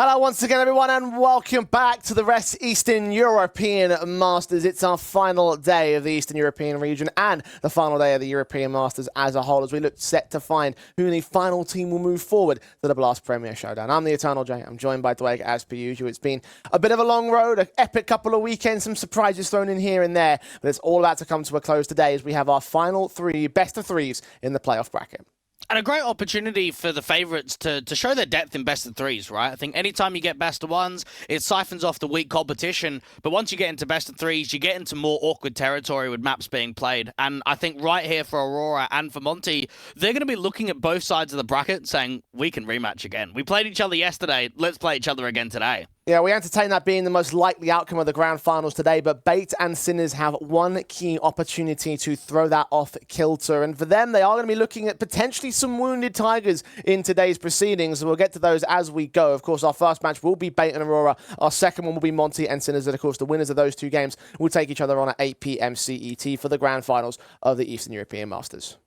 Hello once again, everyone, and welcome back to the Rest Eastern European Masters. It's our final day of the Eastern European region and the final day of the European Masters as a whole, as we look set to find who the final team will move forward to the Blast Premier Showdown. I'm the Eternal J. I'm joined by Dwayne as per usual. It's been a bit of a long road, an epic couple of weekends, some surprises thrown in here and there, but it's all about to come to a close today as we have our final three best of threes in the playoff bracket. And a great opportunity for the favourites to show their depth in best of threes, right? I think anytime you get best of ones, it siphons off the weak competition. But once you get into best of threes, you get into more awkward territory with maps being played. And I think right here for Aurora and for Monty, they're going to be looking at both sides of the bracket saying, we can rematch again. We played each other yesterday. Let's play each other again today. Yeah, we entertain that being the most likely outcome of the grand finals today, but Bait and Sinners have one key opportunity to throw that off kilter. And for them, they are going to be looking at potentially some wounded Tigers in today's proceedings. We'll get to those as we go. Of course, our first match will be Bait and Aurora. Our second one will be Monty and Sinners. And of course, the winners of those two games will take each other on at 8 p.m. CET for the grand finals of the Eastern European Masters.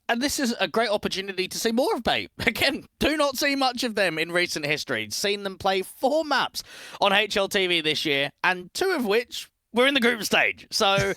And this is a great opportunity to see more of Bait. Again, do not see much of them in recent history. Seen them play 4 maps on HLTV this year, and 2 of which were in the group stage. So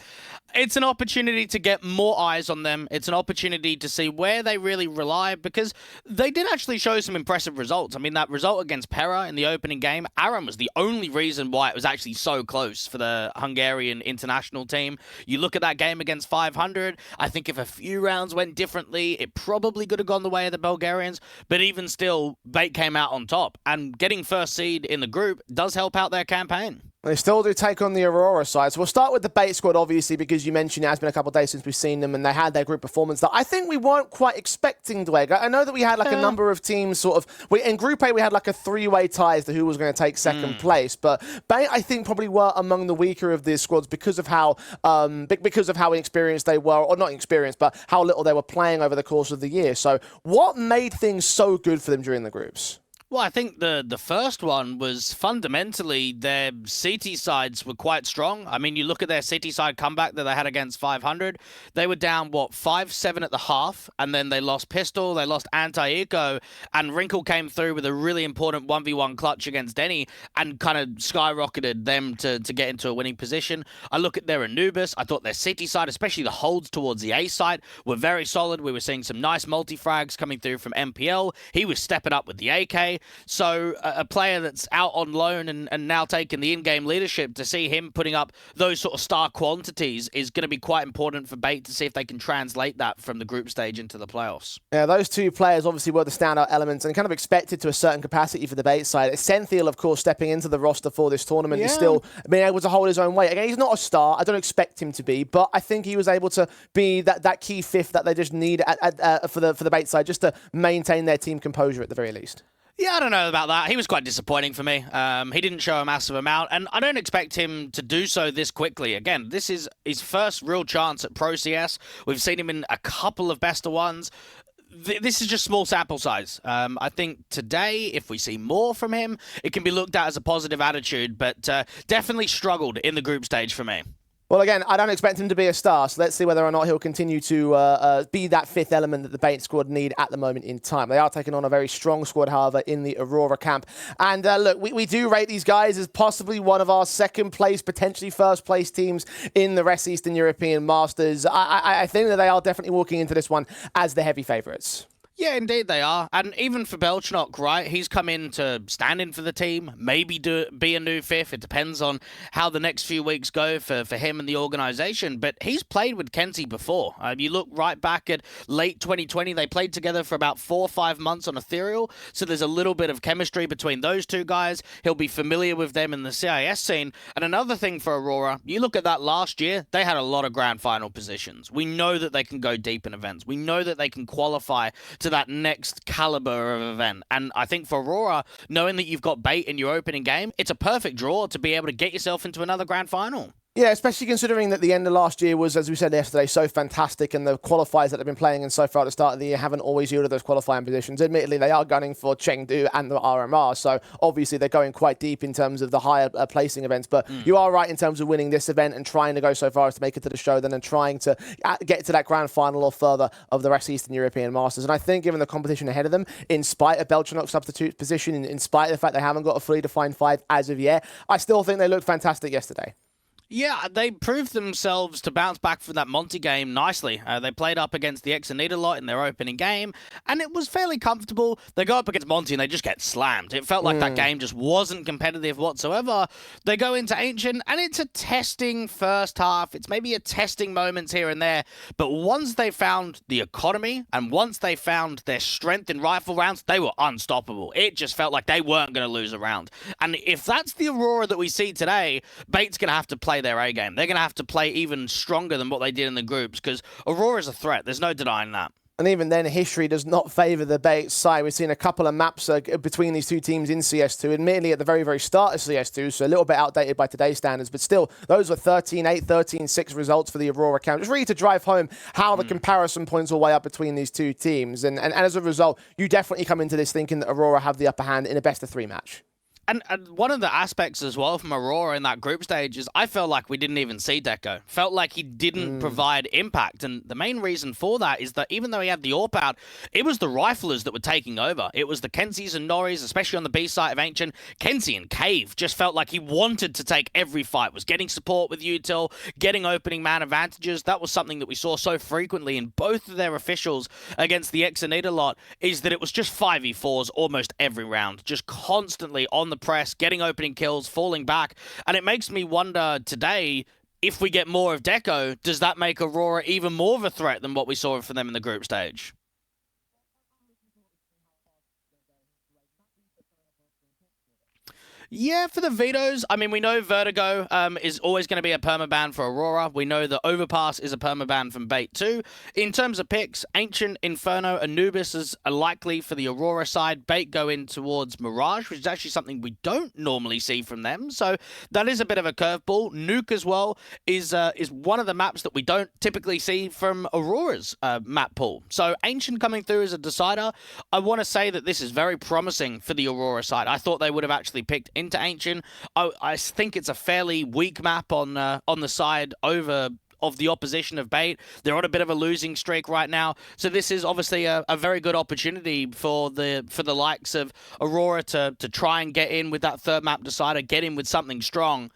it's an opportunity to get more eyes on them. It's an opportunity to see where they really rely, because they did actually show some impressive results. I mean, that result against Pera in the opening game, Aram was the only reason why it was actually so close for the Hungarian international team. You look at that game against 500, I think if a few rounds went differently, it probably could have gone the way of the Bulgarians, but even still, Bait came out on top, and getting first seed in the group does help out their campaign. They still do take on the Aurora side. So we'll start with the Bait squad, obviously, because you mentioned it has been a couple of days since we've seen them, and they had their group performance that I think we weren't quite expecting, Dwayne. I know that we had like a number of teams sort of... in Group A, we had like a 3-way tie as to who was going to take second place. But Bait, I think, probably were among the weaker of these squads because of how inexperienced they were, or not experienced, but how little they were playing over the course of the year. So what made things so good for them during the groups? Well, I think the first one was fundamentally their CT sides were quite strong. I mean, you look at their CT side comeback that they had against 500. They were down, 5-7 at the half, and then they lost Pistol, they lost Anti-Eco, and Wrinkle came through with a really important 1v1 clutch against Denny and kind of skyrocketed them to get into a winning position. I look at their Anubis. I thought their CT side, especially the holds towards the A side, were very solid. We were seeing some nice multi-frags coming through from MPL. He was stepping up with the AK. So a player that's out on loan and now taking the in-game leadership, to see him putting up those sort of star quantities is going to be quite important for Bait to see if they can translate that from the group stage into the playoffs. Yeah, those two players obviously were the standout elements and kind of expected to a certain capacity for the Bait side. Senthiel, of course, stepping into the roster for this tournament is still being able to hold his own weight. Again, he's not a star. I don't expect him to be, but I think he was able to be that key fifth that they just need for the Bait side, just to maintain their team composure at the very least. Yeah, I don't know about that. He was quite disappointing for me. He didn't show a massive amount, and I don't expect him to do so this quickly. Again, this is his first real chance at Pro CS. We've seen him in a couple of best of ones. This is just small sample size. I think today, if we see more from him, it can be looked at as a positive attitude, but definitely struggled in the group stage for me. Well, again, I don't expect him to be a star, so let's see whether or not he'll continue to be that fifth element that the Bait squad need at the moment in time. They are taking on a very strong squad, however, in the Aurora camp. And look, we do rate these guys as possibly one of our second place, potentially first place teams in the Rest Eastern European Masters. I think that they are definitely walking into this one as the heavy favourites. Yeah, indeed they are. And even for Belchnok, right, he's come in to stand in for the team, maybe be a new fifth. It depends on how the next few weeks go for him and the organisation. But he's played with Kenzie before. You look right back at late 2020, they played together for about 4 or 5 months on Ethereal. So there's a little bit of chemistry between those two guys. He'll be familiar with them in the CIS scene. And another thing for Aurora, you look at that last year, they had a lot of grand final positions. We know that they can go deep in events. We know that they can qualify to that next caliber of event. And I think for Aurora, knowing that you've got Bait in your opening game, it's a perfect draw to be able to get yourself into another grand final. Yeah, especially considering that the end of last year was, as we said yesterday, so fantastic, and the qualifiers that they've been playing in so far at the start of the year haven't always yielded those qualifying positions. Admittedly, they are gunning for Chengdu and the RMR, so obviously they're going quite deep in terms of the higher placing events, but you are right in terms of winning this event and trying to go so far as to make it to the show, then and trying to get to that grand final or further of the rest of the Eastern European Masters. And I think given the competition ahead of them, in spite of Beltranok's substitute position, in spite of the fact they haven't got a fully defined 5 as of yet, I still think they looked fantastic yesterday. Yeah, they proved themselves to bounce back from that Monty game nicely. They played up against the Exonita lot in their opening game, and it was fairly comfortable. They go up against Monty and they just get slammed. It felt like that game just wasn't competitive whatsoever. They go into Ancient, and it's a testing first half. It's maybe a testing moments here and there, but once they found the economy and once they found their strength in rifle rounds, they were unstoppable. It just felt like they weren't going to lose a round. And if that's the Aurora that we see today, Bait's going to have to play their A game. They're going to have to play even stronger than what they did in the groups because Aurora's a threat. There's no denying that. And even then, history does not favour the Bait side. We've seen a couple of maps between these two teams in CS2, admittedly at the very, very start of CS2, so a little bit outdated by today's standards, but still, those were 13-8, 13-6 results for the Aurora account. Just really to drive home how the comparison points will weigh up between these two teams. And as a result, you definitely come into this thinking that Aurora have the upper hand in a best-of-3 match. And one of the aspects as well from Aurora in that group stage is I felt like we didn't even see Deco. Felt like he didn't provide impact. And the main reason for that is that even though he had the AWP out, it was the riflers that were taking over. It was the Kensies and Norries, especially on the B side of Ancient. Kensie and Cave just felt like he wanted to take every fight, was getting support with Util, getting opening man advantages. That was something that we saw so frequently in both of their officials against the Exonita lot, is that it was just 5v4s almost every round, just constantly on the press, getting opening kills, falling back. And it makes me wonder today, if we get more of Deco, does that make Aurora even more of a threat than what we saw from them in the group stage? Yeah, for the vetoes, I mean, we know Vertigo is always going to be a permaban for Aurora. We know that Overpass is a permaban from Bait too. In terms of picks, Ancient, Inferno, Anubis is likely for the Aurora side. Bait go in towards Mirage, which is actually something we don't normally see from them. So that is a bit of a curveball. Nuke as well is one of the maps that we don't typically see from Aurora's map pool. So Ancient coming through as a decider. I want to say that this is very promising for the Aurora side. I thought they would have actually picked into Ancient. I think it's a fairly weak map on the side over of the opposition of Bait. They're on a bit of a losing streak right now, so this is obviously a very good opportunity for the likes of Aurora to try and get in with that third map decider, get in with something strong.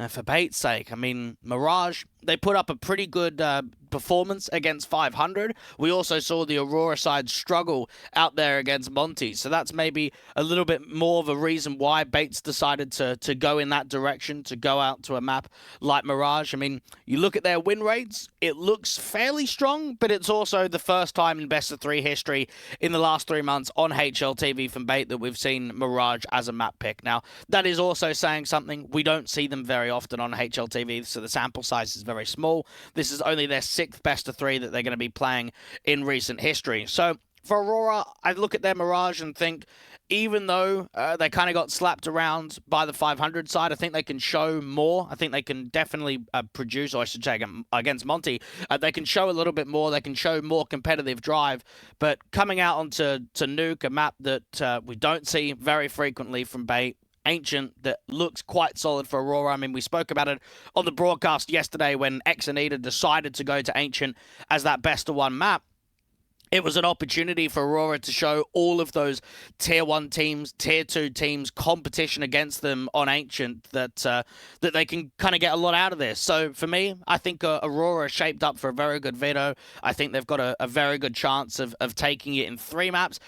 For Bait's sake, I mean, Mirage, they put up a pretty good performance against 500. We also saw the Aurora side struggle out there against Monty, so that's maybe a little bit more of a reason why Bait's decided to go in that direction, to go out to a map like Mirage. I mean, you look at their win rates, it looks fairly strong, but it's also the first time in best-of-3 history in the last 3 months on HLTV from Bait that we've seen Mirage as a map pick. Now, that is also saying something. We don't see them very often on HLTV, so the sample size is very small. This is only their 6th best-of-3 that they're going to be playing in recent history. So for Aurora, I look at their Mirage and think, even though they kind of got slapped around by the 500 side, I think they can show more. I think they can definitely produce, or I should say against Monty, they can show a little bit more. They can show more competitive drive. But coming out onto Nuke, a map that we don't see very frequently from Bait, Ancient, that looks quite solid for Aurora. I mean, we spoke about it on the broadcast yesterday when Exonita decided to go to Ancient as that best-of-1 map. It was an opportunity for Aurora to show all of those Tier 1 teams, Tier 2 teams, competition against them on Ancient, that they can kind of get a lot out of this. So for me, I think Aurora is shaped up for a very good veto. I think they've got a very good chance of taking it in 3 maps.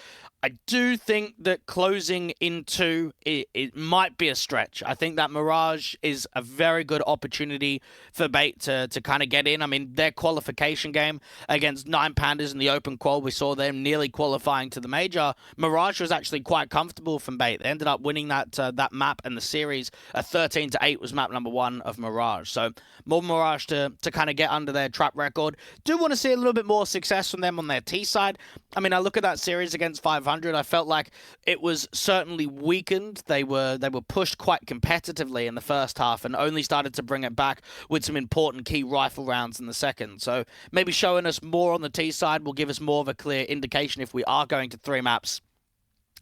I do think that closing in 2, it might be a stretch. I think that Mirage is a very good opportunity for Bait to kind of get in. I mean, their qualification game against 9 Pandas in the open qual, we saw them nearly qualifying to the major. Mirage was actually quite comfortable from Bait. They ended up winning that map and the series. 13-8 was map number 1 of Mirage. So more Mirage to kind of get under their trap record. Do want to see a little bit more success from them on their T side. I mean, I look at that series against 500. 500. I felt like it was certainly weakened. They were pushed quite competitively in the first half and only started to bring it back with some important key rifle rounds in the second. So maybe showing us more on the T side will give us more of a clear indication if we are going to 3 maps.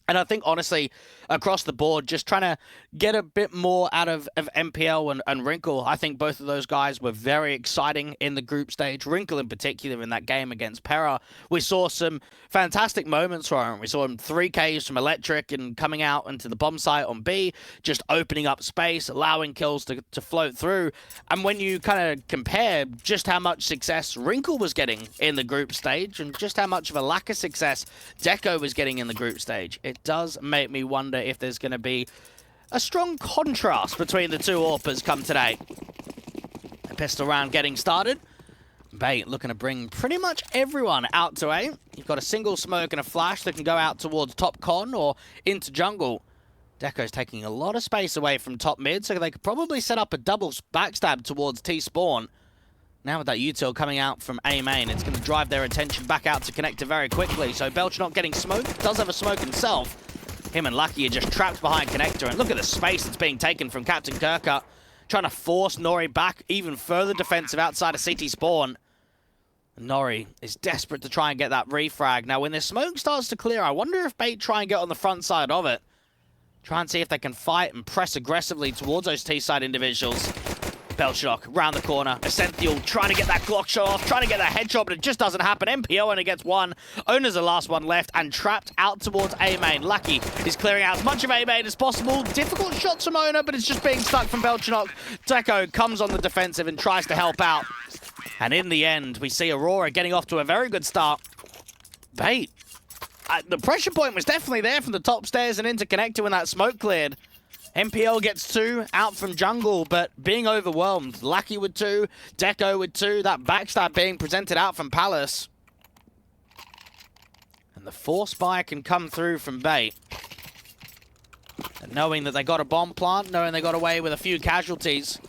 And I think, honestly, across the board, just trying to get a bit more out of MPL and Wrinkle. I think both of those guys were very exciting in the group stage. Wrinkle in particular in that game against Pera. We saw some fantastic moments for him. We saw him 3Ks from Electric and coming out into the bomb site on B, just opening up space, allowing kills to float through. And when you kind of compare just how much success Wrinkle was getting in the group stage and just how much of a lack of success Deco was getting in the group stage, it does make me wonder if there's going to be a strong contrast between the two AWPers come today. A pistol round getting started. Bait looking to bring pretty much everyone out to A. You've got a single smoke and a flash that can go out towards top con or into jungle. Deco's taking a lot of space away from top mid, so they could probably set up a double backstab towards T spawn. Now with that util coming out from A main, it's going to drive their attention back out to connector very quickly. So Belch not getting smoked, does have a smoke himself. Him and Lucky are just trapped behind connector, and look at the space that's being taken from Captain Kirka, trying to force Nori back even further defensive outside of CT spawn. Nori is desperate to try and get that refrag. Now when the smoke starts to clear, I wonder if Bait try and get on the front side of it. Try and see if they can fight and press aggressively towards those T-side individuals. Belchnock round the corner. Essential trying to get that Glock shot off, trying to get that headshot, but it just doesn't happen. MPO only gets one. Owner's the last one left and trapped out towards A main. Lucky is clearing out as much of A main as possible. Difficult shots from Owner, but it's just being stuck from Belchnock. Deco comes on the defensive and tries to help out. And in the end, we see Aurora getting off to a very good start. Bait. The pressure point was definitely there from the top stairs and into connector when that smoke cleared. MPL gets 2 out from jungle, but being overwhelmed. Lucky with 2, Deco with 2, that backstab being presented out from Palace. And the force buy can come through from Bait. And knowing that they got a bomb plant, knowing they got away with a few casualties,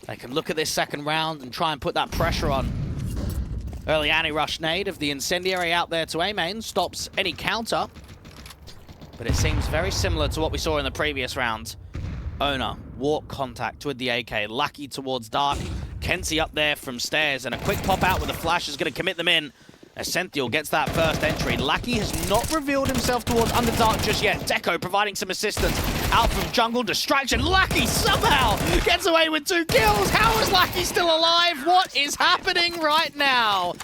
they can look at this second round and try and put that pressure on. Early anti-rush nade of the incendiary out there to A main stops any counter. But it seems very similar to what we saw in the previous round. Owner, walk contact with the AK. Lucky towards Dark. Kenzie up there from stairs. And a quick pop out with a flash is going to commit them in. Essential gets that first entry. Lucky has not revealed himself towards Underdark just yet. Deco providing some assistance. Out from jungle, distraction. Lucky somehow gets away with 2 kills. How is Lucky still alive? What is happening right now?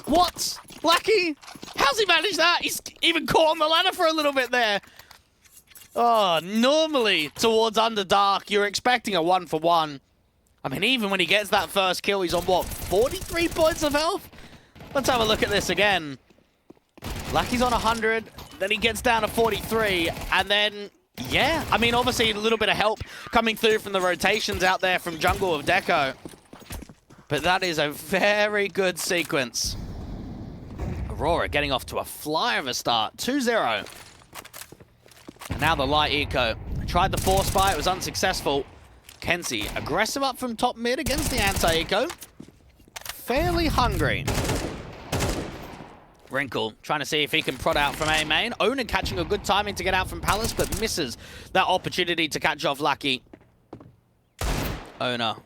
What? Lucky? How's he managed that? He's even caught on the ladder for a little bit there. Oh, normally towards Underdark, you're expecting a 1-for-1. I mean, even when he gets that first kill, he's on, what, 43 points of health? Let's have a look at this again. Lucky's on 100, then he gets down to 43, and then, yeah. I mean, obviously a little bit of help coming through from the rotations out there from jungle of Deco. But that is a very good sequence. Aurora getting off to a flyer of a start, 2-0. And now the light eco. Tried the force buy, it was unsuccessful. Kenzie, aggressive up from top mid against the anti-eco. Fairly hungry. Wrinkle trying to see if he can prod out from A main. Owner catching a good timing to get out from Palace, but misses that opportunity to catch off Lucky. Owner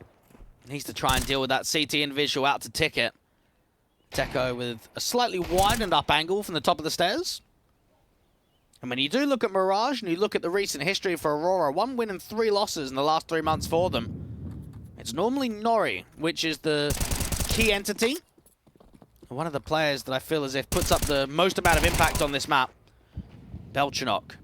needs to try and deal with that CT individual out to Ticket. Deco with a slightly widened up angle from the top of the stairs. And when you do look at Mirage and you look at the recent history for Aurora, 1 win and 3 losses in the last 3 months for them. It's normally Nori, which is the key entity. One of the players that I feel as if puts up the most amount of impact on this map. Belchnock.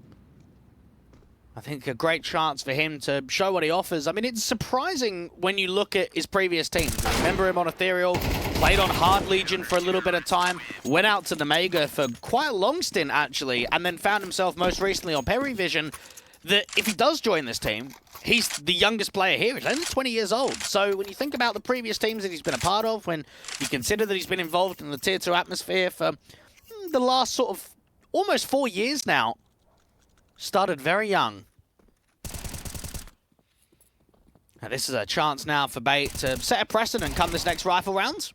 I think a great chance for him to show what he offers. I mean, it's surprising when you look at his previous teams. Remember him on Ethereal, played on Hard Legion for a little bit of time, went out to the Mega for quite a long stint, actually, and then found himself most recently on Perivision, that if he does join this team, he's the youngest player here. He's only 20 years old. So when you think about the previous teams that he's been a part of, when you consider that he's been involved in the Tier 2 atmosphere for the last sort of almost 4 years now, started very young. Now this is a chance now for Bait to set a precedent come this next rifle round.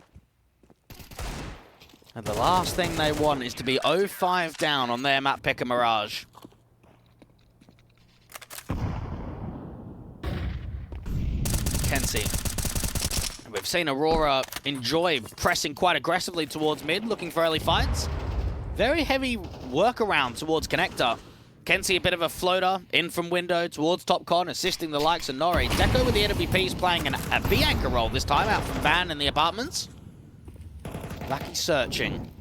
And the last thing they want is to be 0-5 down on their map pick and Mirage. Kenzie. We've seen Aurora enjoy pressing quite aggressively towards mid, looking for early fights. Very heavy workaround towards Connector. Kenzie a bit of a floater, in from window, towards top con, assisting the likes of Nori. Deco with the NWPs playing a B anchor role this time, out from Van in the apartments. Lucky searching.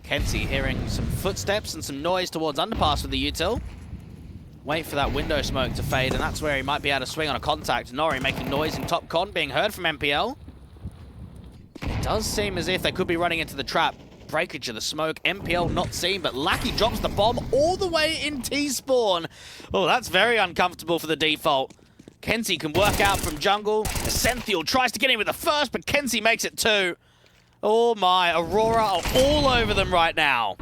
Kenzie hearing some footsteps and some noise towards underpass with the util. Wait for that window smoke to fade, and that's where he might be able to swing on a contact. Nori making noise in top con, being heard from MPL. It does seem as if they could be running into the trap. Breakage of the smoke, MPL not seen, but Lackey drops the bomb all the way in T-spawn. Oh, that's very uncomfortable for the default. Kenzie can work out from jungle. Essential tries to get in with the first, but Kenzie makes it two. Oh my, Aurora are all over them right now.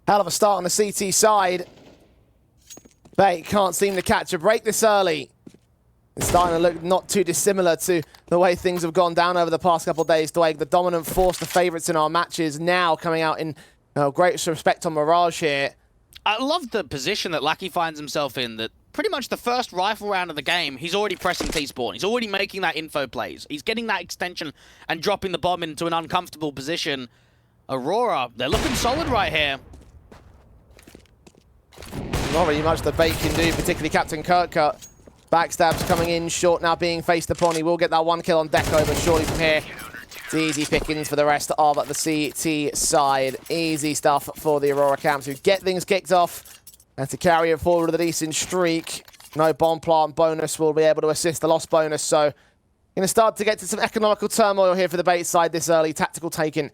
Hell of a start on the CT side. Bait can't seem to catch a break this early. It's starting to look not too dissimilar to the way things have gone down over the past couple of days. The dominant force, the favourites in our matches, now coming out in great respect on Mirage here. I love the position that Lackey finds himself in, that pretty much the first rifle round of the game, he's already pressing T-spawn. He's already making that info plays. He's getting that extension and dropping the bomb into an uncomfortable position. Aurora, they're looking solid right here. Not really much the Bait can do, particularly Captain Kirkcut. Backstabs coming in, Short now being faced upon. He will get that one kill on Deco, but surely from here, it's easy pickings for the rest of the CT side. Easy stuff for the Aurora camps who get things kicked off and to carry it forward with a decent streak. No bomb plant bonus will be able to assist the loss bonus, so going to start to get to some economical turmoil here for the Bait side this early. Tactical taken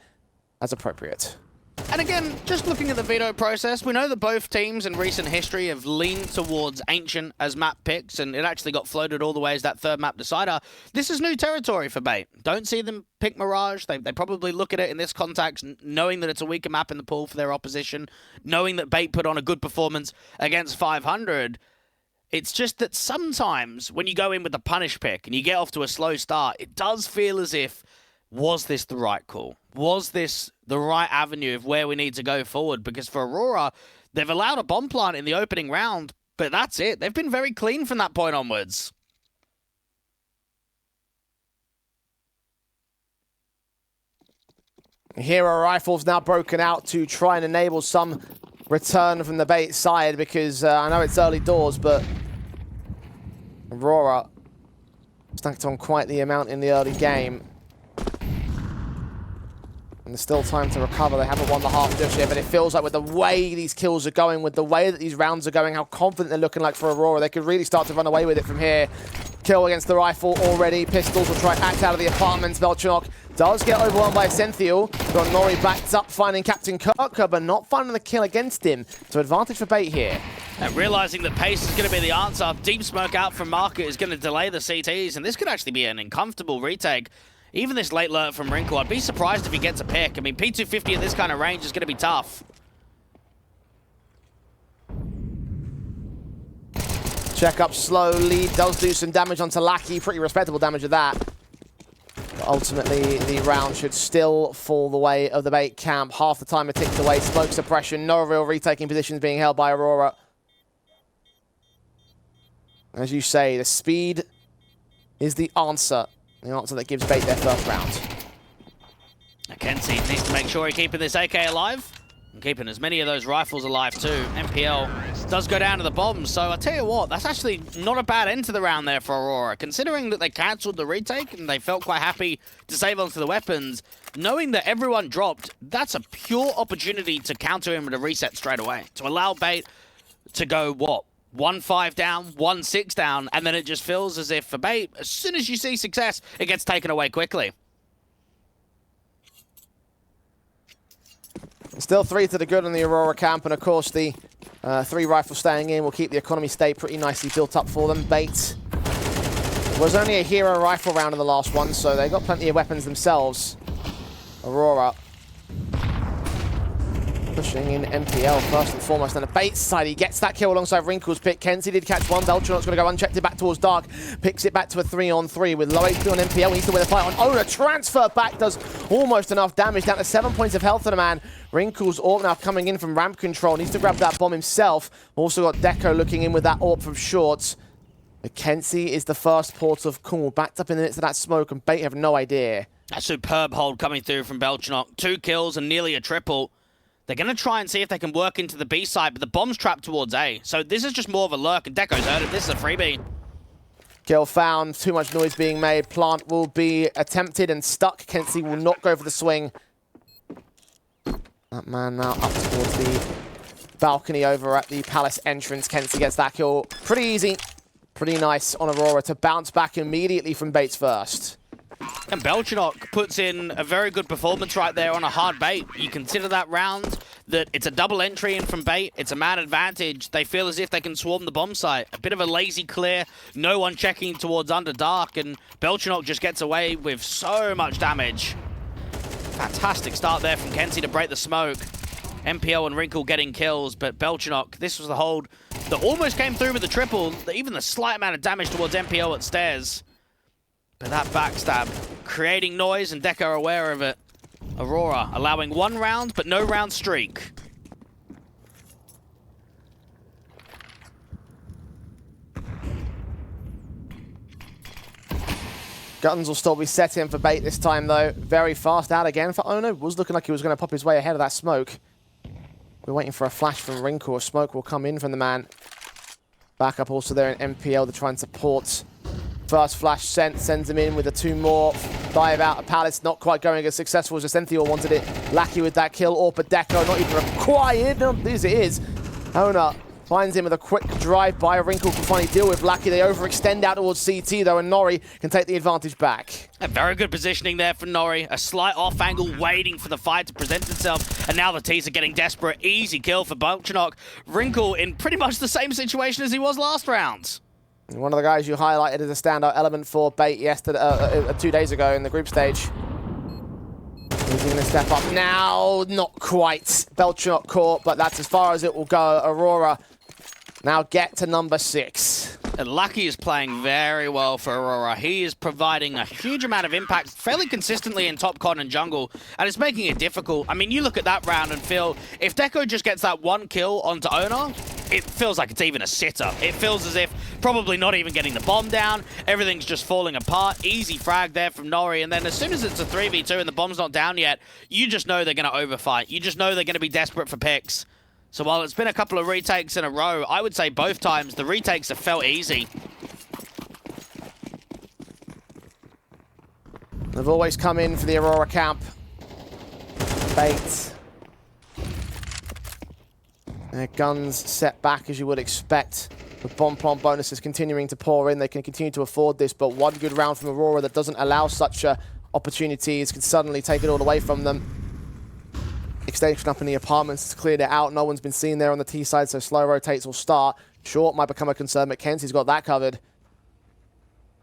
as appropriate. And again, just looking at the veto process, we know that both teams in recent history have leaned towards Ancient as map picks, and it actually got floated all the way as that third map decider. This is new territory for Bait. Don't see them pick Mirage. They probably look at it in this context, knowing that it's a weaker map in the pool for their opposition, knowing that Bait put on a good performance against 500. It's just that sometimes when you go in with the punish pick and you get off to a slow start, it does feel as if, was this the right call? Was this the right avenue of where we need to go forward? Because for Aurora, they've allowed a bomb plant in the opening round, but that's it. They've been very clean from that point onwards. Hero Rifles now broken out to try and enable some return from the Bait side, because I know it's early doors, but Aurora stacked on quite the amount in the early game. And there's still time to recover. They haven't won the half just yet, but it feels like with the way these kills are going, with the way that these rounds are going, how confident they're looking like for Aurora, they could really start to run away with it from here. Kill against the rifle already. Pistols will try and act out of the apartments. Belchanok does get overwhelmed by Essential. Got Nori backed up, finding Captain Kirker, but not finding the kill against him. So advantage for Bait here. And realizing that pace is going to be the answer, deep smoke out from Market is going to delay the CTs, and this could actually be an uncomfortable retake. Even this late alert from Wrinkle, I'd be surprised if he gets a pick. I mean, P250 at this kind of range is going to be tough. Check up slowly, does do some damage onto Lackey, pretty respectable damage of that. But ultimately, the round should still fall the way of the Bait camp. Half the time it ticked away, smoke suppression, no real retaking positions being held by Aurora. As you say, the speed is the answer. The answer that gives Bait their first round. Kenzie needs to make sure he's keeping this AK alive. And keeping as many of those rifles alive too. MPL does go down to the bombs, so I tell you what, that's actually not a bad end to the round there for Aurora. Considering that they cancelled the retake and they felt quite happy to save onto the weapons, knowing that everyone dropped, that's a pure opportunity to counter him with a reset straight away. To allow Bait to go, what? 1-5 down, 1-6 down, and then it just feels as if for Bait, as soon as you see success, it gets taken away quickly. Still 3 to the good on the Aurora camp, and of course the 3 rifles staying in will keep the economy state pretty nicely built up for them. Bait was only a hero rifle round in the last one, so they got plenty of weapons themselves. Aurora pushing in MPL first and foremost. And the bait side, he gets that kill alongside Wrinkle's pick. Kenzie did catch one. Beltron's going to go unchecked it back towards Dark. Picks it back to a 3-on-3 with low HP on MPL. He needs to win the fight on Owner. Transfer back does almost enough damage. Down to 7 points of health on the man. Wrinkle's AWP now coming in from ramp control. Needs to grab that bomb himself. Also got Deco looking in with that AWP from short. Kenzie is the first port of call. Backed up in the midst of that smoke, and Bait have no idea. A superb hold coming through from Belchenok. 2 kills and nearly a triple. They're going to try and see if they can work into the B side, but the bomb's trapped towards A. So this is just more of a lurk, and Deco's heard it. This is a freebie. Kill found. Too much noise being made. Plant will be attempted and stuck. Kenzie will not go for the swing. That man now up towards the balcony over at the Palace entrance. Kenzie gets that kill. Pretty easy. Pretty nice on Aurora to bounce back immediately from Bait's first. And Belchenok puts in a very good performance right there on a hard bait. You consider that round, that it's a double entry in from Bait. It's a man advantage. They feel as if they can swarm the bomb site. A bit of a lazy clear. No one checking towards Underdark. And Belchenok just gets away with so much damage. Fantastic start there from Kenzie to break the smoke. MPL and Wrinkle getting kills, but Belchenok, this was the hold that almost came through with the triple. Even the slight amount of damage towards MPL at stairs. But that backstab, creating noise, and Deco aware of it. Aurora allowing 1 round, but no round streak. Guns will still be set in for Bait this time, though. Very fast out again for Ono. Was looking like he was going to pop his way ahead of that smoke. We're waiting for a flash from Wrinkle. A smoke will come in from the man. Back up also there in MPL to try and support. First flash sent, sends him in with the 2 more. Dive out of Palace, not quite going as successful as Ascenthior wanted it. Lackey with that kill, Orpa Deco, not even required. No, as it is. Owner finds him with a quick drive by. Wrinkle can finally deal with Lackey. They overextend out towards CT though, and Nori can take the advantage back. A very good positioning there for Nori. A slight off angle, waiting for the fight to present itself. And now the T's are getting desperate. Easy kill for Belchenok. Wrinkle in pretty much the same situation as he was last round. One of the guys you highlighted as a standout element for Bait yesterday, 2 days ago in the group stage. He's going to step up now. Not quite. Belchenok caught, but that's as far as it will go. Aurora now get to number 6. And Lucky is playing very well for Aurora. He is providing a huge amount of impact fairly consistently in top con and jungle, and it's making it difficult. I mean, you look at that round and feel if Deco just gets that 1 kill onto Owner, it feels like it's even a sitter. It feels as if probably not even getting the bomb down. Everything's just falling apart. Easy frag there from Nori, and then as soon as it's a 3v2 and the bomb's not down yet, you just know they're going to overfight. You just know they're going to be desperate for picks. So while it's been a couple of retakes in a row, I would say both times the retakes have felt easy. They've always come in for the Aurora camp. Bait. Their guns set back as you would expect. With bomb plant bonuses continuing to pour in, they can continue to afford this, but one good round from Aurora that doesn't allow such opportunities can suddenly take it all away from them. Extension up in the apartments has cleared it out. No one's been seen there on the T side, so slow rotates will start. Short might become a concern, but Kenzie's got that covered.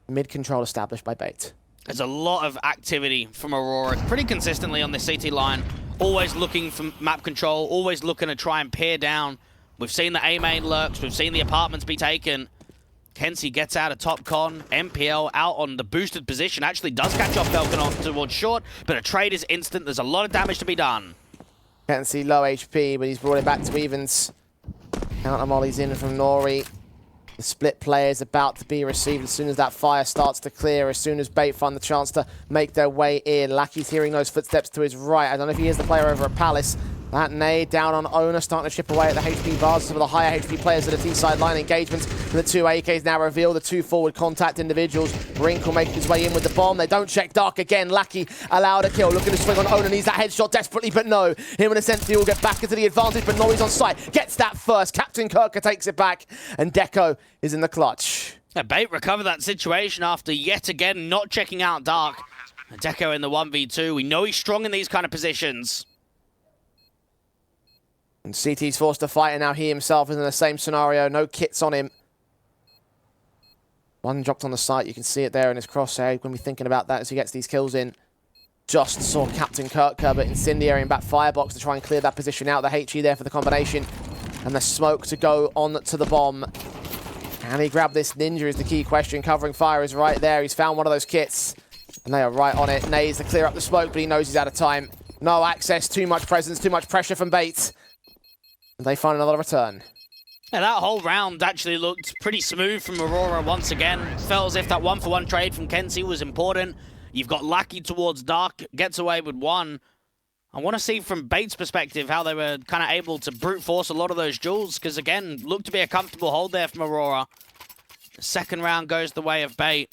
Mid control established by Bait. There's a lot of activity from Aurora pretty consistently on the CT line. Always looking for map control, always looking to try and peer down. We've seen the A main lurks, we've seen the apartments be taken. Kenzie gets out of top con. MPL out on the boosted position. Actually does catch off Falcon towards short, but a trade is instant. There's a lot of damage to be done. Kenzie low HP, but he's brought it back to evens. Counter mollies in from Nori. The split play is about to be received as soon as that fire starts to clear, as soon as Bait find the chance to make their way in. Lackey's hearing those footsteps to his right. I don't know if he hears the player over at Palace. That nade down on Owner, starting to chip away at the HP bars. Some of the higher HP players at the T-side line engagements. The 2 AKs now reveal the 2 forward contact individuals. Wrinkle making his way in with the bomb. They don't check Dark again. Lackey allowed a kill. Looking to swing on Owner. Needs that headshot desperately, but no. Him and Ascenthior will get back into the advantage, but Nori's on site. Gets that first. Captain Kirker takes it back, and Deco is in the clutch. Bait recover that situation after yet again not checking out Dark. Deco in the 1v2. We know he's strong in these kind of positions. And CT's forced to fight, and now he himself is in the same scenario. No kits on him. One dropped on the site. You can see it there in his crosshair. When we're thinking about that as he gets these kills in. Just saw Captain Kirker, but Incendiary and back Firebox to try and clear that position out. The HE there for the combination. And the smoke to go on to the bomb. Can he grab this Ninja is the key question. Covering fire is right there. He's found one of those kits. And they are right on it. Nays to clear up the smoke, but he knows he's out of time. No access, too much presence, too much pressure from Bait. And they find another return. Yeah, that whole round actually looked pretty smooth from Aurora once again. Felt as if that one-for-one trade from Kenzie was important. You've got Lackey towards Dark, gets away with one. I want to see from Bait's perspective how they were kind of able to brute force a lot of those duels, because again, looked to be a comfortable hold there from Aurora. The second round goes the way of Bait.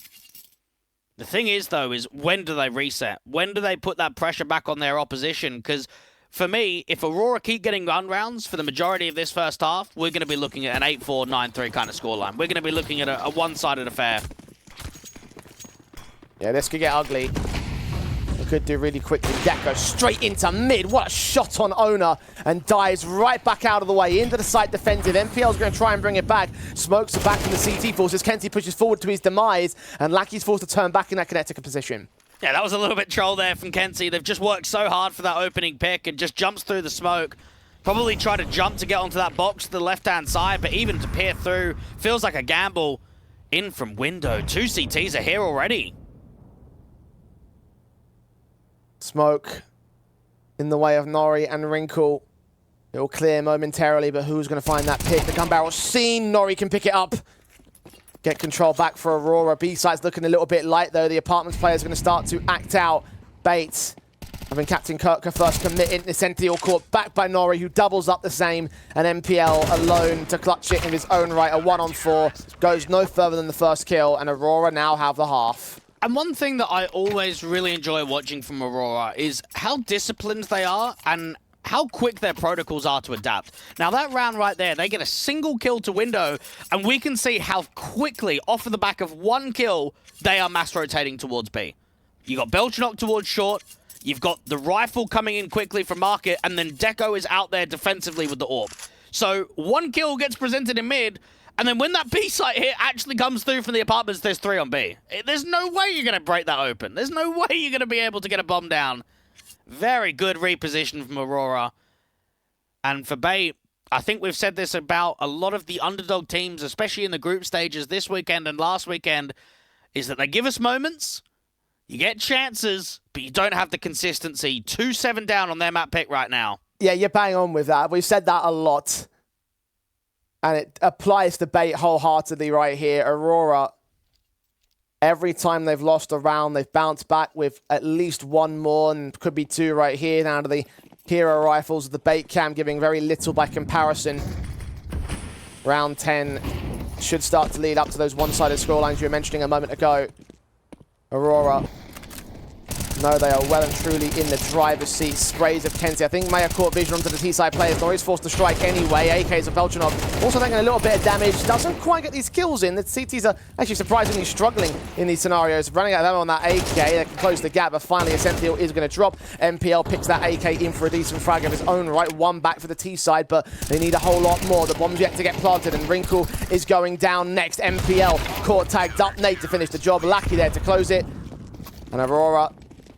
The thing is, though, is when do they reset? When do they put that pressure back on their opposition? Because for me, if Aurora keep getting run rounds for the majority of this first half, we're going to be looking at an 8-4, 9-3 kind of scoreline. We're going to be looking at a one-sided affair. Yeah, this could get ugly. We could do really quickly. Deco straight into mid. What a shot on Owner. And dives right back out of the way. Into the site defensive. MPL's going to try and bring it back. Smokes back from the CT forces. Kenzie pushes forward to his demise. And Lackey's forced to turn back in that kinetic position. Yeah, that was a little bit troll there from Kenzie. They've just worked so hard for that opening pick and just jumps through the smoke. Probably try to jump to get onto that box to the left-hand side, but even to peer through feels like a gamble. In from window. 2 CTs are here already. Smoke in the way of Nori and Wrinkle. It will clear momentarily, but who's going to find that pick? The gun barrel's seen. Nori can pick it up. Get control back for Aurora. B-side's looking a little bit light, though. The apartments players are going to start to act out. Bait. Having Captain Kirker first committing. Essential caught back by Nori, who doubles up the same. And MPL alone to clutch it in his own right. A 1-on-4. Goes no further than the first kill. And Aurora now have the half. And one thing that I always really enjoy watching from Aurora is how disciplined they are and how quick their protocols are to adapt. Now that round right there, they get a single kill to window, and we can see how quickly, off of the back of one kill, they are mass rotating towards B. You got Belchenok towards short, you've got the rifle coming in quickly from market, and then Deco is out there defensively with the AWP. So one kill gets presented in mid, and then when that B site hit actually comes through from the apartments, there's 3 on B. There's no way you're going to break that open. There's no way you're going to be able to get a bomb down. Very good reposition from Aurora. And for Bait, I think we've said this about a lot of the underdog teams, especially in the group stages this weekend and last weekend, is that they give us moments, you get chances, but you don't have the consistency. 2-7 down on their map pick right now. Yeah, you're bang on with that. We've said that a lot. And it applies to Bait wholeheartedly right here. Aurora, every time they've lost a round, they've bounced back with at least one more, and could be 2 right here down to the hero rifles. The Bait cam giving very little by comparison. Round 10 should start to lead up to those one-sided scorelines you were mentioning a moment ago. Aurora, no, they are well and truly in the driver's seat. Sprays of Kenzie. I think may have caught vision onto the T-side players. Nori's forced to strike anyway. AKs of Belchenok also taking a little bit of damage. Doesn't quite get these kills in. The CTs are actually surprisingly struggling in these scenarios. Running out of ammo on that AK. They can close the gap, but finally Essential is going to drop. MPL picks that AK in for a decent frag of his own right. 1 back for the T-side, but they need a whole lot more. The bomb's yet to get planted, and Wrinkle is going down next. MPL caught tagged up. Nate to finish the job. Lackey there to close it. And Aurora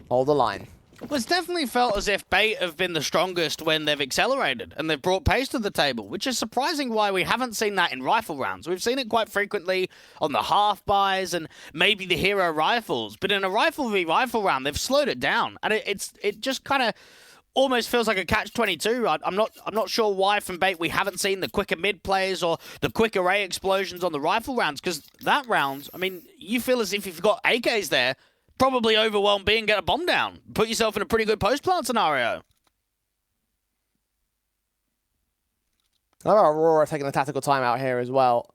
hold the line. Well, it's definitely felt as if Bait have been the strongest when they've accelerated and they've brought pace to the table, which is surprising why we haven't seen that in rifle rounds. We've seen it quite frequently on the half buys and maybe the hero rifles, but in a rifle v rifle round, they've slowed it down, and it just kind of almost feels like a catch-22. I'm not sure why from Bait we haven't seen the quicker mid plays or the quick array explosions on the rifle rounds, because that round, I mean, you feel as if you've got AKs there, probably overwhelm B and get a bomb down. Put yourself in a pretty good post-plant scenario. How about Aurora taking a tactical timeout here as well?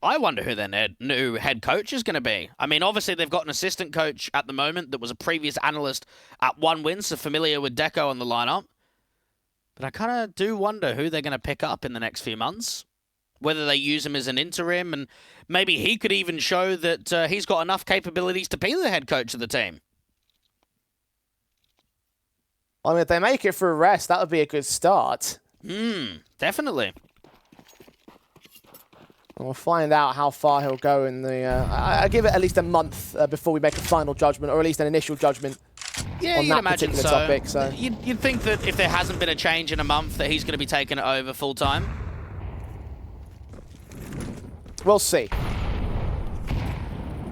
I wonder who their new head coach is going to be. I mean, obviously, they've got an assistant coach at the moment that was a previous analyst at One Win, so familiar with Deco on the lineup. But I kind of do wonder who they're going to pick up in the next few months. Whether they use him as an interim, and maybe he could even show that he's got enough capabilities to be the head coach of the team. I mean, if they make it through rest, that would be a good start. Definitely. And we'll find out how far he'll go in the... I give it at least a month before we make a final judgment, or at least an initial judgment Yeah, on you'd that imagine particular so. topic. So You'd think that if there hasn't been a change in a month, that he's going to be taking it over full time. we'll see.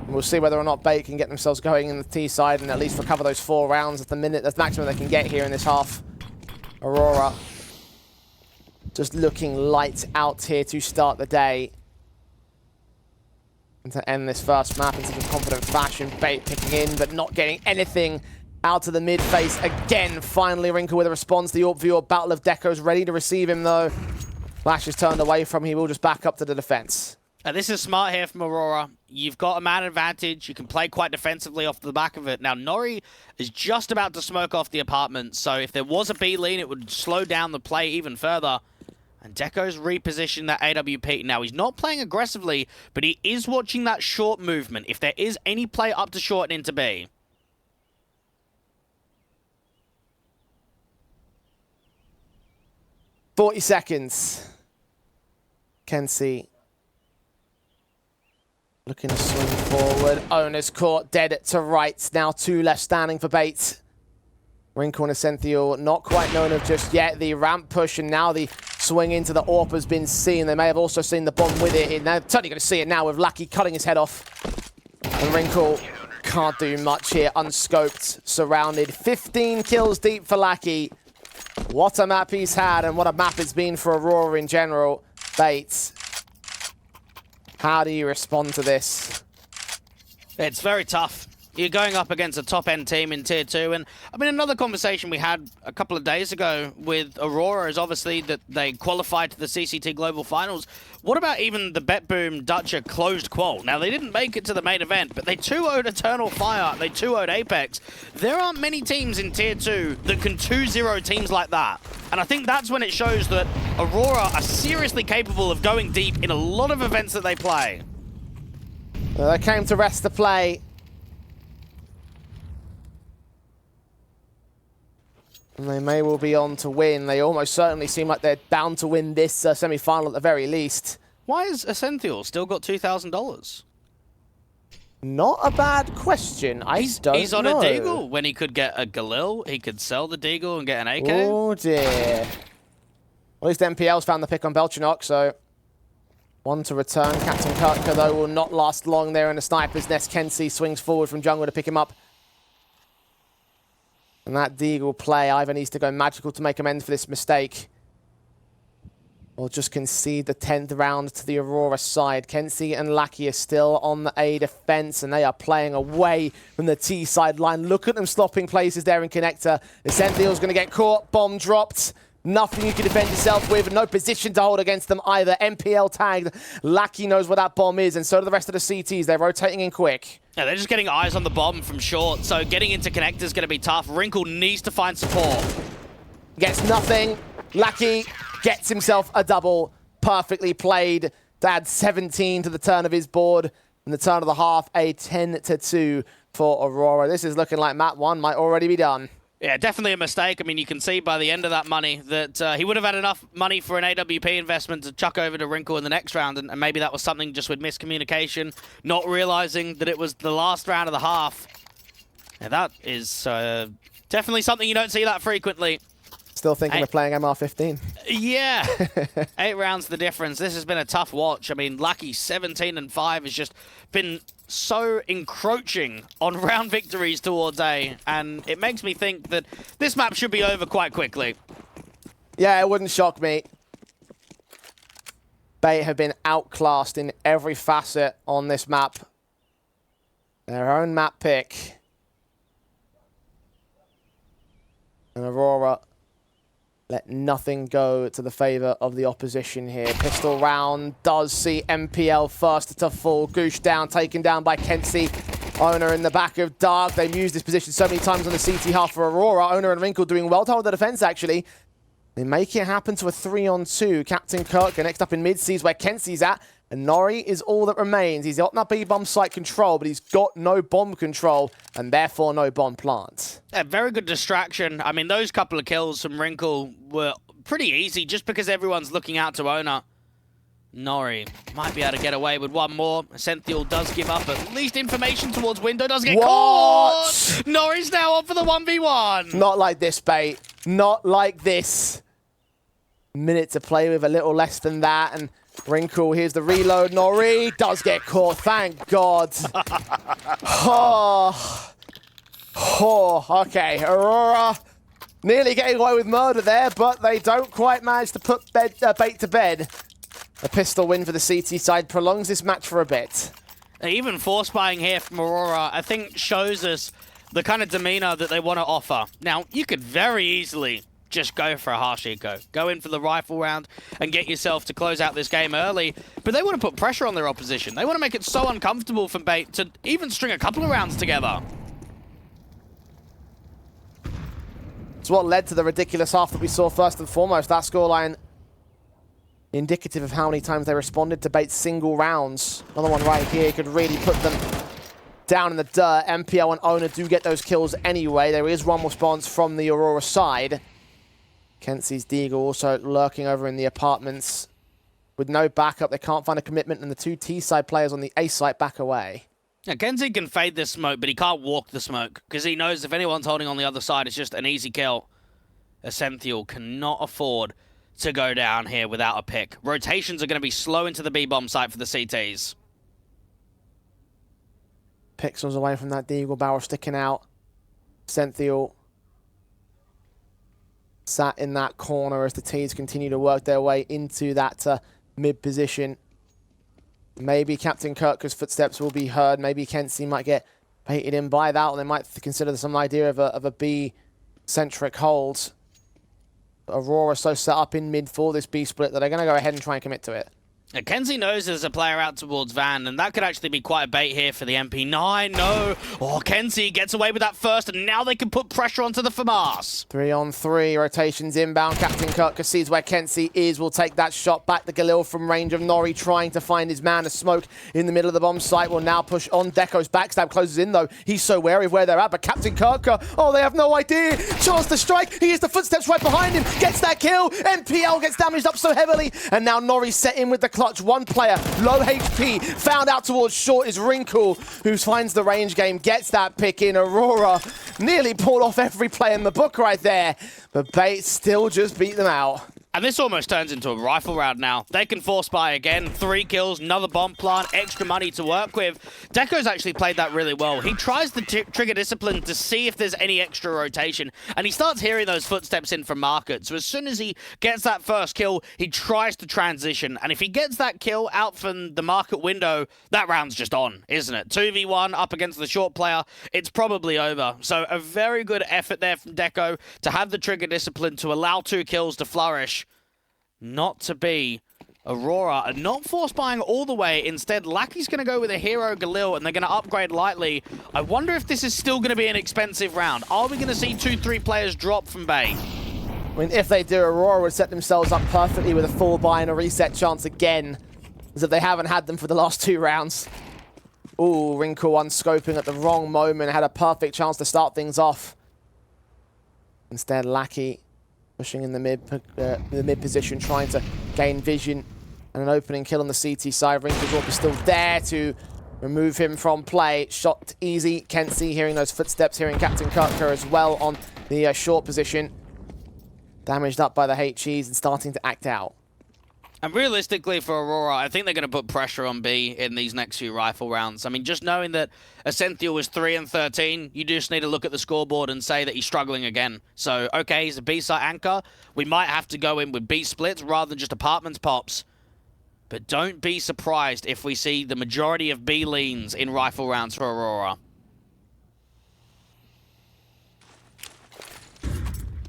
We'll see whether or not Bait can get themselves going in the T side and at least recover those 4 rounds at the minute. That's the maximum they can get here in this half. Aurora just looking lights out here to start the day. And to end this first map in such a confident fashion. Bait picking in, but not getting anything out of the mid face again. Finally, Wrinkle with a response. The Orb viewer Battle of Deco's ready to receive him, though. Flash is turned away from him. He will just back up to the defense. This is smart here from Aurora. You've got a man advantage. You can play quite defensively off the back of it. Now, Nori is just about to smoke off the apartment, so if there was a B lean, it would slow down the play even further. And Deco's repositioned that AWP. Now, he's not playing aggressively, but he is watching that short movement. If there is any play up to short and into B. "40 seconds. Kenzie looking to swing forward. Owner's caught dead to rights. Now 2 left standing for Bait. Wrinkle and Essential not quite known of just yet. The ramp push and now the swing into the AWP has been seen. They may have also seen the bomb with it. They're certainly going to see it now with Lucky cutting his head off. And Wrinkle can't do much here. Unscoped, surrounded. 15 kills deep for Lucky. What a map he's had and what a map it's been for Aurora in general. Bates, how do you respond to this? It's very tough. You're going up against a top-end team in Tier 2, and I mean, another conversation we had a couple of days ago with Aurora is obviously that they qualified to the CCT Global Finals. What about even the BetBoom Dutcher closed qual? Now, they didn't make it to the main event, but they 2-0'd Eternal Fire, they 2-0'd Apex. There aren't many teams in Tier 2 that can 2-0 teams like that. And I think that's when it shows that Aurora are seriously capable of going deep in a lot of events that they play. Well, they came to rest the play. And they may well be on to win. They almost certainly seem like they're bound to win this semi-final at the very least. Why has Essential still got $2,000? Not a bad question. He's on a Deagle when he could get a Galil. He could sell the Deagle and get an AK. Oh dear. At least MPL's found the pick on Belchanok, so one to return. Captain Kirka, though, will not last long there in the sniper's nest. Kenzie swings forward from jungle to pick him up. And that Deagle play either needs to go magical to make amends for this mistake, or just concede the 10th round to the Aurora side. Kenzie and Lackey are still on the A defense, and they are playing away from the T side line. Look at them slopping places there in Connector. Essential's going to get caught, bomb dropped. Nothing you can defend yourself with, no position to hold against them either. MPL tagged. Lackey knows what that bomb is, and so do the rest of the CTs. They're rotating in quick. Yeah, they're just getting eyes on the bomb from short, so getting into Connector is going to be tough. Wrinkle needs to find support. Gets nothing. Lackey gets himself a double. Perfectly played to add 17 to the turn of his board. In the turn of the half, a 10-2 for Aurora. This is looking like map 1 might already be done. Yeah, definitely a mistake. I mean, you can see by the end of that money that he would have had enough money for an AWP investment to chuck over to Wrinkle in the next round, and maybe that was something just with miscommunication, not realizing that it was the last round of the half. Yeah, that is definitely something you don't see that frequently. Still thinking of playing MR15. Yeah. 8 rounds the difference. This has been a tough watch. I mean, Lucky 17-5 has just been so encroaching on round victories towards A, and it makes me think that this map should be over quite quickly. Yeah, it wouldn't shock me. Bait have been outclassed in every facet on this map. Their own map pick. And Aurora let nothing go to the favor of the opposition here. Pistol round does see MPL first to fall. Goosh down, taken down by Kenzie. Owner in the back of Dark. They've used this position so many times on the CT half for Aurora. Owner and Wrinkle doing well to hold the defense, actually. They make it happen to a 3-on-2. Captain Kirk next up in mid sees where Kenzie's at. And Nori is all that remains. He's got that B-bomb site control, but he's got no bomb control, and therefore no bomb plant. A very good distraction. I mean, those couple of kills from Wrinkle were pretty easy just because everyone's looking out to Owner. Nori might be able to get away with one more. Senthiel does give up at least information towards Window. Does get What? caught! Nori's now on for the 1v1. Not like this, Bait. Not like this. Minute to play with, a little less than that. And Wrinkle, here's the reload. Nori does get caught, thank God. Okay. Aurora nearly getting away with murder there, but they don't quite manage to put Bait to bed. A pistol win for the CT side prolongs this match for a bit. Even force buying here from Aurora, I think, shows us the kind of demeanor that they want to offer. Now, you could very easily just go for a harsh eco. Go in for the rifle round and get yourself to close out this game early. But they want to put pressure on their opposition. They want to make it so uncomfortable for Bait to even string a couple of rounds together. It's what led to the ridiculous half that we saw first and foremost. That scoreline indicative of how many times they responded to Bait's single rounds. Another one right here could really put them down in the dirt. MPL and Owner do get those kills anyway. There is one response from the Aurora side. Kenzie's Deagle also lurking over in the apartments. With no backup, they can't find a commitment, and the two T-side players on the A site back away. Now, Kenzie can fade this smoke, but he can't walk the smoke, because he knows if anyone's holding on the other side, it's just an easy kill. Essential cannot afford to go down here without a pick. Rotations are going to be slow into the B-bomb site for the CTs. Pixels away from that Deagle barrel sticking out. Senthiel sat in that corner as the T's continue to work their way into that mid position. Maybe Captain Kirker's footsteps will be heard. Maybe Kenzie might get baited in by that, or they might consider some idea of a B-centric hold. Aurora so set up in mid for this B split that they're going to go ahead and try and commit to it. Now, Kenzie knows there's a player out towards Van, and that could actually be quite a bait here for the MP9. No. Oh, Kenzie gets away with that first, and now they can put pressure onto the FAMAS. 3-on-3, rotations inbound. Captain Kirker sees where Kenzie is, will take that shot back. The Galil from range of Nori trying to find his man. A smoke in the middle of the bomb site will now push on. Deco's backstab closes in, though. He's so wary of where they're at, but Captain Kirker, oh, they have no idea. Chance to strike. He hears the footsteps right behind him. Gets that kill. MPL gets damaged up so heavily, and now Nori set in with the clutch. One player, low HP, found out towards short is Wrinkle, who finds the range game, gets that pick in. Aurora nearly pulled off every play in the book right there, but Bait still just beat them out. And this almost turns into a rifle round now. They can force buy again. 3 kills, another bomb plant, extra money to work with. Deco's actually played that really well. He tries the trigger discipline to see if there's any extra rotation, and he starts hearing those footsteps in from Market. So as soon as he gets that first kill, he tries to transition. And if he gets that kill out from the Market window, that round's just on, isn't it? 2v1 up against the short player, it's probably over. So a very good effort there from Deco to have the trigger discipline to allow 2 kills to flourish. Not to be Aurora, and not force buying all the way. Instead, Lackey's going to go with a hero Galil, and they're going to upgrade lightly. I wonder if this is still going to be an expensive round. Are we going to see 2-3 players drop from Bay? I mean, if they do, Aurora would set themselves up perfectly with a full buy and a reset chance again, as if they haven't had them for the last 2 rounds. Ooh, Wrinkle unscoping at the wrong moment, had a perfect chance to start things off. Instead, Lackey pushing in the mid position, trying to gain vision and an opening kill on the CT side. Wrinkle is still there to remove him from play. Shot easy. Kenzie hearing those footsteps, hearing Captain Kirker as well on the short position. Damaged up by the HEs and starting to act out. And realistically for Aurora, I think they're going to put pressure on B in these next few rifle rounds. I mean, just knowing that Essential was 3-13, you just need to look at the scoreboard and say that he's struggling again. So, okay, he's a B-site anchor. We might have to go in with B splits rather than just apartments pops. But don't be surprised if we see the majority of B leans in rifle rounds for Aurora.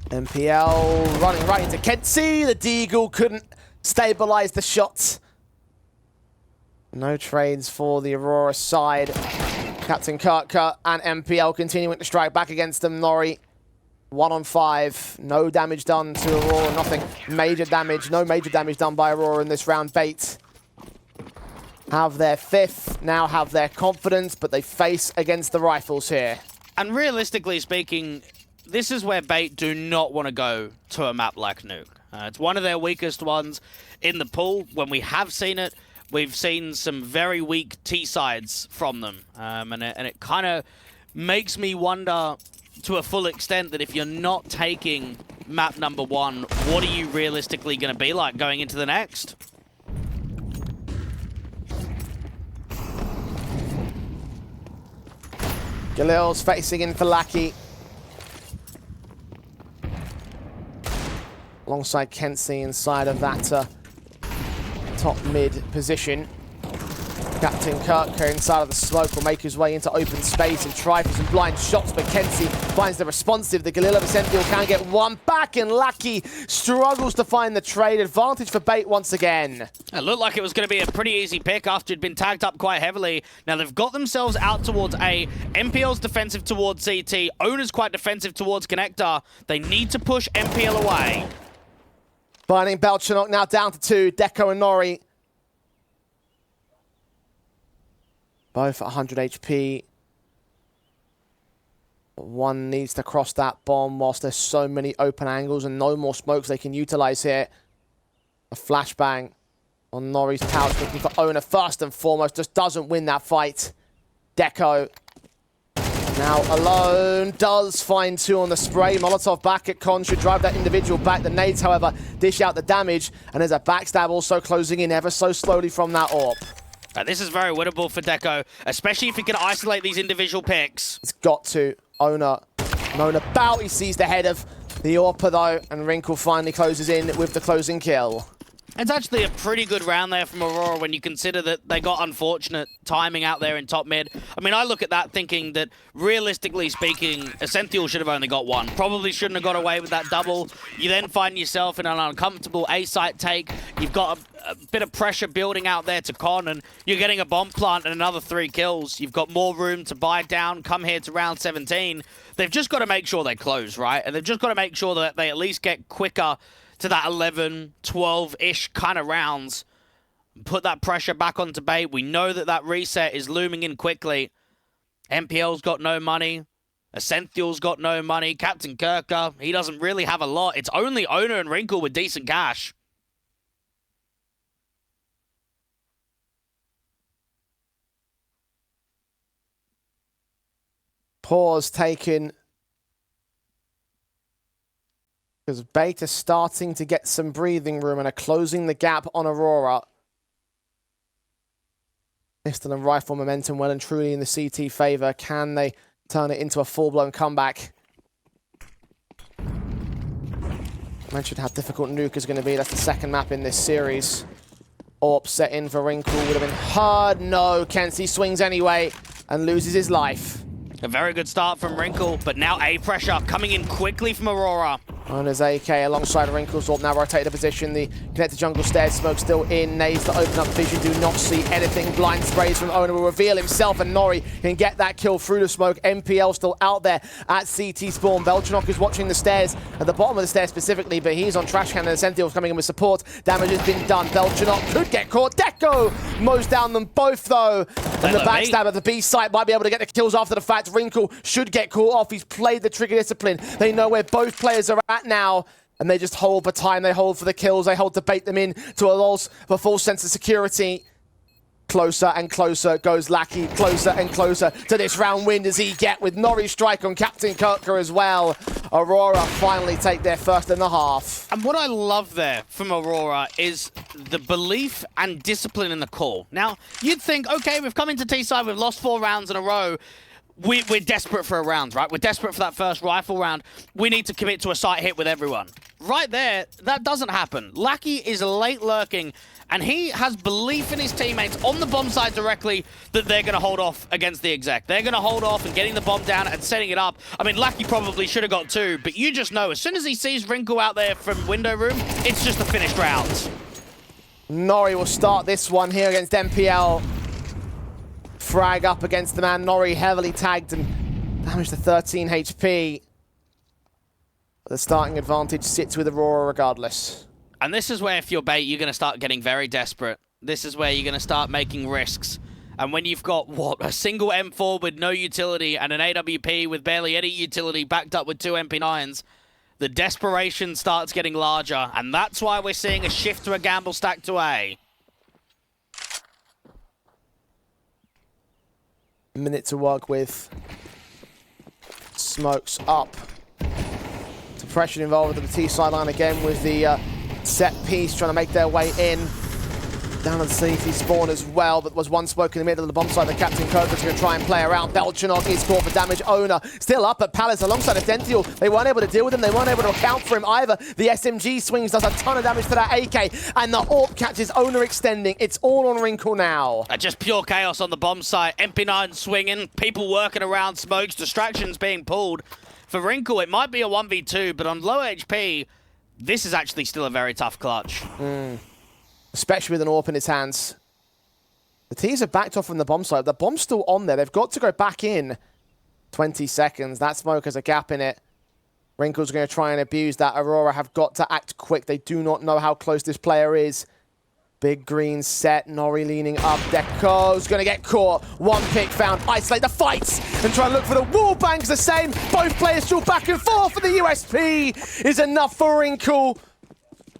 MPL running right into Kenzie. The Deagle couldn't stabilize the shot. No trades for the Aurora side. Captain Kirker and MPL continuing to strike back against them. Nori 1-on-5. No damage done to Aurora. Nothing major damage. No major damage done by Aurora in this round. Bait have their 5th. Now have their confidence, but they face against the rifles here. And realistically speaking, this is where Bait do not want to go to a map like Nuke. It's one of their weakest ones in the pool. When we have seen it, we've seen some very weak T-sides from them. And it kind of makes me wonder to a full extent that if you're not taking map number 1, what are you realistically going to be like going into the next? Galil's facing in for Lackey. Alongside Kenzie inside of that top mid position. Captain Kirk inside of the smoke will make his way into open space and try for some blind shots, but Kenzie finds the responsive. The Galil of Ascential can get one back, and Lackey struggles to find the trade. Advantage for Bait once again. It looked like it was going to be a pretty easy pick after it'd been tagged up quite heavily. Now they've got themselves out towards A. MPL's defensive towards CT. Owner's quite defensive towards Connector. They need to push MPL away. Finding Belchanok now down to 2. Deco and Nori. Both at 100 HP. One needs to cross that bomb whilst there's so many open angles and no more smokes they can utilize here. A flashbang on Nori's pouch, looking for Owner first and foremost. Just doesn't win that fight. Deco now alone, does find 2 on the spray. Molotov back at Con, should drive that individual back. The nades, however, dish out the damage, and there's a backstab also closing in ever so slowly from that AWP. This is very winnable for Deco, especially if he can isolate these individual picks. It's got to. Owner bout. He sees the head of the AWPer though, and Wrinkle finally closes in with the closing kill. It's actually a pretty good round there from Aurora when you consider that they got unfortunate timing out there in top mid. I mean, I look at that thinking that, realistically speaking, Ascential should have only got 1. Probably shouldn't have got away with that double. You then find yourself in an uncomfortable A-site take. You've got a bit of pressure building out there to Con, and you're getting a bomb plant and another 3 kills. You've got more room to buy down, come here to round 17. They've just got to make sure they close, right? And they've just got to make sure that they at least get quicker to that 11, 12-ish kind of rounds. Put that pressure back onto Bait. We know that that reset is looming in quickly. MPL's got no money. Ascential's got no money. Captain Kirker, he doesn't really have a lot. It's only Owner and Wrinkle with decent cash. Pause taken. Because Bait is starting to get some breathing room and are closing the gap on Aurora. Pistol and rifle momentum well and truly in the CT favour. Can they turn it into a full-blown comeback? I mentioned how difficult Nuke is going to be. That's the second map in this series. AWP set in for Wrinkle. Would have been hard. No, Kenzie swings anyway and loses his life. A very good start from Wrinkle, but now A pressure coming in quickly from Aurora. Owner's AK alongside Wrinkles. AWP now rotate the position. The connected jungle stairs smoke still in. Nades to open up vision. Do not see anything. Blind sprays from Owner will reveal himself, and Nori can get that kill through the smoke. MPL still out there at CT spawn. Belchanok is watching the stairs, at the bottom of the stairs specifically, but he's on trash can, and Sentinel's coming in with support. Damage has been done. Belchanok could get caught. Deco mows down them both though. And the backstab at the B site might be able to get the kills after the fact. Wrinkle should get caught off. He's played the trigger discipline. They know where both players are at now, and they just hold for time. They hold for the kills. They hold to bait them in to a loss for full sense of security. Closer and closer goes Lackey. Closer and closer to this round win does he get, with Nori strike on Captain Kirker as well. Aurora finally take their first in the half. And what I love there from Aurora is the belief and discipline in the call. Now, you'd think, okay, we've come into T-side, we've lost 4 rounds in a row. We're desperate for a round, right? We're desperate for that first rifle round. We need to commit to a site hit with everyone. Right there, that doesn't happen. Lackey is late lurking, and he has belief in his teammates on the bomb side directly that they're going to hold off against the exec. They're going to hold off and getting the bomb down and setting it up. I mean, Lackey probably should have got 2, but you just know, as soon as he sees Wrinkle out there from window room, it's just a finished round. Nori will start this one here against MPL. Frag up against the man. Nori heavily tagged and damaged to 13 HP. But the starting advantage sits with Aurora regardless. And this is where, if you're Bait, you're going to start getting very desperate. This is where you're going to start making risks. And when you've got, what, a single M4 with no utility and an AWP with barely any utility backed up with 2 MP9s, the desperation starts getting larger, and that's why we're seeing a shift to a gamble stack to A. A minute to work with. Smokes up. Suppression involved with the T sideline again with the set piece trying to make their way in. Down on the CT spawn as well, but was one smoke in the middle of the bomb site. The Captain Cobra's going to try and play around. Belchanok is caught for damage. Owner still up at Palace alongside Ascential. They weren't able to deal with him. They weren't able to account for him either. The SMG swings, does a ton of damage to that AK, and the AWP catches Owner extending. It's all on Wrinkle now. Just pure chaos on the bomb site. MP9 swinging, people working around smokes, distractions being pulled. For Wrinkle, it might be a 1v2, but on low HP, this is actually still a very tough clutch. Especially with an AWP in his hands. The T's are backed off from the bomb site. The bomb's still on there. They've got to go back in. 20 seconds. That smoke has a gap in it. Wrinkle's going to try and abuse that. Aurora have got to act quick. They do not know how close this player is. Big green set. Nori leaning up. Deco's going to get caught. One pick found. Isolate the fights and try and look for the wall bangs the same. Both players still back and forth, for the USP is enough for Wrinkle,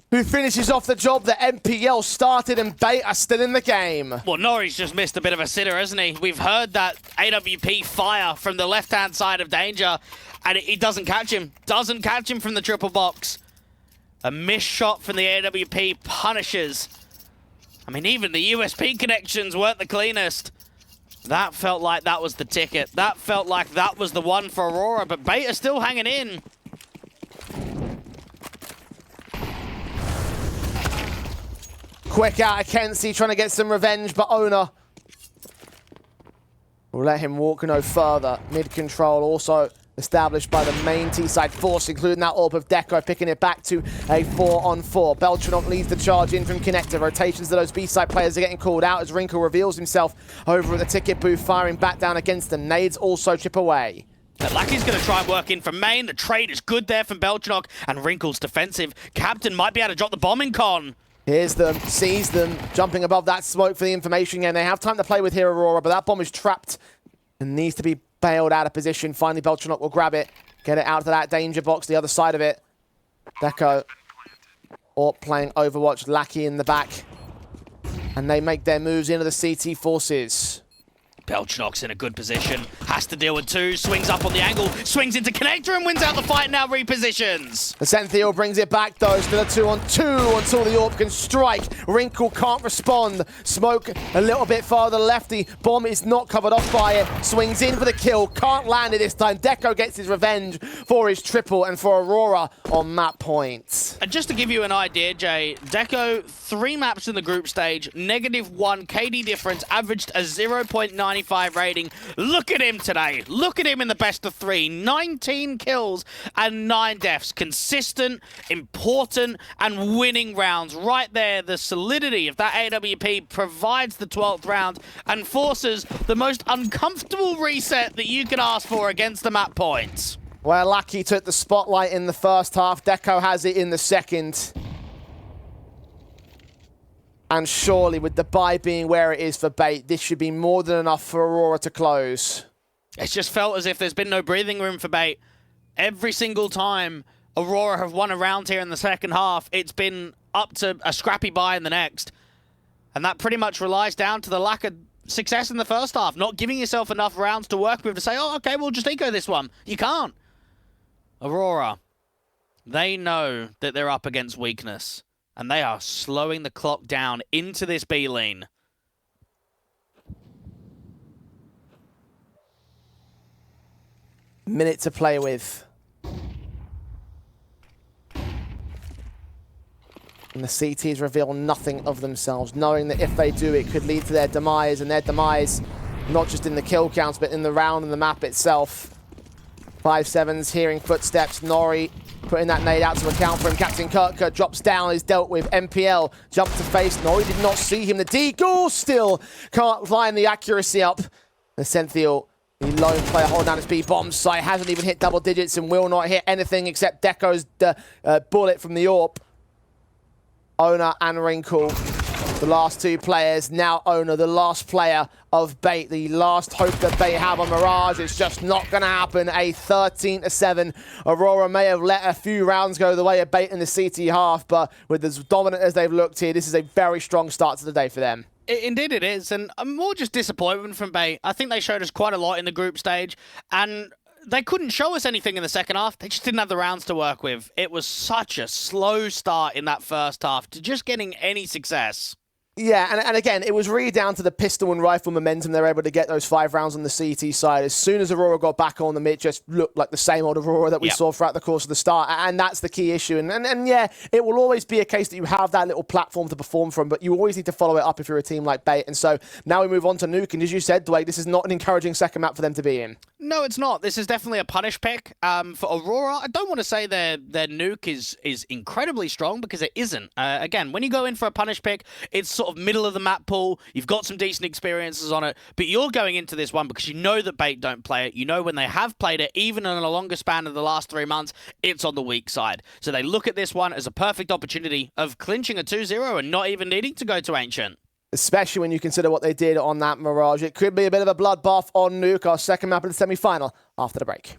who finishes off the job that MPL started, and Bait are still in the game. Well, Nori's just missed a bit of a sitter, hasn't he? We've heard that AWP fire from the left-hand side of Danger, and it doesn't catch him. Doesn't catch him from the triple box. A missed shot from the AWP punishes. I mean, even the USP connections weren't the cleanest. That felt like that was the ticket. That felt like that was the one for Aurora, but Bait are still hanging in. Quick out of Kenzie, trying to get some revenge, but Owner will let him walk no further. Mid-control also established by the main T-side force, including that AWP of Deco, picking it back to a 4-on-4. Belchanok leads the charge in from Connector. Rotations of those B-side players are getting called out as Wrinkle reveals himself over at the ticket booth, firing back down against them. Nades also chip away. Lucky's going to try and work in from main. The trade is good there from Belchanok, and Wrinkle's defensive. Captain might be able to drop the bomb in con. Here's them, sees them, jumping above that smoke for the information again. They have time to play with here, Aurora, but that bomb is trapped and needs to be bailed out of position. Finally, Belchanok will grab it, get it out to that danger box, the other side of it. Deco, AWP playing Overwatch, Lackey in the back. And they make their moves into the CT forces. Belchanok's in a good position, has to deal with 2, swings up on the angle, swings into Connector and wins out the fight, now repositions. Ascential brings it back though, still a 2-on-2 until the AWP can strike. Wrinkle can't respond. Smoke a little bit farther lefty. Bomb is not covered off by it. Swings in for the kill, can't land it this time. Deco gets his revenge for his triple and for Aurora on map point. And just to give you an idea, Jay, Deco, 3 maps in the group stage, -1 KD difference, averaged a 0.95 rating. Look at him today. Look at him in the best of 3. 19 kills and 9 deaths. Consistent, important, and winning rounds. Right there, the solidity of that AWP provides the 12th round and forces the most uncomfortable reset that you could ask for against the map points. Well, Lucky took the spotlight in the first half. Deco has it in the second. And surely, with the buy being where it is for Bait, this should be more than enough for Aurora to close. It's just felt as if there's been no breathing room for Bait. Every single time Aurora have won a round here in the second half, it's been up to a scrappy buy in the next. And that pretty much relies down to the lack of success in the first half, not giving yourself enough rounds to work with to say, oh, okay, we'll just eco this one. You can't. Aurora, they know that they're up against weakness. And they are slowing the clock down into this B lane. Minute to play with. And the CTs reveal nothing of themselves, knowing that if they do, it could lead to their demise, and their demise not just in the kill counts, but in the round and the map itself. 5-7's hearing footsteps. Nori putting that nade out to account for him. Captain Kirka drops down, is dealt with. MPL jump to face. Nori did not see him. The Deagle still can't line the accuracy up. The Senthiel, the lone player holding down his B bomb site, hasn't even hit double digits and will not hit anything except Deco's bullet from the AWP. Owner and Wrinkle The last two players, now owner, the last player of Bait, the last hope that Bait have on Mirage. It's just not going to happen. A 13-7. Aurora may have let a few rounds go the way of Bait in the CT half, but with as dominant as they've looked here, this is a very strong start to the day for them. Indeed it is, and more just disappointment from Bait. I think they showed us quite a lot in the group stage, and they couldn't show us anything in the second half. They just didn't have the rounds to work with. It was such a slow start in that first half to just getting any success. Yeah, and again, it was really down to the pistol and rifle momentum. They were able to get those 5 rounds on the CT side. As soon as Aurora got back on them, it just looked like the same old Aurora that we saw throughout the course of the start. And that's the key issue. And yeah, it will always be a case that you have that little platform to perform from, but you always need to follow it up if you're a team like Bait. And so now we move on to Nuke. And as you said, Dwayne, this is not an encouraging second map for them to be in. No, it's not. This is definitely a punish pick. For Aurora, I don't want to say their nuke is incredibly strong, because it isn't. Again, when you go in for a punish pick, it's sort of middle of the map pool. You've got some decent experiences on it, but you're going into this one because you know that Bait don't play it. You know when they have played it, even in a longer span of the last 3 months, it's on the weak side. So they look at this one as a perfect opportunity of clinching a 2-0 and not even needing to go to Ancient. Especially when you consider what they did on that Mirage. It could be a bit of a bloodbath on Nuke, our second map of the semi-final, after the break.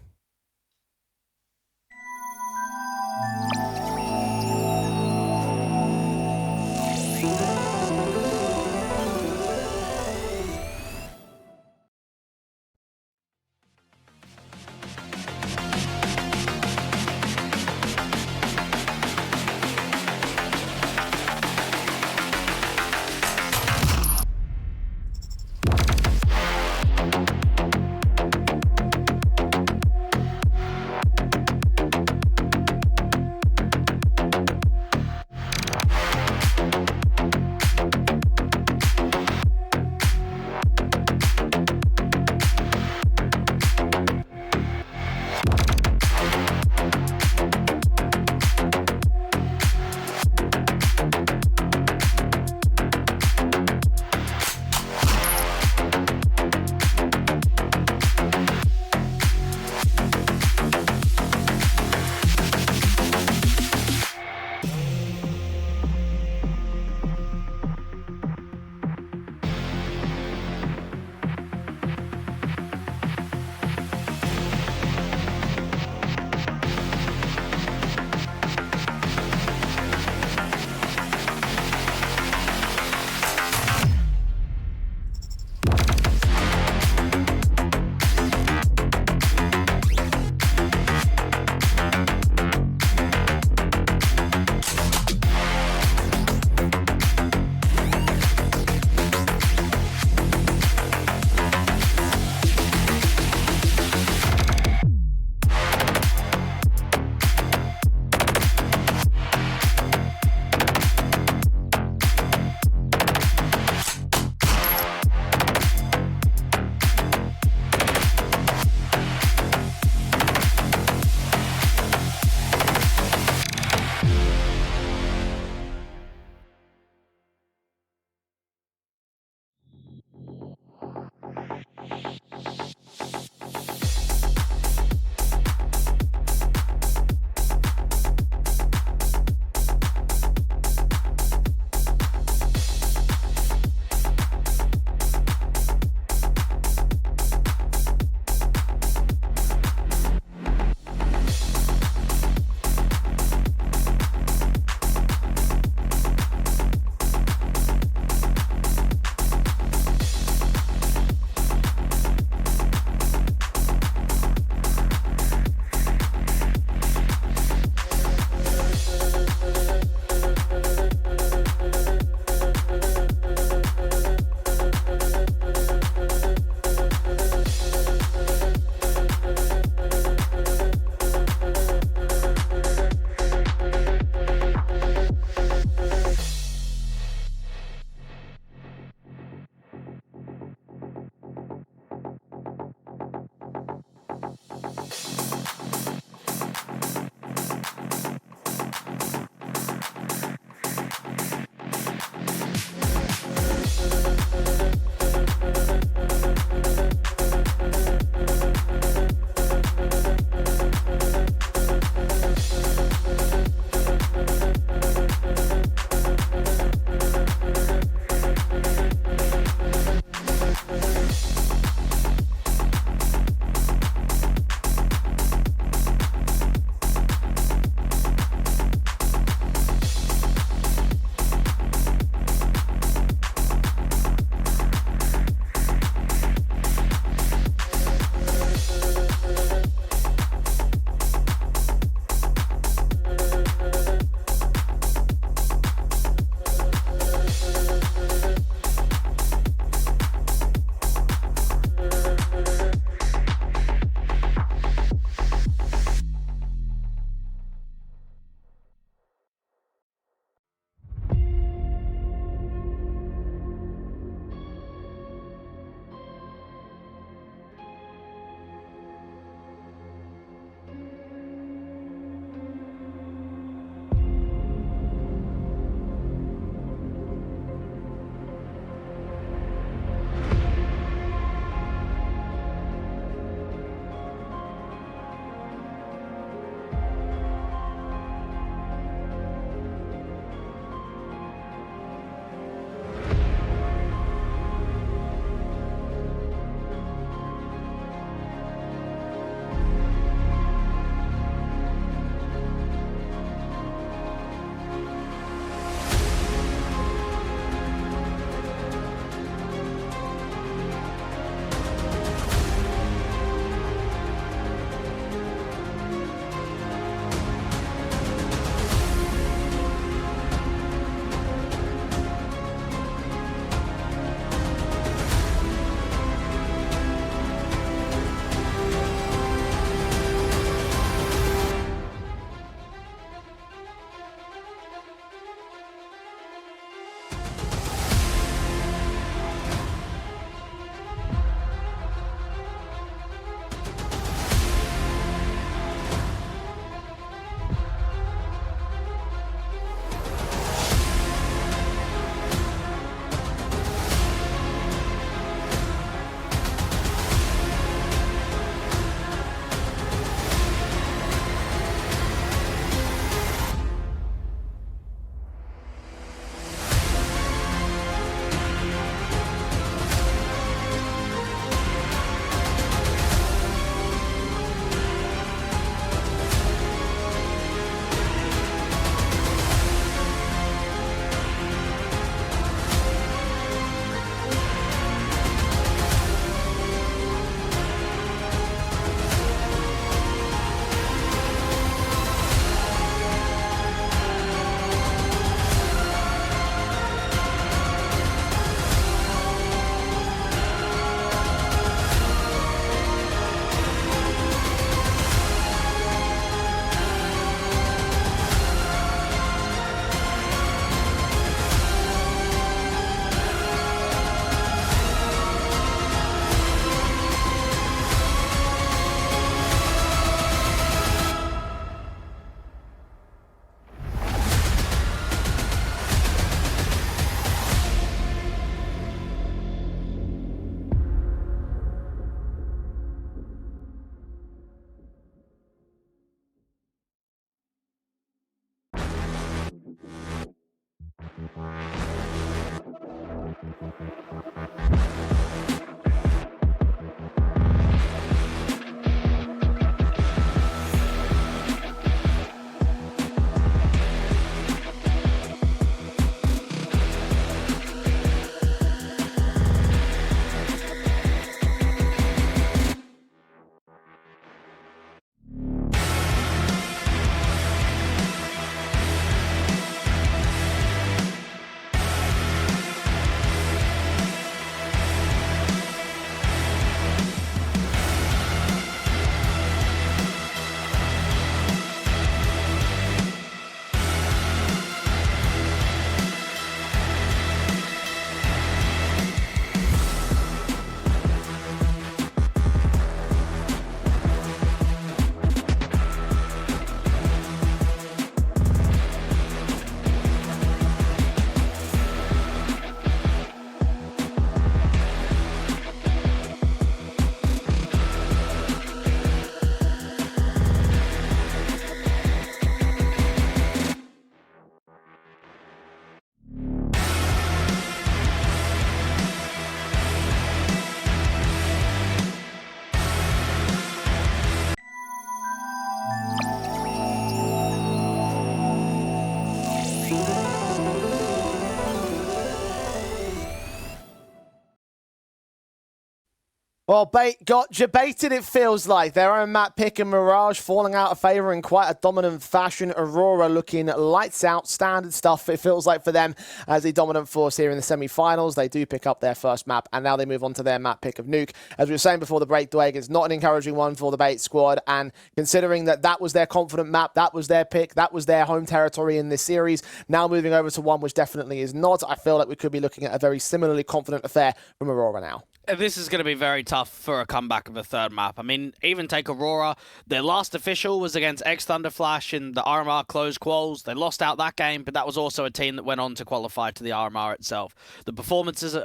Well, Bait got debated, it feels like. Their own map pick and Mirage falling out of favor in quite a dominant fashion. Aurora looking lights out, standard stuff, it feels like, for them as a dominant force here in the semi-finals. They do pick up their first map, and now they move on to their map pick of Nuke. As we were saying before the break, Dwayne, it's not an encouraging one for the Bait squad, and considering that that was their confident map, that was their pick, that was their home territory in this series, now moving over to one which definitely is not, I feel like we could be looking at a very similarly confident affair from Aurora now. This is going to be very tough for a comeback of a third map. I mean, even take Aurora. Their last official was against Thunderflash in the RMR closed quals. They lost out that game, but that was also a team that went on to qualify to the RMR itself. The performances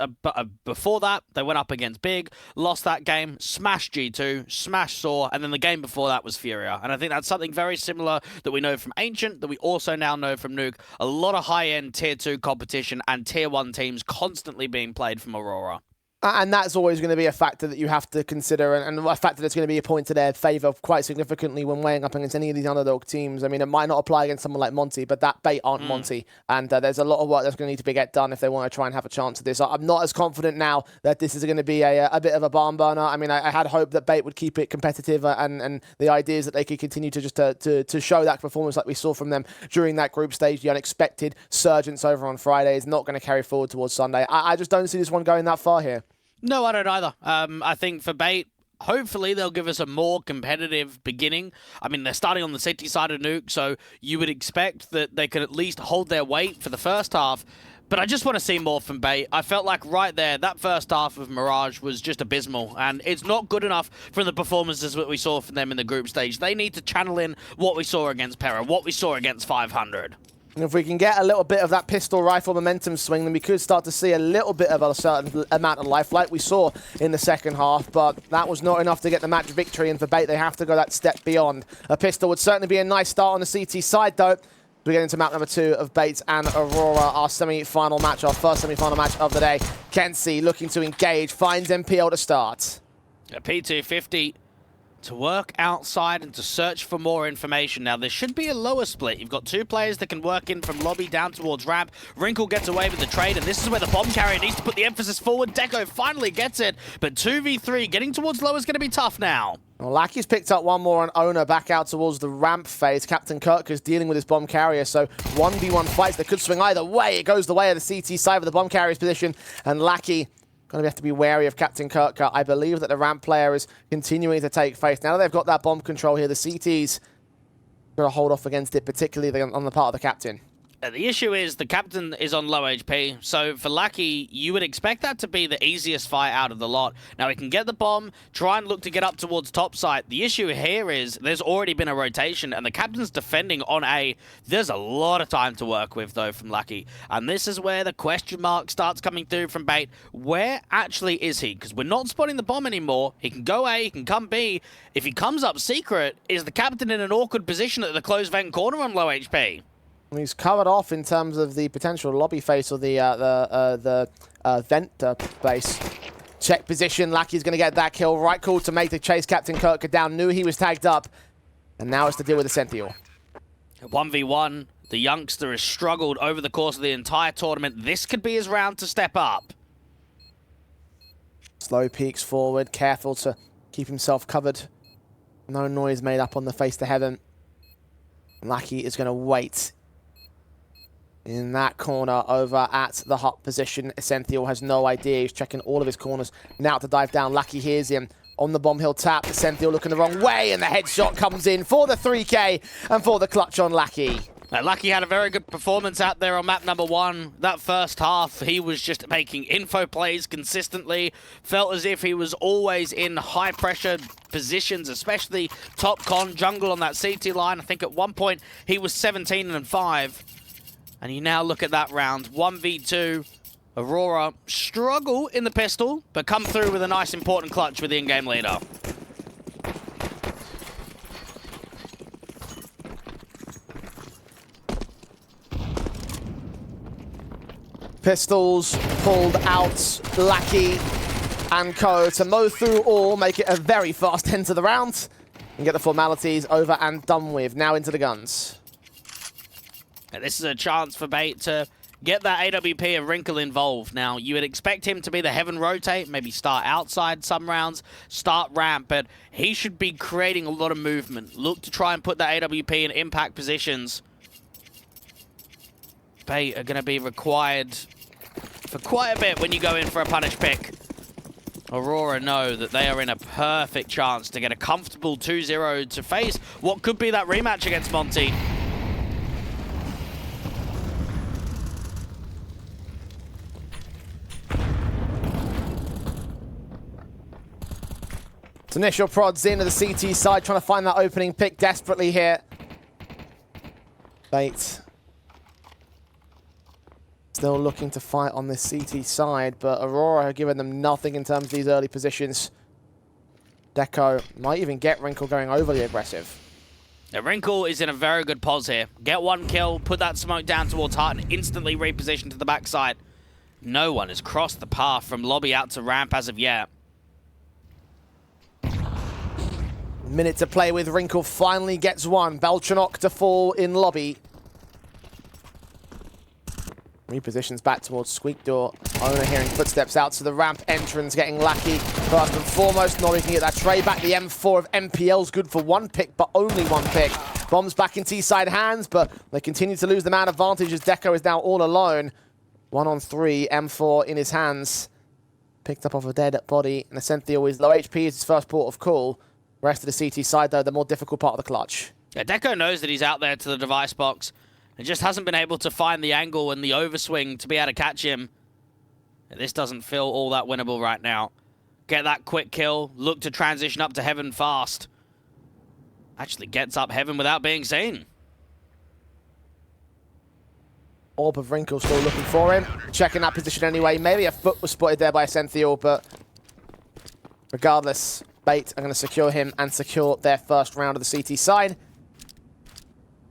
before that, they went up against Big, lost that game, smashed G2, smashed Saw, and then the game before that was Furia. And I think that's something very similar that we know from Ancient, that we also now know from Nuke. A lot of high-end Tier 2 competition and Tier 1 teams constantly being played from Aurora. And that's always going to be a factor that you have to consider, and a factor that's going to be a point to their favour quite significantly when weighing up against any of these underdog teams. I mean, it might not apply against someone like Monty, but that Bait aren't Monty, and there's a lot of work that's going to need to get done if they want to try and have a chance at this. I'm not as confident now that this is going to be a bit of a barn burner. I mean, I had hope that Bait would keep it competitive, and the idea is that they could continue to just to show that performance like we saw from them during that group stage. The unexpected surgence over on Friday is not going to carry forward towards Sunday. I just don't see this one going that far here. No, I don't either. I think for Bait, hopefully they'll give us a more competitive beginning. I mean, they're starting on the city side of Nuke, so you would expect that they could at least hold their weight for the first half. But I just want to see more from Bait. I felt like right there, that first half of Mirage was just abysmal, and it's not good enough from the performances that we saw from them in the group stage. They need to channel in what we saw against Pera, what we saw against 500. And if we can get a little bit of that pistol rifle momentum swing, then we could start to see a little bit of a certain amount of life, like we saw in the second half. But that was not enough to get the match victory, and for Bait, they have to go that step beyond. A pistol would certainly be a nice start on the CT side, though. We get into map number 2 of Bates and Aurora, our semi-final match, our first semi-final match of the day. Kenzie looking to engage, finds MPL to start. A P250 to work outside and to search for more information. Now, there should be a lower split. You've got 2 players that can work in from lobby down towards ramp. Wrinkle gets away with the trade, and this is where the bomb carrier needs to put the emphasis forward. Deco finally gets it, but 2v3, getting towards low is going to be tough now. Well, Lackey's picked up one more on Owner back out towards the ramp phase. Captain Kirk is dealing with his bomb carrier, so 1v1 fights that could swing either way. It goes the way of the CT side of the bomb carrier's position, and Lackey going to have to be wary of Captain Kirk. I believe that the ramp player is continuing to take faith. Now that they've got that bomb control here, the CT's going to hold off against it, particularly on the part of the captain. The issue is the captain is on low HP, so for Lackey, you would expect that to be the easiest fight out of the lot. Now, he can get the bomb, try and look to get up towards top site. The issue here is there's already been a rotation, and the captain's defending on A. There's a lot of time to work with, though, from Lackey. And this is where the question mark starts coming through from Bait. Where actually is he? Because we're not spotting the bomb anymore. He can go A, he can come B. If he comes up secret, is the captain in an awkward position at the closed vent corner on low HP? He's covered off in terms of the potential lobby face or the vent base. Check position. Lucky's going to get that kill. Right call to make the chase. Captain Kirk down. Knew he was tagged up. And now it's to deal with the Senthiel. 1v1. The youngster has struggled over the course of the entire tournament. This could be his round to step up. Slow peeks forward. Careful to keep himself covered. No noise made up on the face to heaven. Lucky is going to wait in that corner over at the hot position. Senthiel has no idea. He's checking all of his corners. Now to dive down. Lucky hears him on the bomb hill tap. Senthiel looking the wrong way, and the headshot comes in for the 3K and for the clutch on Lucky. Lucky had a very good performance out there on map number 1. That first half, he was just making info plays consistently. Felt as if he was always in high-pressure positions, especially top con jungle on that CT line. I think at one point he was 17-5. And you now look at that round, 1v2. Aurora struggle in the pistol, but come through with a nice important clutch with the in-game leader. Pistols pulled out. Lucky and Co to mow through all, make it a very fast end to the round, and get the formalities over and done with. Now into the guns. And this is a chance for Bait to get that AWP and Wrinkle involved. Now, you would expect him to be the heaven rotate, maybe start outside some rounds, start ramp, but he should be creating a lot of movement. Look to try and put that AWP in impact positions. Bait are going to be required for quite a bit when you go in for a punish pick. Aurora know that they are in a perfect chance to get a comfortable 2-0 to face what could be that rematch against Monty. It's initial prods into the CT side, trying to find that opening pick desperately here. Bait still looking to fight on this CT side, but Aurora have given them nothing in terms of these early positions. Deco might even get Wrinkle going overly aggressive. Now, Wrinkle is in a very good pos here. Get one kill, put that smoke down towards Heart, and instantly reposition to the backside. No one has crossed the path from lobby out to ramp as of yet. Minute to play with. Wrinkle finally gets one. Beltranok to fall in lobby. Repositions back towards Squeak Door. Owner hearing footsteps out to the ramp entrance, getting lucky. First and foremost, Nori can get that tray back. The M4 of MPL's good for one pick, but only one pick. Bombs back in T-side hands, but they continue to lose the man advantage as Deco is now all alone. 1-on-3, M4 in his hands. Picked up off a dead body, and Senthiel is low HP is his first port of call. Rest of the CT side, though, the more difficult part of the clutch. Yeah, Deco knows that he's out there to the device box. And just hasn't been able to find the angle and the overswing to be able to catch him. This doesn't feel all that winnable right now. Get that quick kill. Look to transition up to Heaven fast. Actually gets up Heaven without being seen. Orb of Wrinkle still looking for him. Checking that position anyway. Maybe a foot was spotted there by Senthiel, but regardless, Bait are going to secure him and secure their first round of the CT side.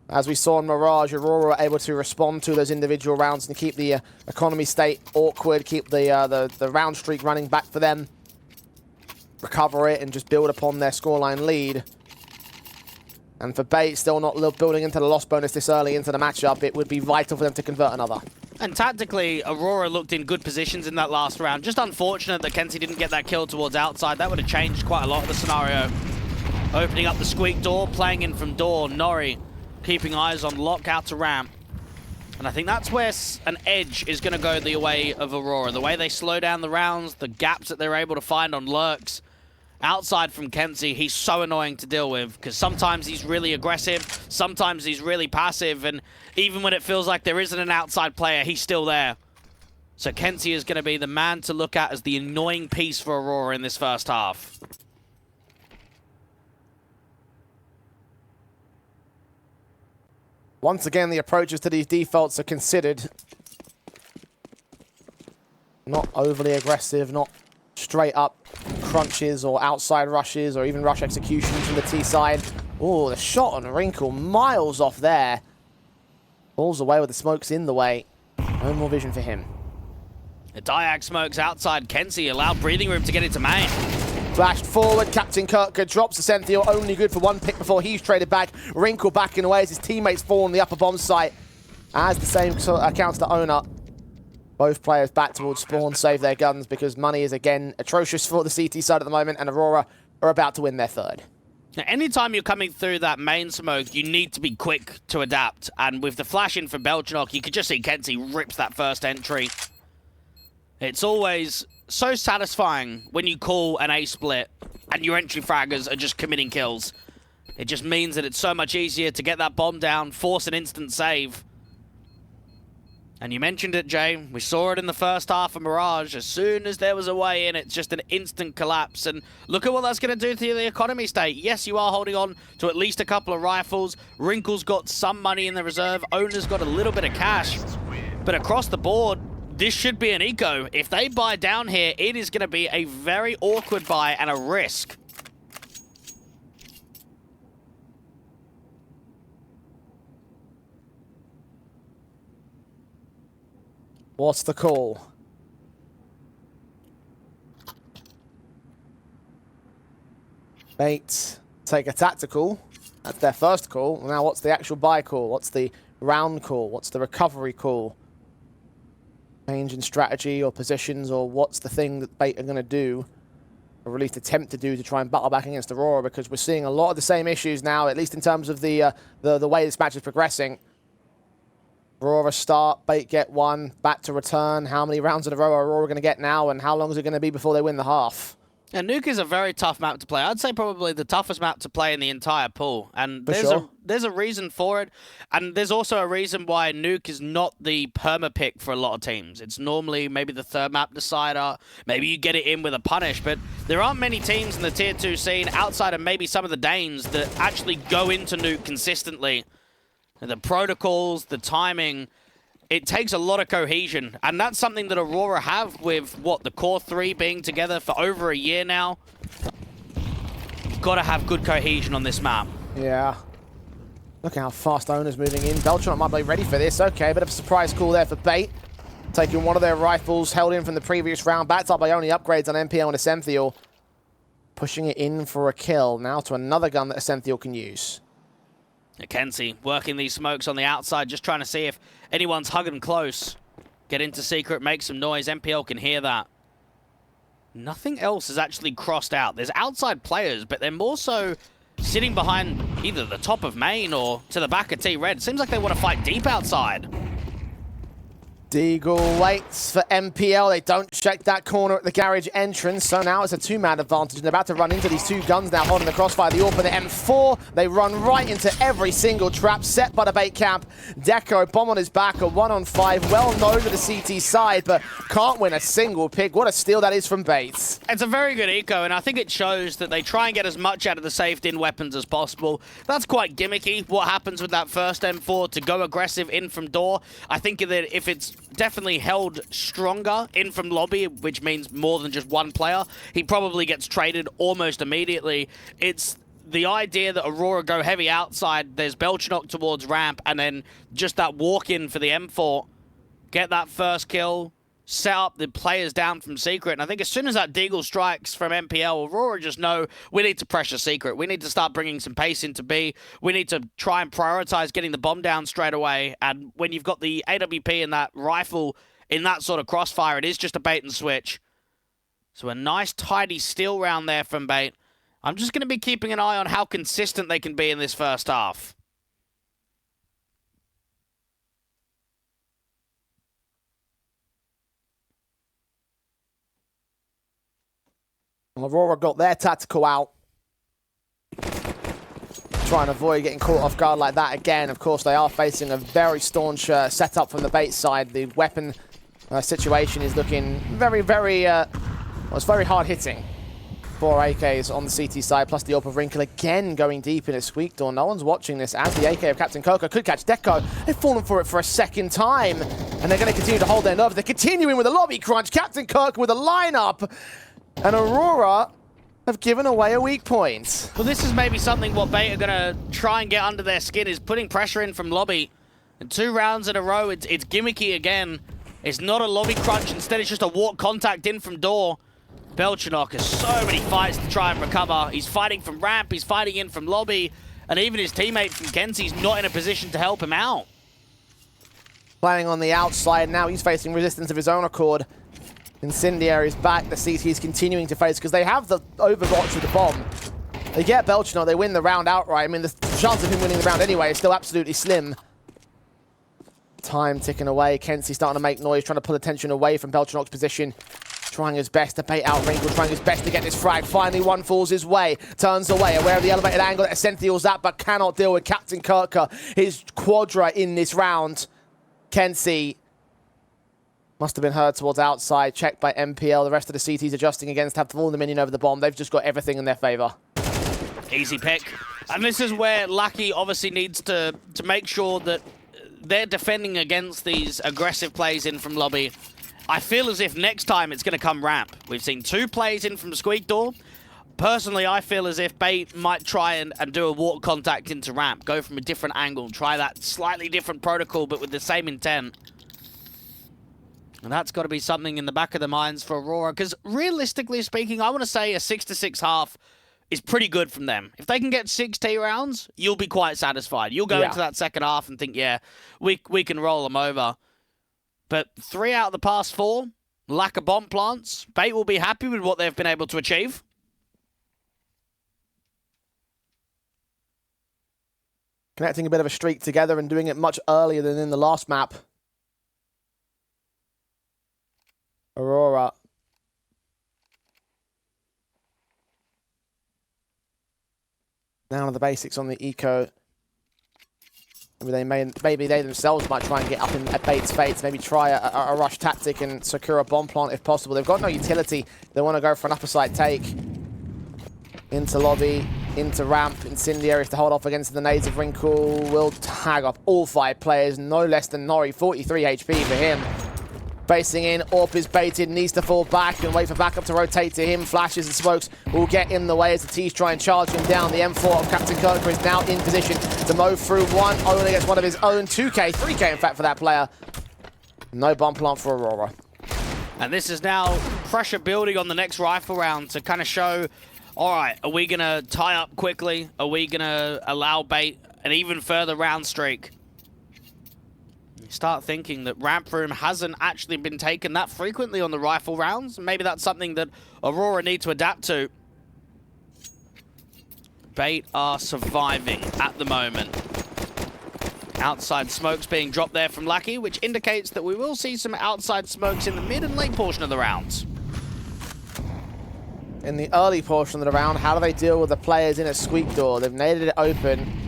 As we saw in Mirage, Aurora were able to respond to those individual rounds and keep the economy state awkward, keep the round streak running back for them, recover it, and just build upon their scoreline lead. And for Bait, still not building into the loss bonus this early into the matchup, it would be vital for them to convert another. And tactically, Aurora looked in good positions in that last round. Just unfortunate that Kenzie didn't get that kill towards outside. That would have changed quite a lot of the scenario. Opening up the Squeak Door, playing in from door, Nori keeping eyes on lock out to ramp. And I think that's where an edge is going to go the way of Aurora. The way they slow down the rounds, the gaps that they're able to find on lurks. Outside from Kenzie, he's so annoying to deal with because sometimes he's really aggressive, sometimes he's really passive, and even when it feels like there isn't an outside player, he's still there. So Kenzie is going to be the man to look at as the annoying piece for Aurora in this first half. Once again, the approaches to these defaults are considered. Not overly aggressive, not straight up crunches or outside rushes or even rush executions from the T side. Oh, the shot on Wrinkle miles off there. Falls away with the smokes in the way. No more vision for him. The Diag smokes outside Kenzie, allow breathing room to get into main. Flashed forward, Captain Kirk drops the Senthil, only good for one pick before he's traded back. Wrinkle backing away as his teammates fall on the upper bomb site. As the same counts to owner. Both players back towards spawn, save their guns because money is again atrocious for the CT side at the moment, and Aurora are about to win their third. Now, anytime you're coming through that main smoke, you need to be quick to adapt. And with the flash in for Belchenok, you could just see Kenzie rips that first entry. It's always so satisfying when you call an A split and your entry fraggers are just committing kills. It just means that it's so much easier to get that bomb down, force an instant save. And you mentioned it, Jay. We saw it in the first half of Mirage. As soon as there was a way in, it's just an instant collapse. And look at what that's going to do to the economy state. Yes, you are holding on to at least a couple of rifles. Wrinkle's got some money in the reserve. Owner's got a little bit of cash. But across the board, this should be an eco. If they buy down here, it is going to be a very awkward buy and a risk. What's the call? Bait take a tactical. That's their first call. Now what's the actual buy call? What's the round call? What's the recovery call? Change in strategy or positions, or what's the thing that Bait are going to do, or at least attempt to do, to try and battle back against Aurora, because we're seeing a lot of the same issues now, at least in terms of the way this match is progressing. Aurora start, Bait get one, back to return. How many rounds in a row are Aurora going to get now, and how long is it going to be before they win the half? Yeah, Nuke is a very tough map to play. I'd say probably the toughest map to play in the entire pool. And there's a reason for it. And there's also a reason why Nuke is not the perma pick for a lot of teams. It's normally maybe the third map decider. Maybe you get it in with a punish. But there aren't many teams in the tier 2 scene outside of maybe some of the Danes that actually go into Nuke consistently. The protocols, the timing, it takes a lot of cohesion. And that's something that Aurora have with, what, the core 3 being together for over a year now. You've got to have good cohesion on this map. Yeah. Look how fast Owner's moving in. Beltron might be ready for this. Okay, bit of a surprise call there for Bait. Taking one of their rifles, held in from the previous round. Backed up by only upgrades on MPL and Ascenthial. Pushing it in for a kill. Now to another gun that Ascenthial can use. Kenzie working these smokes on the outside, just trying to see if anyone's hugging close. Get into secret, make some noise. MPL can hear that. Nothing else is actually crossed out. There's outside players, but they're more so sitting behind either the top of main or to the back of T-Red. Seems like they want to fight deep outside. Deagle waits for MPL. They don't check that corner at the garage entrance, so now it's a two-man advantage. And they're about to run into these two guns now, holding the crossfire. The AWP and the M4. They run right into every single trap set by the Bait camp. Deco, bomb on his back, a 1-on-5. Well known to the CT side, but can't win a single pick. What a steal that is from Bait. It's a very good eco, and I think it shows that they try and get as much out of the safed-in weapons as possible. That's quite gimmicky, what happens with that first M4 to go aggressive in from door. I think that if it's definitely held stronger in from lobby, which means more than just one player, he probably gets traded almost immediately. It's the idea that Aurora go heavy outside, there's Belchenok towards ramp, and then just that walk-in for the M4, get that first kill, set up the players down from secret. And I think as soon as that Deagle strikes from MPL, Aurora just know we need to pressure secret. We need to start bringing some pace into B. We need to try and prioritize getting the bomb down straight away. And when you've got the AWP and that rifle in that sort of crossfire, it is just a bait and switch. So a nice tidy steal round there from Bait. I'm just going to be keeping an eye on how consistent they can be in this first half. Aurora got their tactical out. Trying to avoid getting caught off guard like that again. Of course, they are facing a very staunch setup from the Bait side. The weapon situation is looking very, very... well, it's very hard-hitting. 4 AKs on the CT side, plus the AWP of Wrinkle again going deep in a squeak door. No one's watching this as the AK of Captain Coco could catch Deco. They've fallen for it for a second time, and they're going to continue to hold their nerve. They're continuing with a lobby crunch. Captain Kirk with a lineup. And Aurora have given away a weak point. Well, this is maybe something what Bait are going to try and get under their skin, is putting pressure in from lobby. And 2 rounds in a row, it's gimmicky again. It's not a lobby crunch, instead it's just a walk contact in from door. Belchenok has so many fights to try and recover. He's fighting from ramp, he's fighting in from lobby, and even his teammate from Kenzie's not in a position to help him out. Playing on the outside now, he's facing resistance of his own accord. Incendiary is back, the CT is continuing to face, because they have the overwatch with the bomb. They get Belchenok, they win the round outright. I mean, the chance of him winning the round anyway is still absolutely slim. Time ticking away. Kenzie starting to make noise, trying to pull attention away from Belchenok's position. Trying his best to bait out Wrinkle, trying his best to get this frag. Finally, one falls his way, turns away, aware of the elevated angle that Essential's at, but cannot deal with Captain Kirker. His quadra in this round. Kenzie must have been heard towards outside, checked by MPL. The rest of the CTs adjusting again to have the full minion over the bomb. They've just got everything in their favor. Easy pick. And this is where Lucky obviously needs to make sure that they're defending against these aggressive plays in from lobby. I feel as if next time it's going to come ramp. We've seen 2 plays in from Squeak Door. Personally, I feel as if Bait might try and do a walk contact into ramp, go from a different angle, try that slightly different protocol, but with the same intent. And that's got to be something in the back of the minds for Aurora, because realistically speaking, I want to say a 6-6 half is pretty good from them. If they can get 6 T rounds, you'll be quite satisfied. You'll go into that second half and think, yeah, we can roll them over. But 3 out of the past 4, lack of bomb plants. Bait will be happy with what they've been able to achieve. Connecting a bit of a streak together and doing it much earlier than in the last map. Aurora. Down to the basics on the eco. Maybe they themselves might try and get up in at Bait's face, maybe try a rush tactic and secure a bomb plant if possible. They've got no utility. They want to go for an upper side take. Into lobby, into ramp, Incendiary to hold off against the nades of Wrinkle. Will tag up all 5 players, no less than Nori, 43 HP for him. Facing in, Orp is baited, needs to fall back and wait for backup to rotate to him. Flashes and smokes will get in the way as the T's try and charge him down. The M4 of Captain Kirker is now in position to mow through one, only against one of his own. 2K, 3K in fact for that player. No bomb plant for Aurora. And this is now pressure building on the next rifle round to kind of show, all right, are we going to tie up quickly? Are we going to allow Bait an even further round streak? Start thinking that ramp room hasn't actually been taken that frequently on the rifle rounds. Maybe that's something that Aurora need to adapt to. Bait are surviving at the moment. Outside smokes being dropped there from Lucky, which indicates that we will see some outside smokes in the mid and late portion of the rounds. In the early portion of the round, how do they deal with the players in a Squeak Door? They've naded it open.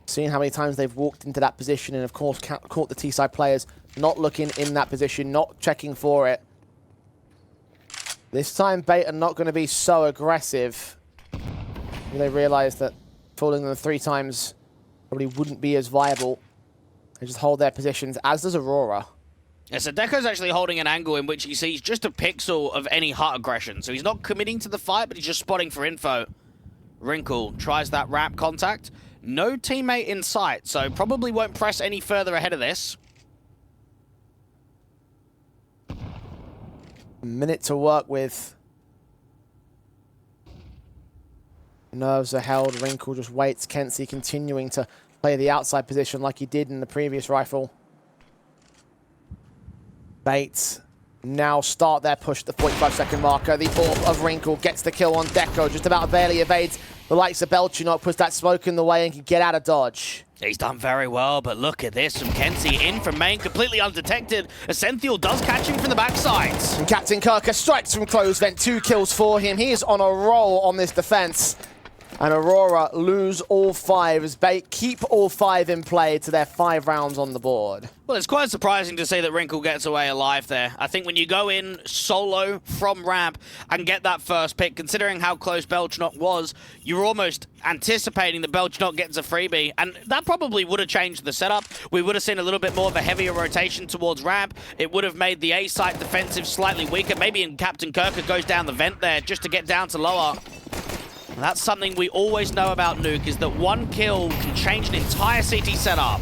Seeing how many times they've walked into that position and, of course, caught the T-side players not looking in that position, not checking for it. This time, Bait are not going to be so aggressive. They realize that falling them 3 times probably wouldn't be as viable. They just hold their positions, as does Aurora. Yeah, so Deco's actually holding an angle in which he sees just a pixel of any hut aggression. So he's not committing to the fight, but he's just spotting for info. Wrinkle tries that ramp contact. No teammate in sight, so probably won't press any further ahead of this. A minute to work with. Nerves are held. Wrinkle just waits. Kenzie continuing to play the outside position like he did in the previous rifle. Bait now start their push at the 45-second marker. The Orb of Wrinkle gets the kill on Deco. Just about barely evades the likes of Belchenok, puts that smoke in the way and can get out of dodge. He's done very well, but look at this from Kenzie in from main, completely undetected. Essential does catch him from the backside. And Captain Kirker strikes from close vent. 2 kills for him. He is on a roll on this defense. And Aurora lose all 5 as Bait keep all 5 in play to their 5 rounds on the board. Well, it's quite surprising to see that Wrinkle gets away alive there. I think when you go in solo from ramp and get that first pick, considering how close Belchenok was, you're almost anticipating that Belchenok gets a freebie, and that probably would have changed the setup. We would have seen a little bit more of a heavier rotation towards ramp. It would have made the A-site defensive slightly weaker. Maybe in Captain Kirker goes down the vent there just to get down to lower. That's something we always know about Nuke, is that 1 kill can change an entire CT setup.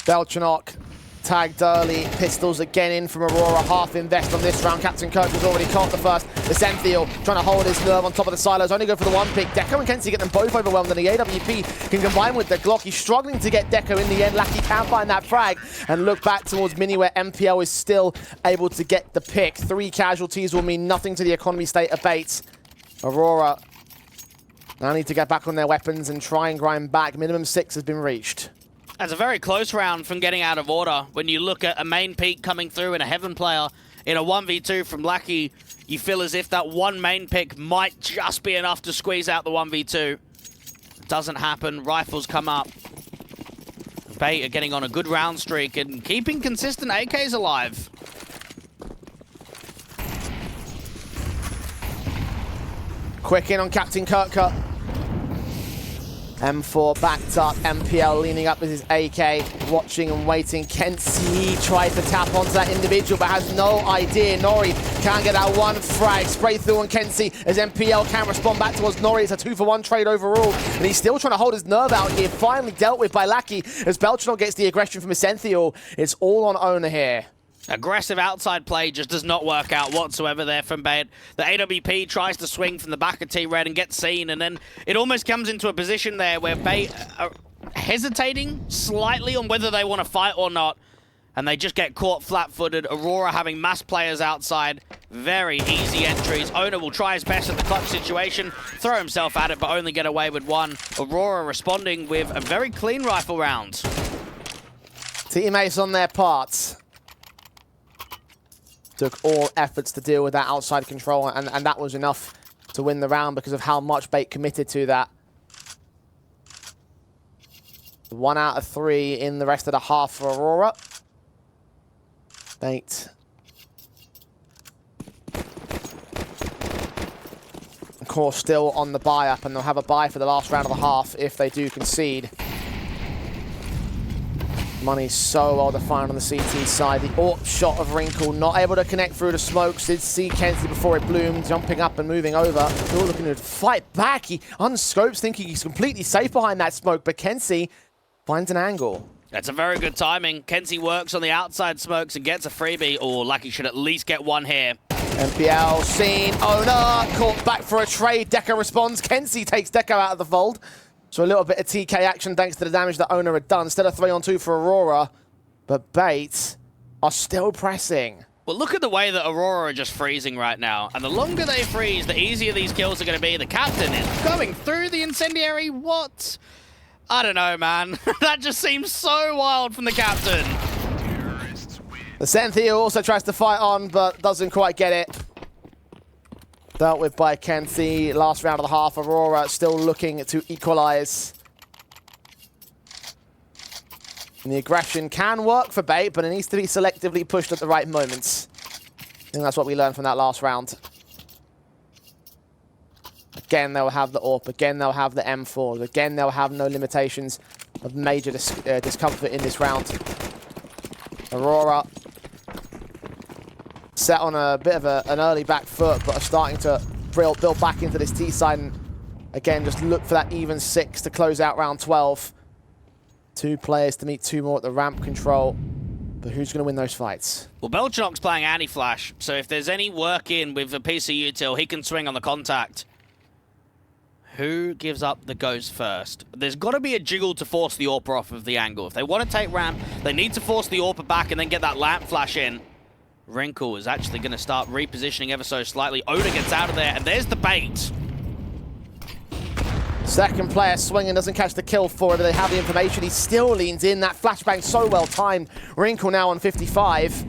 Belchanok tagged early. Pistols again in from Aurora. Half invest on this round. Captain Kirk has already caught the first. The Senthil trying to hold his nerve on top of the silos. Only go for the one pick. Deco and Kenzie get them both overwhelmed, and the AWP can combine with the Glock. He's struggling to get Deco in the end. Lackey can find that frag and look back towards Mini, where MPL is still able to get the pick. 3 casualties will mean nothing to the economy state of Bates. Aurora now need to get back on their weapons and try and grind back. Minimum 6 has been reached. That's a very close round from getting out of order. When you look at a main peak coming through and a Heaven player in a 1v2 from Lackey, you feel as if that one main pick might just be enough to squeeze out the 1v2. Doesn't happen. Rifles come up. Bait are getting on a good round streak and keeping consistent AKs alive. Quick in on Captain Kirka. M4 backed up, MPL leaning up with his AK, watching and waiting. Kenzie tried to tap onto that individual, but has no idea. Nori can't get that one frag. Spray through on Kenzie as MPL can respond back towards Nori. It's a 2-for-1 trade overall, and he's still trying to hold his nerve out here. Finally dealt with by Lackey as Belchanok gets the aggression from Essential. It's all on Owner here. Aggressive outside play just does not work out whatsoever there from Bait. The AWP tries to swing from the back of T-Red and get seen, and then it almost comes into a position there where Bait are hesitating slightly on whether they want to fight or not, and they just get caught flat-footed. Aurora having mass players outside. Very easy entries. Owner will try his best at the clutch situation, throw himself at it, but only get away with one. Aurora responding with a very clean rifle round. Teammates on their parts took all efforts to deal with that outside control, and that was enough to win the round because of how much Bait committed to that. 1 out of 3 in the rest of the half for Aurora. Bait. Of course, still on the buy-up, and they'll have a buy for the last round of the half if they do concede. Money's so well defined on the CT side. The AWP shot of Wrinkle, not able to connect through the smokes. Did see Kenzie before it bloomed, jumping up and moving over. Still looking to fight back. He unscopes, thinking he's completely safe behind that smoke, but Kenzie finds an angle. That's a very good timing. Kenzie works on the outside smokes and gets a freebie. Oh, Lucky should at least get one here. MPL seen. Owner caught back for a trade. Deco responds. Kenzie takes Deco out of the fold. So a little bit of TK action thanks to the damage that Owner had done. Instead of 3-on-2 for Aurora, but Bait are still pressing. Well, look at the way that Aurora are just freezing right now. And the longer they freeze, the easier these kills are going to be. The captain is going through the incendiary. What? I don't know, man. That just seems so wild from the captain. The Senthil also tries to fight on, but doesn't quite get it. Dealt with by Kenzie. Last round of the half, Aurora still looking to equalize. And the aggression can work for Bait, but it needs to be selectively pushed at the right moments. I think that's what we learned from that last round. Again, they'll have the AWP. Again, they'll have the M4s. Again, they'll have no limitations of major discomfort in this round. Aurora set on a bit of an early back foot, but are starting to build back into this T side, and again, just look for that even 6 to close out round 12. 2 players to meet 2 more at the ramp control, but who's going to win those fights? Well, Belchanok's playing anti-flash, so if there's any work in with the PC util, he can swing on the contact. Who gives up the ghost first? There's got to be a jiggle to force the AWP off of the angle. If they want to take ramp, they need to force the AWP back and then get that lamp flash in. Wrinkle is actually going to start repositioning ever so slightly. Oda gets out of there, and there's the Bait. Second player swinging, doesn't catch the kill for it, but they have the information. He still leans in. That flashbang so well timed. Wrinkle now on 55.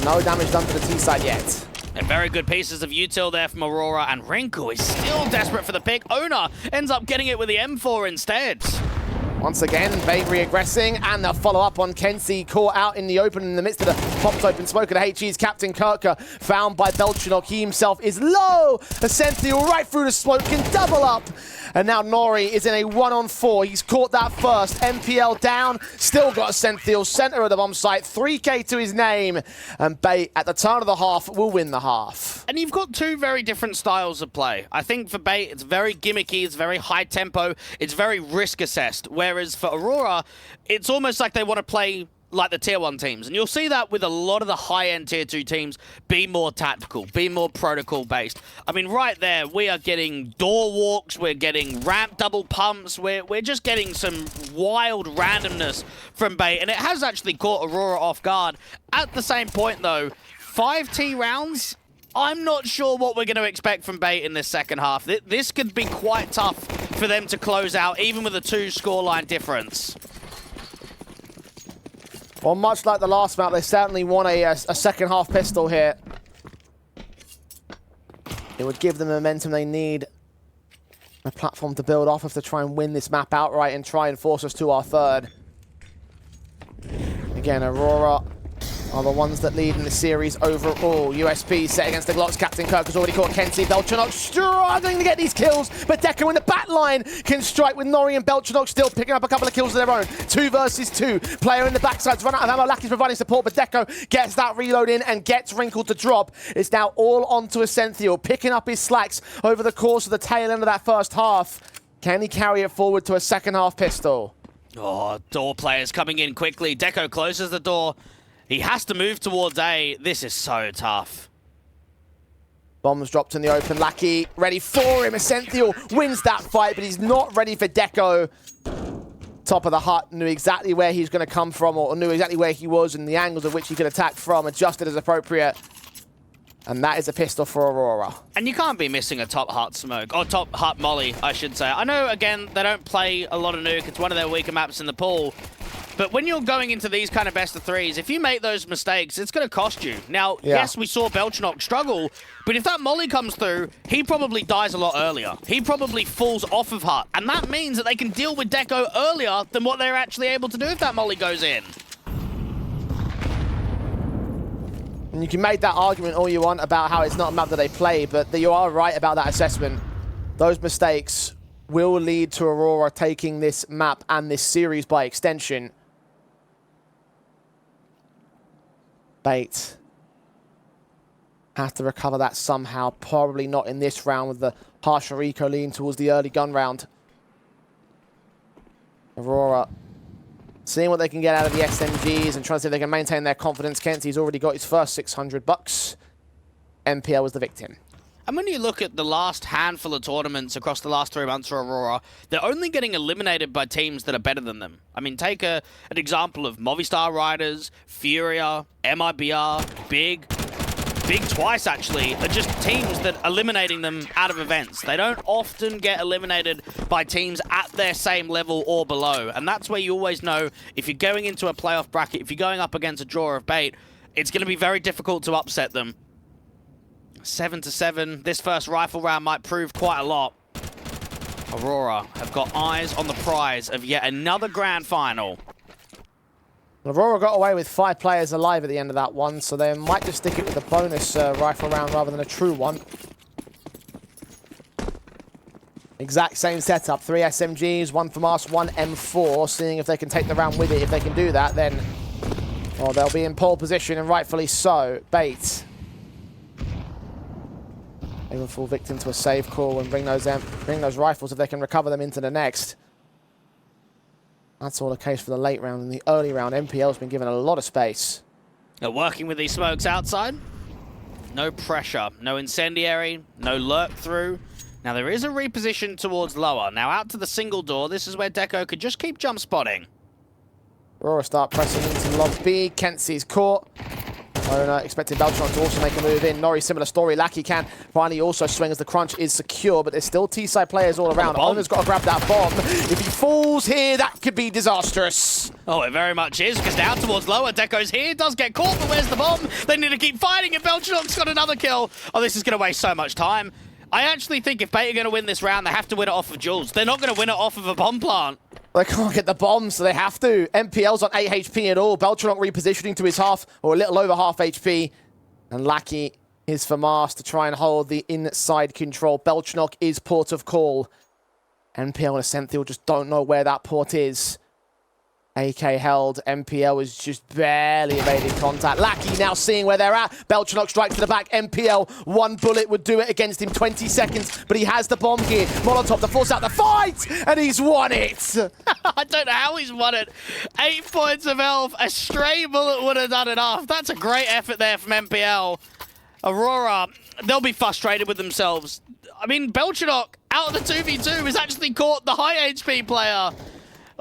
No damage done to the T side yet. And very good pieces of util there from Aurora, and Wrinkle is still desperate for the pick. Owner ends up getting it with the M4 instead. Once again, Bait re-aggressing, and they'll follow up on Kenzie, caught out in the open in the midst of the popped open smoke of the HE's. Captain Kirka found by Belchanok. He himself is low. Essential right through the smoke, can double up And now Nori is in a 1-on-4. He's caught that first. MPL down. Still got a Senthiel, center of the bomb site. 3K to his name. And Bait, at the turn of the half, will win the half. And you've got two very different styles of play. I think for Bait, it's very gimmicky, it's very high tempo, it's very risk assessed. Whereas for Aurora, it's almost like they want to play like the tier 1 teams. And you'll see that with a lot of the high-end tier 2 teams, be more tactical, be more protocol-based. I mean, right there, we are getting door walks, we're getting ramp double pumps, we're just getting some wild randomness from Bait, and it has actually caught Aurora off guard. At the same point, though, 5 T rounds, I'm not sure what we're going to expect from Bait in this second half. This could be quite tough for them to close out, even with a 2 scoreline difference. Well, much like the last map, they certainly want a second half pistol here. It would give them the momentum they need. A platform to build off of to try and win this map outright and try and force us to our third. Again, Aurora are the ones that lead in the series overall. USP set against the Glocks. Captain Kirk has already caught Kenzie. Beltranok struggling to get these kills, but Deco in the back line can strike with Nori and Beltranok still picking up a couple of kills of their own. 2 versus 2. Player in the backside's run out of ammo. Lackey's providing support, but Deco gets that reload in and gets Wrinkled to drop. It's now all onto Ascenthiel, picking up his slacks over the course of the tail end of that first half. Can he carry it forward to a second half pistol? Oh, door players coming in quickly. Deco closes the door. He has to move towards A. This is so tough. Bombs dropped in the open. Lackey ready for him. Ascenthiel wins that fight, but he's not ready for Deco. Top of the hut, knew exactly where he's going to come from, or knew exactly where he was and the angles of which he could attack from, adjusted as appropriate. And that is a pistol for Aurora. And you can't be missing a top hut smoke, or top hut molly, I should say. I know, again, they don't play a lot of nuke. It's one of their weaker maps in the pool. But when you're going into these kind of best of 3s, if you make those mistakes, it's going to cost you. Now, yes, we saw Beltranok struggle, but if that molly comes through, he probably dies a lot earlier. He probably falls off of hut. And that means that they can deal with Deco earlier than what they're actually able to do if that molly goes in. And you can make that argument all you want about how it's not a map that they play, but you are right about that assessment. Those mistakes will lead to Aurora taking this map and this series by extension. Bait has to recover that somehow. Probably not in this round with the harsher eco lean towards the early gun round. Aurora seeing what they can get out of the SMGs and trying to see if they can maintain their confidence. Kenzie's already got his first $600. MPL was the victim. And when you look at the last handful of tournaments across the last 3 months for Aurora, they're only getting eliminated by teams that are better than them. I mean, take an example of Movistar Riders, Furia, MIBR, Big twice actually, are just teams that are eliminating them out of events. They don't often get eliminated by teams at their same level or below. And that's where you always know if you're going into a playoff bracket, if you're going up against a draw of Bait, it's going to be very difficult to upset them. 7-7. This first rifle round might prove quite a lot. Aurora have got eyes on the prize of yet another grand final. Aurora got away with 5 players alive at the end of that one, so they might just stick it with a bonus rifle round rather than a true one. Exact same setup. 3 SMGs, 1 FAMAS, 1 M4, seeing if they can take the round with it. If they can do that, then well, they'll be in pole position, and rightfully so. Bait. They will fall victim to a save call and bring those rifles if they can recover them into the next. That's all the case for the late round. In the early round, MPL's been given a lot of space. They're working with these smokes outside. No pressure, no incendiary, no lurk through. Now there is a reposition towards lower. Now out to the single door. This is where Deco could just keep jump spotting. Aurora start pressing into Lob B. Kenzie's caught. Expecting Beltranok to also make a move in. Nori, similar story. Lackey can finally also swing as the crunch is secure, but there's still T-side players all around. Owner's got to grab that bomb. If he falls here, that could be disastrous. Oh, it very much is, because down towards lower, Deco's here, does get caught, but where's the bomb? They need to keep fighting, and Beltranok's got another kill. Oh, this is going to waste so much time. I actually think if Bait are going to win this round, they have to win it off of Jules. They're not going to win it off of a bomb plant. They can't get the bombs, so they have to. MPL's on 8 HP at all. Beltranok repositioning to his half, or a little over half HP. And Lackey is for Mars to try and hold the inside control. Beltranok is port of call. NPL and Ascenthiel just don't know where that port is. AK held. MPL is just barely evading contact. Lackey now seeing where they're at. Belchenok strikes to the back. MPL, one bullet would do it against him. 20 seconds, but he has the bomb here. Molotov to force out the fight, and he's won it. I don't know how he's won it. 8 points of health. A stray bullet would have done enough. That's a great effort there from MPL. Aurora, they'll be frustrated with themselves. I mean, Belchenok, out of the 2v2, has actually caught the high HP player.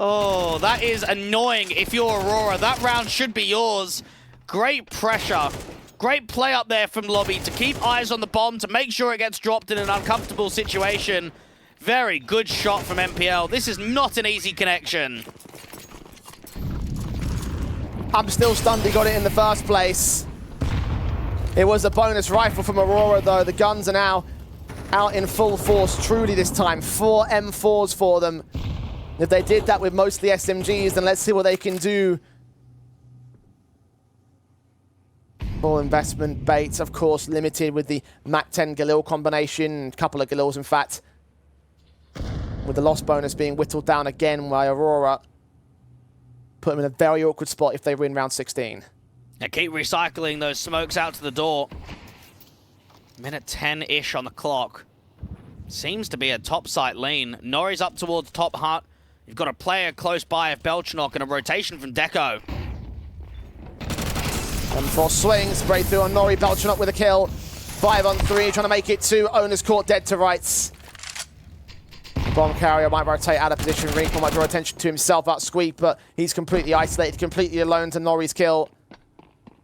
Oh, that is annoying if you're Aurora. That round should be yours. Great pressure. Great play up there from Lobby to keep eyes on the bomb, to make sure it gets dropped in an uncomfortable situation. Very good shot from MPL. This is not an easy connection. I'm still stunned he got it in the first place. It was a bonus rifle from Aurora, though. The guns are now out in full force, truly this time. 4 M4s for them. If they did that with most of the SMGs, then let's see what they can do. Full investment. Bates, of course, limited with the MAC-10 Galil combination. A couple of Galils, in fact. With the loss bonus being whittled down again by Aurora. Put them in a very awkward spot if they win round 16. Now keep recycling those smokes out to the door. Minute 10-ish on the clock. Seems to be a top site lean. Nori's up towards top hut. You've got a player close by of Belchenok and a rotation from Deco. M4 swings, spray through on Nori. Belchenok with a kill. 5 on 3, trying to make it 2. Owner's caught dead to rights. The bomb carrier might rotate out of position. Wrinkle might draw attention to himself out Squeak, but he's completely isolated, completely alone to Nori's kill.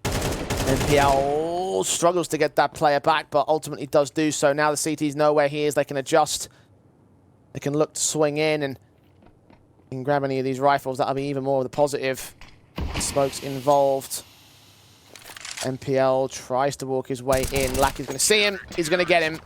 NPL struggles to get that player back, but ultimately does do so. Now the CTs know where he is. They can adjust. They can look to swing in and can grab any of these rifles. That'll be even more of the positive. Smoke's involved. MPL tries to walk his way in. Lackey's going to see him. He's going to get him.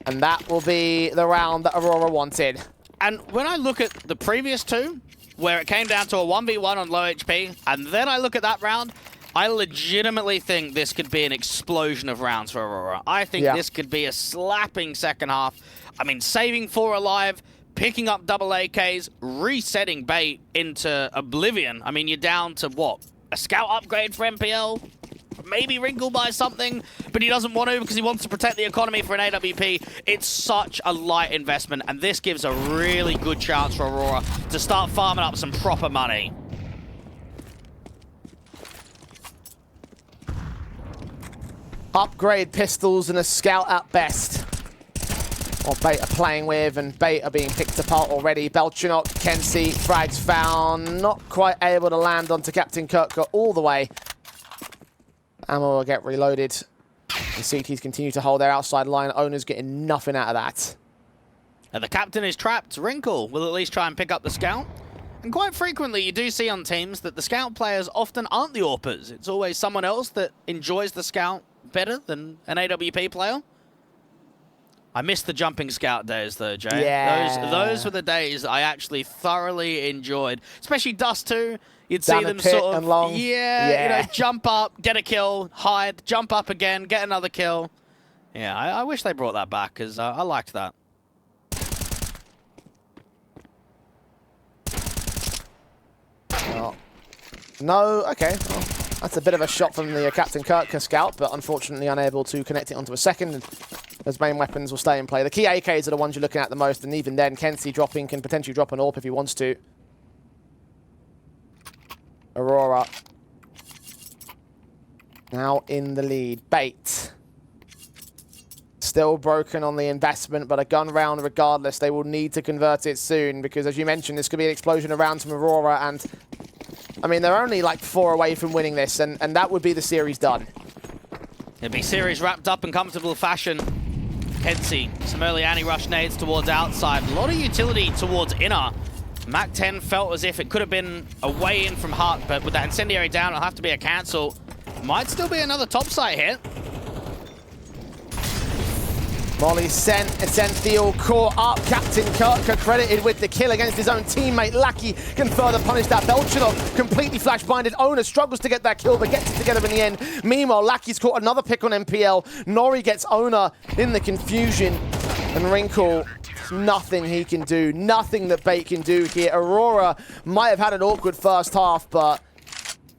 And that will be the round that Aurora wanted. And when I look at the previous two, where it came down to a 1v1 on low HP, and then I look at that round, I legitimately think this could be an explosion of rounds for Aurora. I think this could be a slapping second half. I mean, saving 4 alive, picking up double AKs, resetting bait into oblivion. I mean, you're down to what? A scout upgrade for MPL? Maybe Wrinkle buys something, but he doesn't want to because he wants to protect the economy for an AWP. It's such a light investment, and this gives a really good chance for Aurora to start farming up some proper money. Upgrade pistols and a scout at best. What Bait are playing with, and Bait are being picked apart already. Belchenok, Kenzie, frags found. Not quite able to land onto Captain Kirk all the way. Ammo will get reloaded. The CTs continue to hold their outside line. Owner's getting nothing out of that. And the captain is trapped. Wrinkle will at least try and pick up the scout. And quite frequently you do see on teams that the scout players often aren't the AWPers. It's always someone else that enjoys the scout better than an AWP player. I miss the jumping scout days though, Jay. Yeah. Those were the days I actually thoroughly enjoyed. Especially Dust 2. You'd Down see them pit sort of, and long. you know, jump up, get a kill, hide, jump up again, get another kill. Yeah, I wish they brought that back because I liked that. Oh. No, okay. Well, that's a bit of a shot from the Captain Kirk scout, but unfortunately unable to connect it onto a second. Those main weapons will stay in play. The key AKs are the ones you're looking at the most, and even then, Kenzie dropping can potentially drop an AWP if he wants to. Aurora now in the lead. Bait. Still broken on the investment, but a gun round regardless. They will need to convert it soon because, as you mentioned, this could be an explosion of rounds from Aurora. And, I mean, they're only like 4 away from winning this, and that would be the series done. It'd be series wrapped up in comfortable fashion. Kenzie, some early anti-rush nades towards outside. A lot of utility towards inner. MAC-10 felt as if it could have been a way in from Hut, but with that incendiary down, it'll have to be a cancel. Might still be another topside hit. Molly sent, Ascenthiel caught up. Captain Kirk credited with the kill against his own teammate. Lackey can further punish that. Belchenok completely flash-blinded. Owner struggles to get that kill, but gets it together in the end. Meanwhile, Lackey's caught another pick on MPL. Nori gets Owner in the confusion. And Wrinkle nothing he can do, nothing that Bait can do here. Aurora might have had an awkward first half, but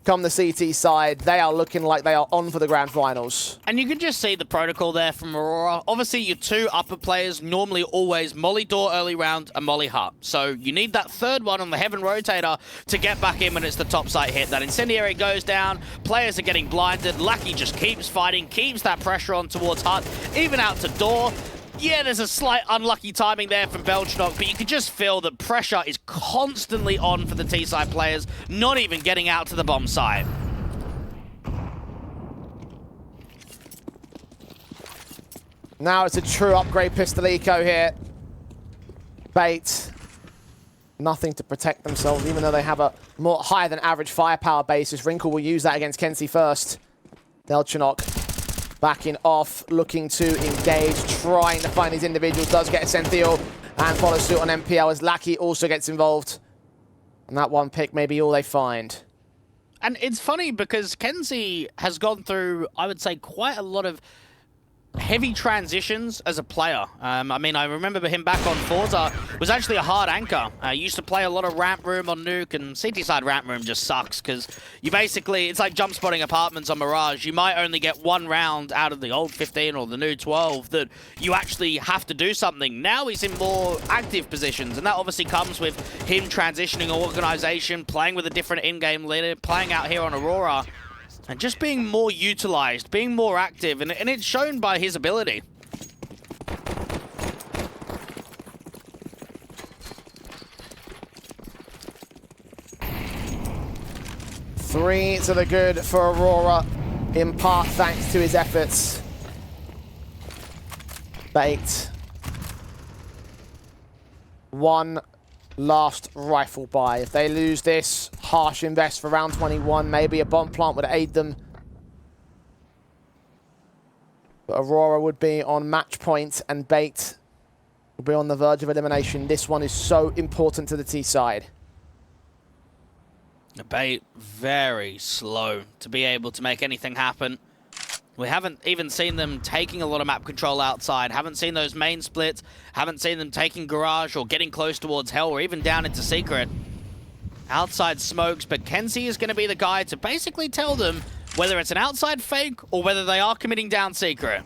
come the CT side, they are looking like they are on for the grand finals. And you can just see the protocol there from Aurora. Obviously, your two upper players normally always Molly Door early round and Molly Hut. So you need that third one on the Heaven Rotator to get back in when it's the top site hit. That Incendiary goes down, players are getting blinded, Lucky just keeps fighting, keeps that pressure on towards Hut, even out to Door. Yeah, there's a slight unlucky timing there from Belchnok, but you can just feel that pressure is constantly on for the T-side players, not even getting out to the bomb site. Now it's a true upgrade Pistolico here. Bait. Nothing to protect themselves, even though they have a more higher than average firepower basis. Wrinkle will use that against Kenzie first. Belchnok backing off, looking to engage, trying to find these individuals. Does get Essential and follow suit on MPL as Lackey also gets involved. And that one pick may be all they find. And it's funny because Kenzie has gone through, I would say, quite a lot of heavy transitions as a player. I mean, I remember him back on Forza was actually a hard anchor. Used to play a lot of ramp room on Nuke, and CT side ramp room just sucks because you basically, it's like jump spotting apartments on Mirage. You might only get one round out of the old 15 or the new 12 that you actually have to do something. Now he's in more active positions, and that obviously comes with him transitioning organization, playing with a different in-game leader, playing out here on Aurora, and just being more utilized, being more active, and it's shown by his ability. Three to the good for Aurora, in part thanks to his efforts. Bait. One last rifle buy. If they lose this, harsh invest for round 21. Maybe a bomb plant would aid them. But Aurora would be on match point and Bait would be on the verge of elimination. This one is so important to the T side. The Bait very slow to be able to make anything happen. We haven't even seen them taking a lot of map control outside. Haven't seen those main splits. Haven't seen them taking Garage or getting close towards Hell or even down into Secret. Outside smokes, but Kenzie is going to be the guy to basically tell them whether it's an outside fake or whether they are committing down Secret.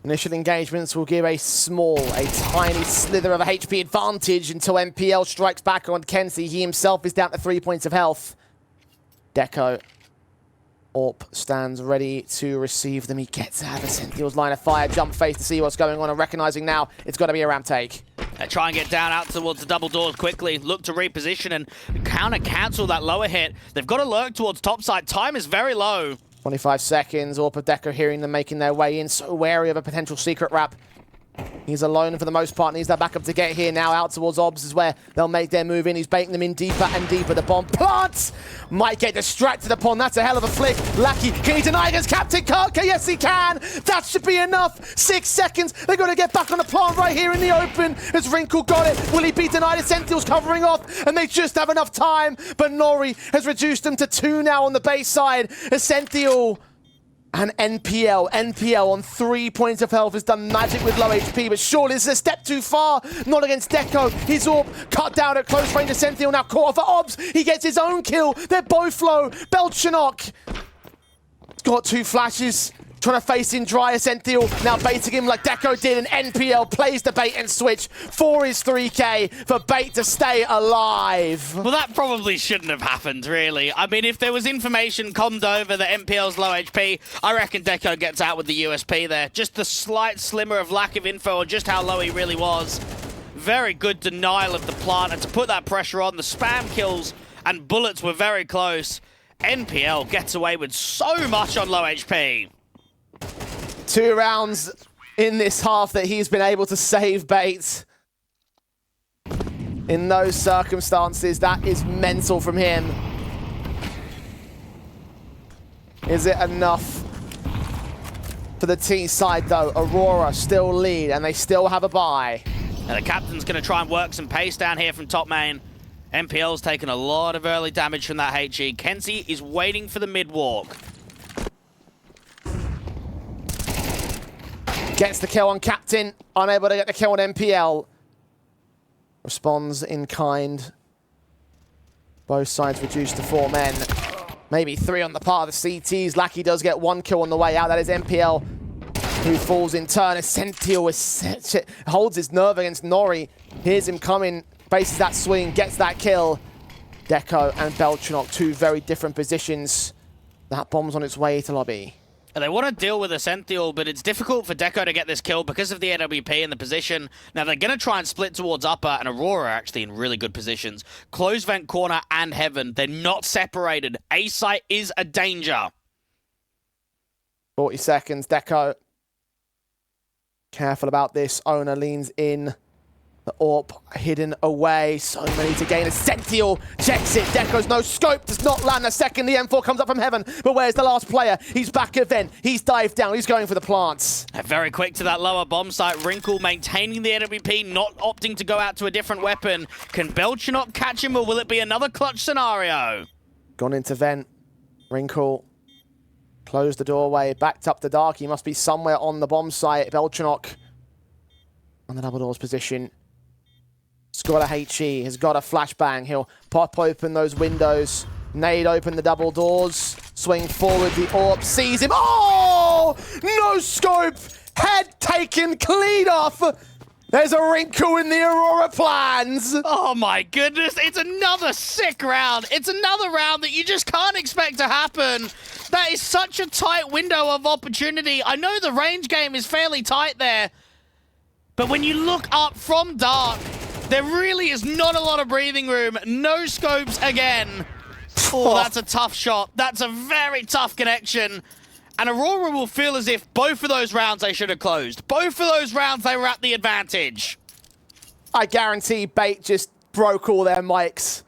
Initial engagements will give a tiny slither of a HP advantage until MPL strikes back on Kenzie. He himself is down to 3 points of health. Deco. Orp stands ready to receive them. He gets out of Essential's line of fire. Jump face to see what's going on and recognizing now it's got to be a ramp take. They try and get down out towards the double doors quickly. Look to reposition and cancel that lower hit. They've got to lurk towards topside. Time is very low. 25 seconds, Orp of Deco hearing them making their way in, so wary of a potential secret wrap. He's alone for the most part, needs that backup to get here now. Out towards Obs is where they'll make their move in. He's baiting them in deeper and deeper. The bomb plants might get distracted upon. That's a hell of a flick. Lackey, can he deny against Captain Karka? Yes, he can. That should be enough. 6 seconds. They're going to get back on the plant right here in the open. As Wrinkle got it. Will he be denied? Essential's covering off, and they just have enough time. But Nori has reduced them to 2 now on the base side. Essential and NPL. NPL on 3 points of health has done magic with low HP, but surely this is a step too far. Not against Deco. His Orb cut down at close range. Essential now caught off at Obs. He gets his own kill. They're both low. Belchnok got 2 flashes. Trying to face in dry. Essential now baiting him like Deco did, and NPL plays the bait and switch for his 3K for Bait to stay alive. Well, that probably shouldn't have happened, really. I mean, if there was information commed over that MPL's low HP, I reckon Deco gets out with the USP there. Just the slight slimmer of lack of info on just how low he really was. Very good denial of the plant, and to put that pressure on, the spam kills and bullets were very close. NPL gets away with so much on low HP. 2 rounds in this half that he's been able to save Bait. In those circumstances, that is mental from him. Is it enough for the T side, though? Aurora still lead, and they still have a bye. Now the captain's going to try and work some pace down here from top main. MPL's taken a lot of early damage from that HE. Kenzie is waiting for the mid-walk. Gets the kill on Captain. Unable to get the kill on MPL. Responds in kind. Both sides reduced to 4 men. Maybe 3 on the part of the CTs. Lackey does get 1 kill on the way out. That is MPL, who falls in turn. Essential holds his nerve against Nori. Hears him coming, bases that swing, gets that kill. Deco and Beltranok, 2 very different positions. That bomb's on its way to lobby. And they want to deal with Essential, but it's difficult for Deco to get this kill because of the AWP and the position. Now, they're going to try and split towards upper, and Aurora are actually in really good positions. Close vent corner and heaven. They're not separated. A site is a danger. 40 seconds. Deco. Careful about this. Owner leans in. The AWP hidden away. So many to gain. Essential checks it. Deco's no scope. Does not land a second. The M4 comes up from heaven. But where's the last player? He's back at vent. He's dived down. He's going for the plants. Very quick to that lower bomb site. Wrinkle maintaining the AWP, not opting to go out to a different weapon. Can Belchanok catch him, or will it be another clutch scenario? Gone into vent. Wrinkle closed the doorway. Backed up the dark. He must be somewhere on the bomb site. Belchanok on the double doors position. He's got a HE, has got a flashbang. He'll pop open those windows. Nade open the double doors. Swing forward, the AWP sees him. Oh! No scope! Head taken clean off! There's a wrinkle in the Aurora plans! Oh my goodness, it's another sick round. It's another round that you just can't expect to happen. That is such a tight window of opportunity. I know the range game is fairly tight there, but when you look up from dark, there really is not a lot of breathing room. No scopes again. Oh, that's a tough shot. That's a very tough connection. And Aurora will feel as if both of those rounds they should have closed. Both of those rounds they were at the advantage. I guarantee Bait just broke all their mics.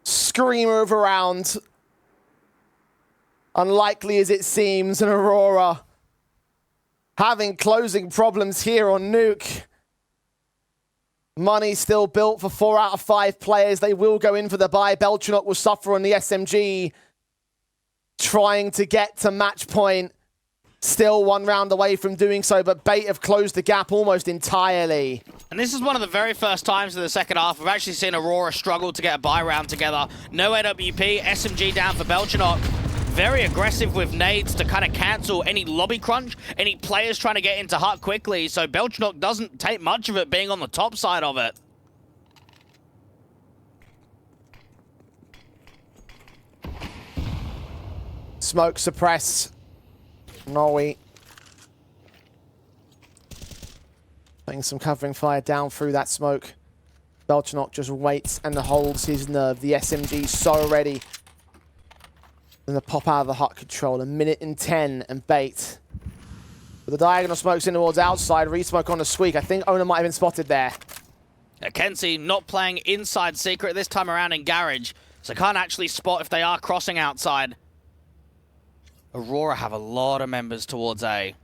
Screamer of a round. Unlikely as it seems, and Aurora having closing problems here on Nuke. Money still built for 4 out of 5 players. They will go in for the buy. Belchanok will suffer on the SMG. Trying to get to match point. Still 1 round away from doing so, but Bait have closed the gap almost entirely. And this is one of the very first times in the second half we've actually seen Aurora struggle to get a buy round together. No AWP, SMG down for Belchanok. Very aggressive with nades to kind of cancel any lobby crunch, any players trying to get into hut quickly, so Belchanok doesn't take much of it being on the top side of it. Smoke suppress. Norway. Putting some covering fire down through that smoke. Belchanok just waits and holds his nerve. The SMG so ready. And the pop out of the hut control. 1 minute and 10 and Bait. But the diagonal smokes in towards outside. Resmoke on the squeak. I think Owner might have been spotted there. Kenzie not playing inside secret this time around in Garage, so can't actually spot if they are crossing outside. Aurora have a lot of members towards A.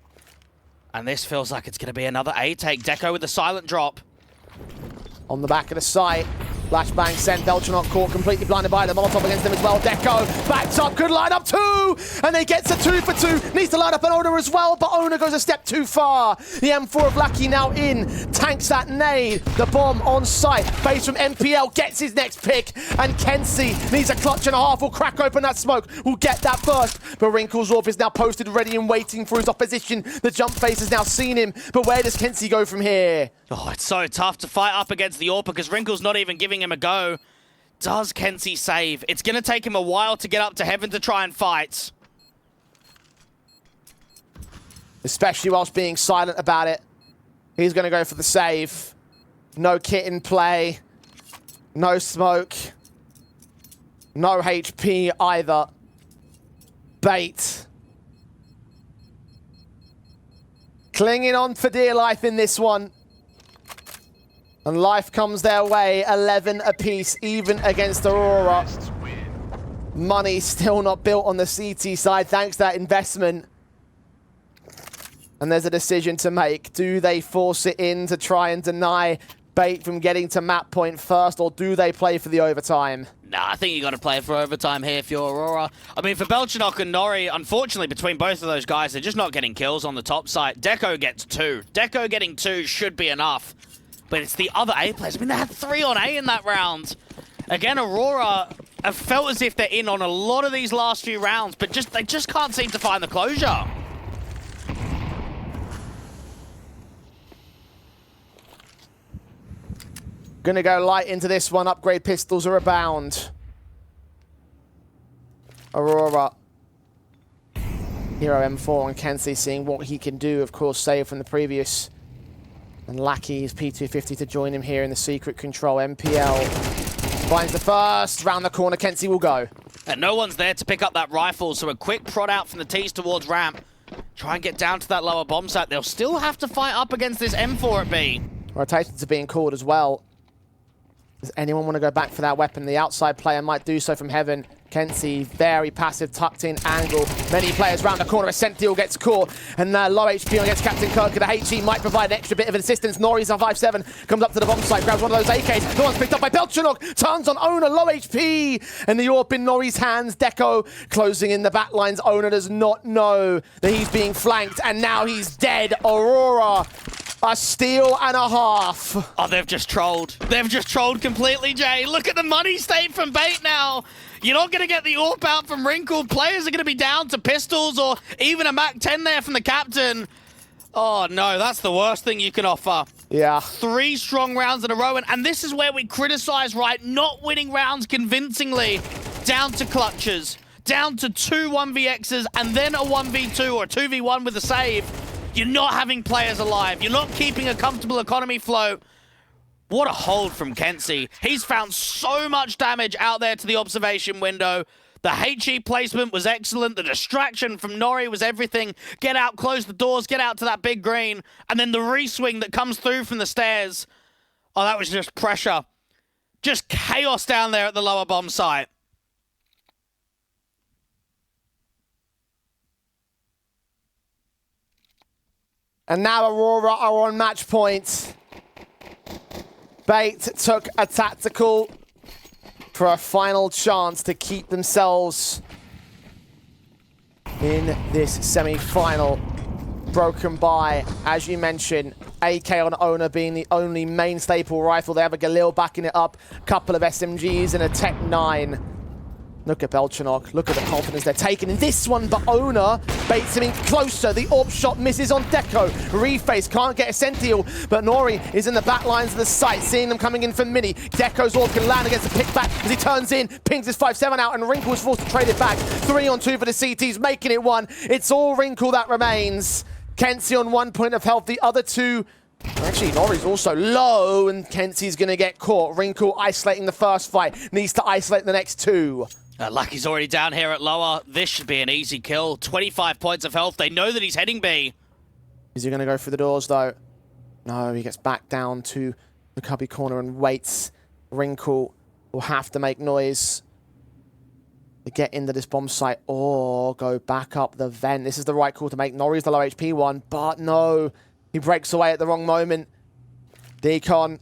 And this feels like it's going to be another A take. Deco with the silent drop. On the back of the site. Flashbang sent. Belchanok caught completely blinded by the Molotov against him as well. Deco backs up. Good lineup. 2! And they get to 2 for 2. Needs to line up an Owner as well, but Owner goes a step too far. The M4 of Lucky now in. Tanks that nade. The bomb on site. Base from MPL gets his next pick. And Kenzie needs a clutch and a half. Will crack open that smoke. Will get that first. But Wrinkle's Orb is now posted ready and waiting for his opposition. The jump phase has now seen him. But where does Kenzie go from here? Oh, it's so tough to fight up against the AWP because Wrinkle's not even giving him a go. Does Kenzie save? It's going to take him a while to get up to heaven to try and fight. Especially whilst being silent about it. He's going to go for the save. No kit in play. No smoke. No HP either. Bait. Clinging on for dear life in this one. And life comes their way, 11 apiece, even against Aurora. Money still not built on the CT side, thanks to that investment. And there's a decision to make. Do they force it in to try and deny Bait from getting to map point first, or do they play for the overtime? Nah, I think you got to play for overtime here if you're Aurora. I mean, for Belchenok and Nori, unfortunately, between both of those guys, they're just not getting kills on the top side. Deco gets 2. Deco getting 2 should be enough. But it's the other A players. I mean, they had 3 on A in that round. Again, Aurora have felt as if they're in on a lot of these last few rounds, but they just can't seem to find the closure. Gonna go light into this one. Upgrade pistols are abound. Aurora. Hero M4 and Kenzie seeing what he can do, of course, saved from the previous. And Lackey's P250 to join him here in the secret control. MPL finds the first. Round the corner, Kenzie will go. And no one's there to pick up that rifle, so a quick prod out from the T's towards ramp. Try and get down to that lower bomb site. They'll still have to fight up against this M4 at B. Rotations are being called as well. Does anyone want to go back for that weapon? The outside player might do so from heaven. Kenzie, very passive, tucked-in angle. Many players round the corner. Essential gets caught. And low HP against Captain Kirk. The HE might provide an extra bit of assistance. Nori's on 5-7. Comes up to the bomb site. Grabs one of those AKs. The one's picked up by Belchenok. Turns on Owner. Low HP. And the AWP in Nori's hands. Deco closing in the back lines. Owner does not know that he's being flanked. And now he's dead. Aurora. A steal and a half. Oh, they've just trolled. They've just trolled completely, Jay. Look at the money state from Bait now. You're not going to get the AWP out from Wrinkle. Players are going to be down to pistols or even a MAC-10 there from the captain. Oh, no, that's the worst thing you can offer. Yeah. 3 strong rounds in a row. And this is where we criticize, right? Not winning rounds convincingly. Down to clutches. Down to 2 1vx's and then a 1v2 or a 2v1 with a save. You're not having players alive. You're not keeping a comfortable economy float. What a hold from Kenzie. He's found so much damage out there to the observation window. The HE placement was excellent. The distraction from Nori was everything. Get out, close the doors, get out to that big green. And then the re-swing that comes through from the stairs. Oh, that was just pressure. Just chaos down there at the lower bomb site. And now Aurora are on match point. Bait took a tactical for a final chance to keep themselves in this semi-final. Broken by, as you mentioned, AK on Owner being the only main staple rifle. They have a Galil backing it up, a couple of SMGs and a Tech 9. Look at Belchenok. Look at the confidence they're taking in this one, but Owner baits him in closer. The AWP shot misses on Deco. Reface can't get Essential, but Nori is in the back lines of the site, seeing them coming in from Mini. Deco's AWP can land against the pickback as he turns in, pings his 5-7 out, and Wrinkle is forced to trade it back. 3-on-2 for the CTs, making it 1. It's all Wrinkle that remains. Kenzie on 1 point of health. The other 2... Actually, Nori's also low, and Kenzie's going to get caught. Wrinkle isolating the first fight. Needs to isolate the next 2. Lucky's already down here at lower. This should be an easy kill. 25 points of health. They know that he's heading B. Is he going to go for the doors, though? No, he gets back down to the cubby corner and waits. Wrinkle will have to make noise to get into this bomb site or go back up the vent. This is the right call to make. Nori's the low HP one, but no. He breaks away at the wrong moment. Decon.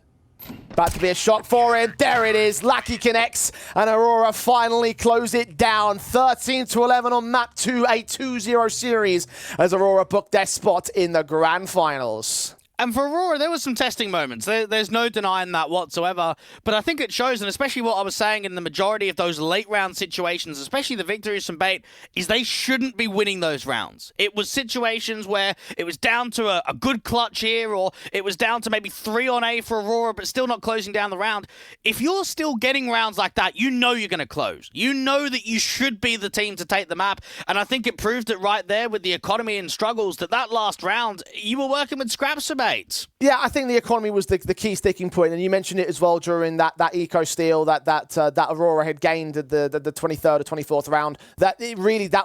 About to be a shot for him. There it is. Lackey connects, and Aurora finally close it down. 13-11 on map 2, a 2-0 series as Aurora booked their spot in the grand finals. And for Aurora, there was some testing moments. There's no denying that whatsoever. But I think it shows, and especially what I was saying in the majority of those late round situations, especially the victories from Bait, is they shouldn't be winning those rounds. It was situations where it was down to a good clutch here, or it was down to maybe 3 on A for Aurora, but still not closing down the round. If you're still getting rounds like that, you know you're going to close. You know that you should be the team to take the map. And I think it proved it right there with the economy and struggles that last round, you were working with scraps for Bait. Yeah, I think the economy was the key sticking point, and you mentioned it as well during that eco steal that Aurora had gained at the 23rd or 24th round. That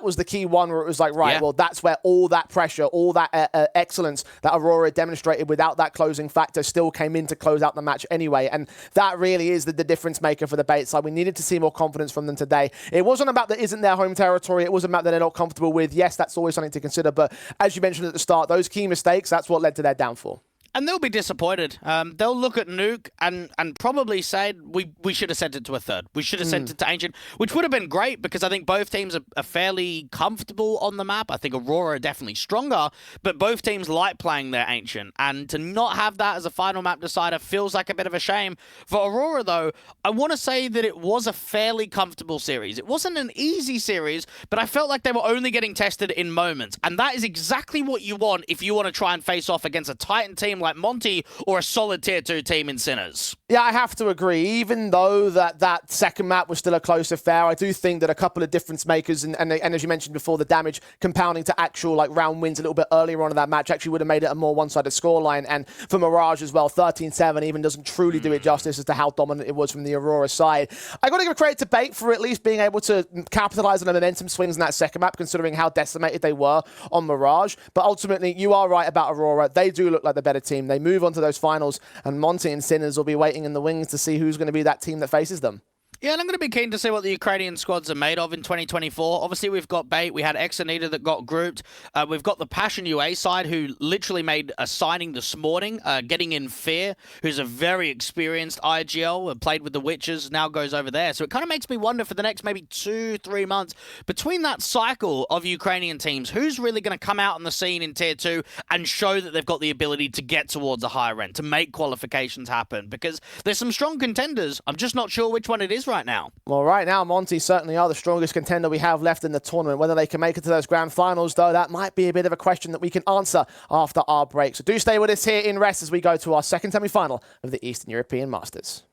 was the key one where it was like, right, yeah. Well, that's where all that pressure, all that excellence that Aurora demonstrated without that closing factor still came in to close out the match anyway, and that really is the difference maker for the Bait side. We needed to see more confidence from them today. It wasn't about that isn't their home territory. It wasn't about that they're not comfortable with. Yes, that's always something to consider, but as you mentioned at the start, those key mistakes, that's what led to their downfall. And they'll be disappointed. They'll look at Nuke and probably say, we should have sent it to a third. We should have sent it to Ancient, which would have been great because I think both teams are fairly comfortable on the map. I think Aurora are definitely stronger, but both teams like playing their Ancient. And to not have that as a final map decider feels like a bit of a shame. For Aurora, though, I want to say that it was a fairly comfortable series. It wasn't an easy series, but I felt like they were only getting tested in moments. And that is exactly what you want if you want to try and face off against a Titan team like Monty or a solid tier 2 team in Sinners. Yeah, I have to agree. Even though that second map was still a close affair, I do think that a couple of difference makers and as you mentioned before, the damage compounding to actual like round wins a little bit earlier on in that match actually would have made it a more one-sided scoreline. And for Mirage as well, 13-7 even doesn't truly do it justice as to how dominant it was from the Aurora side. I got to give credit to Bait for at least being able to capitalize on the momentum swings in that second map, considering how decimated they were on Mirage. But ultimately, you are right about Aurora. They do look like the better team. They move on to those finals, and Monty and Sinners will be waiting in the wings to see who's going to be that team that faces them. Yeah, and I'm going to be keen to see what the Ukrainian squads are made of in 2024. Obviously, we've got Bait. We had Exanita that got grouped. We've got the Passion UA side, who literally made a signing this morning, getting in Fear, who's a very experienced IGL, played with the Witches, now goes over there. So it kind of makes me wonder for the next maybe 2-3 months, between that cycle of Ukrainian teams, who's really going to come out on the scene in Tier 2 and show that they've got the ability to get towards a higher end, to make qualifications happen? Because there's some strong contenders. I'm just not sure which one it is right now. Well, right now, Monty certainly are the strongest contender we have left in the tournament. Whether they can make it to those grand finals, though, that might be a bit of a question that we can answer after our break. So do stay with us here in Rest as we go to our second semi-final of the Eastern European Masters.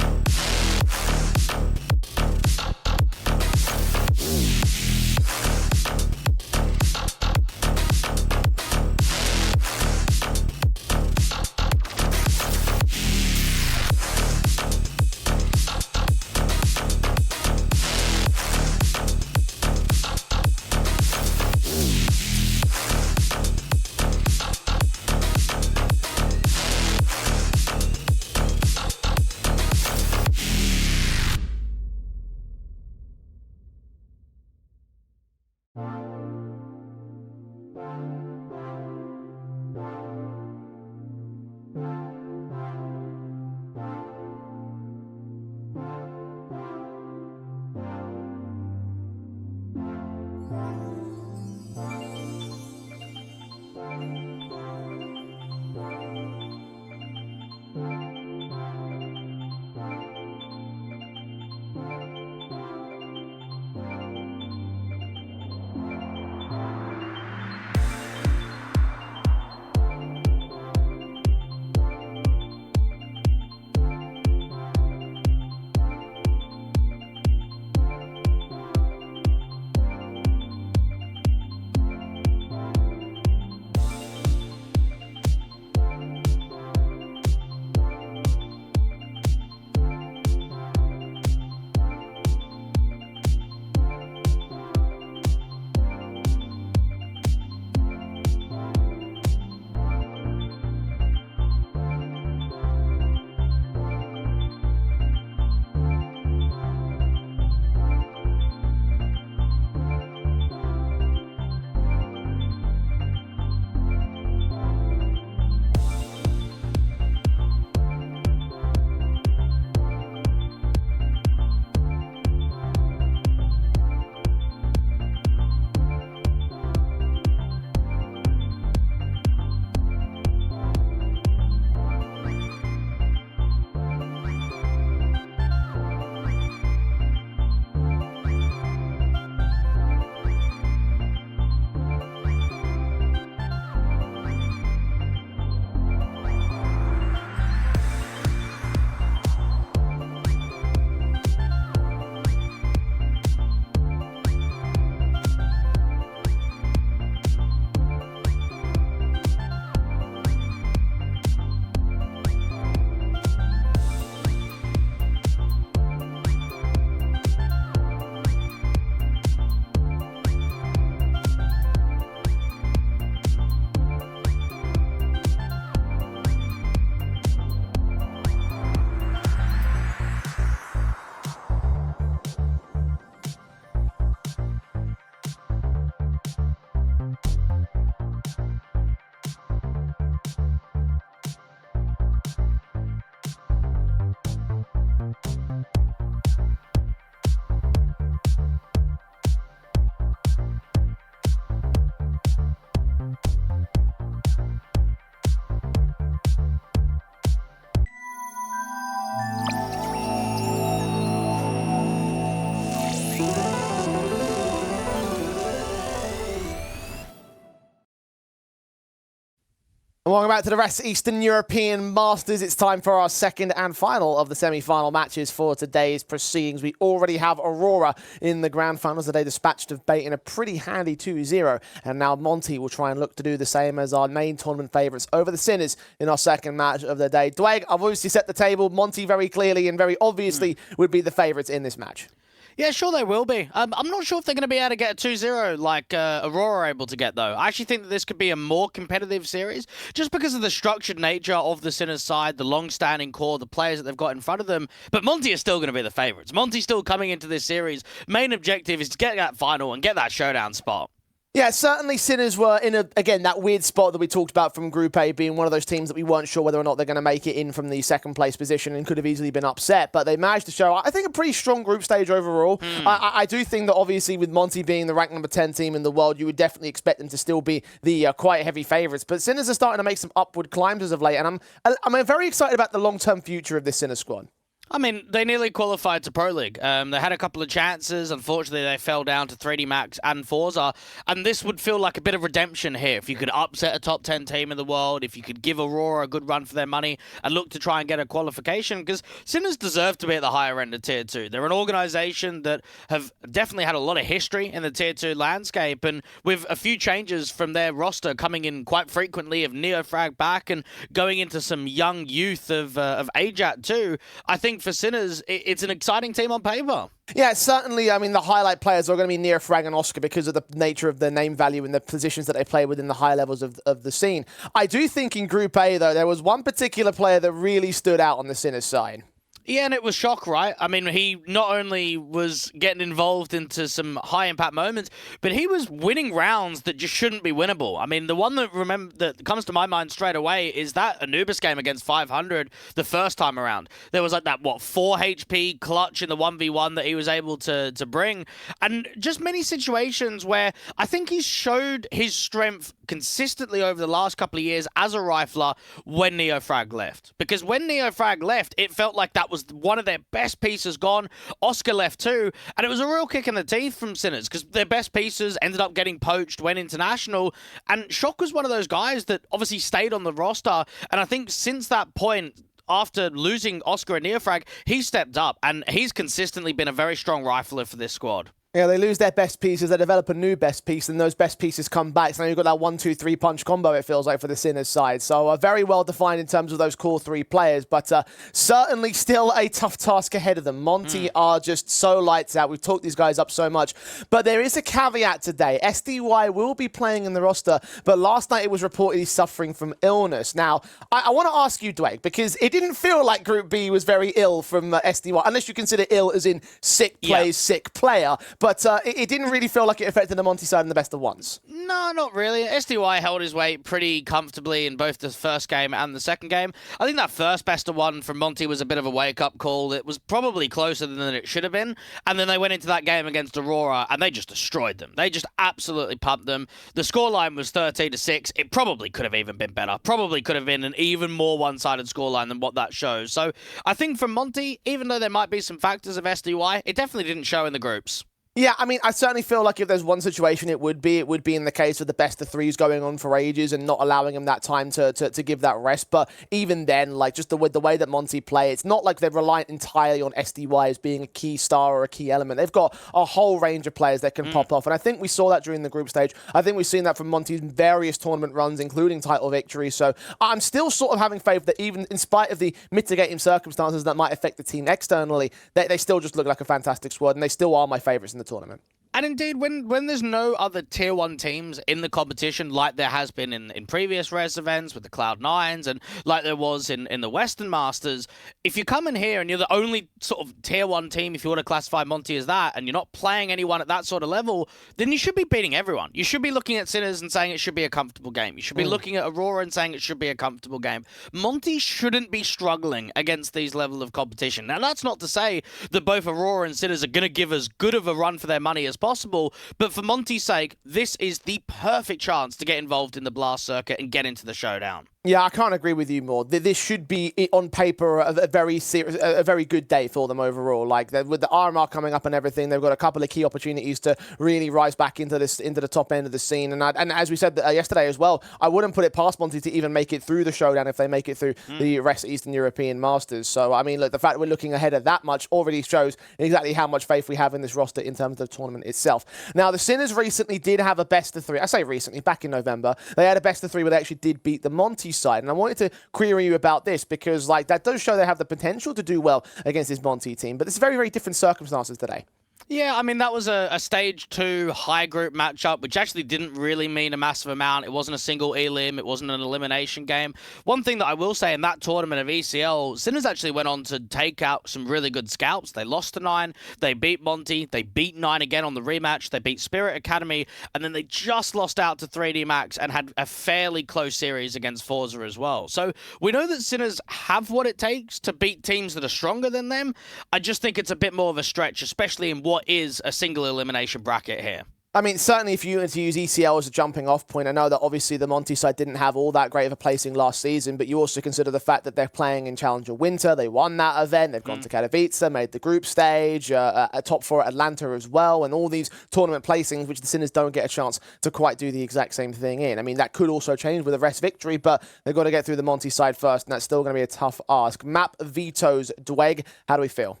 welcome back to the rest Eastern European Masters. It's time for our second and final of the semi-final matches for today's proceedings. We already have Aurora in the grand finals. They dispatched of Bait in a pretty handy 2-0. And now Monty will try and look to do the same as our main tournament favourites over the Sinners in our second match of the day. Dwayne, I've obviously set the table. Monty very clearly and very obviously would be the favourites in this match. Yeah, sure they will be. I'm not sure if they're going to be able to get a 2-0 like Aurora are able to get, though. I actually think that this could be a more competitive series just because of the structured nature of the Sinners side, the long-standing core, the players that they've got in front of them. But Monty is still going to be the favourites. Monty's still coming into this series. Main objective is to get that final and get that showdown spot. Yeah, certainly Sinners were in, again, that weird spot that we talked about from Group A being one of those teams that we weren't sure whether or not they're going to make it in from the second place position and could have easily been upset. But they managed to show, I think, a pretty strong group stage overall. I do think that obviously with Monty being the ranked number 10 team in the world, you would definitely expect them to still be the quite heavy favourites. But Sinners are starting to make some upward climbs as of late. And I'm very excited about the long-term future of this Sinners squad. I mean, they nearly qualified to Pro League. They had a couple of chances. Unfortunately, they fell down to 3D Max and Forza. And this would feel like a bit of redemption here. If you could upset a top 10 team in the world, if you could give Aurora a good run for their money and look to try and get a qualification, because Sinners deserve to be at the higher end of Tier 2. They're an organization that have definitely had a lot of history in the Tier 2 landscape. And with a few changes from their roster coming in quite frequently of Neofrag back and going into some young youth of Ajat too, I think for Sinners, it's an exciting team on paper. Yeah, certainly. I mean, the highlight players are going to be Neofrag and Oscar because of the nature of their name value and the positions that they play within the high levels of the scene. I do think in Group A, though, there was one particular player that really stood out on the Sinners side. Yeah, and it was shock, right? I mean, he not only was getting involved into some high-impact moments, but he was winning rounds that just shouldn't be winnable. I mean, the one that comes to my mind straight away is that Anubis game against 500 the first time around. There was like that, 4 HP clutch in the 1v1 that he was able to bring. And just many situations where I think he showed his strength consistently over the last couple of years as a rifler when Neofrag left. Because when Neofrag left, it felt like that was one of their best pieces gone. Oscar left too, and it was a real kick in the teeth from Sinners because their best pieces ended up getting poached, went international, and Shock was one of those guys that obviously stayed on the roster, and I think since that point, after losing Oscar and Neofrag, he's stepped up, and he's consistently been a very strong rifler for this squad. Yeah, they lose their best pieces, they develop a new best piece, and those best pieces come back. So now you've got that 1-2-3 punch combo, it feels like, for the Sinners side. So very well defined in terms of those core three players, but certainly still a tough task ahead of them. Monty are just so lights out. We've talked these guys up so much. But there is a caveat today. SDY will be playing in the roster, but last night it was reported he's suffering from illness. Now, I want to ask you, Dwayne, because it didn't feel like Group B was very ill from SDY, unless you consider ill as in sick plays, sick player. But it didn't really feel like it affected the Monty side in the best of ones. No, not really. SDY held his weight pretty comfortably in both the first game and the second game. I think that first best of one from Monty was a bit of a wake-up call. It was probably closer than it should have been. And then they went into that game against Aurora, and they just destroyed them. They just absolutely pumped them. The scoreline was 13-6. It probably could have even been better. Probably could have been an even more one-sided scoreline than what that shows. So I think from Monty, even though there might be some factors of SDY, it definitely didn't show in the groups. Yeah, I mean, I certainly feel like if there's one situation it would be in the case of the best of threes going on for ages and not allowing him that time to give that rest. But even then, like, just the way that Monty play, it's not like they're reliant entirely on SDY as being a key star or a key element. They've got a whole range of players that can pop off. And I think we saw that during the group stage. I think we've seen that from Monty's various tournament runs, including title victories. So I'm still sort of having faith that even in spite of the mitigating circumstances that might affect the team externally, they still just look like a fantastic squad, and they still are my favourites in the tournament. And indeed, when there's no other Tier 1 teams in the competition, like there has been in previous Res events with the Cloud9s and like there was in the Western Masters, if you come in here and you're the only sort of Tier 1 team, if you want to classify Monty as that, and you're not playing anyone at that sort of level, then you should be beating everyone. You should be looking at Sinners and saying it should be a comfortable game. You should be looking at Aurora and saying it should be a comfortable game. Monty shouldn't be struggling against these level of competition. Now, that's not to say that both Aurora and Sinners are going to give as good of a run for their money as possible, but for Monty's sake, this is the perfect chance to get involved in the Blast circuit and get into the showdown. Yeah, I can't agree with you more. This should be, on paper, a very serious, a very good day for them overall. Like with the RMR coming up and everything, they've got a couple of key opportunities to really rise back into the top end of the scene. And as we said yesterday as well, I wouldn't put it past Monty to even make it through the showdown if they make it through the rest of Eastern European Masters. So I mean, look, the fact that we're looking ahead of that much already shows exactly how much faith we have in this roster in terms of the tournament itself. Now, the Sinners recently did have a best of three. I say recently, back in November, they had a best of three where they actually did beat the Monty side. And I wanted to query you about this because, like, that does show they have the potential to do well against this Monty team. But it's very, very different circumstances today. Yeah, I mean, that was a stage 2 high group matchup, which actually didn't really mean a massive amount. It wasn't a single EEM. It wasn't an elimination game. One thing that I will say in that tournament of ECL, Sinners actually went on to take out some really good scalps. They lost to 9. They beat Monty. They beat 9 again on the rematch. They beat Spirit Academy. And then they just lost out to 3D Max and had a fairly close series against Forza as well. So we know that Sinners have what it takes to beat teams that are stronger than them. I just think it's a bit more of a stretch, especially in what is a single elimination bracket here. I mean, certainly if you were to use ECL as a jumping off point, I know that obviously the Monty side didn't have all that great of a placing last season, but you also consider the fact that they're playing in Challenger Winter. They won that event. They've gone to Katowice, made the group stage, a top 4 at Atlanta as well, and all these tournament placings, which the Sinners don't get a chance to quite do the exact same thing in. I mean, that could also change with a rest victory, but they've got to get through the Monty side first, and that's still going to be a tough ask. Map vetoes, Dweg. How do we feel?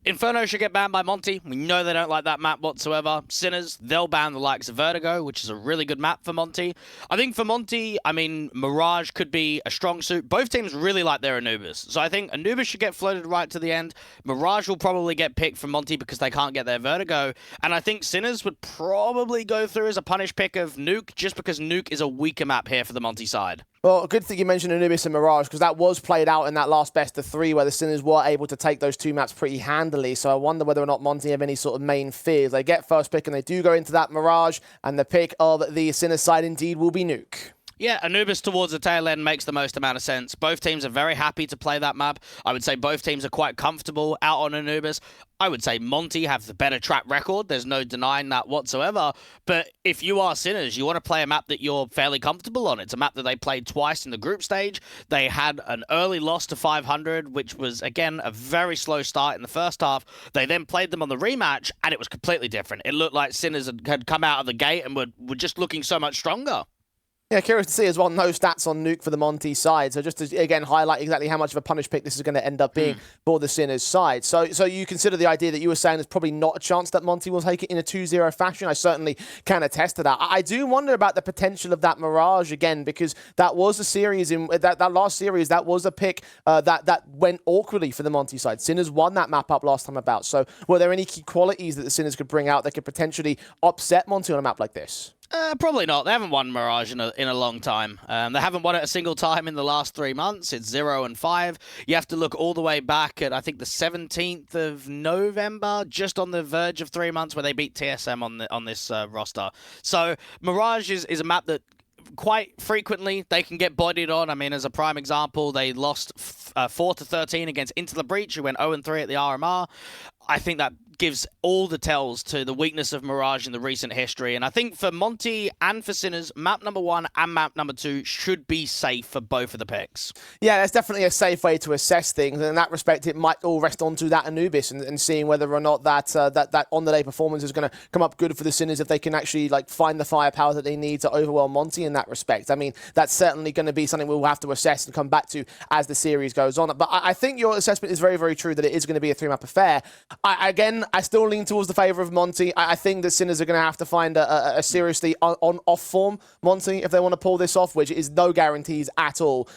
Inferno should get banned by Monty. We know they don't like that map whatsoever. Sinners, they'll ban the likes of Vertigo, which is a really good map for Monty. I think for Monty, I mean, Mirage could be a strong suit. Both teams really like their Anubis. So I think Anubis should get floated right to the end. Mirage will probably get picked from Monty because they can't get their Vertigo. And I think Sinners would probably go through as a punish pick of Nuke, just because Nuke is a weaker map here for the Monty side. Well, good thing you mentioned Anubis and Mirage, because that was played out in that last best of 3 where the Sinners were able to take those 2 maps pretty handily. So I wonder whether or not Monty have any sort of main fears. They get first pick and they do go into that Mirage, and the pick of the Sinners side indeed will be Nuke. Yeah, Anubis towards the tail end makes the most amount of sense. Both teams are very happy to play that map. I would say both teams are quite comfortable out on Anubis. I would say Monty have the better track record. There's no denying that whatsoever. But if you are Sinners, you want to play a map that you're fairly comfortable on. It's a map that they played twice in the group stage. They had an early loss to 500, which was, again, a very slow start in the first half. They then played them on the rematch, and it was completely different. It looked like Sinners had come out of the gate and were just looking so much stronger. Yeah, curious to see as well, no stats on Nuke for the Monty side. So just to, again, highlight exactly how much of a punish pick this is going to end up being for the Sinners side. So you consider the idea that you were saying there's probably not a chance that Monty will take it in a 2-0 fashion. I certainly can attest to that. I do wonder about the potential of that Mirage again, because that was a series, in that last series, that was a pick that went awkwardly for the Monty side. Sinners won that map up last time about. So were there any key qualities that the Sinners could bring out that could potentially upset Monty on a map like this? Probably not. They haven't won Mirage in a long time. They haven't won it a single time in the last 3 months. It's 0-5. You have to look all the way back at, I think, the 17th of November, just on the verge of 3 months, where they beat TSM on this roster. So Mirage is a map that quite frequently they can get bodied on. I mean, as a prime example, they lost 4-13 against Into the Breach, who went 0-3 at the RMR. I think that gives all the tells to the weakness of Mirage in the recent history. And I think for Monty and for Sinners, map number 1 and map number 2 should be safe for both of the picks. Yeah, that's definitely a safe way to assess things. And in that respect, it might all rest onto that Anubis and seeing whether or not that on-the-day performance is going to come up good for the Sinners if they can actually find the firepower that they need to overwhelm Monty in that respect. I mean, that's certainly going to be something we'll have to assess and come back to as the series goes on. But I think your assessment is very, very true that it is going to be a 3-map affair. I still lean towards the favour of Monty. I think the Sinners are going to have to find a seriously on-off form Monty if they want to pull this off, which is no guarantees at all,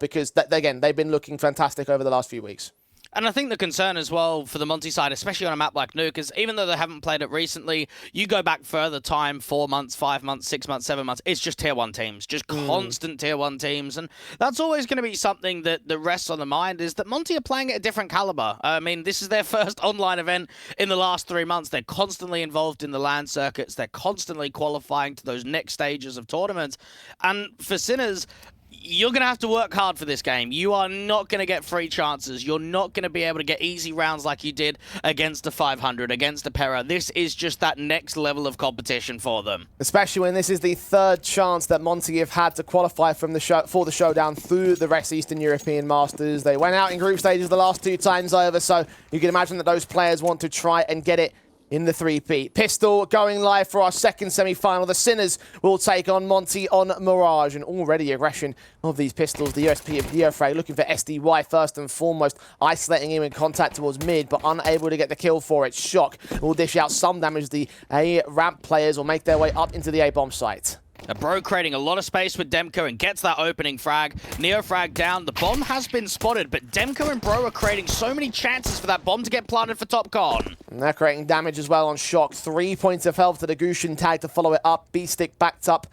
because, again, they've been looking fantastic over the last few weeks. And I think the concern as well for the Monty side, especially on a map like Nuke, is even though they haven't played it recently, you go back further time, 4 months, 5 months, 6 months, 7 months, it's just tier 1 teams, just constant tier 1 teams. And that's always going to be something that rests on the mind, is that Monty are playing at a different caliber. I mean, this is their first online event in the last 3 months. They're constantly involved in the LAN circuits. They're constantly qualifying to those next stages of tournaments. And for Sinners, you're going to have to work hard for this game. You are not going to get free chances. You're not going to be able to get easy rounds like you did against the 500, against the Pera. This is just that next level of competition for them. Especially when this is the third chance that Monty have had to qualify from the for the showdown through the West Eastern European Masters. They went out in group stages the last 2 times over, so you can imagine that those players want to try and get it in the 3P. Pistol going live for our second semi-final. The Sinners will take on Monty on Mirage. And already aggression of these Pistols. The USP of Neofrag looking for SDY first and foremost. Isolating him in contact towards mid, but unable to get the kill for it. Shock will dish out some damage. The A ramp players will make their way up into the A bomb site. Bro creating a lot of space with Demko and gets that opening frag. Neofrag down. The bomb has been spotted, but Demko and Bro are creating so many chances for that bomb to get planted for TopCon. And they're creating damage as well on Shock. 3 points of health to the Gushin tag to follow it up. B-Stick backed up.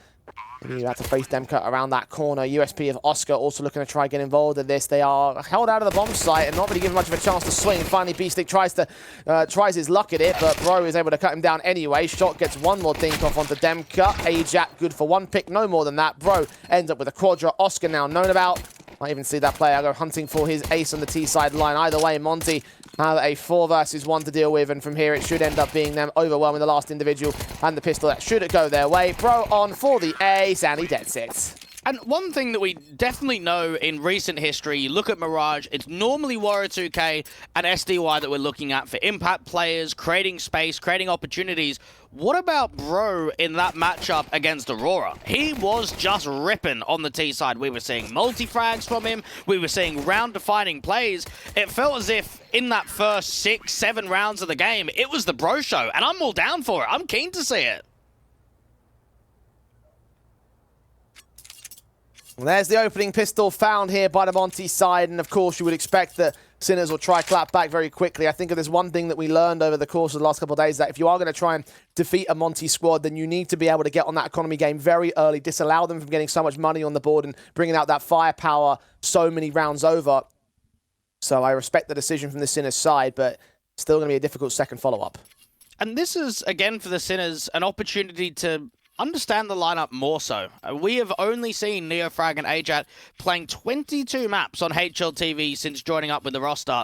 You have to face Demka around that corner. USP of Oscar also looking to try and get involved in this. They are held out of the bomb site and not really given much of a chance to swing. Finally, B-Stick tries his luck at it, but Bro is able to cut him down anyway. Shot gets one more dink off onto Demka. Ajak good for 1 pick, no more than that. Bro ends up with a quadra. Oscar now known about. Might even see that player go hunting for his ace on the T-side line. Either way, Monty have a 4 versus 1 to deal with, and from here it should end up being them overwhelming the last individual and the pistol. That should go their way. Bro on for the ace, and he deads it. And one thing that we definitely know in recent history, you look at Mirage, it's normally Warrior 2K and SDY that we're looking at for impact players, creating space, creating opportunities. What about Bro in that matchup against Aurora? He was just ripping on the T side. We were seeing multi-frags from him. We were seeing round-defining plays. It felt as if in that first 6, 7 rounds of the game, it was the Bro show, and I'm all down for it. I'm keen to see it. Well, there's the opening pistol found here by the Monty side, and of course you would expect that Sinners will try clap back very quickly. I think if there's one thing that we learned over the course of the last couple of days, that if you are going to try and defeat a Monty squad, then you need to be able to get on that economy game very early, disallow them from getting so much money on the board and bringing out that firepower so many rounds over. So I respect the decision from the Sinners side, but still going to be a difficult second follow-up. And this is, again, for the Sinners, an opportunity to understand the lineup more so. We have only seen Neofrag and Ajat playing 22 maps on HLTV since joining up with the roster.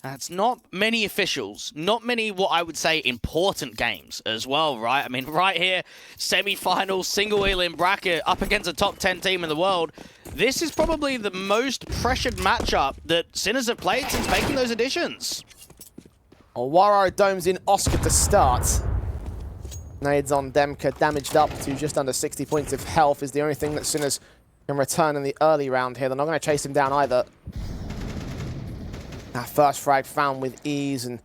That's not many officials, not many what I would say important games as well, right? I mean, right here, semi-final, single wheel in bracket, up against a top 10 team in the world. This is probably the most pressured matchup that Sinners have played since making those additions. Waro domes in Oscar to start. Nades on Demka, damaged up to just under 60 points of health is the only thing that Sinners can return in the early round here. They're not going to chase him down either. That first frag found with ease, and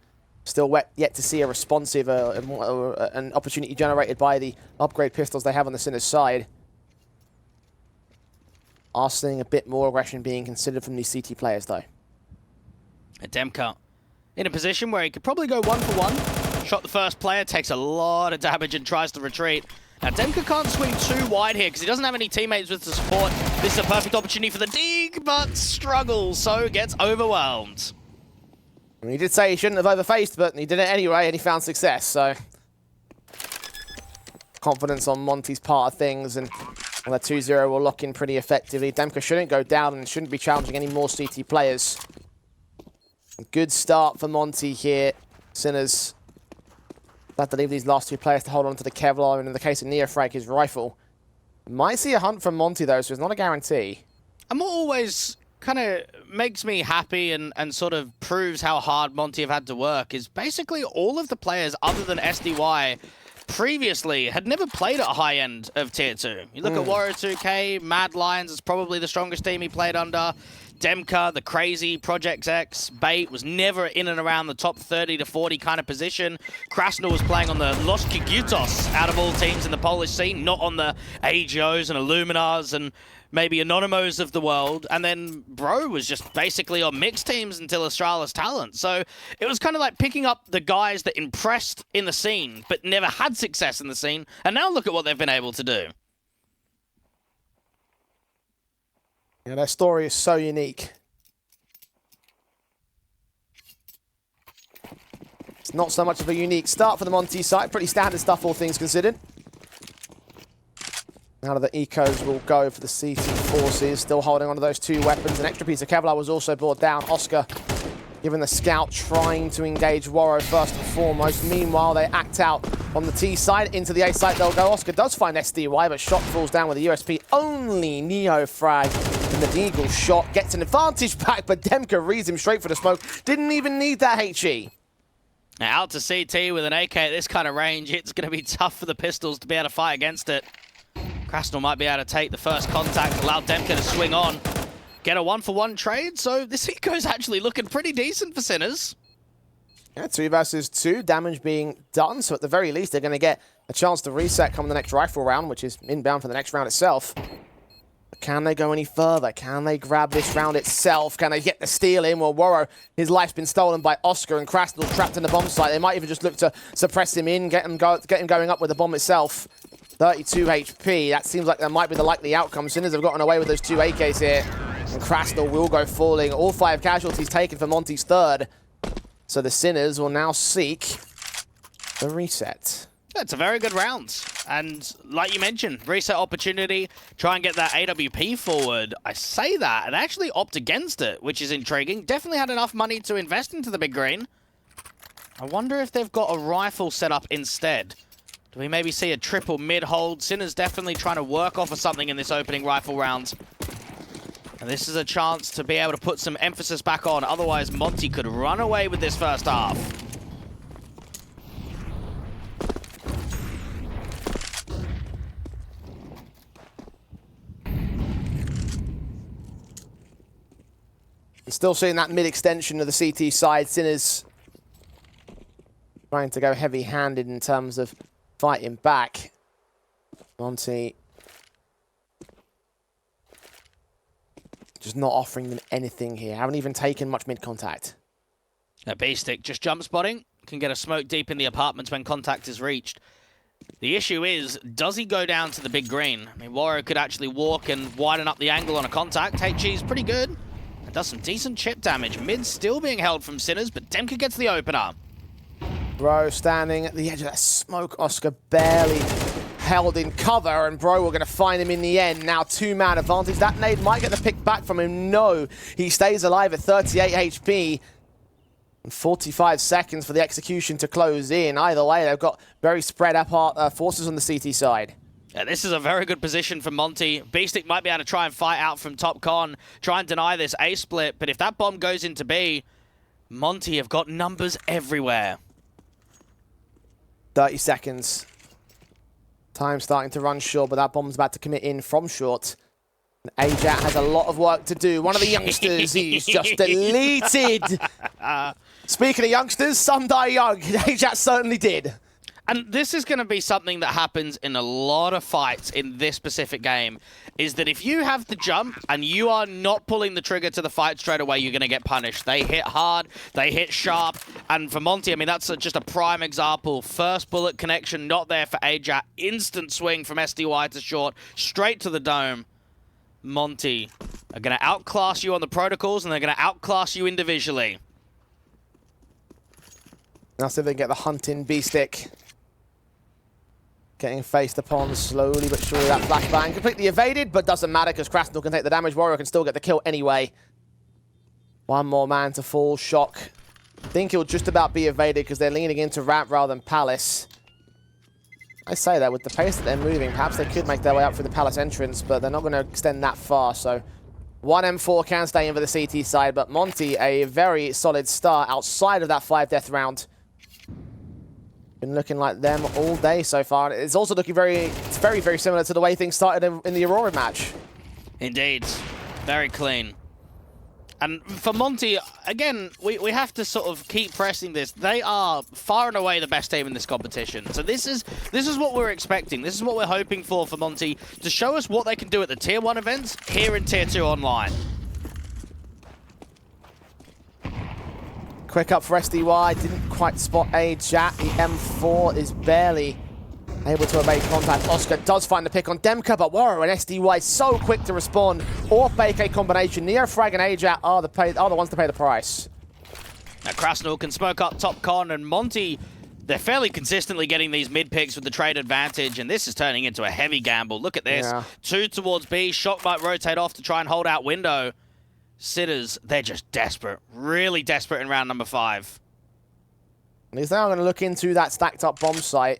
still yet to see a responsive, an opportunity generated by the upgrade pistols they have on the Sinners side. Are seeing a bit more aggression being considered from these CT players though. Demka in a position where he could probably go 1-for-1. Shot the first player, takes a lot of damage and tries to retreat. Now, Demka can't swing too wide here because he doesn't have any teammates with the support. This is a perfect opportunity for the dig, but struggles, so gets overwhelmed. He did say he shouldn't have overfaced, but he did it anyway, and he found success, so... Confidence on Monty's part of things, and well, the 2-0 will lock in pretty effectively. Demka shouldn't go down and shouldn't be challenging any more CT players. Good start for Monty here. Sinners have to leave these last 2 players to hold on to the Kevlar, and in the case of Neofrag, his rifle. Might see a hunt from Monty though, so it's not a guarantee. And what always kind of makes me happy and sort of proves how hard Monty have had to work is basically all of the players other than SDY previously had never played at a high end of Tier 2. You look at Warrior 2K, Mad Lions is probably the strongest team he played under. Demka, the crazy Project X, Bait was never in and around the top 30 to 40 kind of position. Krasnal was playing on the Los Kigutos out of all teams in the Polish scene, not on the AGOs and Illuminars and maybe Anonymous of the world. And then Bro was just basically on mixed teams until Astralis Talent. So it was kind of like picking up the guys that impressed in the scene but never had success in the scene. And now look at what they've been able to do. Yeah, their story is so unique. It's not so much of a unique start for the Monty side. Pretty standard stuff, all things considered. Now the ecos will go for the CT forces, still holding onto those 2 weapons. An extra piece of Kevlar was also brought down. Oscar given the scout, trying to engage Waro first and foremost. Meanwhile, they act out on the T side. Into the A side they'll go. Oscar does find SDY, but shot falls down with the USP. Only Neo frag. And the Deagle shot gets an advantage back, but Demka reads him straight for the smoke. Didn't even need that HE. Now out to CT with an AK at this kind of range. It's going to be tough for the pistols to be able to fight against it. Krasnal might be able to take the first contact, allow Demka to swing on. Get a 1-for-1 trade, so this eco is actually looking pretty decent for Sinners. Yeah, 2 versus 2, damage being done, so at the very least they're going to get a chance to reset come the next rifle round, which is inbound for the next round itself. But can they go any further? Can they grab this round itself? Can they get the steal in? Well, Waro, his life's been stolen by Oscar, and Krasnal trapped in the bomb site. They might even just look to suppress him in, get him going up with the bomb itself. 32 HP, that seems like that might be the likely outcome. Sinners have gotten away with those 2 AKs here. And Krasnal will go falling. All 5 casualties taken for Monty's third. So the Sinners will now seek the reset. It's a very good round. And like you mentioned, reset opportunity, try and get that AWP forward. I say that and actually opt against it, which is intriguing. Definitely had enough money to invest into the big green. I wonder if they've got a rifle set up instead. Do we maybe see a triple mid-hold? Sinners definitely trying to work off of something in this opening rifle round. And this is a chance to be able to put some emphasis back on. Otherwise, Monty could run away with this first half. Still seeing that mid-extension of the CT side. Sinners trying to go heavy-handed in terms of fighting back. Monty just not offering them anything here. Haven't even taken much mid-contact. A B-stick just jump spotting. Can get a smoke deep in the apartments when contact is reached. The issue is, does he go down to the big green? I mean, Waro could actually walk and widen up the angle on a contact. HG is pretty good. It does some decent chip damage. Mid still being held from Sinners, but Demka gets the opener. Bro standing at the edge of that smoke. Oscar barely held in cover, and Bro we're going to find him in the end. Now 2-man advantage. That nade might get the pick back from him. No, he stays alive at 38 HP. And 45 seconds for the execution to close in. Either way, they've got very spread apart forces on the CT side. Yeah, this is a very good position for Monty. Beastick might be able to try and fight out from top con, try and deny this A split, but if that bomb goes into B, Monty have got numbers everywhere. 30 seconds. Time starting to run short, but that bomb's about to commit in from short. And Ajat has a lot of work to do. One of the youngsters he's just deleted. Speaking of youngsters, some die young. Ajat certainly did. And this is going to be something that happens in a lot of fights in this specific game, is that if you have the jump and you are not pulling the trigger to the fight straight away, you're going to get punished. They hit hard, they hit sharp, and for Monty, I mean, that's just a prime example. First bullet connection, not there for Ajat. Instant swing from SDY to short, straight to the dome. Monty are going to outclass you on the protocols, and they're going to outclass you individually. Now see if they can get the hunt in B-stick. Getting faced upon slowly but surely. That flashbang completely evaded, but doesn't matter because Krasnal can take the damage. Warrior can still get the kill anyway. One more man to fall. Shock. I think he'll just about be evaded because they're leaning into ramp rather than Palace. I say that with the pace that they're moving, perhaps they could make their way up through the Palace entrance, but they're not going to extend that far. So 1M4 can stay in for the CT side, but Monty, a very solid start outside of that 5-death round. Been looking like them all day so far. It's also looking very similar to the way things started in the Aurora match. Indeed. Very clean. And for Monty, again, we have to sort of keep pressing this. They are far and away the best team in this competition. So this is what we're expecting. This is what we're hoping for Monty, to show us what they can do at the Tier 1 events here in Tier 2 online. Quick up for SDY, didn't quite spot Ajat. The M4 is barely able to evade contact. Oscar does find the pick on Demka, but Waro and SDY so quick to respond. Or fake a combination. Neofrag and Ajat are the ones to pay the price. Now Krasnal can smoke up top con, and Monty, They're fairly consistently getting these mid picks with the trade advantage, and this is turning into a heavy gamble. Look at this. Yeah. 2 towards B. Shock might rotate off to try and hold out window. Sinners, they're just desperate. Really desperate in round number 5. He's now going to look into that stacked up bomb site.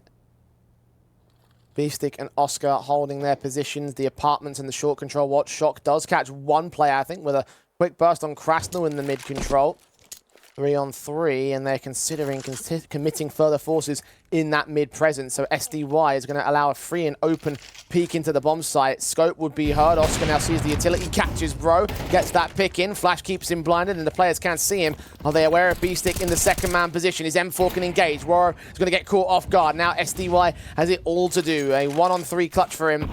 Beefstick and Oscar holding their positions. The apartments and the short control watch. Shock does catch one player, I think, with a quick burst on Krasnal in the mid control. 3 on 3, and they're considering committing further forces in that mid presence. So SDY is going to allow a free and open peek into the bomb site. Scope would be heard. Oscar now sees the utility, catches Bro, gets that pick in. Flash keeps him blinded, and the players can't see him. Are they aware of Beefstick in the second man position? His M4 can engage. Roro is going to get caught off guard. Now SDY has it all to do. A 1 on 3 clutch for him.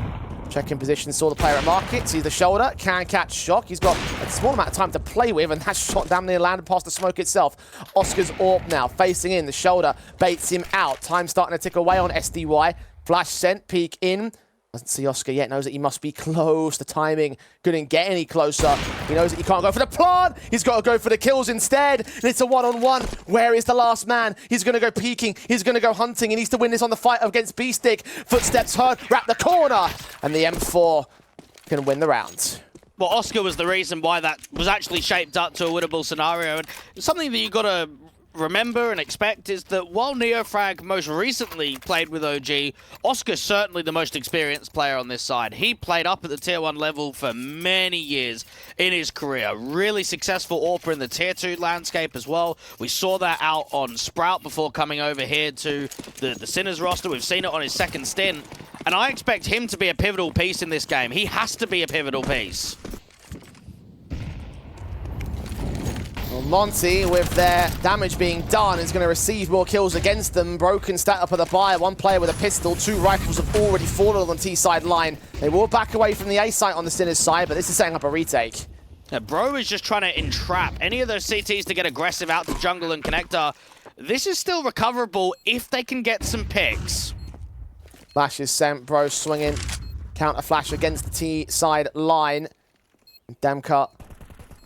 Checking position, saw the player at market, sees the shoulder, can catch Shock. He's got a small amount of time to play with, and that shot damn near landed past the smoke itself. Oscar's AWP now, facing in, the shoulder baits him out. Time starting to tick away on SDY. Flash sent, peek in. Doesn't see Oscar yet, knows that he must be close. The timing couldn't get any closer. He knows that he can't go for the plant. He's got to go for the kills instead. And it's a one-on-one. Where is the last man? He's going to go peeking. He's going to go hunting. He needs to win this on the fight against Beefstick. Footsteps heard, wrap the corner. And the M4 can win the round. Well, Oscar was the reason why that was actually shaped up to a winnable scenario. And something that you got to remember and expect is that while Neofrag most recently played with OG, Oscar's certainly the most experienced player on this side. He played up at the Tier 1 level for many years in his career. Really successful AWPer in the Tier 2 landscape as well. We saw that out on Sprout before coming over here to the Sinners roster. We've seen it on his second stint. And I expect him to be a pivotal piece in this game. He has to be a pivotal piece. Well, Monty, with their damage being done, is going to receive more kills against them. Broken stat up at the buy. 1 player with a pistol. 2 rifles have already fallen on the T-side line. They will back away from the A site on the Sinners side, but this is setting up a retake. Yeah, Bro is just trying to entrap any of those CTs to get aggressive out to jungle and connector. This is still recoverable if they can get some picks. Flash is sent. Bro swinging. Counter flash against the T-side line. Demka.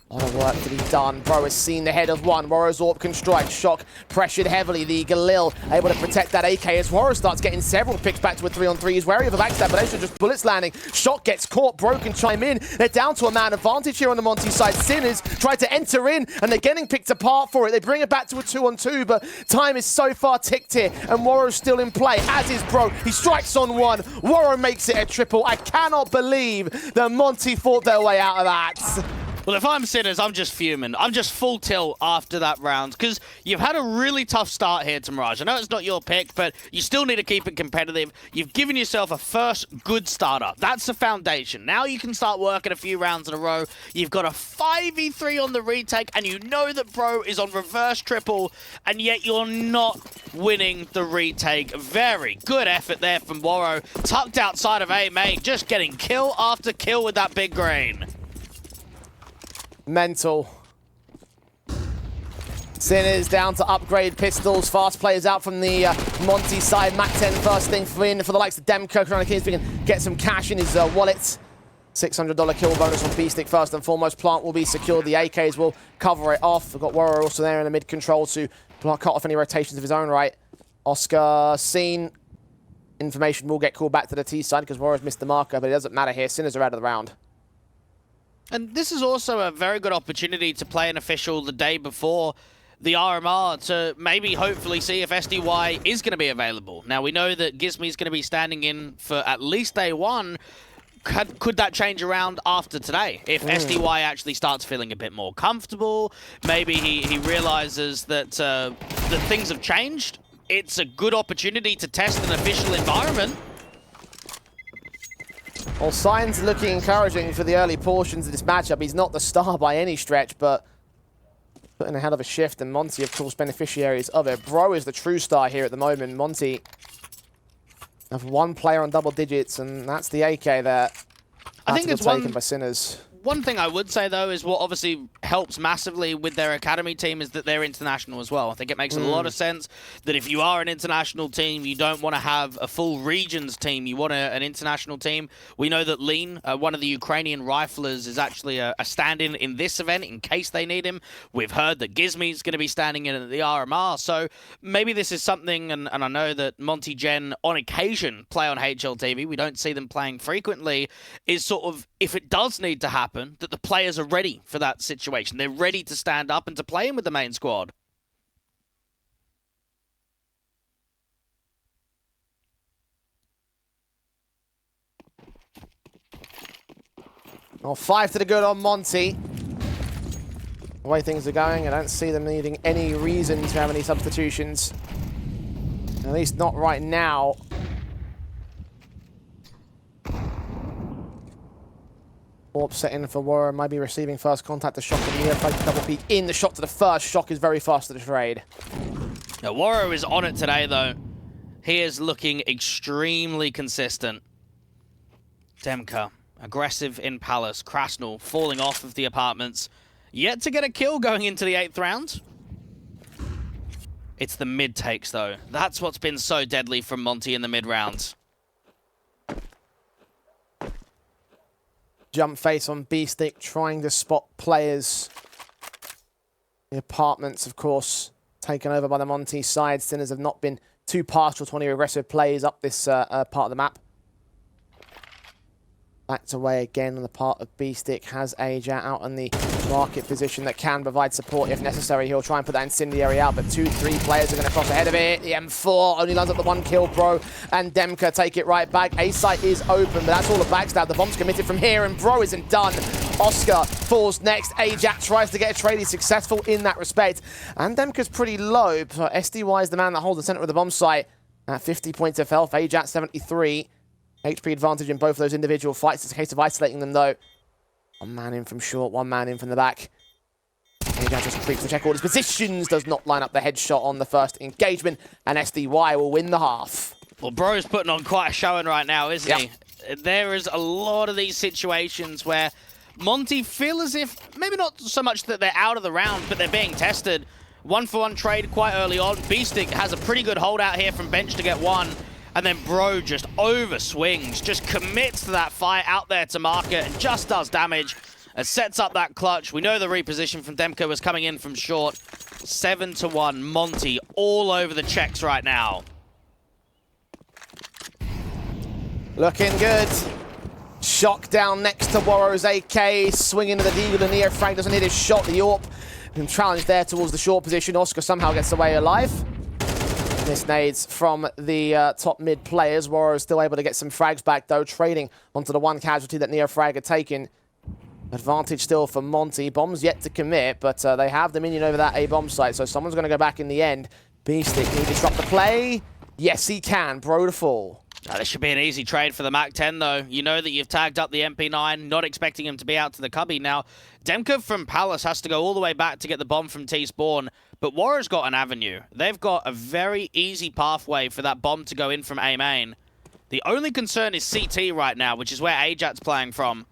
A lot of work to be done. Bro has seen the head of one. Woro's AWP can strike. Shock pressured heavily. The Galil able to protect that AK as Woro starts getting several picks back to a 3-on-3. He's wary of the backstab, but those are just bullets landing. Shock gets caught. Bro can chime in. They're down to a man advantage here on the Monty side. Sinners try to enter in, and they're getting picked apart for it. They bring it back to a 2-on-2, but time is so far ticked here, and Woro's still in play, as is Bro. He strikes on one. Woro makes it a triple. I cannot believe that Monty fought their way out of that. Well, if I'm Sinners, I'm just fuming. I'm just full tilt after that round because you've had a really tough start here to Mirage. I know it's not your pick, but you still need to keep it competitive. You've given yourself a first good startup. That's the foundation. Now you can start working a few rounds in a row. You've got a 5v3 on the retake, and you know that Bro is on reverse triple, and yet you're not winning the retake. Very good effort there from Woro. Tucked outside of A main, just getting kill after kill with that big green. Mental. Sinners down to upgrade pistols. Fast players out from the Monty side. Mac 10 first thing for the likes of Demko. Trying to see if he can get some cash in his wallet. $600 kill bonus on Beefstick first and foremost. Plant will be secured. The AKs will cover it off. We've got Woro also there in the mid control to cut off any rotations of his own right. Oscar seen. Information will get called back to the T side because Woro's missed the marker, but it doesn't matter here. Sinners are out of the round. And this is also a very good opportunity to play an official the day before the RMR to maybe hopefully see if SDY is going to be available. Now, we know that Gizmy's going to be standing in for at least day 1. Could that change around after today? If SDY actually starts feeling a bit more comfortable, maybe he realizes that things have changed. It's a good opportunity to test an official environment. Well, signs looking encouraging for the early portions of this matchup. He's not the star by any stretch, but putting a hell of a shift, and Monty, of course, beneficiaries of it. Bro is the true star here at the moment. Monty have 1 player on double digits, and that's the AK there. I think it's taken by Sinners. One thing I would say, though, is what obviously helps massively with their academy team is that they're international as well. I think it makes a lot of sense that if you are an international team, you don't want to have a full regions team. You want an international team. We know that Lean, one of the Ukrainian riflers, is actually a stand-in in this event in case they need him. We've heard that Gizmy's going to be standing in at the RMR, so maybe this is something, and I know that Monty Gen on occasion play on HLTV. We don't see them playing frequently. Is sort of, if it does need to happen, that the players are ready for that situation. They're ready to stand up and to play in with the main squad. Well, 5 to the good on Monty. The way things are going, I don't see them needing any reason to have any substitutions. At least not right now. Orb set in for Warrior, might be receiving first contact. The shot from the near double peek in. The shot to the first. Shock is very fast to the trade. Now, Warrior is on it today, though. He is looking extremely consistent. Demka, aggressive in Palace. Krasnal falling off of the apartments. Yet to get a kill going into the 8th round. It's the mid takes, though. That's what's been so deadly from Monty in the mid rounds. Jump face on B-Stick, trying to spot players. The apartments, of course, taken over by the Monty side. Sinners have not been too partial to any aggressive plays up this part of the map. Backed away again on the part of B-Stick. Has Aja out in the market position that can provide support if necessary. He'll try and put that incendiary out, but 2-3 players are going to cross ahead of it. The M4 only lands up the 1 kill, Bro, and Demka take it right back. A site is open, but that's all the backstab. The bomb's committed from here, and Bro isn't done. Oscar falls next. Ajax tries to get a trade. He's successful in that respect, and Demka's pretty low. So SDY is the man that holds the center of the bomb site at 50 points of health. Ajax 73. HP advantage in both of those individual fights. It's a case of isolating them, though. 1 man in from short, 1 man in from the back. Ajax just creeps to check all his positions. Does not line up the headshot on the first engagement. And SDY will win the half. Well, Bro's putting on quite a showing right now, isn't he? There is a lot of these situations where Monty feel as if, maybe not so much that they're out of the round, but they're being tested. 1-for-1 trade quite early on. B-Stick has a pretty good holdout here from bench to get 1. And then Bro just overswings, just commits to that fight out there to market and just does damage and sets up that clutch. We know the reposition from Demka was coming in from short. 7-1, Monty all over the checks right now. Looking good. Shock down next to Warrow's AK, swinging to the Deagle. The Neo Frank doesn't hit his shot. The AWP and challenge there towards the short position. Oscar somehow gets away alive. Miss nades from the top mid players. Warrior is still able to get some frags back, though, trading onto the 1 casualty that Neo Frag had taken. Advantage still for Monty. Bombs yet to commit, but they have the minion over that A-bomb site, so someone's going to go back in the end. B-Stick, can he disrupt the play? Yes, he can. Bro to fall. This should be an easy trade for the MAC-10, though. You know that you've tagged up the MP9, not expecting him to be out to the cubby. Now, Demka from Palace has to go all the way back to get the bomb from T-Spawn, but Warrior's got an avenue. They've got a very easy pathway for that bomb to go in from A-main. The only concern is CT right now, which is where Ajax's playing from.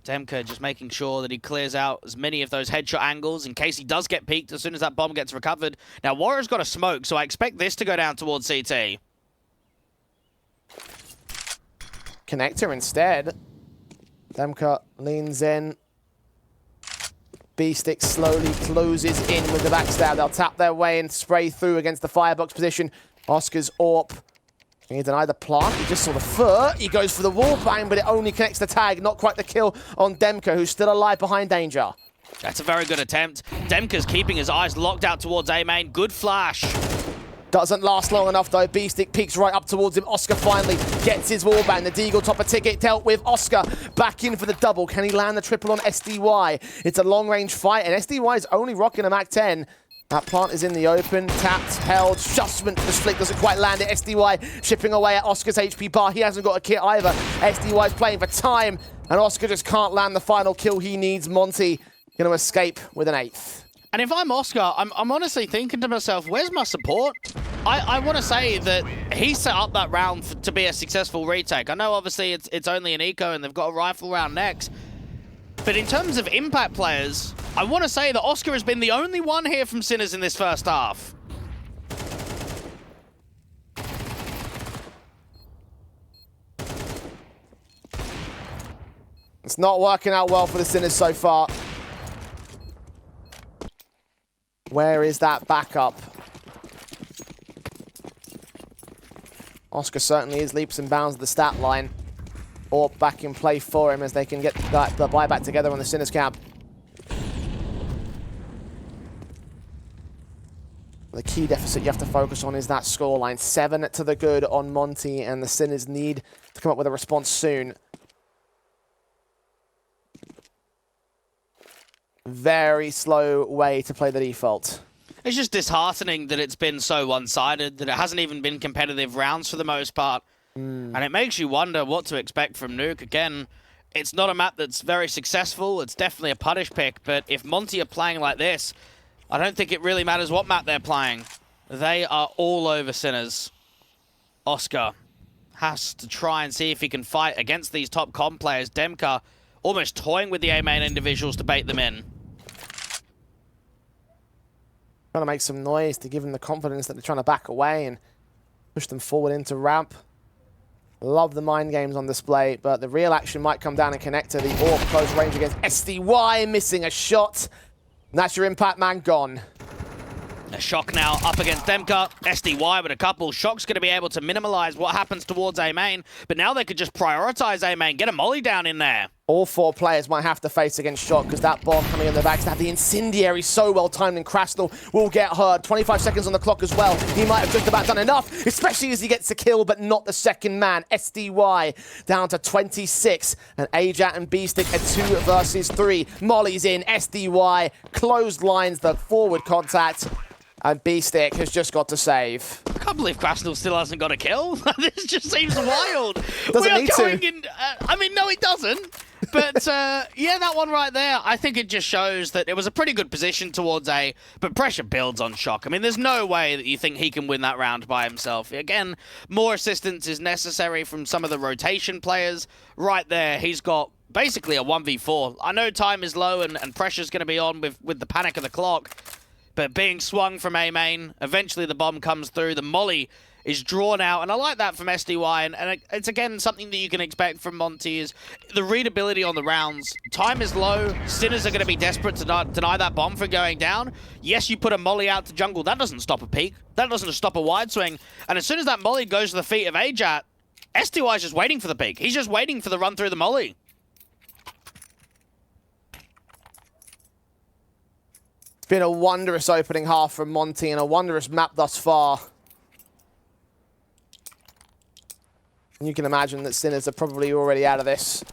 Demka just making sure that he clears out as many of those headshot angles in case he does get peeked as soon as that bomb gets recovered. Now, Warrior's got a smoke, so I expect this to go down towards CT. Connector instead. Demka leans in. B-Stick slowly closes in with the backstab. They'll tap their way and spray through against the firebox position. Oscar's AWP. He denied the plant. He just saw the foot. He goes for the wall bang, but it only connects the tag. Not quite the kill on Demka, who's still alive behind danger. That's a very good attempt. Demka's keeping his eyes locked out towards A-main. Good flash. Doesn't last long enough, though. B-Stick peeks right up towards him. Oscar finally gets his wallbang. The Deagle top of ticket dealt with. Oscar back in for the double. Can he land the triple on SDY? It's a long-range fight, and SDY is only rocking a MAC-10. That plant is in the open. Tapped, held, just went for the flick. Doesn't quite land it. SDY chipping away at Oscar's HP bar. He hasn't got a kit either. SDY's playing for time, and Oscar just can't land the final kill he needs. Monty going to escape with an 8th. And if I'm Oscar, I'm honestly thinking to myself, where's my support? I want to say that he set up that round to be a successful retake. I know obviously it's only an eco and they've got a rifle round next. But in terms of impact players, I want to say that Oscar has been the only one here from Sinners in this first half. It's not working out well for the Sinners so far. Where is that backup? Oscar certainly is leaps and bounds of the stat line. Or back in play for him as they can get the buyback together on the Sinners camp. The key deficit you have to focus on is that scoreline. 7 to the good on Monty, and the Sinners need to come up with a response soon. Very slow way to play the default. It's just disheartening that it's been so one-sided, that it hasn't even been competitive rounds for the most part. And it makes you wonder what to expect from Nuke. Again, it's not a map that's very successful. It's definitely a punish pick, but if Monty are playing like this, I don't think it really matters what map they're playing. They are all over Sinners. Oscar has to try and see if he can fight against these top comp players. Demka almost toying with the A-main individuals to bait them in. Trying to make some noise to give them the confidence that they're trying to back away and push them forward into ramp. Love the mind games on display, but the real action might come down in connector. The AWP close range against SDY, missing a shot. And that's your impact man gone. A Shock now up against Demka. SDY with a couple. Shock's going to be able to minimize what happens towards A-main, but now they could just prioritize A-main, get a molly down in there. All 4 players might have to face against Shock because that bomb coming in the back. The incendiary so well timed, and Krasnal will get hurt. 25 seconds on the clock as well. He might have just about done enough, especially as he gets a kill, but not the second man. SDY down to 26, and Ajat and B-Stick at 2 versus 3. Molly's in. SDY closed lines the forward contact. And B-Stick has just got to save. I can't believe Krasnal still hasn't got a kill. This just seems wild. Doesn't need to. I mean, no, it doesn't. But, yeah, that one right there, I think it just shows that it was a pretty good position towards A, but pressure builds on Shock. I mean, there's no way that you think he can win that round by himself. Again, more assistance is necessary from some of the rotation players. Right there, he's got basically a 1v4. I know time is low and pressure's going to be on with the panic of the clock. But being swung from A-main, eventually the bomb comes through, the molly is drawn out, and I like that from SDY, and it's again something that you can expect from Monty is the readability on the rounds. Time is low, Sinners are going to be desperate to deny that bomb from going down. Yes, you put a molly out to jungle, that doesn't stop a peek, that doesn't stop a wide swing, and as soon as that molly goes to the feet of Ajat, SDY is just waiting for the peek, he's just waiting for the run through the molly. It's been a wondrous opening half from Monty and a wondrous map thus far. And you can imagine that Sinners are probably already out of this.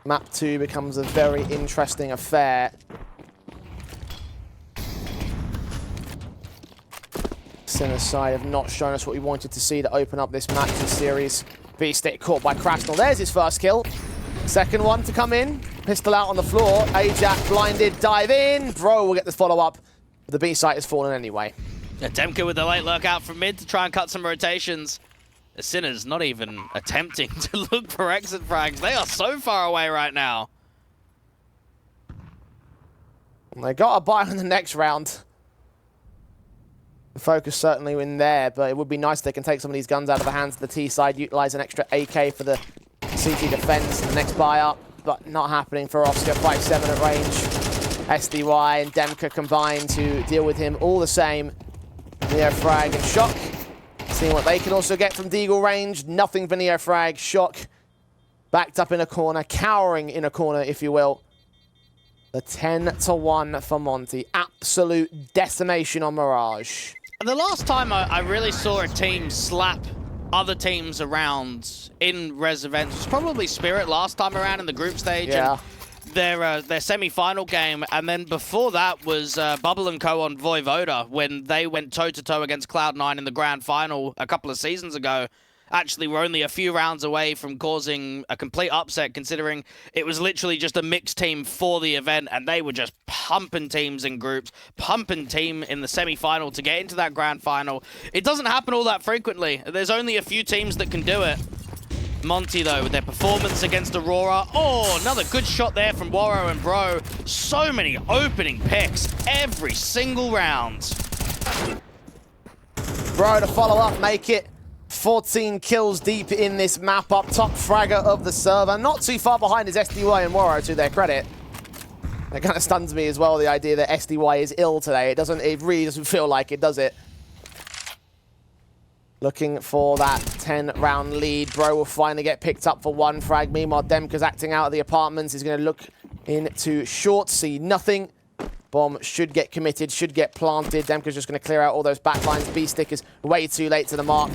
Map 2 becomes a very interesting affair. Sinners side have not shown us what we wanted to see to open up this match and series. B-Stick caught by Krasnal. There's his first kill. Second one to come in. Pistol out on the floor. Ajak blinded. Dive in. Bro will get this follow-up. The B site has fallen anyway. Demka with the late lurk out from mid to try and cut some rotations. The Sinners not even attempting to look for exit frags. They are so far away right now. They got a buy on the next round. The focus certainly in there, but it would be nice if they can take some of these guns out of the hands of the T side, utilize an extra AK for the CT defense. The next buy up, but not happening for Oscar. 5-7 at range. SDY and Demka combined to deal with him all the same. Neo Frag and Shock. Seeing what they can also get from Deagle range. Nothing for Neo Frag. Shock backed up in a corner, cowering in a corner, if you will. The 10-1 for Monty. Absolute decimation on Mirage. And the last time I really saw a team slap other teams around in Res events was probably Spirit last time around in the group stage. Yeah. And their semi-final game, and then before that was Bubble & Co. on Voivoda when they went toe-to-toe against Cloud9 in the grand final a couple of seasons ago. Actually, we're only a few rounds away from causing a complete upset, considering it was literally just a mixed team for the event, and they were just pumping teams in groups, pumping team in the semi-final to get into that grand final. It doesn't happen all that frequently. There's only a few teams that can do it. Monty, though, with their performance against Aurora. Oh, another good shot there from Waro and Bro. So many opening picks every single round. Bro to follow up, make it 14 kills deep in this map up. Top fragger of the server. Not too far behind is SDY and Waro, to their credit. It kind of stuns me as well, the idea that SDY is ill today. It really doesn't feel like it, does it? Looking for that 10-round lead. Bro will finally get picked up for one frag. Meanwhile, Demka's acting out of the apartments. He's going to look into short, see nothing. Bomb should get committed, should get planted. Demka's just going to clear out all those backlines. B-Stick is way too late to the mark.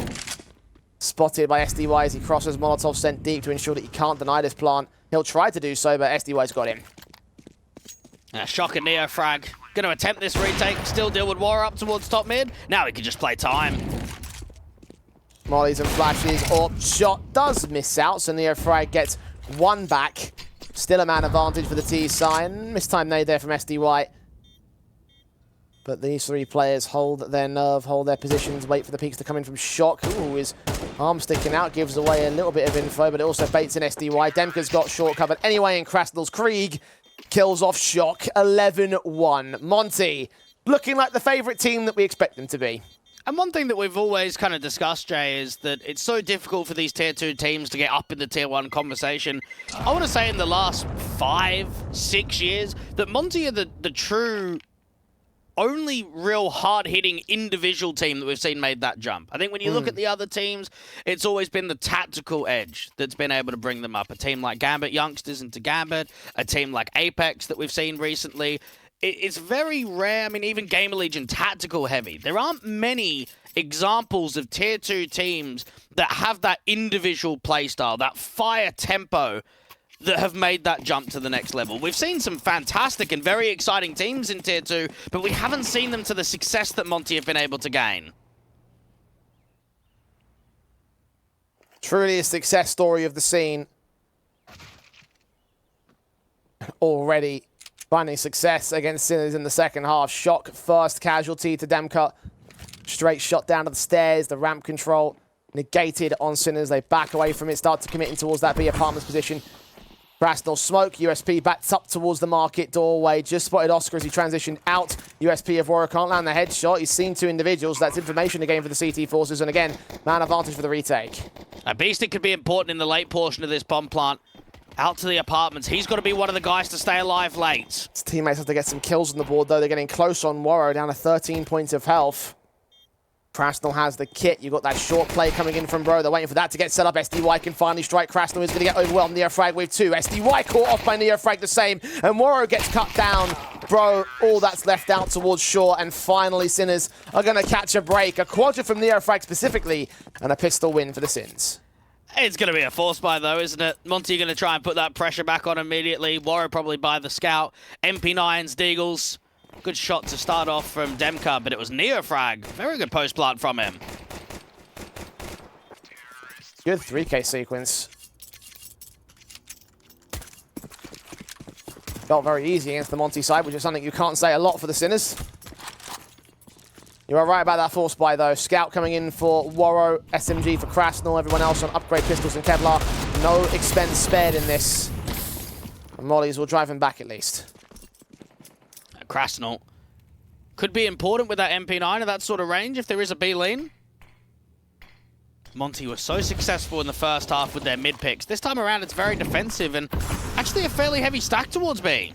Spotted by SDY as he crosses. Molotov sent deep to ensure that he can't deny this plant. He'll try to do so, but SDY's got him. Shocker Neo frag. Going to attempt this retake. Still deal with War up towards top mid. Now he can just play time. Mollies and flashes. Orp shot does miss out, so Neo frag gets one back. Still a man advantage for the T sign. Mistime nade there from SDY. But these three players hold their nerve, hold their positions, wait for the peaks to come in from Shock. Ooh, his arm sticking out, gives away a little bit of info, but it also baits in SDY. Demka's got short covered anyway in Krasnel's. Krieg kills off Shock. 11-1. Monty, looking like the favourite team that we expect them to be. And one thing that we've always kind of discussed, Jay, is that it's so difficult for these Tier 2 teams to get up in the Tier 1 conversation. I want to say in the last 5-6 years that Monty are the true only real hard-hitting individual team that we've seen made that jump. I think when you look at the other teams, it's always been the tactical edge that's been able to bring them up. A team like Gambit Youngsters into Gambit, a team like Apex that we've seen recently. It's very rare. I mean, even Gamer Legion, tactical heavy. There aren't many examples of Tier 2 teams that have that individual playstyle, that fire tempo that have made that jump to the next level. We've seen some fantastic and very exciting teams in Tier 2, but we haven't seen them to the success that Monty have been able to gain. Truly a success story of the scene. Already finding success against Sinners in the second half. Shock first casualty to Demka. Straight shot down to the stairs. The ramp control negated on Sinners. They back away from it, start to commit in towards that B apartments position. Krasnel smoke. USP backs up towards the market doorway. Just spotted Oscar as he transitioned out. USP of Warrior can't land the headshot. He's seen two individuals. That's information again for the CT forces. And again, man advantage for the retake. A Beastie could be important in the late portion of this bomb plant. Out to the apartments. He's got to be one of the guys to stay alive late. His teammates have to get some kills on the board, though. They're getting close on Warrior, down to 13 points of health. Krasnel has the kit. You've got that short play coming in from Bro. They're waiting for that to get set up. SDY can finally strike. Krasnel is going to get overwhelmed. Neo frag with two. SDY caught off by Neo frag the same. And Warrior gets cut down. Bro, all that's left out towards shore. And finally, Sinners are going to catch a break. A quadra from Neo frag specifically. And a pistol win for the Sins. It's going to be a force buy, though, isn't it? Monty going to try and put that pressure back on immediately. Warrior probably by the scout. MP9s, Deagles. Good shot to start off from Demka, but it was Neofrag. Very good post plant from him. Good 3K sequence. Felt very easy against the Monty side, which is something you can't say a lot for the Sinners. You are right about that force buy, though. Scout coming in for Warro, SMG for Krasnel, everyone else on upgrade pistols and Kevlar. No expense spared in this. And Mollies will drive him back at least. Krasnel could be important with that MP9 at that sort of range if there is a B lean. Monty was so successful in the first half with their mid picks. This time around, it's very defensive and actually a fairly heavy stack towards B.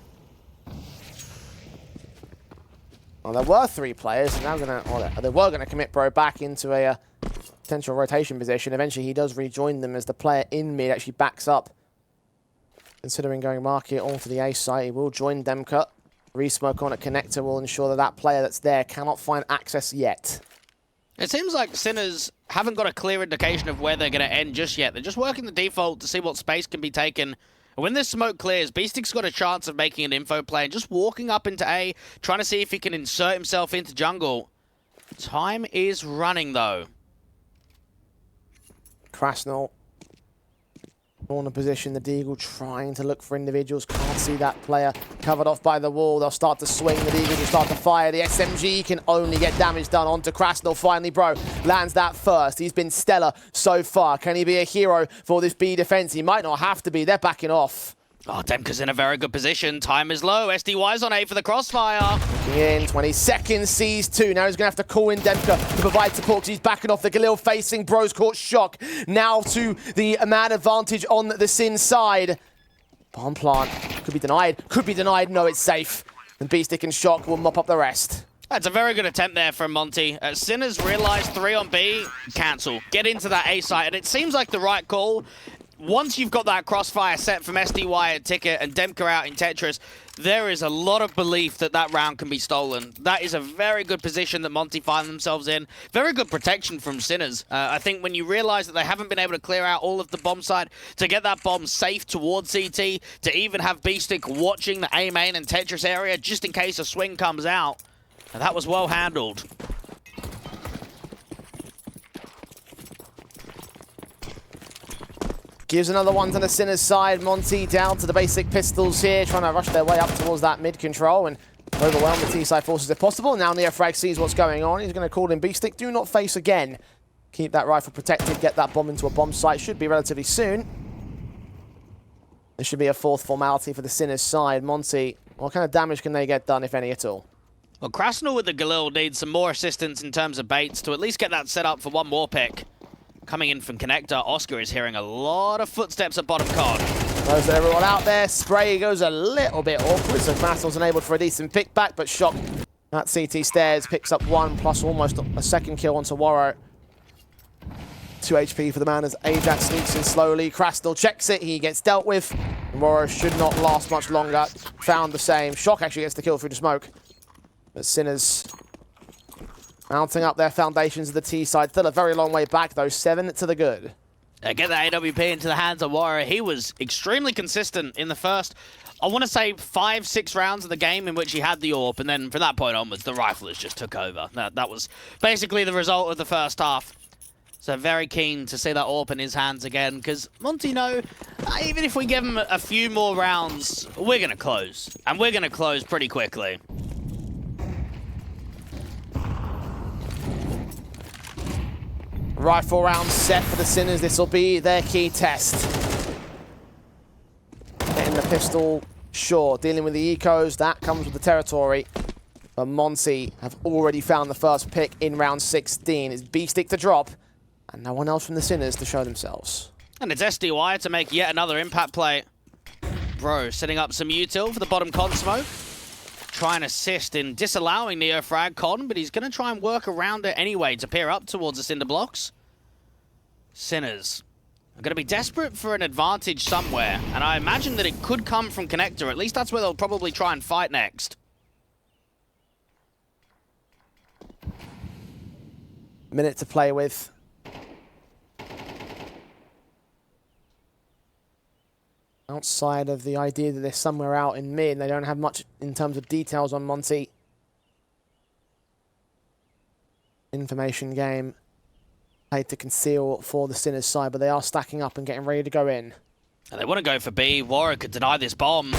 Well, there were three players, and now they were gonna commit Bro back into a potential rotation position. Eventually, he does rejoin them as the player in mid actually backs up. Considering going market onto the A site, he will join Demka. Resmoke on a connector will ensure that that player that's there cannot find access yet. It seems like Sinners haven't got a clear indication of where they're going to end just yet. They're just working the default to see what space can be taken. And when this smoke clears, Beastic's got a chance of making an info play and just walking up into A, trying to see if he can insert himself into jungle. Time is running, though. Krasnel Corner position, the Deagle trying to look for individuals. Can't see that player. Covered off by the wall. They'll start to swing. The Deagle will start to fire. The SMG can only get damage done onto Krasnal. Finally, bro, lands that first. He's been stellar so far. Can he be a hero for this B defense? He might not have to be. They're backing off. Oh, Demka's in a very good position. Time is low. SDY's on 8 for the crossfire. In 20 seconds, sees 2. Now he's going to have to call in Demka to provide support because he's backing off. The Galil facing Bro's caught Shock. Now to the man advantage on the Sin side. Bomb plant could be denied. Could be denied. No, it's safe. And B-Stick and Shock will mop up the rest. That's a very good attempt there from Monty. Sinners realized 3 on B. Cancel. Get into that A site. And it seems like the right call. Once you've got that crossfire set from SDY at Ticket and Demka out in Tetris, there is a lot of belief that that round can be stolen. That is a very good position that Monty find themselves in. Very good protection from Sinners. I think when you realize that they haven't been able to clear out all of the bomb side, to get that bomb safe towards CT, to even have B-Stick watching the A main and Tetris area just in case a swing comes out, and that was well handled. Gives another one to the Sinners side. Monty down to the basic pistols here, trying to rush their way up towards that mid control and overwhelm the T-side forces if possible. Now Neofrag sees what's going on. He's going to call in B-Stick. Do not face again. Keep that rifle protected. Get that bomb into a bomb site. Should be relatively soon. There should be a 4th formality for the Sinners side. Monty, what kind of damage can they get done, if any at all? Well, Krasnal with the Galil needs some more assistance in terms of baits to at least get that set up for one more pick. Coming in from Connector, Oscar is hearing a lot of footsteps at bottom con. Those everyone out there. Spray goes a little bit awkward, so Krasnal's enabled for a decent pick back, but Shock at CT stairs picks up 1 plus almost a second kill onto Warro. 2 HP for the man as Ajax sneaks in slowly. Krasnal checks it, he gets dealt with. And Warro should not last much longer. Found the same. Shock actually gets the kill through the smoke. But Sinners mounting up their foundations of the T side. Still a very long way back, though. 7 to the good. Get that AWP into the hands of Warrior. He was extremely consistent in the first, I want to say, 5-6 rounds of the game in which he had the AWP, and then from that point onwards, the riflers just took over. That was basically the result of the first half. So very keen to see that AWP in his hands again, because Monty know, even if we give him a few more rounds, we're going to close. And we're going to close pretty quickly. Rifle round set for the Sinners. This will be their key test. Getting the pistol, sure. Dealing with the ecos, that comes with the territory. But Monty have already found the first pick in round 16. It's B-Stick to drop, and no one else from the Sinners to show themselves. And it's SDY to make yet another impact play. Bro, setting up some util for the bottom con smoke. Try and assist in disallowing Neofrag con, but he's going to try and work around it anyway to peer up towards the cinder blocks. Sinners are going to be desperate for an advantage somewhere, and I imagine that it could come from Connector. At least that's where they'll probably try and fight next. Minute to play with. Outside of the idea that they're somewhere out in mid, they don't have much in terms of details on Monty. Information game. Played to conceal for the Sinners side, but they are stacking up and getting ready to go in. And they want to go for B. Warwick could deny this bomb.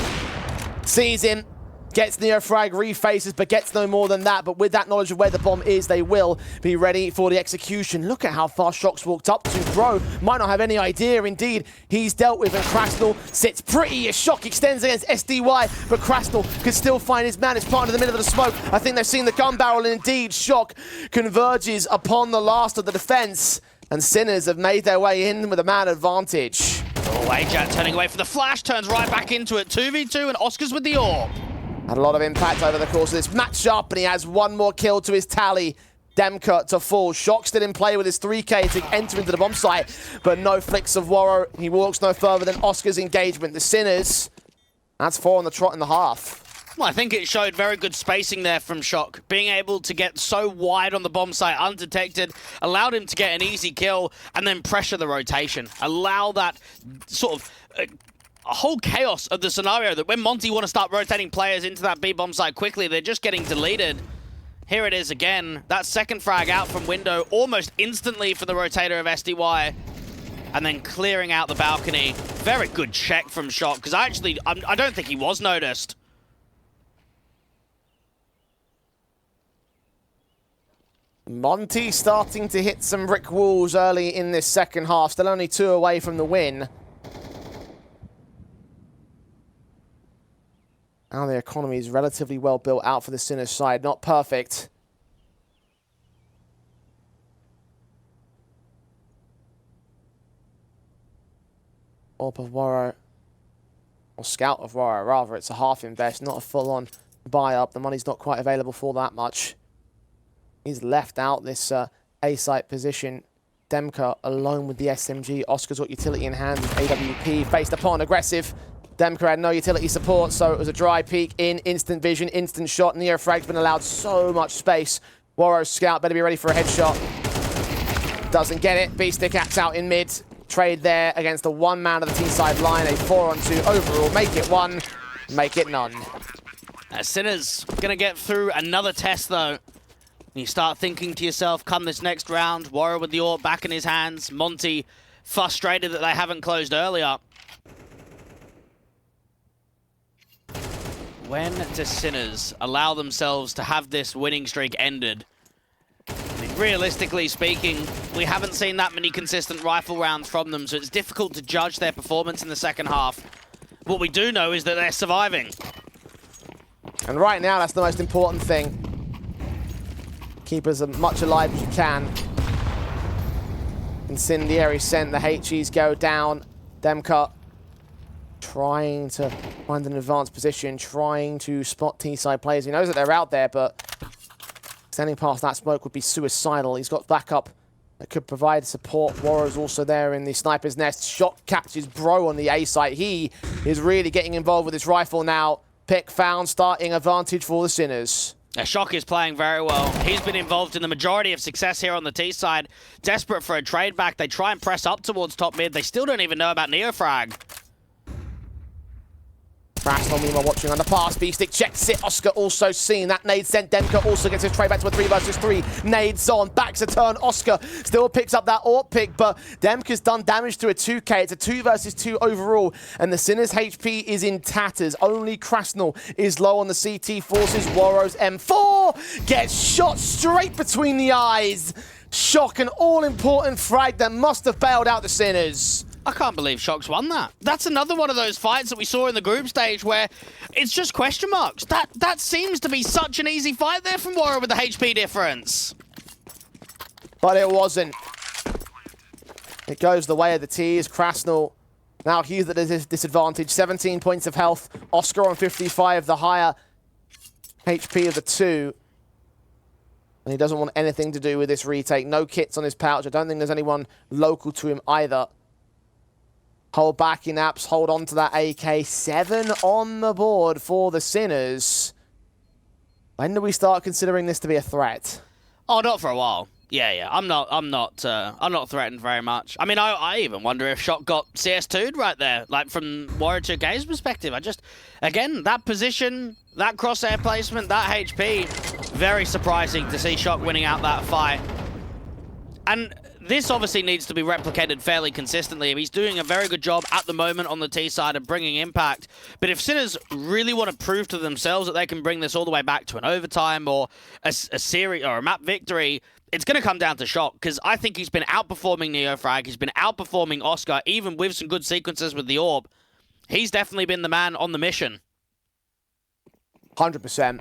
Sees him. Gets Neofrag, refaces, but gets no more than that. But with that knowledge of where the bomb is, they will be ready for the execution. Look at how far Shock's walked up to. Bro might not have any idea. Indeed, he's dealt with, and Krasnal sits pretty as Shock extends against SDY, but Krasnal can still find his man. It's part of the middle of the smoke. I think they've seen the gun barrel, and indeed, Shock converges upon the last of the defense, and Sinners have made their way in with a man advantage. Oh, Ajax turning away for the flash, turns right back into it. 2v2, and Oscar's with the AWP. Had a lot of impact over the course of this matchup, and he has one more kill to his tally. Demka to fall. Shock still in play with his 3k to enter into the bomb site, but no flicks of Warro. He walks no further than Oscar's engagement. The Sinners, that's 4 on the trot in the half. Well, I think it showed very good spacing there from Shock. Being able to get so wide on the bomb site undetected allowed him to get an easy kill and then pressure the rotation. Allow that sort of a whole chaos of the scenario that when Monty want to start rotating players into that B bomb site quickly, they're just getting deleted. Here it is again. That second frag out from window almost instantly for the rotator of SDY. and then clearing out the balcony. Very good check from Shock, because I don't think he was noticed. Monty starting to hit some brick walls early in this second half. Still only 2 away from the win. Now the economy is relatively well built out for the Sinners side. Not perfect. Orb of Warrow. Or Scout of Warrow, rather. It's a half invest, not a full-on buy-up. The money's not quite available for that much. He's left out this A-site position. Demka alone with the SMG. Oscar's got utility in hand with AWP. Faced upon aggressive. Demka had no utility support, so it was a dry peek in. Instant vision, instant shot. Neofrag's been allowed so much space. Warrow's Scout better be ready for a headshot. Doesn't get it. B-Stick acts out in mid. Trade there against the one man of the T-side line. A 4-on-2 overall. Make it 1, make it none. Sinners gonna get through another test though. You start thinking to yourself, come this next round, Warrior with the AWP back in his hands, Monty frustrated that they haven't closed earlier. When do Sinners allow themselves to have this winning streak ended? I mean, realistically speaking, we haven't seen that many consistent rifle rounds from them, so it's difficult to judge their performance in the second half. What we do know is that they're surviving. And right now, that's the most important thing. Keep as much alive as you can. Incendiary sent, the HEs go down. Demka trying to find an advanced position, trying to spot T-side players. He knows that they're out there, but standing past that smoke would be suicidal. He's got backup that could provide support. Warrow's also there in the sniper's nest. Shot catches Bro on the A site. He is really getting involved with his rifle now. Pick found, starting advantage for the Sinners. Shock is playing very well. He's been involved in the majority of success here on the T side. Desperate for a trade back. They try and press up towards top mid. They still don't even know about Neofrag. Rational meanwhile watching on the pass. B-Stick checks it. Oscar also seen that nade sent. Demka also gets his trade back to a 3 versus 3. Nades on. Backs a turn. Oscar still picks up that AWP pick, but Demka's done damage to a 2K. It's a 2 versus 2 overall, and the Sinners' HP is in tatters. Only Krasnal is low on the CT forces. Warrow's M4 gets shot straight between the eyes. Shock, an all-important frag that must have bailed out the Sinners. I can't believe Shock's won that. That's another one of those fights that we saw in the group stage where it's just question marks. That seems to be such an easy fight there from Warrior with the HP difference. But it wasn't. It goes the way of the T's. Krasnal, now he's at a disadvantage. 17 points of health. Oscar on 55, the higher HP of the two. And he doesn't want anything to do with this retake. No kits on his pouch. I don't think there's anyone local to him either. Hold back in apps, hold on to that AK. 7 on the board for the Sinners. When do we start considering this to be a threat? Oh, not for a while. Yeah. I'm not threatened very much. I mean, I even wonder if Shock got CS2'd right there, like from Warrior 2K's perspective. Again, that position, that crosshair placement, that HP, very surprising to see Shock winning out that fight. And this obviously needs to be replicated fairly consistently. He's doing a very good job at the moment on the T side of bringing impact. But if Sinners really want to prove to themselves that they can bring this all the way back to an overtime or a series or a map victory, it's going to come down to Shock, because I think he's been outperforming Neofrag. He's been outperforming Oscar, even with some good sequences with the AWP. He's definitely been the man on the mission. 100%.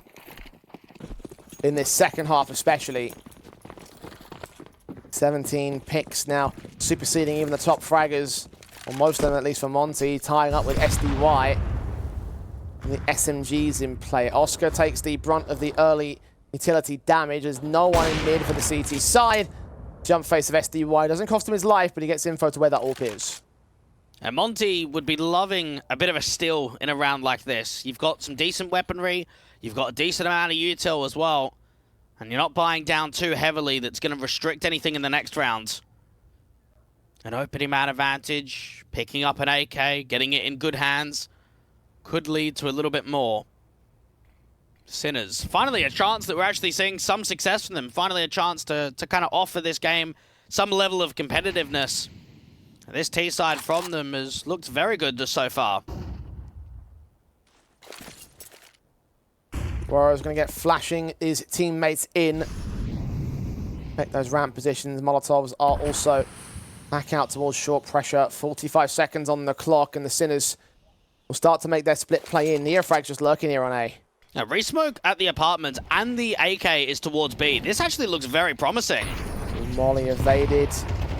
In this second half especially. 17 picks now, superseding even the top fraggers, or most of them at least for Monty, tying up with SDY. And the SMG's in play. Oscar takes the brunt of the early utility damage. There's no one in mid for the CT side. Jump face of SDY doesn't cost him his life, but he gets info to where that AWP is. And Monty would be loving a bit of a steal in a round like this. You've got some decent weaponry, you've got a decent amount of util as well. And you're not buying down too heavily that's going to restrict anything in the next round. An opening man advantage, picking up an AK, getting it in good hands, could lead to a little bit more. Sinners, finally a chance that we're actually seeing some success from them. Finally a chance to kind of offer this game some level of competitiveness. This T side from them has looked very good just so far. Warriors going to get flashing his teammates in. Check those ramp positions. Molotovs are also back out towards short pressure. 45 seconds on the clock, and the Sinners will start to make their split play in. Neofrag's just lurking here on A. Now, resmoke at the apartment and the AK is towards B. This actually looks very promising. Molly evaded.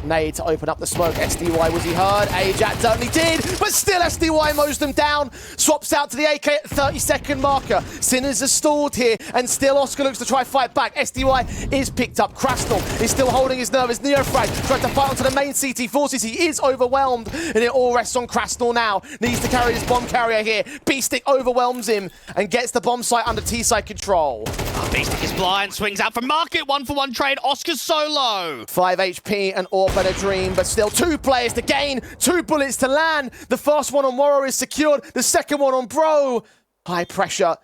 Nade to open up the smoke. SDY, was he heard? Ajax certainly did, but still SDY mows them down. Swaps out to the AK at the 30-second marker. Sinners are stalled here, and still Oscar looks to try fight back. SDY is picked up. Krasnal is still holding his nerve as Neofrag tries to fight onto the main CT forces. He is overwhelmed, and it all rests on Krasnal now. Needs to carry this bomb carrier here. Beastic overwhelms him and gets the bomb site under T-side control. Beastic is blind, swings out from market. 1-for-1 trade. Oscar's solo. 5 HP and all but a dream, but still 2 players to gain, 2 bullets to land. The first one on Warrior is secured, the second one on Bro. High pressure.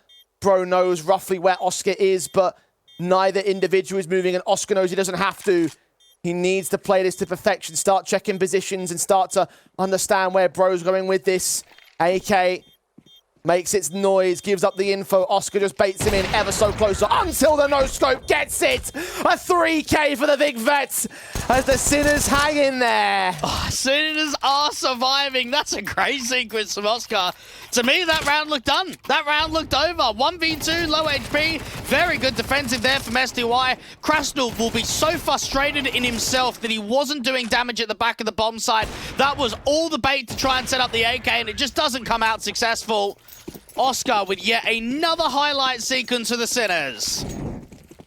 Bro knows roughly where Oscar is, but neither individual is moving, and Oscar knows he doesn't have to. He needs to play this to perfection, start checking positions and start to understand where Bro's going with this. AK makes its noise, gives up the info. Oscar just baits him in ever so closer until the no-scope gets it. A 3K for the big vets as the Sinners hang in there. Oh, Sinners are surviving. That's a great sequence from Oscar. To me, that round looked done. That round looked over. 1v2, low HP. Very good defensive there from SDY. Krasnal will be so frustrated in himself that he wasn't doing damage at the back of the bomb site. That was all the bait to try and set up the AK, and it just doesn't come out successful. Oscar with yet another highlight sequence for the Sinners.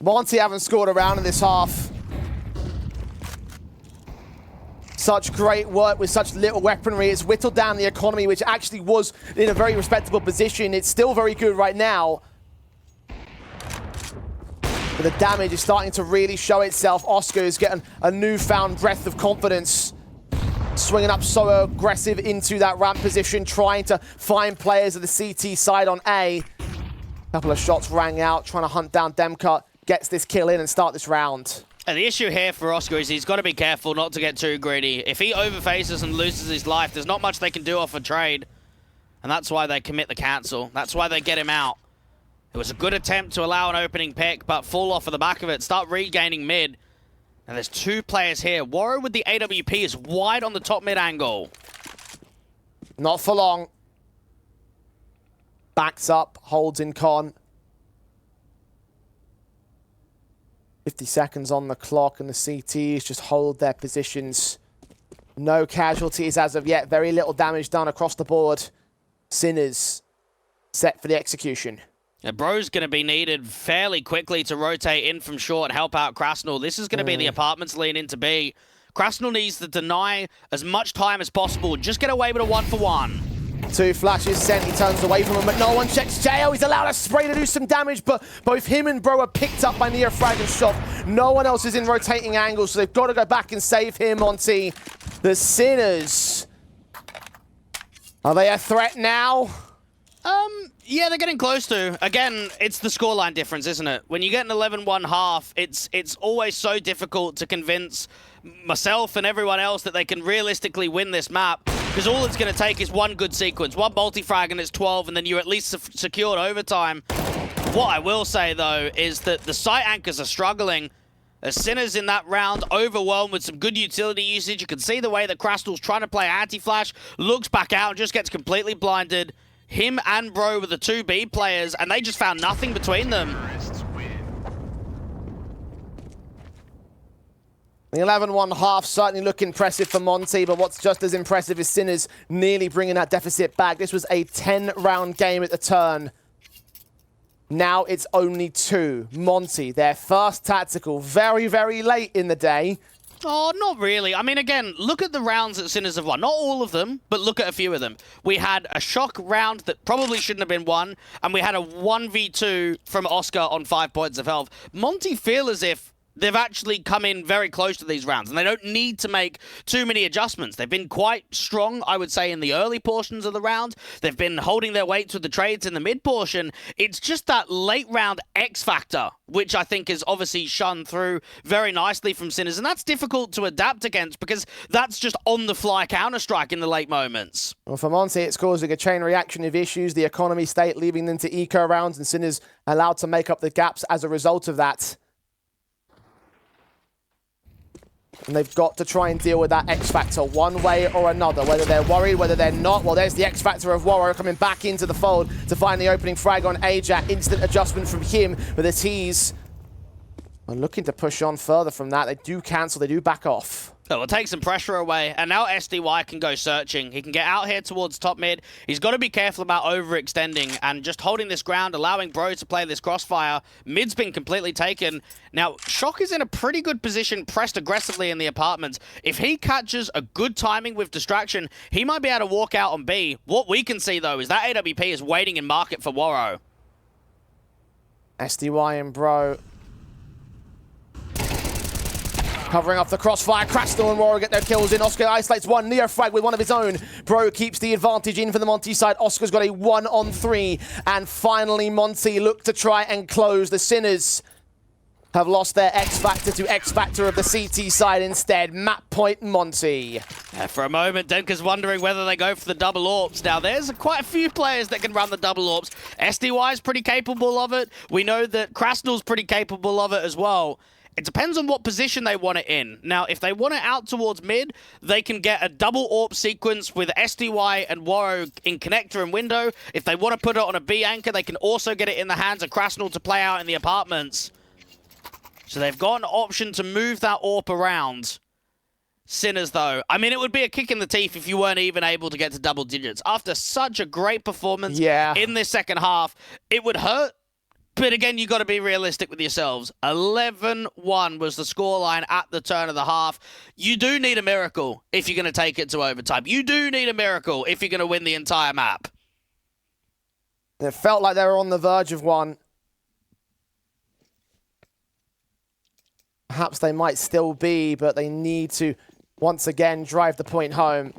Monty haven't scored a round in this half. Such great work with such little weaponry. It's whittled down the economy, which actually was in a very respectable position. It's still very good right now. But the damage is starting to really show itself. Oscar is getting a newfound breath of confidence. Swinging up so aggressive into that ramp position, trying to find players of the CT side on A. Couple of shots rang out, trying to hunt down Demka. Gets this kill in and start this round. And the issue here for Oscar is he's got to be careful not to get too greedy. If he overfaces and loses his life, there's not much they can do off a trade. And that's why they commit the cancel. That's why they get him out. It was a good attempt to allow an opening pick, but fall off of the back of it. Start regaining mid. And there's 2 players here. Warrior with the AWP is wide on the top mid angle. Not for long. Backs up, holds in con. 50 seconds on the clock, and the CTs just hold their positions. No casualties as of yet. Very little damage done across the board. Sinners set for the execution. Yeah, Bro's going to be needed fairly quickly to rotate in from short, help out Krasnal. This is going to be the apartments lean into B. Krasnal needs to deny as much time as possible. Just get away with a 1-for-1. 2 flashes sent, he turns away from him, but no one checks JL. He's allowed a spray to do some damage, but both him and Bro are picked up by Neofrag and shot. No one else is in rotating angles, so they've got to go back and save him on T. The Sinners. Are they a threat now? Yeah, they're getting close to. Again, it's the scoreline difference, isn't it? When you get an 11-1 half, it's always so difficult to convince myself and everyone else that they can realistically win this map, because all it's going to take is one good sequence, one multi-frag and it's 12, and then you're at least secured overtime. What I will say, though, is that the site anchors are struggling. As Sinners in that round, overwhelmed with some good utility usage. You can see the way that Krasnal's trying to play anti-flash, looks back out and just gets completely blinded. Him and Bro were the 2 B players, and they just found nothing between them. The 11-1 half certainly look impressive for Monty, but what's just as impressive is Sinners nearly bringing that deficit back. This was a 10-round game at the turn. Now it's only 2. Monty, their first tactical, very, very late in the day. Oh, not really. I mean, again, look at the rounds that Sinners have won. Not all of them, but look at a few of them. We had a shock round that probably shouldn't have been won, and we had a 1v2 from Oscar on 5 points of health. Monty feel as if They've actually come in very close to these rounds, and they don't need to make too many adjustments. They've been quite strong, I would say, in the early portions of the round. They've been holding their weights with the trades in the mid portion. It's just that late round X factor, which I think is obviously shone through very nicely from Sinners, and that's difficult to adapt against because that's just on-the-fly counter-strike in the late moments. Well, for Monty, it's causing a chain reaction of issues, the economy state leaving them to eco rounds, and Sinners allowed to make up the gaps as a result of that. And they've got to try and deal with that X Factor one way or another, whether they're worried, whether they're not. Well, there's the X Factor of Warrow coming back into the fold to find the opening frag on Ajak. Instant adjustment from him with a tease. And looking to push on further from that. They do cancel, they do back off. So it'll take some pressure away, and now SDY can go searching. He can get out here towards top mid. He's got to be careful about overextending and just holding this ground, allowing Bro to play this crossfire. Mid's been completely taken. Now, Shock is in a pretty good position, pressed aggressively in the apartments. If he catches a good timing with distraction, he might be able to walk out on B. What we can see, though, is that AWP is waiting in market for Warrow. SDY and Bro covering off the crossfire. Crastal and Warrior get their kills in. Oscar isolates one. Neo frag with one of his own. Bro keeps the advantage in for the Monty side. Oscar's got a 1-on-3. And finally, Monty look to try and close. The Sinners have lost their X Factor to X Factor of the CT side instead. Map point Monty. For a moment, Denka's wondering whether they go for the double AWPs. Now, there's quite a few players that can run the double AWPs. SDY is pretty capable of it. We know that Crastal's pretty capable of it as well. It depends on what position they want it in. Now, if they want it out towards mid, they can get a double AWP sequence with SDY and Warrow in connector and window. If they want to put it on a B anchor, they can also get it in the hands of Crastal to play out in the apartments. So they've got an option to move that AWP around. Sinners, though. I mean, it would be a kick in the teeth if you weren't even able to get to double digits. After such a great performance in this second half, it would hurt. But again, you've got to be realistic with yourselves. 11-1 was the scoreline at the turn of the half. You do need a miracle if you're going to take it to overtime. You do need a miracle if you're going to win the entire map. It felt like they were on the verge of one. Perhaps they might still be, but they need to once again drive the point home.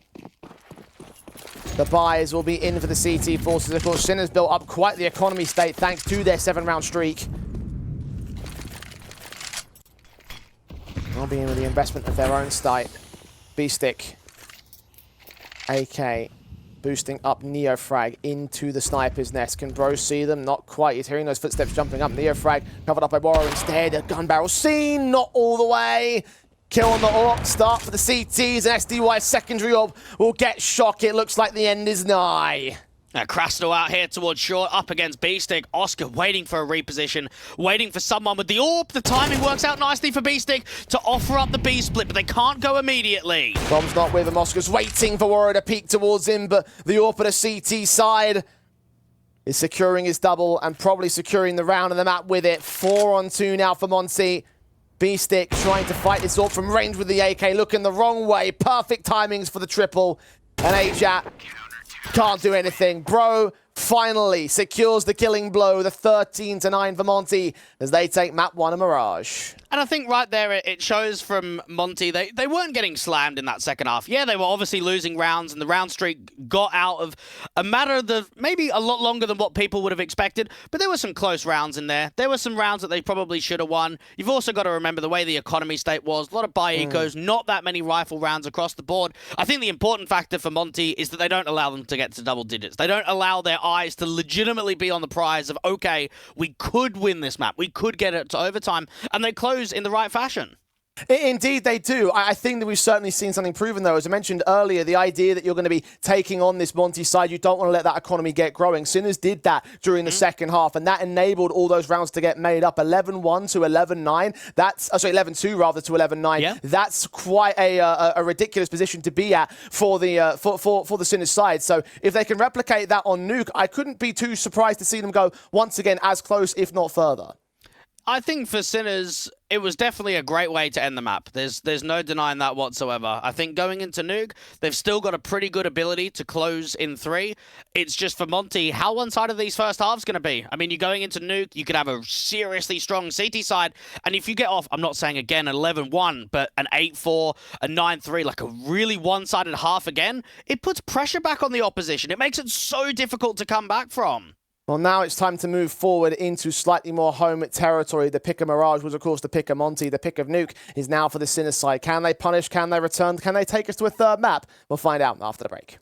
The buys will be in for the CT forces. Of course, Sinners built up quite the economy state thanks to their 7-round streak. They'll be in with the investment of their own site. B-Stick. AK. Boosting up Neofrag into the sniper's nest. Can Bro see them? Not quite. He's hearing those footsteps jumping up. Neofrag covered up by Warrow instead. A gun barrel seen. Not all the way. Kill on the AWP, start for the CTs, and SDY's secondary AWP will get Shock. It looks like the end is nigh. Crastal out here towards short, up against B-Stick. Oscar waiting for a reposition, waiting for someone with the AWP. The timing works out nicely for B-Stick to offer up the B-split, but they can't go immediately. Bomb's not with him. Oscar's waiting for Warrior to peek towards him, but the AWP at a CT side is securing his double and probably securing the round of the map with it. 4-on-2 now for Monty. B-Stick trying to fight this AWP from range with the AK, looking the wrong way. Perfect timings for the triple. And Ajak can't do anything. Bro finally secures the killing blow, the 13-9 for Monty as they take map 1 of Mirage. And I think right there it shows from Monty, they weren't getting slammed in that second half. Yeah, they were obviously losing rounds, and the round streak got out of a matter of maybe a lot longer than what people would have expected, but there were some close rounds in there. There were some rounds that they probably should have won. You've also got to remember the way the economy state was. A lot of buy ecos, not that many rifle rounds across the board. I think the important factor for Monty is that they don't allow them to get to double digits. They don't allow their eyes to legitimately be on the prize of, okay, we could win this map. We could get it to overtime, and they close in the right fashion. Indeed, they do. I think that we've certainly seen something proven, though. As I mentioned earlier, the idea that you're going to be taking on this Monty side, you don't want to let that economy get growing. Sinners did that during the second half, and that enabled all those rounds to get made up. 11-1 to 11-9. That's, sorry, 11-2 rather to 11-9. Yeah. That's quite a ridiculous position to be at for the for the Sinners side. So if they can replicate that on Nuke, I couldn't be too surprised to see them go once again as close, if not further. I think for Sinners, it was definitely a great way to end the map. There's no denying that whatsoever. I think going into Nuke, they've still got a pretty good ability to close in 3. It's just for Monty, how one-sided these first halves going to be? I mean, you're going into Nuke, you could have a seriously strong CT side, and if you get off, I'm not saying again an 11-1, but an 8-4, a 9-3, like a really one-sided half again, it puts pressure back on the opposition. It makes it so difficult to come back from. Well, now it's time to move forward into slightly more home territory. The pick of Mirage was, of course, the pick of Monty. The pick of Nuke is now for the Sinner side. Can they punish? Can they return? Can they take us to a third map? We'll find out after the break.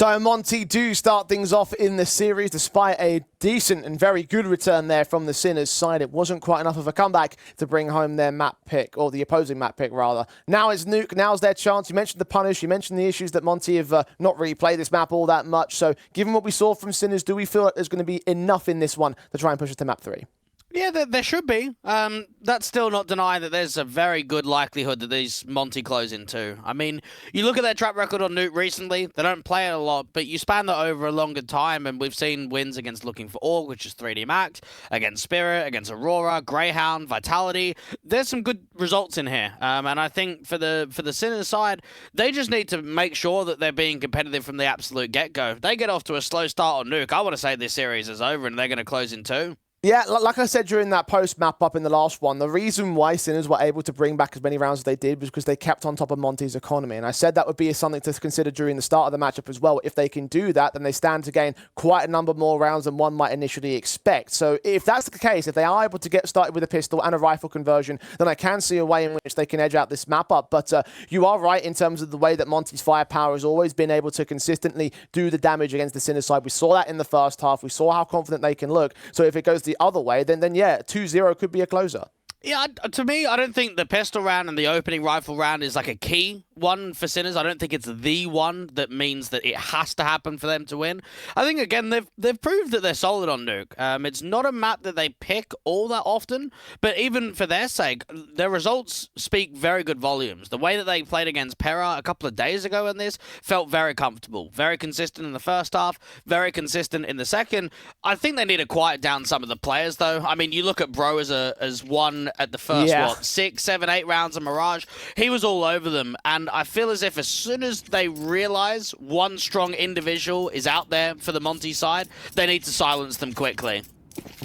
So Monty do start things off in the series despite a decent and very good return there from the Sinners side. It wasn't quite enough of a comeback to bring home their map pick, or the opposing map pick rather. Now it's Nuke, now's their chance. You mentioned the punish, you mentioned the issues that Monty have not really played this map all that much. So given what we saw from Sinners, do we feel like there's going to be enough in this one to try and push us to map 3? Yeah, there should be. That's still not denying that there's a very good likelihood that these Monty close in too. I mean, you look at their track record on Nuke recently, they don't play it a lot, but you span that over a longer time, and we've seen wins against Looking for Org, which is 3D Max, against Spirit, against Aurora, Greyhound, Vitality. There's some good results in here, and I think for the Sinners side, they just need to make sure that they're being competitive from the absolute get-go. If they get off to a slow start on Nuke, I want to say this series is over and they're going to close in 2. Yeah, like I said during that post-map up in the last one, the reason why Sinners were able to bring back as many rounds as they did was because they kept on top of Monty's economy. And I said that would be something to consider during the start of the matchup as well. If they can do that, then they stand to gain quite a number more rounds than one might initially expect. So if that's the case, if they are able to get started with a pistol and a rifle conversion, then I can see a way in which they can edge out this map up. But you are right in terms of the way that Monty's firepower has always been able to consistently do the damage against the Sinners side. We saw that in the first half. We saw how confident they can look. So if it goes the other way, then yeah, 2-0 could be a closer. Yeah, to me, I don't think the pistol round and the opening rifle round is like a key one for Sinners. I don't think it's the one that means that it has to happen for them to win. I think, again, they've proved that they're solid on Nuke. It's not a map that they pick all that often, but even for their sake, their results speak very good volumes. The way that they played against Pera a couple of days ago in this felt very comfortable, very consistent in the first half, very consistent in the second. I think they need to quiet down some of the players, though. I mean, you look at Bro as one at the first, 6, 7, 8 rounds of Mirage. He was all over them, and I feel as if as soon as they realize one strong individual is out there for the Monty side, they need to silence them quickly.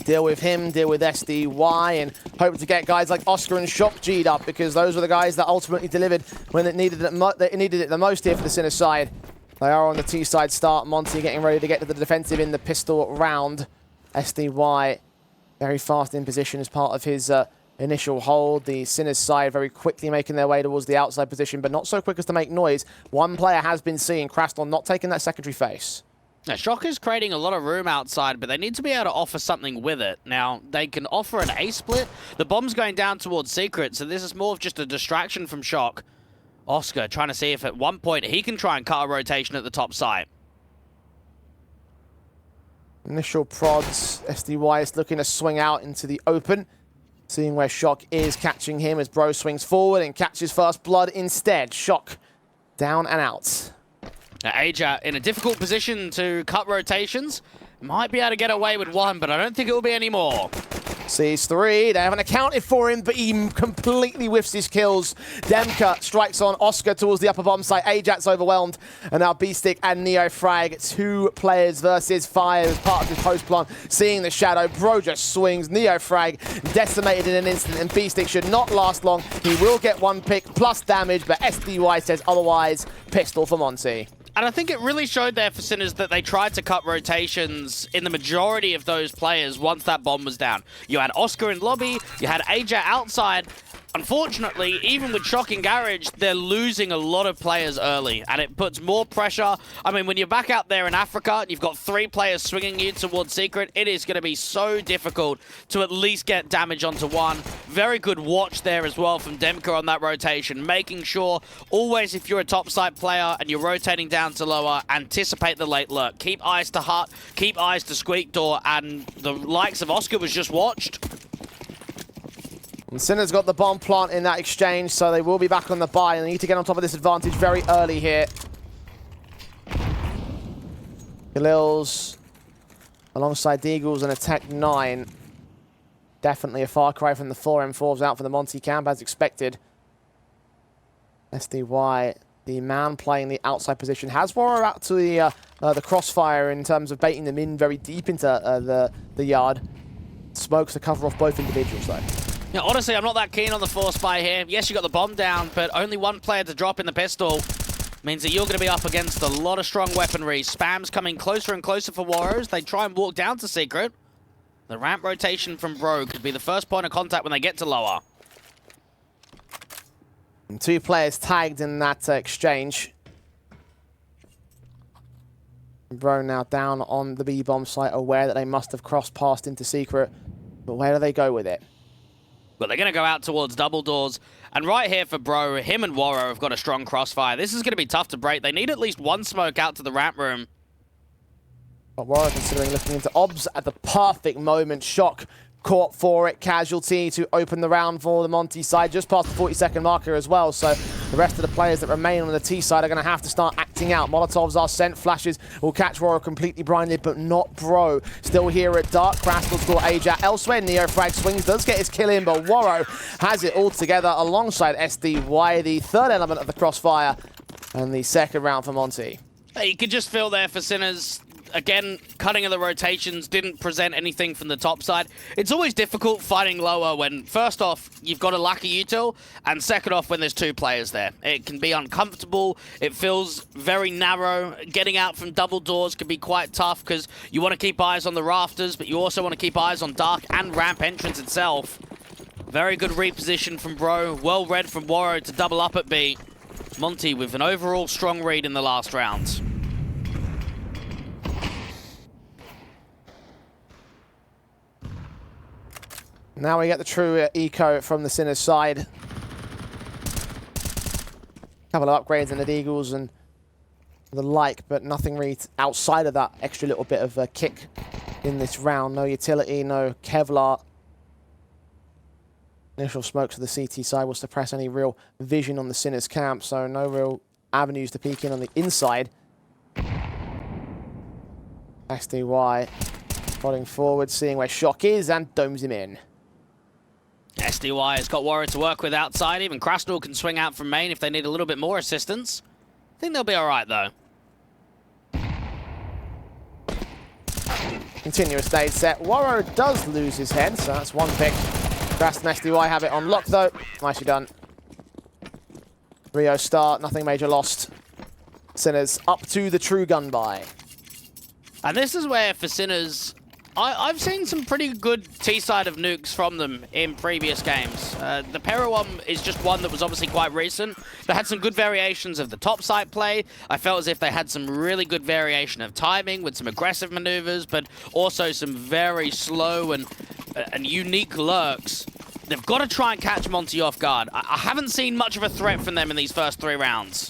Deal with him, deal with SDY, and hope to get guys like Oscar and Shock G'd up, because those were the guys that ultimately delivered when it needed it the most here for the Sinner side. They are on the T-side start. Monty getting ready to get to the defensive in the pistol round. SDY very fast in position as part of his initial hold. The Sinners side very quickly making their way towards the outside position, but not so quick as to make noise. One player has been seen, Craston, not taking that secondary face. Now, Shock is creating a lot of room outside, but they need to be able to offer something with it. Now, they can offer an A-split. The bomb's going down towards Secret, so this is more of just a distraction from Shock. Oscar trying to see if at one point he can try and cut a rotation at the top site. Initial prods. SDY is looking to swing out into the open. Seeing where Shock is, catching him as Bro swings forward and catches first blood instead. Shock down and out. Now, Aja in a difficult position to cut rotations. Might be able to get away with one, but I don't think it will be any more. Sees 3. They haven't accounted for him, but he completely whiffs his kills. Demka strikes on Oscar towards the upper bomb site. Ajax overwhelmed. And now Beestick and Neo Frag. 2 players versus 5 as part of his post plant. Seeing the shadow, Bro just swings. Neo Frag decimated in an instant, and Beestick should not last long. He will get 1 pick plus damage, but SDY says otherwise. Pistol for Monty. And I think it really showed there for Sinners that they tried to cut rotations in the majority of those players once that bomb was down. You had Oscar in lobby, you had Aja outside. Unfortunately, even with Shock in Garage, they're losing a lot of players early, and it puts more pressure. I mean, when you're back out there in Africa, you've got 3 players swinging you towards Secret, it is going to be so difficult to at least get damage onto one. Very good watch there as well from Demka on that rotation, making sure always if you're a top side player and you're rotating down to lower, anticipate the late lurk. Keep eyes to Hut, keep eyes to Squeak Door, and the likes of Oscar was just watched. And Sinner's got the bomb plant in that exchange, so they will be back on the buy, and they need to get on top of this advantage very early here. Khalil's alongside Deagles and a Tech 9. Definitely a far cry from the 4M4s out for the Monty camp, as expected. SDY, the man playing the outside position, has Warrior out to the crossfire in terms of baiting them in very deep into the yard. Smokes to cover off both individuals, though. Yeah, honestly, I'm not that keen on the force buy here. Yes, you got the bomb down, but only 1 player to drop in the pistol means that you're going to be up against a lot of strong weaponry. Spam's coming closer and closer for Warriors. They try and walk down to Secret. The ramp rotation from Bro could be the first point of contact when they get to lower. And 2 players tagged in that exchange. Bro now down on the B-bomb site, aware that they must have crossed past into secret. But where do they go with it? Well, they're going to go out towards double doors. And right here for Bro, him and Waro have got a strong crossfire. This is going to be tough to break. They need at least one smoke out to the ramp room. But Waro considering looking into obs at the perfect moment. Shock caught for it. Casualty to open the round for the Monty side, just past the 40-second marker as well. So the rest of the players that remain on the T side are going to have to start acting out. Molotovs are sent. Flashes will catch Waro completely blinded, but not Bro. Still here at Dark. Crash will score Ajak. Elsewhere, Neo Frag swings, does get his kill in, but Waro has it all together alongside SDY, the third element of the crossfire, and the second round for Monty. You could just feel there for Sinners. Again, cutting of the rotations didn't present anything from the top side. It's always difficult fighting lower when, first off, you've got a lack of util, and second off, when there's two players there. It can be uncomfortable. It feels very narrow. Getting out from double doors can be quite tough because you want to keep eyes on the rafters, but you also want to keep eyes on Dark and ramp entrance itself. Very good reposition from Bro. Well read from Waro to double up at B. Monty with an overall strong read in the last round. Now we get the true eco from the Sinners side. Couple of upgrades in the Deagles and the like, but nothing really outside of that extra little bit of a kick in this round. No utility, no Kevlar. Initial smokes to the CT side will suppress any real vision on the Sinners camp, so no real avenues to peek in on the inside. SDY plodding forward, seeing where Shock is, and domes him in. SDY has got Warrior to work with outside. Even Krasnal can swing out from main if they need a little bit more assistance. I think they'll be all right, though. Continuous stage set. Waro does lose his head, so that's one pick. Krast and SDY have it on lock, though. Nicely done. Rio start, nothing major lost. Sinners up to the true gun buy. And this is where, for Sinners, I've seen some pretty good T-side of nukes from them in previous games. The Pero one is just one that was obviously quite recent. They had some good variations of the top side play. I felt as if they had some really good variation of timing with some aggressive maneuvers, but also some very slow and unique lurks. They've got to try and catch Monty off guard. I haven't seen much of a threat from them in these first 3 rounds.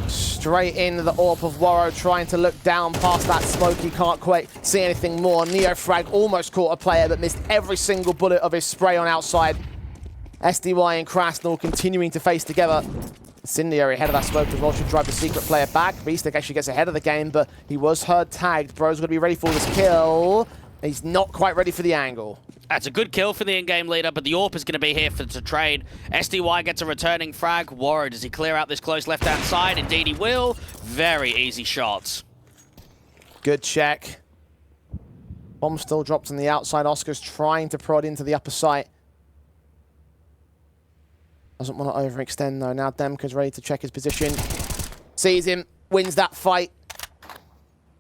Straight into the AWP of Waro, trying to look down past that smoke. He can't quite see anything more. Neo Frag almost caught a player, but missed every single bullet of his spray on outside. SDY and Krasnal continuing to face together. Incendiary ahead of that smoke as well, should drive the secret player back. Beastic actually gets ahead of the game, but he was hard tagged. Bro's going to be ready for this kill. He's not quite ready for the angle. That's a good kill for the in-game leader, but the AWP is going to be here to trade. SDY gets a returning frag. Waro, does he clear out this close left-hand side? Indeed he will. Very easy shots. Good check. Bomb still dropped on the outside. Oscar's trying to prod into the upper site. Doesn't want to overextend though. Now Demka's ready to check his position. Sees him, wins that fight.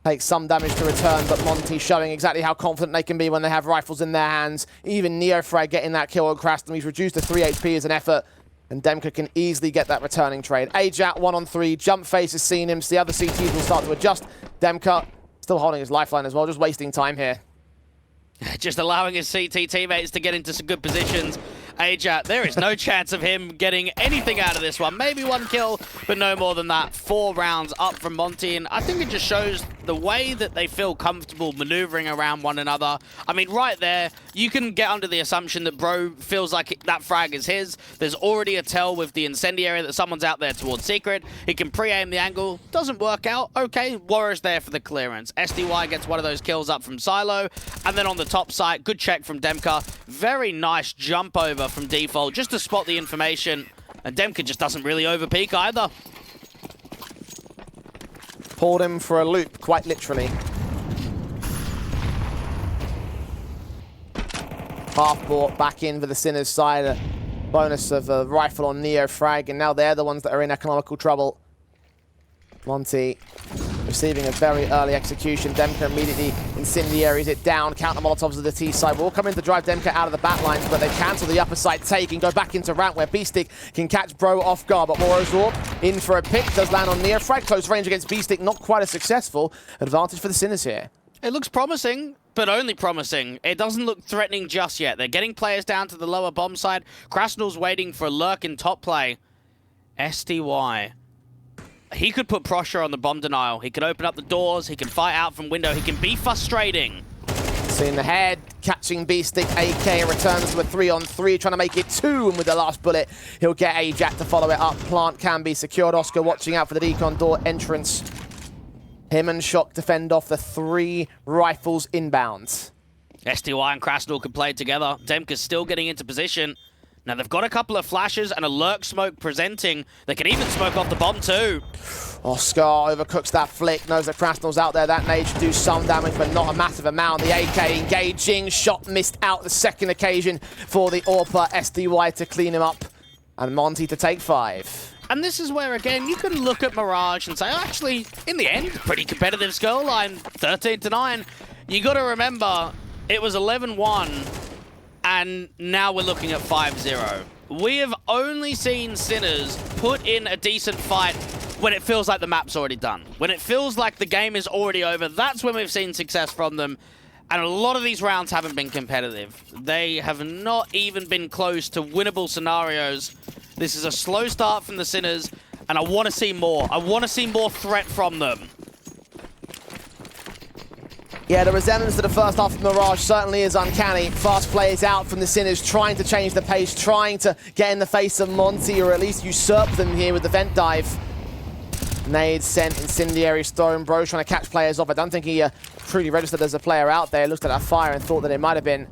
Takes some damage to return, but Monty showing exactly how confident they can be when they have rifles in their hands. Even Neofrag getting that kill on Krasnal. He's reduced to 3 HP as an effort, and Demka can easily get that returning trade. Ajak 1-on-3, Jump Face has seen him, so the other CTs will start to adjust. Demka still holding his lifeline as well, just wasting time here. Just allowing his CT teammates to get into some good positions. Ajak, there is no chance of him getting anything out of this one. Maybe 1 kill, but no more than that. 4 rounds up from Monty, and I think it just shows the way that they feel comfortable maneuvering around one another. I mean, right there, you can get under the assumption that Bro feels like that frag is his. There's already a tell with the incendiary that someone's out there towards secret. He can pre-aim the angle. Doesn't work out. Okay, Warrior's there for the clearance. SDY gets one of those kills up from Silo, and then on the top side, good check from Demka. Very nice jump over from default just to spot the information, and Demka just doesn't really overpeak either. Pulled him for a loop, quite literally. Half bought back in for the Sinners side. A bonus of a rifle on Neo Frag, and now they're the ones that are in economical trouble. Monty receiving a very early execution. Demka immediately incendiaries it down. Counter Molotovs of the T side will come in to drive Demka out of the back lines, but they cancel the upper side take and go back into ramp where Beestick can catch Bro off guard. But Moro's Orb in for a pick, does land on Neofrag. Close range against Beestick, not quite as successful. Advantage for the Sinners here. It looks promising, but only promising. It doesn't look threatening just yet. They're getting players down to the lower bomb side. Krasnal's waiting for a lurk in top play. SDY. He could put pressure on the bomb denial. He can open up the doors. He can fight out from window. He can be frustrating. Seeing the head, catching Beestick. AK returns to a 3-on-3, trying to make it 2, and with the last bullet, he'll get Ajax to follow it up. Plant can be secured. Oscar watching out for the decon door entrance. Him and Shock defend off the 3 rifles inbound. SDY and Krasnal can play together. Demka's still getting into position. Now, they've got a couple of flashes and a lurk smoke presenting. They can even smoke off the bomb, too. Oscar overcooks that flick, knows that Krasnal's out there. That nade should do some damage, but not a massive amount. The AK engaging, shot missed out the second occasion for the AWPer. SDY to clean him up, and Monty to take 5. And this is where, again, you can look at Mirage and say, oh, actually, in the end, pretty competitive scoreline, 13-9. You got to remember, it was 11-1. And now we're looking at 5-0. We have only seen Sinners put in a decent fight when it feels like the map's already done. When it feels like the game is already over, that's when we've seen success from them. And a lot of these rounds haven't been competitive. They have not even been close to winnable scenarios. This is a slow start from the Sinners, and I want to see more. I want to see more threat from them. Yeah, the resemblance to the first half of Mirage certainly is uncanny. Fast plays out from the Sinners, trying to change the pace, trying to get in the face of Monty, or at least usurp them here with the vent dive. Nade sent, incendiary stone. Bro trying to catch players off. I don't think he truly registered as a player out there. Looked at that fire and thought that it might have been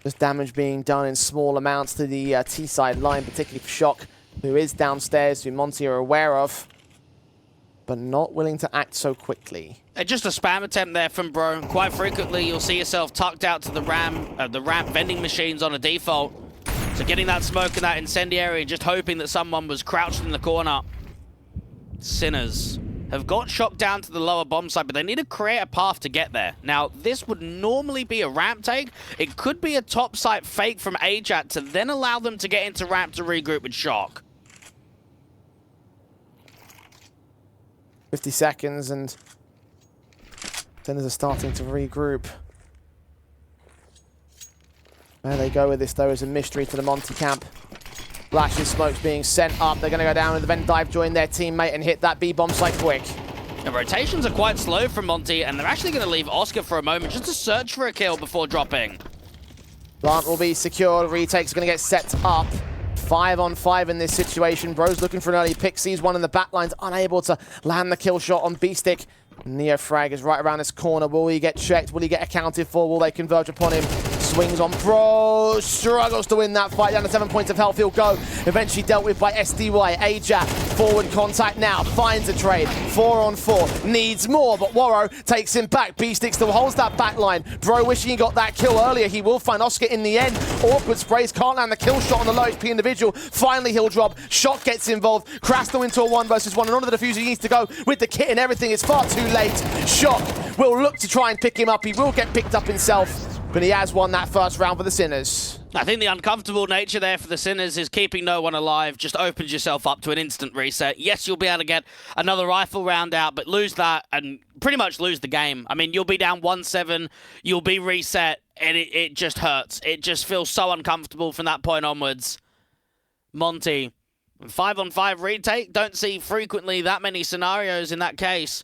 just damage being done in small amounts to the T-side line, particularly for Shock, who is downstairs, who Monty are aware of, but not willing to act so quickly. Just a spam attempt there from Bro. Quite frequently, you'll see yourself tucked out to the ramp vending machines on a default. So getting that smoke and that incendiary, just hoping that someone was crouched in the corner. Sinners have got Shock down to the lower bomb side, but they need to create a path to get there. Now, this would normally be a ramp take. It could be a top site fake from Ajat to then allow them to get into ramp to regroup with Shock. 50 seconds and Sinners are starting to regroup. Where they go with this, though, is a mystery to the Monty camp. Flashes, smokes being sent up. They're going to go down with the vent dive, join their teammate, and hit that B-bomb site quick. The rotations are quite slow from Monty, and they're actually going to leave Oscar for a moment just to search for a kill before dropping. Plant will be secured. Retake's going to get set up. 5-on-5 in this situation. Bro's looking for an early pick. Sees one in the back lines, unable to land the kill shot on Beestick. Neofrag is right around this corner. Will he get checked? Will he get accounted for? Will they converge upon him? Swings on Bro, struggles to win that fight. Down to 7 points of health, he'll go. Eventually dealt with by SDY. Ajat, forward contact now, finds a trade. 4-on-4, needs more, but Warrow takes him back. Beestick still holds that back line. Bro wishing he got that kill earlier. He will find Oscar in the end. Awkward sprays, can't land the kill shot on the low HP individual. Finally he'll drop. Shock gets involved. Krasnal into a 1-versus-1, and onto the diffuser he needs to go with the kit and everything. It's far too late. Shock will look to try and pick him up. He will get picked up himself, but he has won that first round for the Sinners. I think the uncomfortable nature there for the Sinners is keeping no one alive. Just opens yourself up to an instant reset. Yes, you'll be able to get another rifle round out, but lose that and pretty much lose the game. I mean, you'll be down 1-7, you'll be reset, and it just hurts. It just feels so uncomfortable from that point onwards. Monty, 5-on-5 retake. Don't see frequently that many scenarios in that case.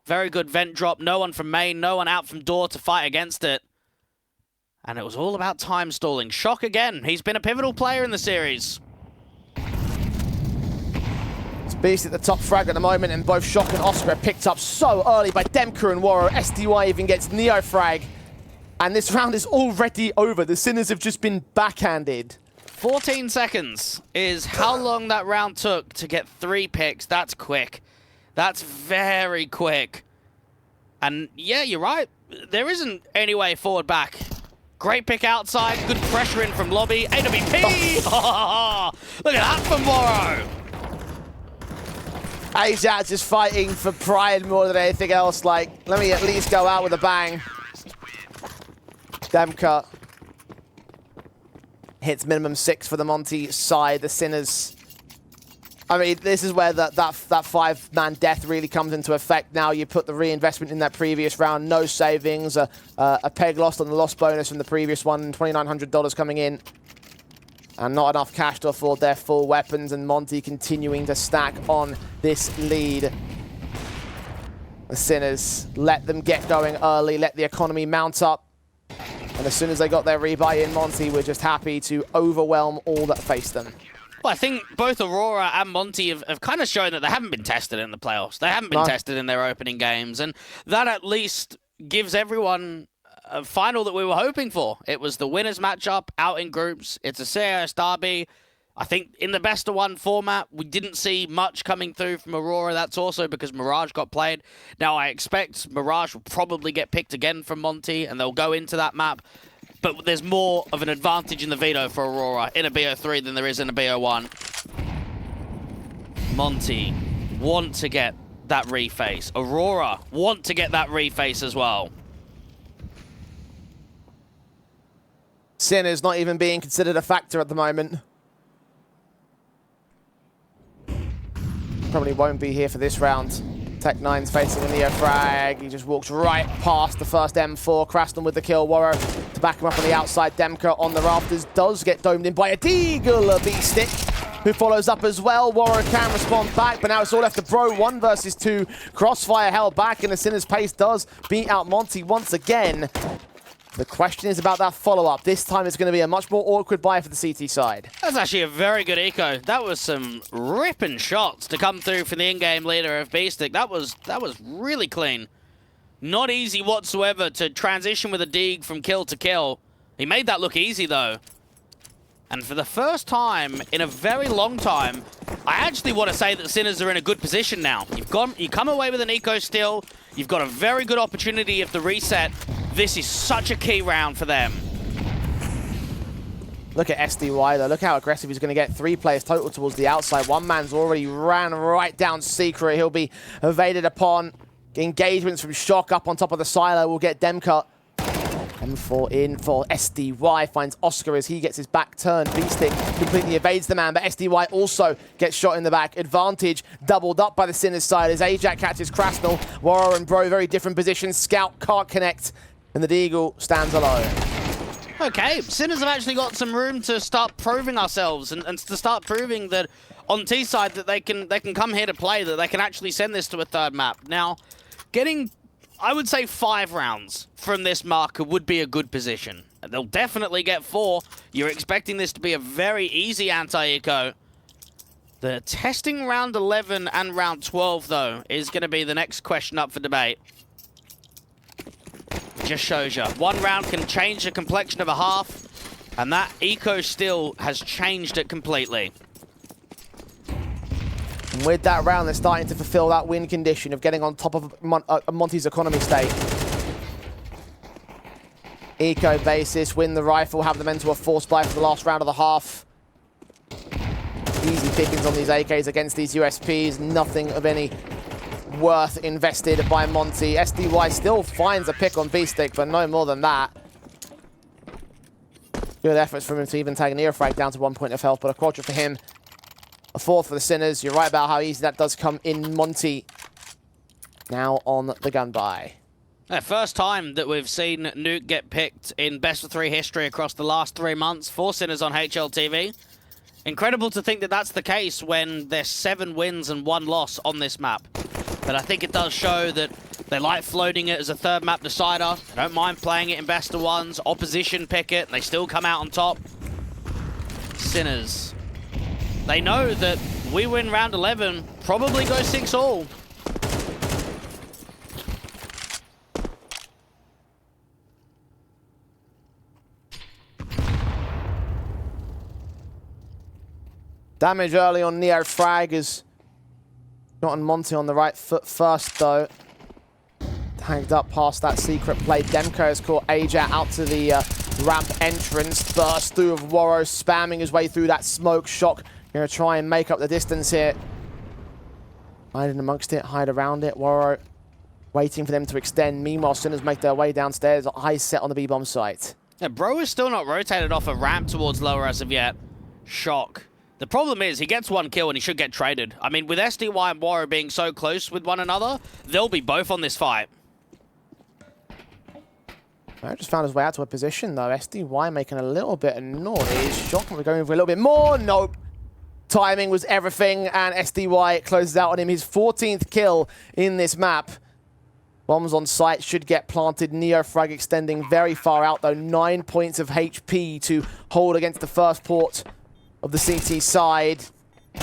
Very good vent drop. No one from main, no one out from door to fight against it. And it was all about time stalling. Shock again. He's been a pivotal player in the series. It's Beast at the top frag at the moment, and both Shock and Oscar are picked up so early by Demka and Warrow. SDY even gets Neo frag. And this round is already over. The Sinners have just been backhanded. 14 seconds is how long that round took to get 3 picks. That's quick. That's very quick. And yeah, you're right. There isn't any way forward back. Great pick outside. Good pressure in from lobby. AWP! Oh, look at that from Warrow. Ajax just fighting for pride more than anything else. Like, let me at least go out with a bang. Demka hits minimum 6 for the Monty side. The Sinners. I mean, this is where that 5-man death really comes into effect. Now you put the reinvestment in that previous round, no savings, a peg lost on the loss bonus from the previous one, $2,900 coming in. And not enough cash to afford their full weapons, and Monty continuing to stack on this lead. The Sinners let them get going early, let the economy mount up. And as soon as they got their rebuy in, Monty were just happy to overwhelm all that faced them. Well, I think both Aurora and Monty have kind of shown that they haven't been tested in the playoffs. They haven't been tested in their opening games, and that at least gives everyone a final that we were hoping for. It was the winners matchup out in groups. It's a CIS derby. I think in the best of one format, we didn't see much coming through from Aurora. That's also because Mirage got played. Now, I expect Mirage will probably get picked again from Monty, and they'll go into that map. But there's more of an advantage in the veto for Aurora in a BO3 than there is in a BO1. Monty want to get that reface. Aurora want to get that reface as well. Sinners not even being considered a factor at the moment. Probably won't be here for this round. Tech9's facing a Neo frag. He just walks right past the first M4. Krasnal with the kill. Warrow to back him up on the outside. Demka on the rafters does get domed in by a Deagle B-Stick, who follows up as well. Warrow can respond back, but now it's all left to Bro. 1 versus 2. Crossfire held back, and the Sinner's pace does beat out Monty once again. The question is about that follow-up. This time it's going to be a much more awkward buy for the CT side. That's actually a very good eco. That was some ripping shots to come through from the in-game leader of B-Stick. That was really clean. Not easy whatsoever to transition with a dig from kill to kill. He made that look easy, though. And for the first time in a very long time, I actually want to say that Sinners are in a good position now. You come away with an eco still. You've got a very good opportunity of the reset. This is such a key round for them. Look at SDY though. Look how aggressive he's going to get. 3 players total towards the outside. One man's already ran right down Secret. He'll be evaded upon. Engagements from Shock up on top of the silo will get Demka. M4 in for SDY. Finds Oscar as he gets his back turned. B-Stick completely evades the man, but SDY also gets shot in the back. Advantage doubled up by the Sinners side as Ajax catches Krasnal. Warrior and Bro, very different positions. Scout can't connect, and the Deagle stands alone. Okay, Sinners have actually got some room to start proving ourselves and to start proving that on T side that they can come here to play, that they can actually send this to a third map. Now, getting, I would say 5 rounds from this marker would be a good position. They'll definitely get 4. You're expecting this to be a very easy anti-eco. The testing round 11 and round 12, though, is going to be the next question up for debate. Just shows you. 1 round can change the complexion of a half, and that eco still has changed it completely. And with that round, they're starting to fulfill that win condition of getting on top of Monty's economy state. Eco basis, win the rifle, have them into a force buy for the last round of the half. Easy pickings on these AKs against these USPs. Nothing of any worth invested by Monty. SDY still finds a pick on B-Stick, but no more than that. Good efforts from him to even tag a Neofrag down to 1 point of health, but a quadra for him. A 4th for the Sinners. You're right about how easy that does come in. Monty now on the gun buy. First time that we've seen Nuke get picked in best of 3 history across the last 3 months for Sinners on HLTV. Incredible to think that that's the case when there's 7 wins and 1 loss on this map. But I think it does show that they like floating it as a third map decider. They don't mind playing it in best of 1s. Opposition pick it. They still come out on top. Sinners. They know that we win round 11, probably go 6-all. Damage early on Neo Frag has gotten Monty on the right foot first, though. Tagged up past that secret play. Demko has caught Aja out to the ramp entrance. Burst through of Warrow, spamming his way through that smoke. Shock going to try and make up the distance here. Hide in amongst it, hide around it. Waro waiting for them to extend. Meanwhile, Sinners make their way downstairs. Eyes set on the B-bomb site. Yeah, Bro is still not rotated off a ramp towards lower as of yet. Shock. The problem is he gets one kill and he should get traded. I mean, with SDY and Waro being so close with one another, they'll be both on this fight. I just found his way out to a position, though. SDY making a little bit of noise. Shock going for a little bit more. Nope. Timing was everything, and SDY closes out on him. His 14th kill in this map. Bombs on site should get planted. Neofrag extending very far out, though. 9 points of HP to hold against the first port of the CT side.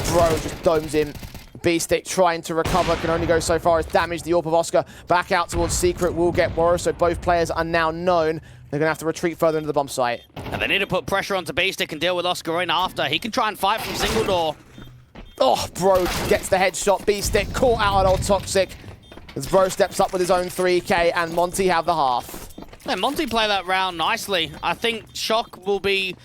Bro just domes him. B-Stick trying to recover, can only go so far as damage the AWP of Oscar. Back out towards Secret will get Waro, so both players are now known. They're going to have to retreat further into the bomb site. And they need to put pressure onto B-Stick and deal with Oscar in after. He can try and fight from single door. Oh, Bro gets the headshot. B-Stick caught out on old Toxic. As Bro steps up with his own 3K and Monty have the half. Yeah, Monty play that round nicely. I think Shock will be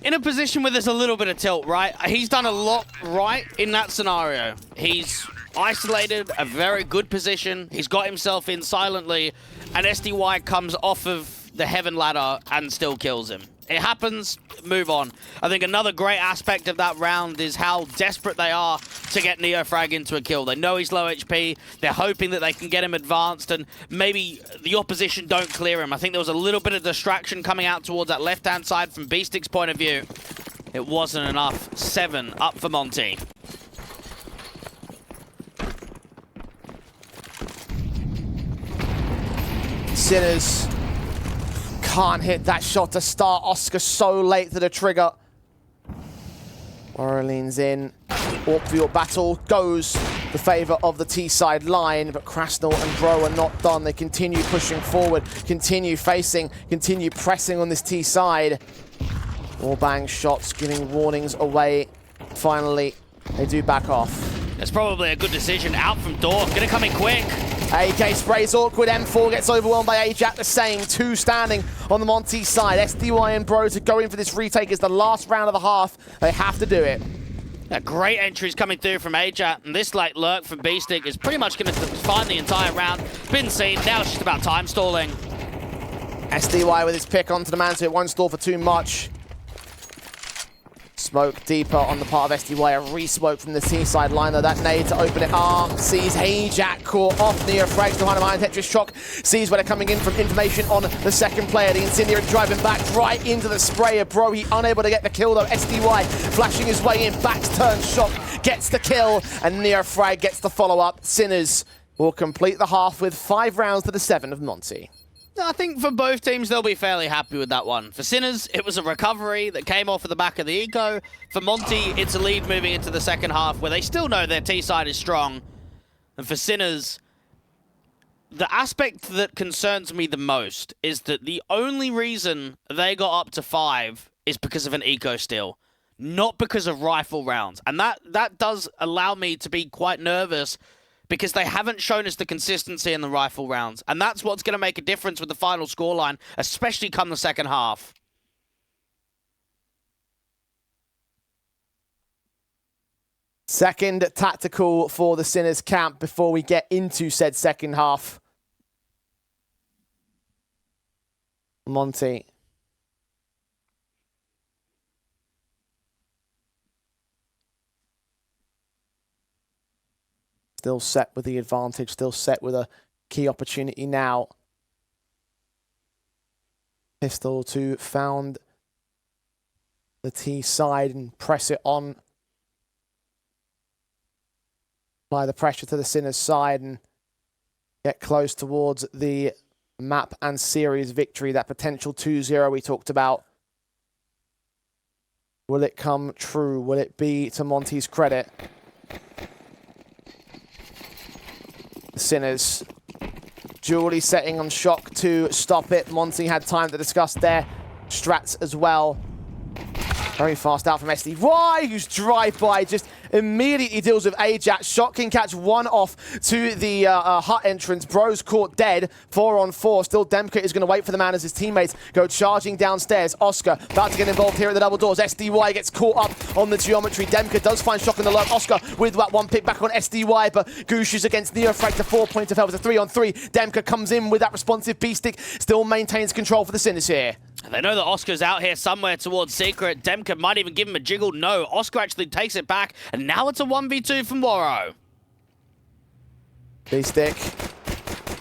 in a position where there's a little bit of tilt, right? He's done a lot right in that scenario. He's isolated a very good position. He's got himself in silently, and SDY comes off of the heaven ladder and still kills him. It happens, move on. I think another great aspect of that round is how desperate they are to get Neofrag into a kill. They know he's low HP. They're hoping that they can get him advanced and maybe the opposition don't clear him. I think there was a little bit of distraction coming out towards that left-hand side from B-Stick's point of view. It wasn't enough. 7 up for Monty. Sinners can't hit that shot to start. Oscar so late to the trigger. Waro leans in. AWP battle goes the favor of the T-side line, but Krasnal and Bro are not done. They continue pushing forward, continue facing, continue pressing on this T-side. More bang shots giving warnings away. Finally, they do back off. That's probably a good decision. Out from door. Gonna come in quick. AK sprays awkward. M4 gets overwhelmed by Ajak. The same. 2 standing on the Monty side. SDY and Bro to go in for this retake is the last round of the half. They have to do it. Yeah, great entries coming through from Ajak, and this like lurk from B-Stick is pretty much going to define the entire round. Been seen. Now it's just about time stalling. SDY with his pick onto the man, so it won't stall for too much. Smoke deeper on the part of SDY, a re-smoke from the T-side line, though that nade to open it up. Sees Ajak caught off Neofrags behind Tetris Shock. Sees where they're coming in from information on the second player. The Incendiary driving back right into the spray of Bro. He unable to get the kill though. SDY flashing his way in, backs turn Shock, gets the kill, and Neofrag gets the follow-up. Sinners will complete the half with 5 rounds to the 7 of Monty. I think for both teams, they'll be fairly happy with that one. For Sinners, it was a recovery that came off of the back of the eco. For Monty, it's a lead moving into the second half where they still know their T-side is strong. And for Sinners, the aspect that concerns me the most is that the only reason they got up to 5 is because of an eco steal, not because of rifle rounds. And that does allow me to be quite nervous because they haven't shown us the consistency in the rifle rounds. And that's what's going to make a difference with the final scoreline, especially come the second half. Second tactical for the Sinners camp before we get into said second half. Monty. Still set with the advantage, still set with a key opportunity now. Pistol to found the T side and press it on. Apply the pressure to the Sinners side and get close towards the map and series victory, that potential 2-0 we talked about. Will it come true? Will it be to Monty's credit? Sinners. Julie setting on Shock to stop it. Monty had time to discuss their strats as well. Very fast out from SDY, who's drive-by just immediately deals with Ajax. Shock can catch one off to the hut entrance. Bro's caught dead. 4-on-4. Still, Demka is going to wait for the man as his teammates go charging downstairs. Oscar about to get involved here at the double doors. SDY gets caught up on the geometry. Demka does find Shock in the lurk. Oscar with that one pick back on SDY, but Goosh is against Neofrag to 4 points of health. It's a 3-on-3. Demka comes in with that responsive B-stick. Still maintains control for the Sinners here. They know that Oscar's out here somewhere towards Secret. Demka might even give him a jiggle. No, Oscar actually takes it back, and now it's a 1v2 from Woro. B-stick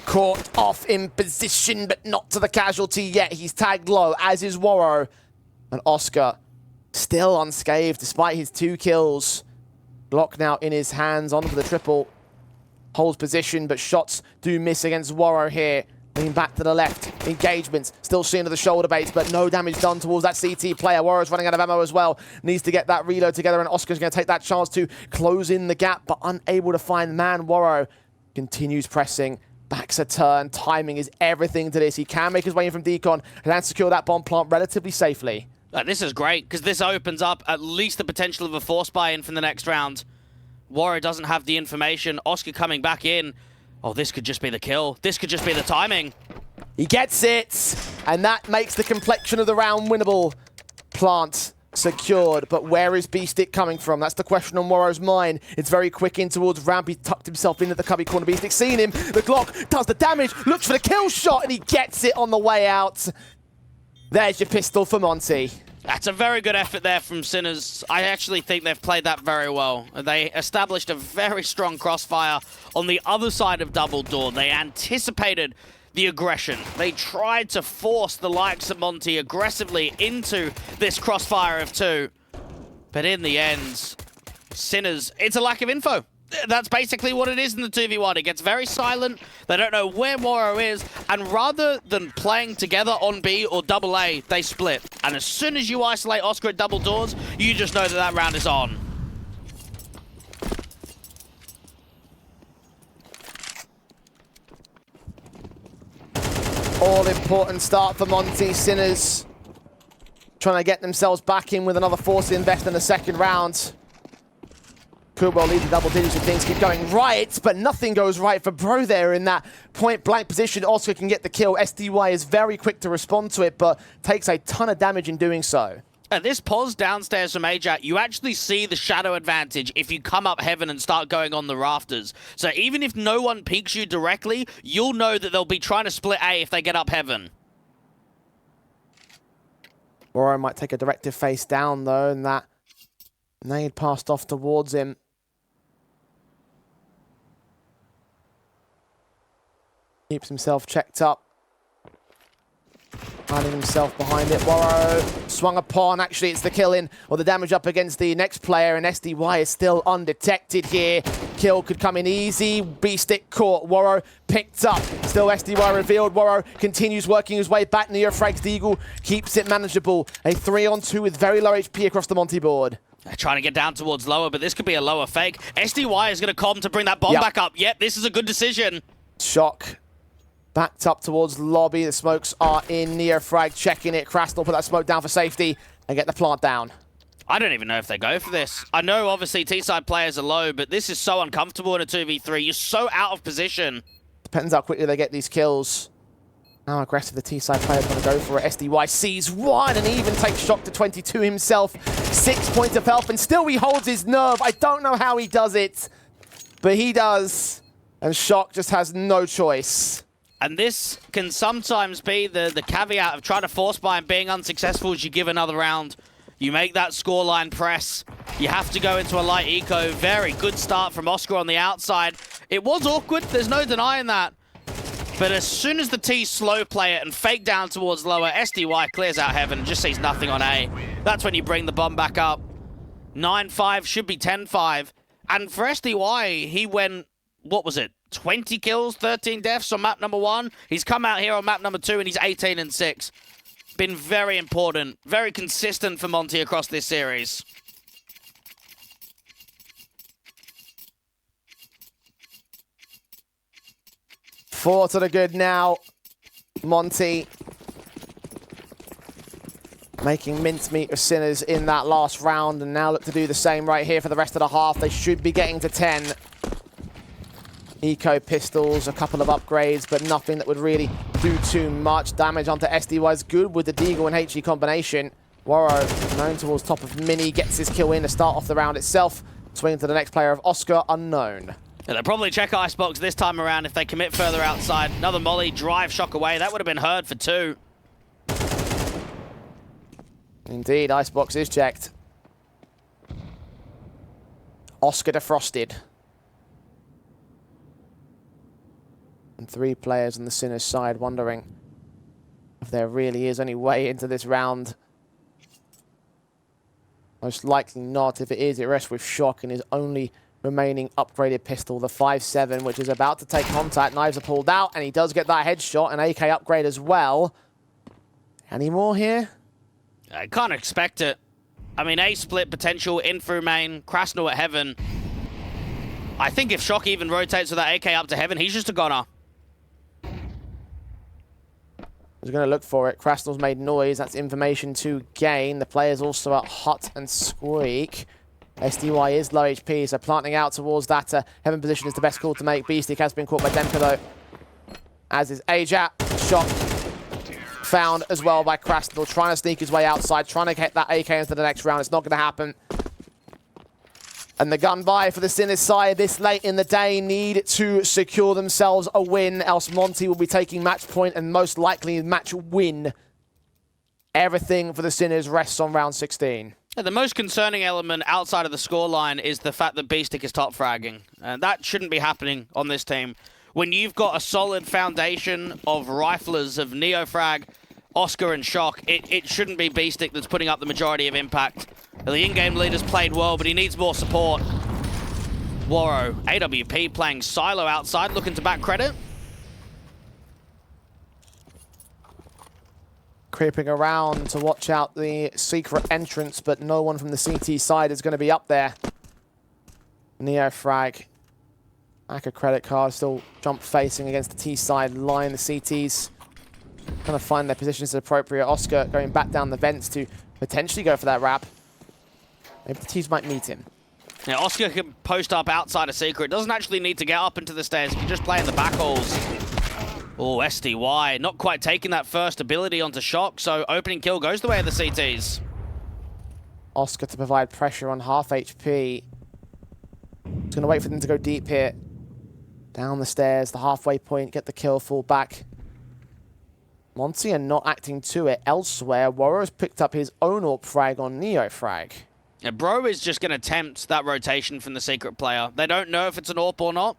caught off in position, but not to the casualty yet. He's tagged low, as is Woro. And Oscar still unscathed despite his 2 kills. Glock now in his hands, on for the triple. Holds position, but shots do miss against Woro here. Lean back to the left. Engagements. Still seeing to the shoulder base, but no damage done towards that CT player. Woro's running out of ammo as well. Needs to get that reload together, and Oscar's going to take that chance to close in the gap, but unable to find man. Woro continues pressing. Backs a turn. Timing is everything to this. He can make his way in from Decon and secure that bomb plant relatively safely. This is great, because this opens up at least the potential of a force buy-in from the next round. Woro doesn't have the information. Oscar coming back in. Oh, this could just be the kill. This could just be the timing. He gets it, and that makes the complexion of the round winnable. Plant secured, but where is B-Stick coming from? That's the question on Woro's mind. It's very quick in towards ramp. He tucked himself into the cubby corner. B-Stick seen him. The Glock does the damage, looks for the kill shot, and he gets it on the way out. There's your pistol for Monty. That's a very good effort there from Sinners. I actually think they've played that very well. They established a very strong crossfire on the other side of Double Door. They anticipated the aggression. They tried to force the likes of Monty aggressively into this crossfire of 2. But in the end, Sinners, it's a lack of info. That's basically what it is in the 2v1. It gets very silent. They don't know where Woro is. And rather than playing together on B or double A, they split. And as soon as you isolate Oscar at double doors, you just know that that round is on. All-important start for Monty. Sinners trying to get themselves back in with another force invest in the second round. Could well lead to double digits if things keep going right, but nothing goes right for Bro there in that point-blank position. Oscar can get the kill. SDY is very quick to respond to it, but takes a ton of damage in doing so. At this pause downstairs from Ajax, you actually see the shadow advantage if you come up heaven and start going on the rafters. So even if no one peeks you directly, you'll know that they'll be trying to split A if they get up heaven. Woro might take a directive face down, though, and that nade passed off towards him. Keeps himself checked up. Finding himself behind it. Woro swung upon. Actually, it's the kill in, or the damage up against the next player, and SDY is still undetected here. Kill could come in easy. B-Stick caught. Woro picked up. Still SDY revealed. Woro continues working his way back. Neofrag's Deagle keeps it manageable. A 3-on-2 with very low HP across the Monty board. They're trying to get down towards lower, but this could be a lower fake. SDY is going to come to bring that bomb back up. Yep, this is a good decision. Shock. Backed up towards lobby. The smokes are in. Neofrag checking it. Crastal put that smoke down for safety and get the plant down. I don't even know if they go for this. I know, obviously, T-side players are low, but this is so uncomfortable in a 2v3. You're so out of position. Depends how quickly they get these kills. How aggressive the T-side player's going to go for it. SDY sees one and even takes Shock to 22 himself. 6 points of health, and still he holds his nerve. I don't know how he does it, but he does. And Shock just has no choice. And this can sometimes be the caveat of trying to force buy and being unsuccessful as you give another round. You make that scoreline press. You have to go into a light eco. Very good start from Oscar on the outside. It was awkward. There's no denying that. But as soon as the T slow play it and fake down towards lower, SDY clears out heaven and just sees nothing on A. That's when you bring the bomb back up. 9-5 should be 10-5. And for SDY, he went, what was it? 20 kills, 13 deaths on map number 1. He's come out here on map number 2 and he's 18-6. Been very important, very consistent for Monty across this series. Four to the good now. Monty making mincemeat of Sinners in that last round, and now look to do the same right here for the rest of the half. They should be getting to 10. Eco pistols, a couple of upgrades, but nothing that would really do too much. Damage onto SDY is good with the Deagle and HE combination. Waro, known towards top of Mini, gets his kill in to start off the round itself. Swinging to the next player of Oscar, unknown. Yeah, they'll probably check Icebox this time around if they commit further outside. Another molly, drive, shock away. That would have been heard for 2. Indeed, Icebox is checked. Oscar defrosted. And 3 players on the Sinners side wondering if there really is any way into this round. Most likely not. If it is, it rests with Shock and his only remaining upgraded pistol, the 5.7, which is about to take contact. Knives are pulled out, and he does get that headshot, an AK upgrade as well. Any more here? I can't expect it. I mean, A-split potential in through main, Krasnal at Heaven. I think if Shock even rotates with that AK up to Heaven, he's just a goner. He's going to look for it. Krasnal's made noise. That's information to gain. The players also at Hut and Squeak. SDY is low HP, so planting out towards that Heaven position is the best call to make. Beastic has been caught by Demka, though. As is Ajat. Shot found as well by Krasnal. Trying to sneak his way outside. Trying to get that AK into the next round. It's not going to happen. And the gun buy for the Sinners side this late in the day need to secure themselves a win, else Monty will be taking match point and most likely match win. Everything for the Sinners rests on round 16. Yeah, the most concerning element outside of the scoreline is the fact that Beastic is top fragging. And that shouldn't be happening on this team. When you've got a solid foundation of riflers of Neofrag, Oscar and Shock, it shouldn't be Beastic that's putting up the majority of impact. The in-game leader's played well, but he needs more support. Waro, AWP playing silo outside, looking to back credit. Creeping around to watch out the secret entrance, but no one from the CT side is going to be up there. Neofrag, like a credit card, still jump facing against the T side line. The CTs trying to find their positions appropriate. Oscar going back down the vents to potentially go for that wrap. Maybe the T's might meet him. Yeah, Oscar can post up outside a secret. Doesn't actually need to get up into the stairs. He can just play in the back holes. Oh, SDY not quite taking that first ability onto Shock, so opening kill goes the way of the CTs. Oscar to provide pressure on half HP. He's going to wait for them to go deep here. Down the stairs, the halfway point, get the kill, fall back. Monty are not acting to it. Elsewhere, Waro's picked up his own AWP frag on Neofrag. Yeah, Bro is just going to tempt that rotation from the secret player. They don't know if it's an AWP or not.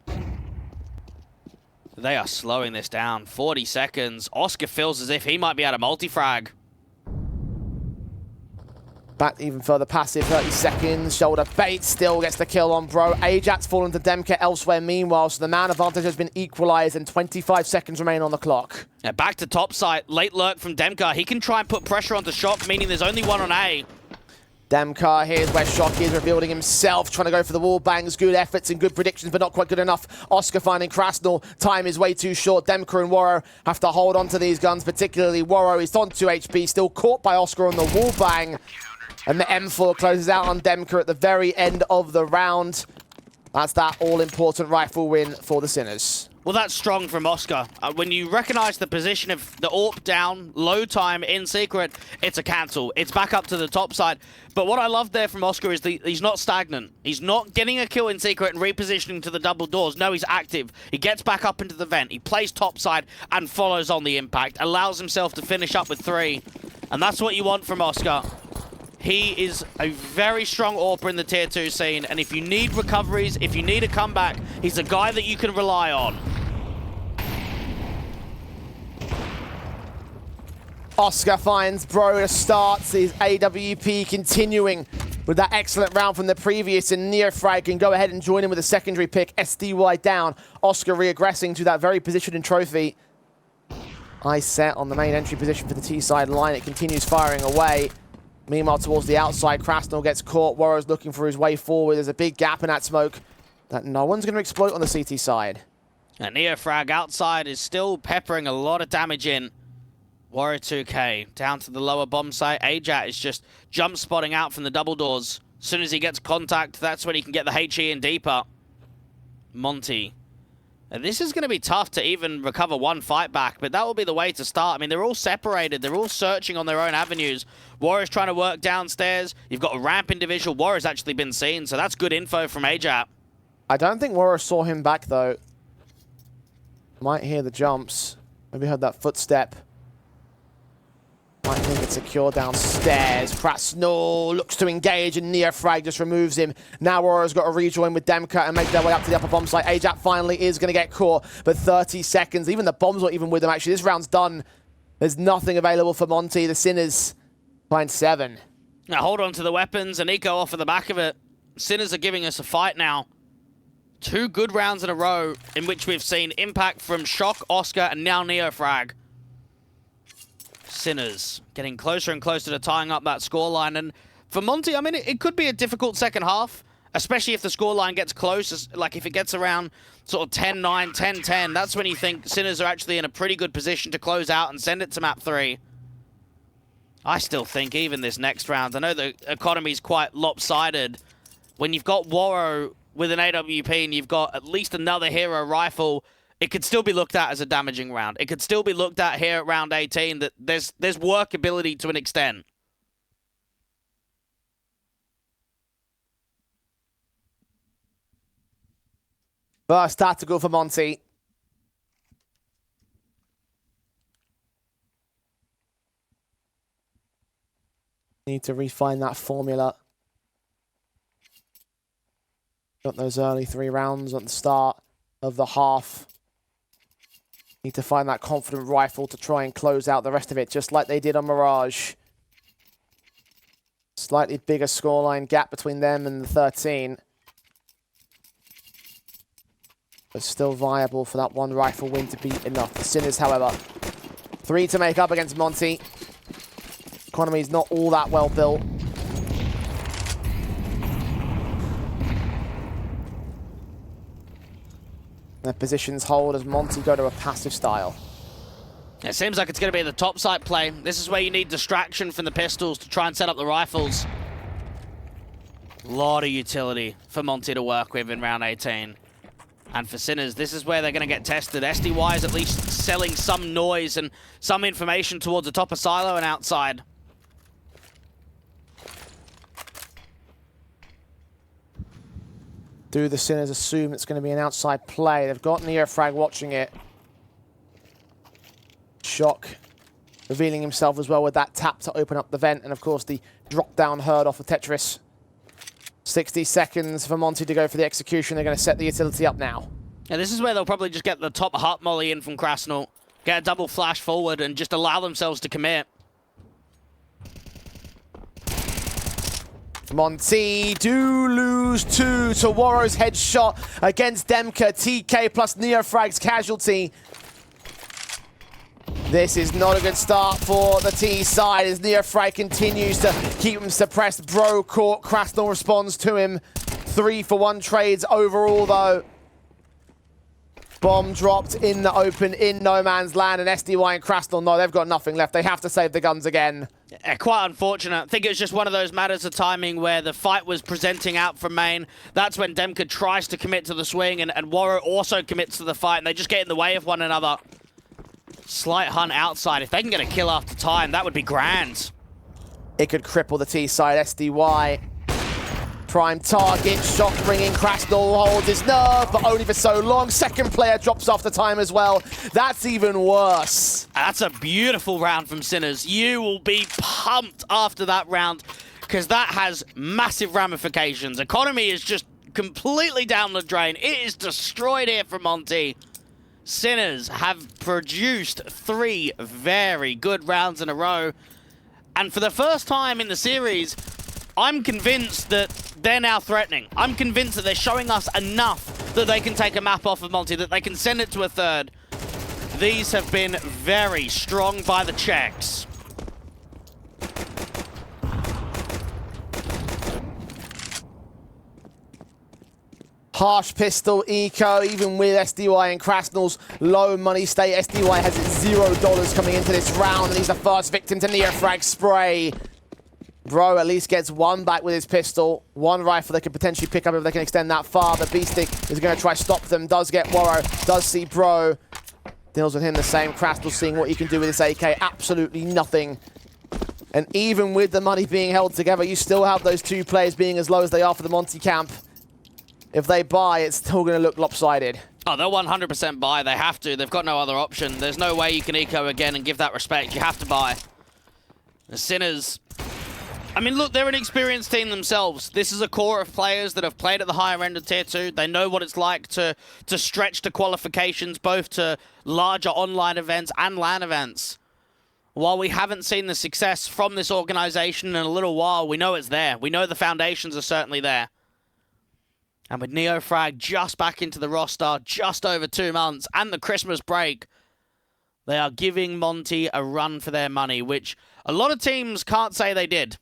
They are slowing this down. 40 seconds. Oscar feels as if he might be able to multi-frag. Back even further passive, 30 seconds. Shoulder bait, still gets the kill on Bro. Ajax fallen to Demka elsewhere meanwhile, so the man advantage has been equalized and 25 seconds remain on the clock. Yeah, back to top side. Late lurk from Demka. He can try and put pressure onto Shock, meaning there's only one on A. Demka, here's where Shock is revealing himself, trying to go for the wall bangs. Good efforts and good predictions, but not quite good enough. Oscar finding Krasnal. Time is way too short. Demka and Waro have to hold on to these guns, particularly Waro. He's on 2 HP, still caught by Oscar on the wall bang. And the M4 closes out on Demka at the very end of the round. That's that all-important rifle win for the Sinners. Well, that's strong from Oscar. When you recognize the position of the AWP down, low time in secret, it's a cancel. It's back up to the top side. But what I love there from Oscar is he's not stagnant. He's not getting a kill in secret and repositioning to the double doors. No, he's active. He gets back up into the vent. He plays top side and follows on the impact. Allows himself to finish up with 3. And that's what you want from Oscar. He is a very strong AWPer in the tier 2 scene, and if you need recoveries, if you need a comeback, he's a guy that you can rely on. Oscar finds Bro to start his AWP, continuing with that excellent round from the previous, and Neofrag can go ahead and join him with a secondary pick. SDY down. Oscar reaggressing to that very position and trophy. Eye set on the main entry position for the T-side line. It continues firing away. Meanwhile, towards the outside, Krasnal gets caught. Waro's looking for his way forward. There's a big gap in that smoke that no one's going to exploit on the CT side. And Neofrag outside is still peppering a lot of damage in. Warrior 2K down to the lower bomb site. Ajat is just jump spotting out from the double doors. As soon as he gets contact, that's when he can get the HE in deeper. Monty. Now, this is going to be tough to even recover one fight back, but that will be the way to start. I mean, they're all separated. They're all searching on their own avenues. Warrior's trying to work downstairs. You've got a ramp individual. Warrior's actually been seen, so that's good info from Ajat. I don't think Warrior saw him back, though. Might hear the jumps. Maybe heard that footstep. Might think it's secure downstairs. Krasnal looks to engage and Neofrag just removes him. Now Warrior's got to rejoin with Demka and make their way up to the upper bomb site. Ajat finally is going to get caught, but 30 seconds. Even the bomb's not even with them, actually. This round's done. There's nothing available for Monty. The Sinners find 7. Now hold on to the weapons and Eco off of the back of it. Sinners are giving us a fight now. 2 good rounds in a row in which we've seen impact from Shock, Oscar, and now Neofrag. Sinners getting closer and closer to tying up that scoreline. And for Monty, I mean, it could be a difficult second half, especially if the scoreline gets close. Like if it gets around sort of 10-9, 10-10, that's when you think Sinners are actually in a pretty good position to close out and send it to map 3. I still think even this next round, I know the economy's quite lopsided. When you've got Waro with an AWP and you've got at least another hero rifle, it could still be looked at as a damaging round. It could still be looked at here at round 18 that there's workability to an extent. First tactical for Monty. Need to refine that formula. Got those early 3 rounds at the start of the half. Need to find that confident rifle to try and close out the rest of it, just like they did on Mirage. Slightly bigger scoreline gap between them and the 13. But still viable for that one rifle win to be enough. The Sinners, however, 3 to make up against Monty. Economy's not all that well built. Their positions hold as Monty go to a passive style. It seems like it's going to be the top side play. This is where you need distraction from the pistols to try and set up the rifles. A lot of utility for Monty to work with in round 18. And for Sinners, this is where they're going to get tested. SDY is at least selling some noise and some information towards the top of silo and outside. Do the Sinners assume it's going to be an outside play? They've got Neofrag watching it. Shock revealing himself as well with that tap to open up the vent. And of course the drop down herd off of Tetris. 60 seconds for Monty to go for the execution. They're going to set the utility up now. Yeah, this is where they'll probably just get the top heart molly in from Krasnal. Get a double flash forward and just allow themselves to commit. Monty do lose 2 to Waro's headshot against Demka. TK plus Neofrag's casualty. This is not a good start for the T side as Neofrag continues to keep him suppressed. Bro caught. Krasnal responds to him. 3-for-1 trades overall, though. Bomb dropped in the open, in no man's land, and SDY and Krasnal, no, they've got nothing left. They have to save the guns again. Yeah, quite unfortunate. I think it was just one of those matters of timing where the fight was presenting out from main. That's when Demka tries to commit to the swing, and Waro also commits to the fight, and they just get in the way of one another. Slight hunt outside. If they can get a kill after time, that would be grand. It could cripple the T side. SDY. Prime target, Shock bringing. Krasnal holds his nerve, but only for so long. Second player drops after time as well. That's even worse. That's a beautiful round from Sinners. You will be pumped after that round because that has massive ramifications. Economy is just completely down the drain. It is destroyed here for Monty. Sinners have produced 3 very good rounds in a row. And for the first time in the series, I'm convinced that they're now threatening. I'm convinced that they're showing us enough that they can take a map off of Monty, that they can send it to a third. These have been very strong by the Czechs. Harsh pistol, eco, even with SDY and Krasnal's low money state. SDY has $0 coming into this round, and he's the first victim to Neofrag spray. Bro at least gets one back with his pistol. One rifle they could potentially pick up if they can extend that far, but Beastick is going to try to stop them. Does get Waro, does see Bro. Deals with him the same. Krasnal seeing what he can do with this AK. Absolutely nothing. And even with the money being held together, you still have those two players being as low as they are for the Monty camp. If they buy, it's still going to look lopsided. Oh, they'll 100% buy. They have to. They've got no other option. There's no way you can eco again and give that respect. You have to buy. The Sinners... I mean, look, they're an experienced team themselves. This is a core of players that have played at the higher end of Tier 2. They know what it's like to stretch to qualifications, both to larger online events and LAN events. While we haven't seen the success from this organization in a little while, we know it's there. We know the foundations are certainly there. And with Neofrag just back into the roster, just over 2 months, and the Christmas break, they are giving Monty a run for their money, which a lot of teams can't say they did.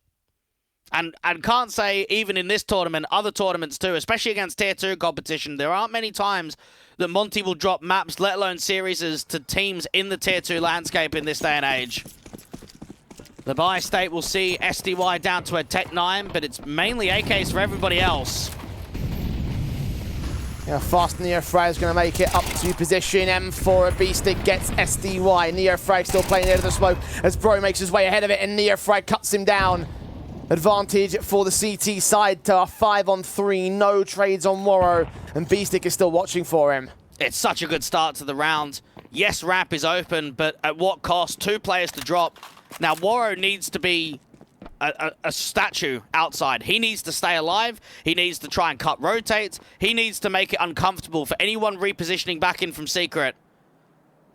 And can't say, even in this tournament, other tournaments too, especially against Tier 2 competition, there aren't many times that Monty will drop maps, let alone series, to teams in the Tier 2 landscape in this day and age. The buy state will see SDY down to a Tech 9, but it's mainly AKs for everybody else. Yeah, fast Neofrag is going to make it up to position. M4 Beastick gets SDY. Neofrag still playing out of the smoke as Bro makes his way ahead of it, and Neofrag cuts him down. Advantage for the CT side to a 5-on-3. No trades on Waro, and Beastick is still watching for him. It's such a good start to the round. Yes, ramp is open, but at what cost? 2 players to drop. Now, Waro needs to be a statue outside. He needs to stay alive. He needs to try and cut rotates. He needs to make it uncomfortable for anyone repositioning back in from Secret.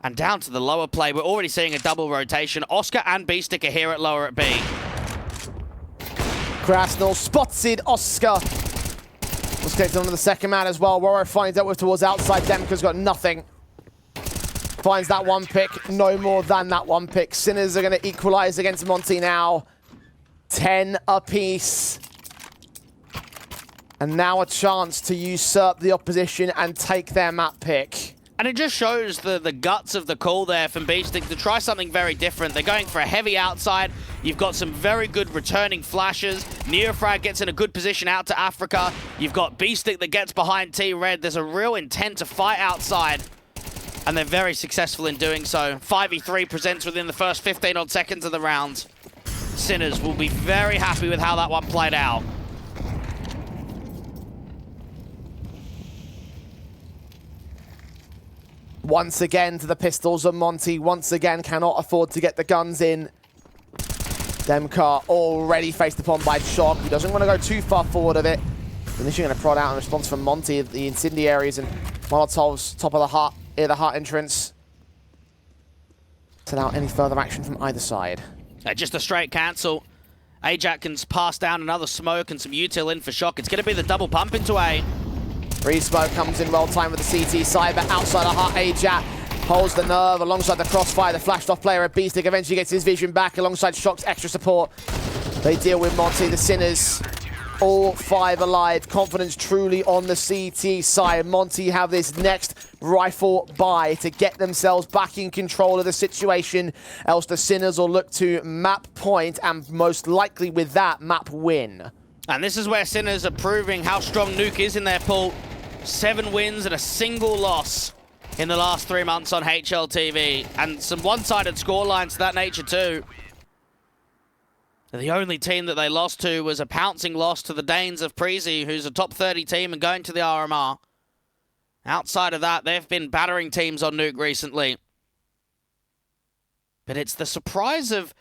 And down to the lower play, we're already seeing a double rotation. Oscar and Beastick are here at lower at B. Krasnal spotted Oscar. Was kicked onto the second man as well. Waro finds out with towards outside. Demka's got nothing. Finds that one pick. No more than that one pick. Sinners are going to equalize against Monty now. 10 apiece. And now a chance to usurp the opposition and take their map pick. And it just shows the guts of the call there from Beastick to try something very different. They're going for a heavy outside. You've got some very good returning flashes. Neofrag gets in a good position out to Africa. You've got Beastick that gets behind T-Red. There's a real intent to fight outside. And they're very successful in doing so. 5v3 presents within the first 15 odd seconds of the round. Sinners will be very happy with how that one played out. Once again to the pistols of Monty. Once again cannot afford to get the guns in. Demka already faced upon by Shock. He doesn't want to go too far forward of it. Initially going to prod out in response from Monty, the incendiaries and Molotovs top of the hut, near the hut entrance. Without any further action from either side. Just a straight cancel. Ajax can pass down another smoke and some util in for Shock. It's going to be the double pump into A. Re-smoke comes in well timed with the CT side, but outside a hut, Ajax holds the nerve alongside the crossfire. The flashed off player at Beastick eventually gets his vision back alongside Shock's extra support. They deal with Monty, the Sinners. All 5 alive. Confidence truly on the CT side. Monty have this next rifle buy to get themselves back in control of the situation. Else the Sinners will look to map point and most likely with that, map win. And this is where Sinners are proving how strong Nuke is in their pool. 7 wins and a single loss in the last 3 months on HLTV. And some one-sided scorelines to that nature too. The only team that they lost to was a pouncing loss to the Danes of Prezi, who's a top 30 team and going to the RMR. Outside of that, they've been battering teams on Nuke recently. But it's the surprise of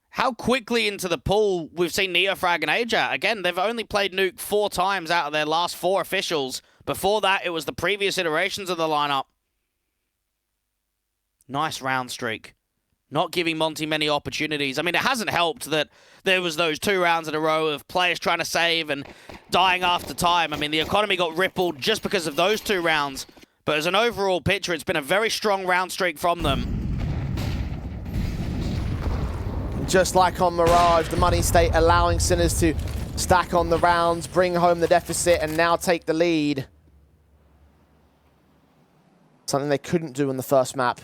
how quickly into the pool we've seen Neofrag and Aja. Again, they've only played Nuke 4 times out of their last 4 officials. Before that, it was the previous iterations of the lineup. Nice round streak. Not giving Monty many opportunities. I mean, it hasn't helped that there was those 2 rounds in a row of players trying to save and dying after time. I mean, the economy got rippled just because of those 2 rounds. But as an overall picture, it's been a very strong round streak from them. Just like on Mirage, the money state allowing Sinners to stack on the rounds, bring home the deficit, and now take the lead. Something they couldn't do on the first map.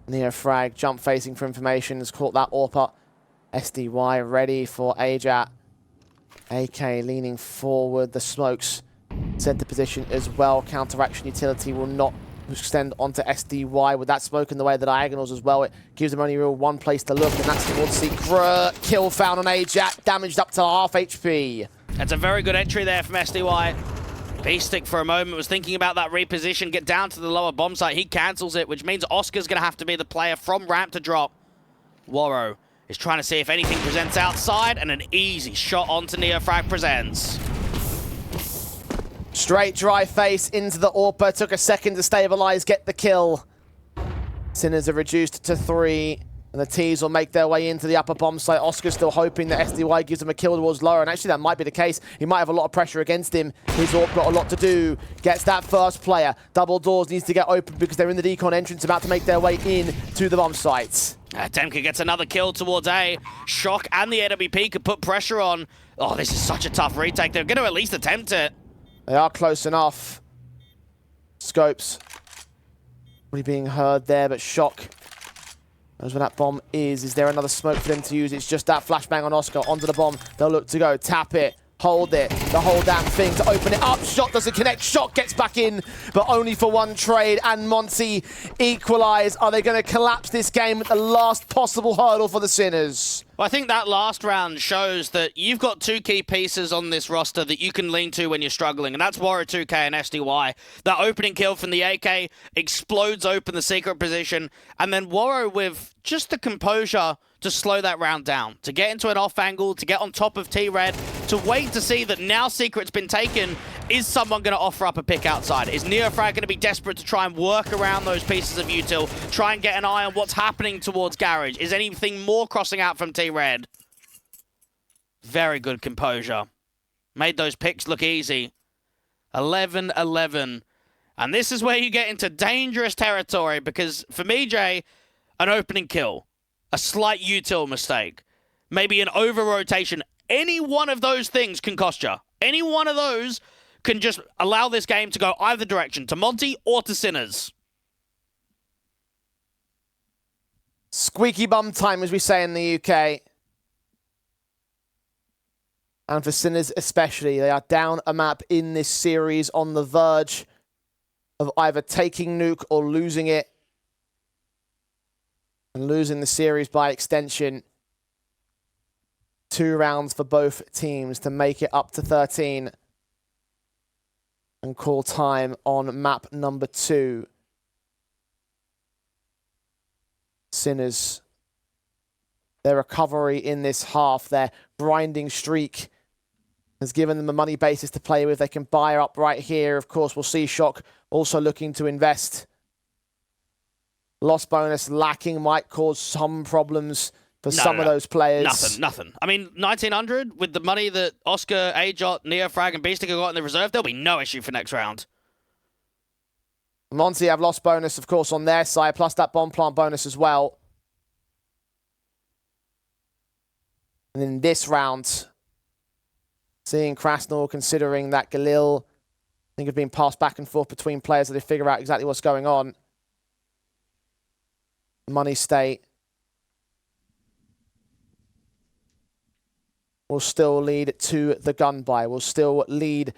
Neo frag, jump facing for information, has caught that AWPer. SDY ready for Ajat. AK leaning forward, the smokes set the position as well. Counteraction utility will not extend onto SDY with that smoke in the way of the diagonals as well. It gives them only real one place to look, and that's towards Secret. Kill found on Ajat, damaged up to half HP. That's a very good entry there from SDY. Beastic for a moment was thinking about that reposition, get down to the lower bomb site. He cancels it, which means Oscar's going to have to be the player from ramp to drop. Waro is trying to see if anything presents outside, and an easy shot onto Neofrag presents. Straight dry face into the AWPer, took a second to stabilize, get the kill. Sinners are reduced to 3. And the T's will make their way into the upper bomb site. Oscar's still hoping that SDY gives him a kill towards lower. And actually, that might be the case. He might have a lot of pressure against him. His AWP got a lot to do. Gets that first player. Double doors needs to get open because they're in the decon entrance, about to make their way in to the bomb site. Temka gets another kill towards A. Shock and the AWP could put pressure on. Oh, this is such a tough retake. They're going to at least attempt it. They are close enough. Scopes. Really being heard there, but Shock knows where that bomb is. Is there another smoke for them to use? It's just that flashbang on Oscar onto the bomb. They'll look to go, tap it, hold it, the whole damn thing to open it up. Shot doesn't connect. Shot gets back in, but only for one trade. And Monty equalize. Are they going to collapse this game at the last possible hurdle for the Sinners? Well, I think that last round shows that you've got two key pieces on this roster that you can lean to when you're struggling, and that's Warrior 2K and SDY. That opening kill from the AK explodes open the secret position, and then Warrior with just the composure to slow that round down, to get into an off angle, to get on top of T-Red, to wait to see that now Secret's been taken. Is someone going to offer up a pick outside? Is Neofrag going to be desperate to try and work around those pieces of util, try and get an eye on what's happening towards Garage? Is anything more crossing out from T-Red? Very good composure. Made those picks look easy. 11-11. And this is where you get into dangerous territory, because for me, Jay, an opening kill, a slight util mistake, maybe an over-rotation, any one of those things can cost you. Any one of those can just allow this game to go either direction, to Monty or to Sinners. Squeaky bum time, as we say in the UK. And for Sinners especially, they are down a map in this series, on the verge of either taking Nuke or losing it. And losing the series by extension. 2 rounds for both teams to make it up to 13. And call time on map number 2. Sinners. Their recovery in this half, their grinding streak, has given them a money basis to play with. They can buy up right here. Of course, we'll see Shock also looking to invest. Loss bonus lacking might cause some problems for some of those players. Nothing. I mean, 1900, with the money that Oscar, Ajot, Neofrag, and Beastic have got in the reserve, there'll be no issue for next round. Monty have loss bonus, of course, on their side, plus that bomb plant bonus as well. And in this round, seeing Krasnal considering that Galil, I think, have been passed back and forth between players, so they figure out exactly what's going on. Money state will still lead to the gun buy, will still lead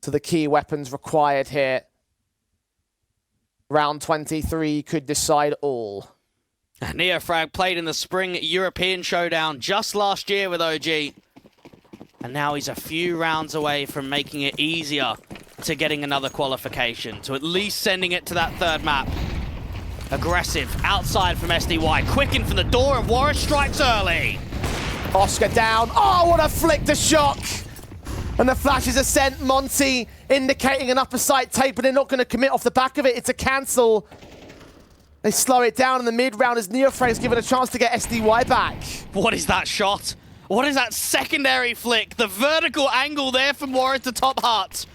to the key weapons required here. Round 23 could decide all. Neofrag played in the Spring European Showdown just last year with OG. And now he's a few rounds away from making it easier to getting another qualification, to at least sending it to that third map. Aggressive, outside from SDY, quicken from the door, and Warrior strikes early. Oscar down. Oh, what a flick to Shock. And the flashes are sent. Monty indicating an upper sight tape, but they're not going to commit off the back of it. It's a cancel. They slow it down in the mid-round as Neofrag's given a chance to get SDY back. What is that shot? What is that secondary flick? The vertical angle there from Warrior to top hut.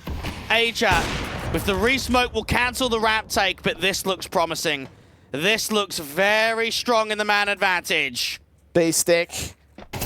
Ajat with the resmoke will cancel the ramp take, but this looks promising. This looks very strong in the man advantage. B-stick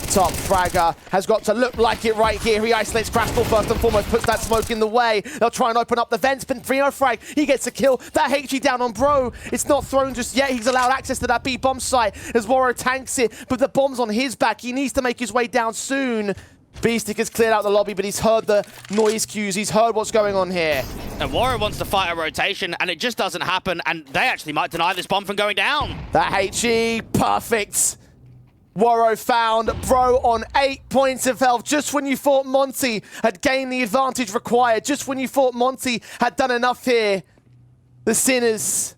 top. Fragger has got to look like it right here. He isolates Crashball first and foremost, puts that smoke in the way. They'll try and open up the vents, but Frag, he gets a kill. That HG down on Bro. It's not thrown just yet. He's allowed access to that B bomb site as Waro tanks it, but the bomb's on his back. He needs to make his way down soon. Beastic has cleared out the lobby, but he's heard the noise cues. He's heard what's going on here. And Warrior wants to fight a rotation, and it just doesn't happen, and they actually might deny this bomb from going down. That HE, perfect. Waro found Bro on 8 points of health, just when you thought Monty had gained the advantage required, just when you thought Monty had done enough here. The Sinners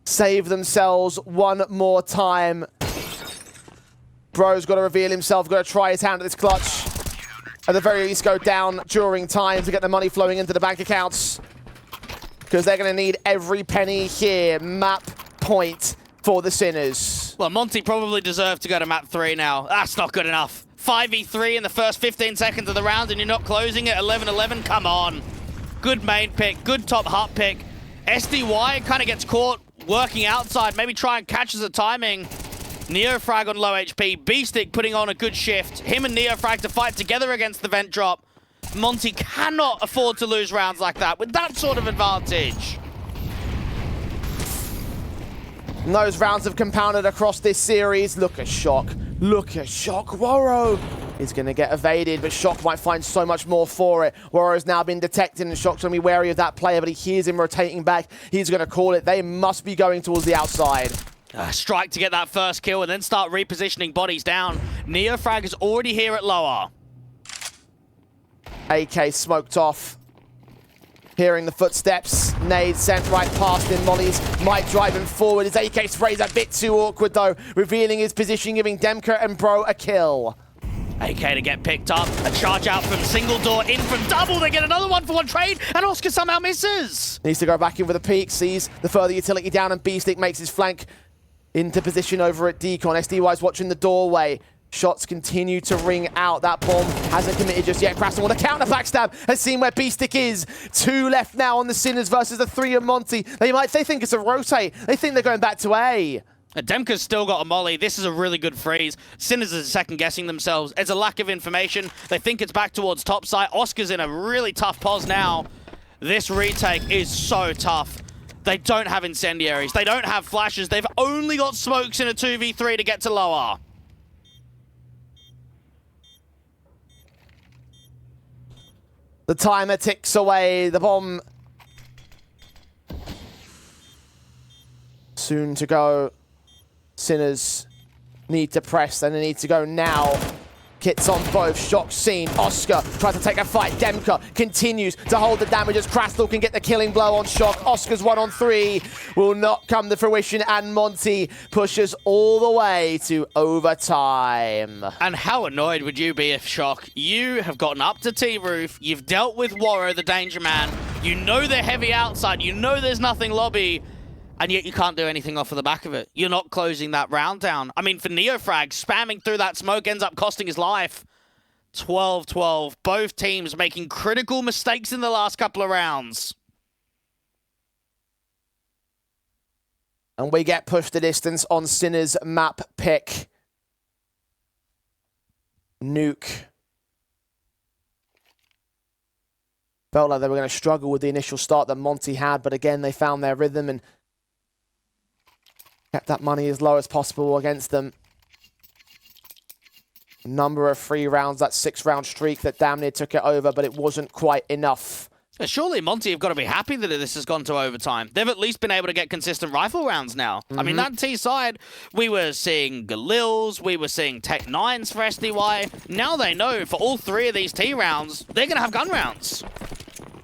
save themselves one more time. Bro's got to reveal himself, got to try his hand at this clutch. At the very least, go down during time to get the money flowing into the bank accounts. Because they're going to need every penny here. Map point for the Sinners. Well, Monty probably deserved to go to map 3 now. That's not good enough. 5v3 in the first 15 seconds of the round, and you're not closing it 11-11? Come on. Good main pick, good top hut pick. SDY kind of gets caught working outside. Maybe try and catches the timing. Neofrag on low HP. Beastic putting on a good shift. Him and Neofrag to fight together against the vent drop. Monty cannot afford to lose rounds like that with that sort of advantage. And those rounds have compounded across this series. Look at Shock. Look at Shock. Waro is going to get evaded, but Shock might find so much more for it. Waro's now been detected, and Shock's going to be wary of that player, but he hears him rotating back. He's going to call it. They must be going towards the outside. Strike to get that first kill and then start repositioning bodies down. Neofrag is already here at lower. AK smoked off. Hearing the footsteps. Nade sent right past him. Molly's might drive him forward. His AK spray's a bit too awkward though. Revealing his position, giving Demka and Bro a kill. AK to get picked up. A charge out from single door, in from double. They get another one for one trade, and Oscar somehow misses. Needs to go back in with a peek. Sees the further utility down, and Beastic makes his flank into position over at Decon. SDY's watching the doorway. Shots continue to ring out. That bomb hasn't committed just yet. Craston with a counter backstab has seen where Beastic is. 2 left now on the Sinners versus the 3 of Monty. They think it's a rotate. They think they're going back to A. Demka's still got a molly. This is a really good freeze. Sinners are second-guessing themselves. It's a lack of information. They think it's back towards top side. Oscar's in a really tough pos now. This retake is so tough. They don't have incendiaries. They don't have flashes. They've only got smokes in a 2v3 to get to lower. The timer ticks away. The bomb soon to go. Sinners need to press, and they need to go now. Kits on both. Shock seen. Oscar tries to take a fight. Demka continues to hold the damage as Crastal can get the killing blow on Shock. Oscar's 1 on 3 will not come to fruition, and Monty pushes all the way to overtime. And how annoyed would you be if, Shock, you have gotten up to T-Roof, you've dealt with Waro, the danger man, you know they're heavy outside, you know there's nothing lobby, and yet you can't do anything off of the back of it. You're not closing that round down. I mean, for Neofrag, spamming through that smoke ends up costing his life. 12-12. Both teams making critical mistakes in the last couple of rounds. And we get pushed the distance on Sinners map pick. Nuke. Felt like they were going to struggle with the initial start that Monty had, but again, they found their rhythm and kept that money as low as possible against them. Number of 3 rounds, that 6-round streak that damn near took it over, but it wasn't quite enough. Surely Monty have got to be happy that this has gone to overtime. They've at least been able to get consistent rifle rounds now. I mean, that T side, we were seeing Galils, we were seeing Tech 9s for SDY. Now they know for all 3 of these T rounds, they're going to have gun rounds.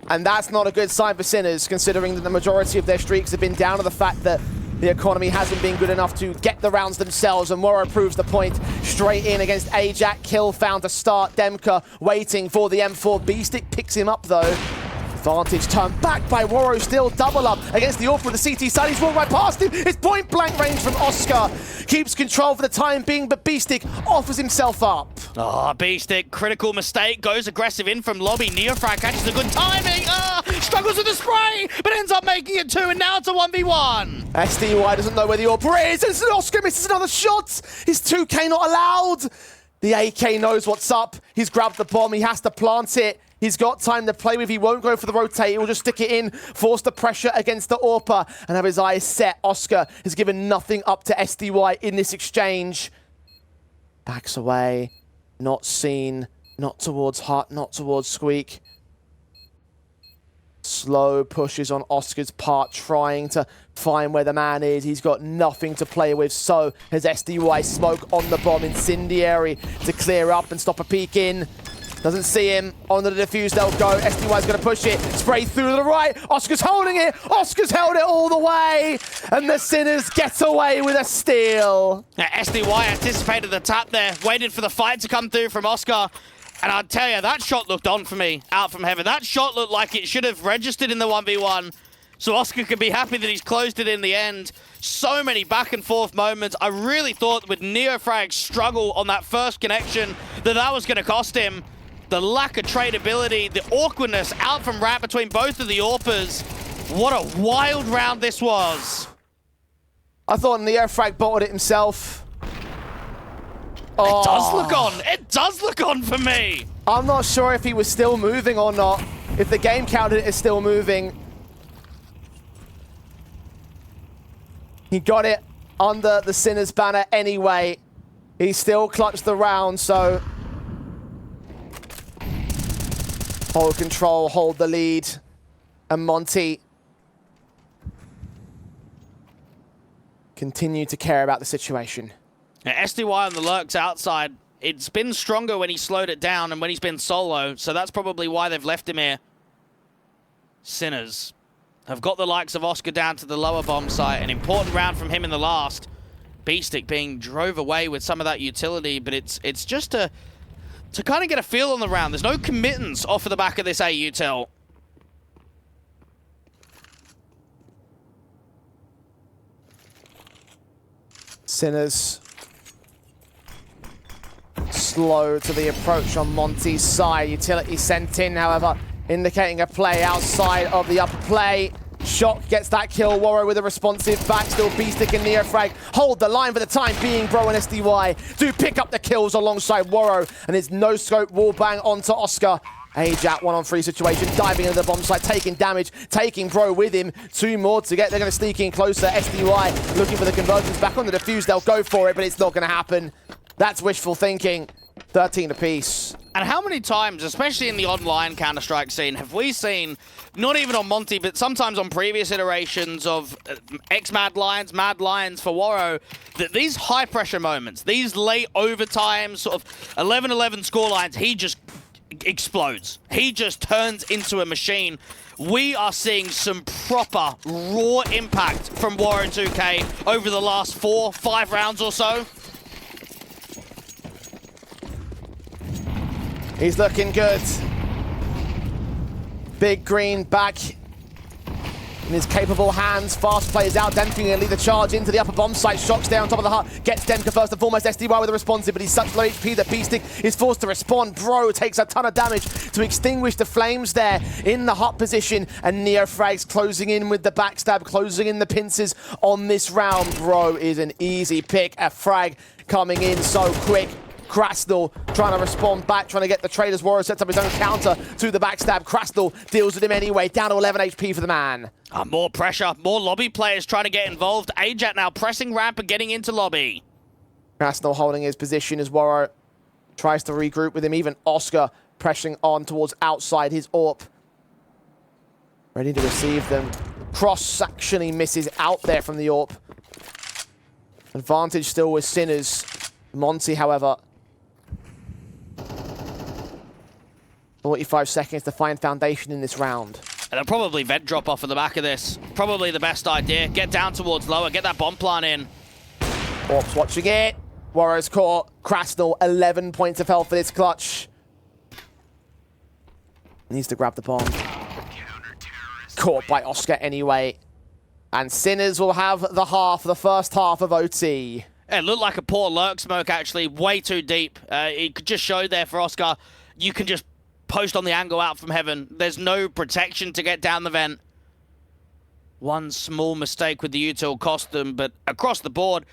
And that's not a good sign for Sinners, considering that the majority of their streaks have been down to the fact that the economy hasn't been good enough to get the rounds themselves, and Moro proves the point. Straight in against Ajax. Kill found to start. Demka waiting for the M4. Beastic picks him up, though. Advantage turned back by Waro, still double up against the Orphan with the CT side. He's walked right past him. It's point blank range from Oscar. Keeps control for the time being, but Beastic offers himself up. Oh, Beastic, critical mistake, goes aggressive in from lobby. Neofrag catches a good timing. struggles with the spray, but ends up making it 2, and now it's a 1v1. SDY doesn't know where the AWP is, and Oscar misses another shot. Is 2K not allowed? The AK knows what's up. He's grabbed the bomb. He has to plant it. He's got time to play with. He won't go for the rotate. He will just stick it in, force the pressure against the AWPer, and have his eyes set. Oscar has given nothing up to SDY in this exchange. Backs away. Not seen. Not towards Hut. Not towards Squeak. Slow pushes on Oscar's part, trying to find where the man is. He's got nothing to play with. So has SDY. Smoke on the bomb. Incendiary to clear up and stop a peek in. Doesn't see him. On the defuse, they'll go. SDY's going to push it. Spray through to the right. Oscar's holding it. Oscar's held it all the way. And the Sinners get away with a steal. Now, SDY anticipated the tap there, waited for the fight to come through from Oscar. And I'll tell you, that shot looked on for me, out from heaven. That shot looked like it should have registered in the 1v1. So Oscar can be happy that he's closed it in the end. So many back and forth moments. I really thought with Neofrag's struggle on that first connection that was going to cost him. The lack of tradability, the awkwardness out from Rat between both of the AWPers. What a wild round this was. I thought Neofrag bottled it himself. It does look on. It does look on for me. I'm not sure if he was still moving or not. If the game counted it as still moving. He got it under the Sinners banner anyway. He still clutched the round, so... Hold control, hold the lead. And Monty... continue to care about the situation. Now, SDY on the lurks outside. It's been stronger when he slowed it down and when he's been solo, so that's probably why they've left him here. Sinners have got the likes of Oscar down to the lower bomb site. An important round from him in the last. Beestick being drove away with some of that utility, but it's just to kind of get a feel on the round. There's no committance off of the back of this AU tell. Sinners slow to the approach on Monty's side. Utility sent in, however, indicating a play outside of the upper play. Shock gets that kill. Warrow with a responsive back. Still Beestick and Neofrag hold the line for the time being. Bro and SDY do pick up the kills alongside Warrow, and it's no scope wallbang onto Oscar. Ajak 1-on-3 situation, diving into the bomb site, taking damage, taking Bro with him. 2 more to get. They're going to sneak in closer. SDY looking for the conversions back on the defuse. They'll go for it, but it's not going to happen. That's wishful thinking. 13 apiece. And how many times, especially in the online Counter-Strike scene, have we seen, not even on Monty, but sometimes on previous iterations of Mad Lions for Warrow, that these high-pressure moments, these late overtime, sort of 11-11 scorelines, he just explodes. He just turns into a machine. We are seeing some proper raw impact from Warrow 2K over the last 4-5 rounds or so. He's looking good. Big Green back in his capable hands. Fast plays out. Dem can lead the charge into the upper bomb site. Shocks down on top of the hut. Gets Demka first and foremost. SDY with a responsive, but he's such low HP that Beestick is forced to respond. Bro takes a ton of damage to extinguish the flames there in the hut position. And Neofrag's closing in with the backstab, closing in the pincers on this round. Bro is an easy pick. A frag coming in so quick. Krasnal trying to respond back, trying to get the traders. Warrow sets up his own counter to the backstab. Krasnal deals with him anyway, down to 11 HP for the man. More pressure, more lobby players trying to get involved. Ajak now pressing ramp and getting into lobby. Krasnal holding his position as Warrow tries to regroup with him. Even Oscar pressing on towards outside his AWP. Ready to receive them. Cross actually misses out there from the AWP. Advantage still with Sinners. Monty, however, 45 seconds to find foundation in this round. And they'll probably vent drop off of the back of this. Probably the best idea. Get down towards lower, get that bomb plant in. Orp's watching it. Warrow's caught. Krasnal, 11 points of health for this clutch. Needs to grab the bomb. Caught by Oscar anyway. And Sinners will have the first half of OT. It looked like a poor lurk smoke, actually. Way too deep. It could just show there for Oscar. You can just post on the angle out from heaven. There's no protection to get down the vent. One small mistake with the util cost them, but across the board,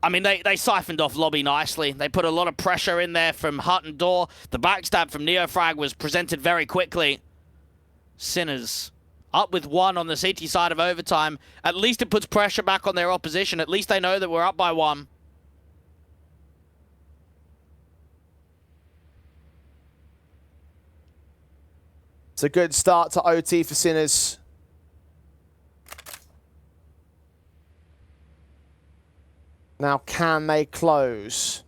I mean, they siphoned off lobby nicely. They put a lot of pressure in there from Hut and Door. The backstab from Neofrag was presented very quickly. Sinners up with 1 on the CT side of overtime. At least it puts pressure back on their opposition. At least they know that we're up by 1. It's a good start to OT for Sinners. Now, can they close?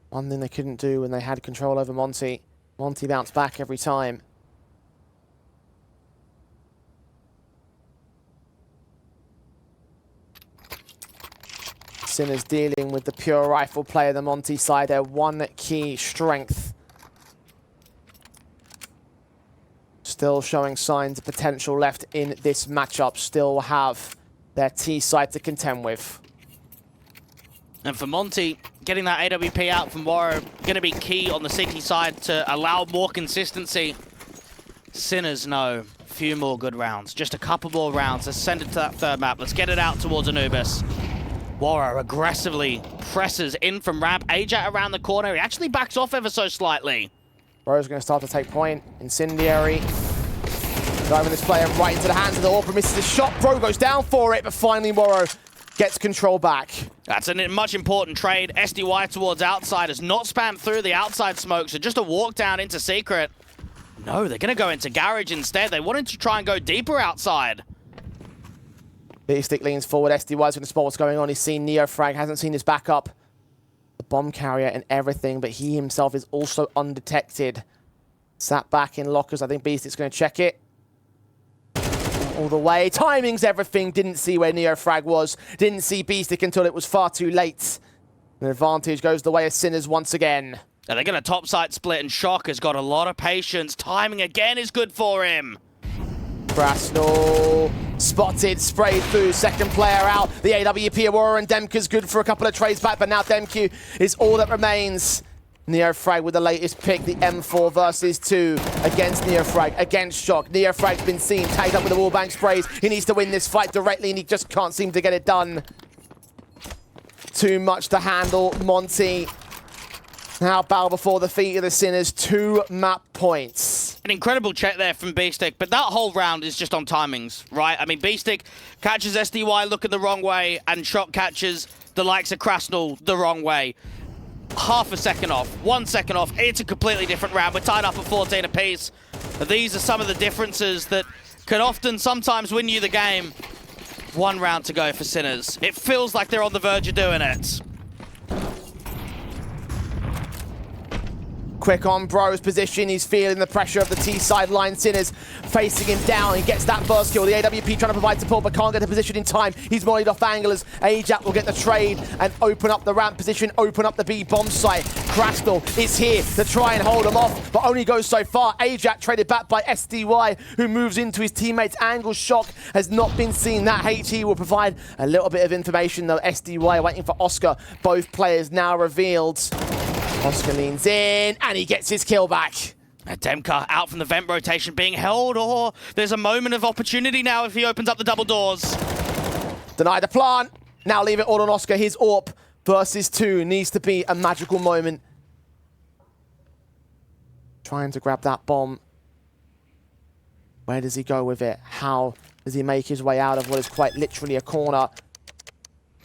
One thing they couldn't do when they had control over Monty. Monty bounced back every time. Sinners dealing with the pure rifle player, the Monty side. Their one key strength. Still showing signs of potential left in this matchup. Still have their T side to contend with. And for Monty, getting that AWP out from Warrow going to be key on the CT side to allow more consistency. Sinners know a few more good rounds. Just a couple more rounds. Let's send it to that third map. Let's get it out towards Anubis. Warrow aggressively presses in from ramp. Ajat around the corner. He actually backs off ever so slightly. Warrow's going to start to take point. Incendiary. Driving this player right into the hands of the AWP. Misses the shot. Bro goes down for it, but finally Warrow gets control back. That's a much important trade. SDY towards outside has not spammed through the outside smoke, so just a walk down into secret. No, they're going to go into garage instead. They wanted to try and go deeper outside. Beefstick leans forward. SDY's going to spot what's going on. He's seen Neofrag, hasn't seen his backup. The bomb carrier and everything, but he himself is also undetected. Sat back in lockers. I think Beefstick's going to check it. All the way. Timing's everything. Didn't see where Neofrag was. Didn't see Beefstick until it was far too late. An advantage goes the way of Sinners once again. Now they're going to topside split, and Shock has got a lot of patience. Timing again is good for him. Brasnell spotted, sprayed through, second player out. The AWP Aurora and Demke's good for a couple of trades back, but now Demke is all that remains. Neofrag with the latest pick, the M4 versus 2 against Neofrag, against Shock. Neofrag's been seen, tagged up with the wallbang sprays. He needs to win this fight directly, and he just can't seem to get it done. Too much to handle. Monty now bow before the feet of the Sinners. 2 map points. An incredible check there from Beefstick, but that whole round is just on timings, right? I mean, Beefstick catches SDY looking the wrong way, and Shock catches the likes of Krasnal the wrong way. Half a second off, 1 second off, it's a completely different round. We're tied up at 14 apiece. These are some of the differences that can often sometimes win you the game. 1 round to go for Sinners. It feels like they're on the verge of doing it. Quick on Bro's position. He's feeling the pressure of the T sideline. Sinners facing him down. He gets that first kill. The AWP trying to provide support, but can't get the position in time. He's mollied off anglers. Ajat will get the trade and open up the ramp position, open up the B bomb site. Krasnal is here to try and hold him off, but only goes so far. Ajat traded back by SDY, who moves into his teammate's angle. Shock has not been seen. That HE will provide a little bit of information, though. SDY waiting for Oscar. Both players now revealed. Oscar leans in, and he gets his kill back. Demka out from the vent rotation being held, or there's a moment of opportunity now if he opens up the double doors. Deny the plant. Now leave it all on Oscar. His AWP versus 2 needs to be a magical moment. Trying to grab that bomb. Where does he go with it? How does he make his way out of what is quite literally a corner?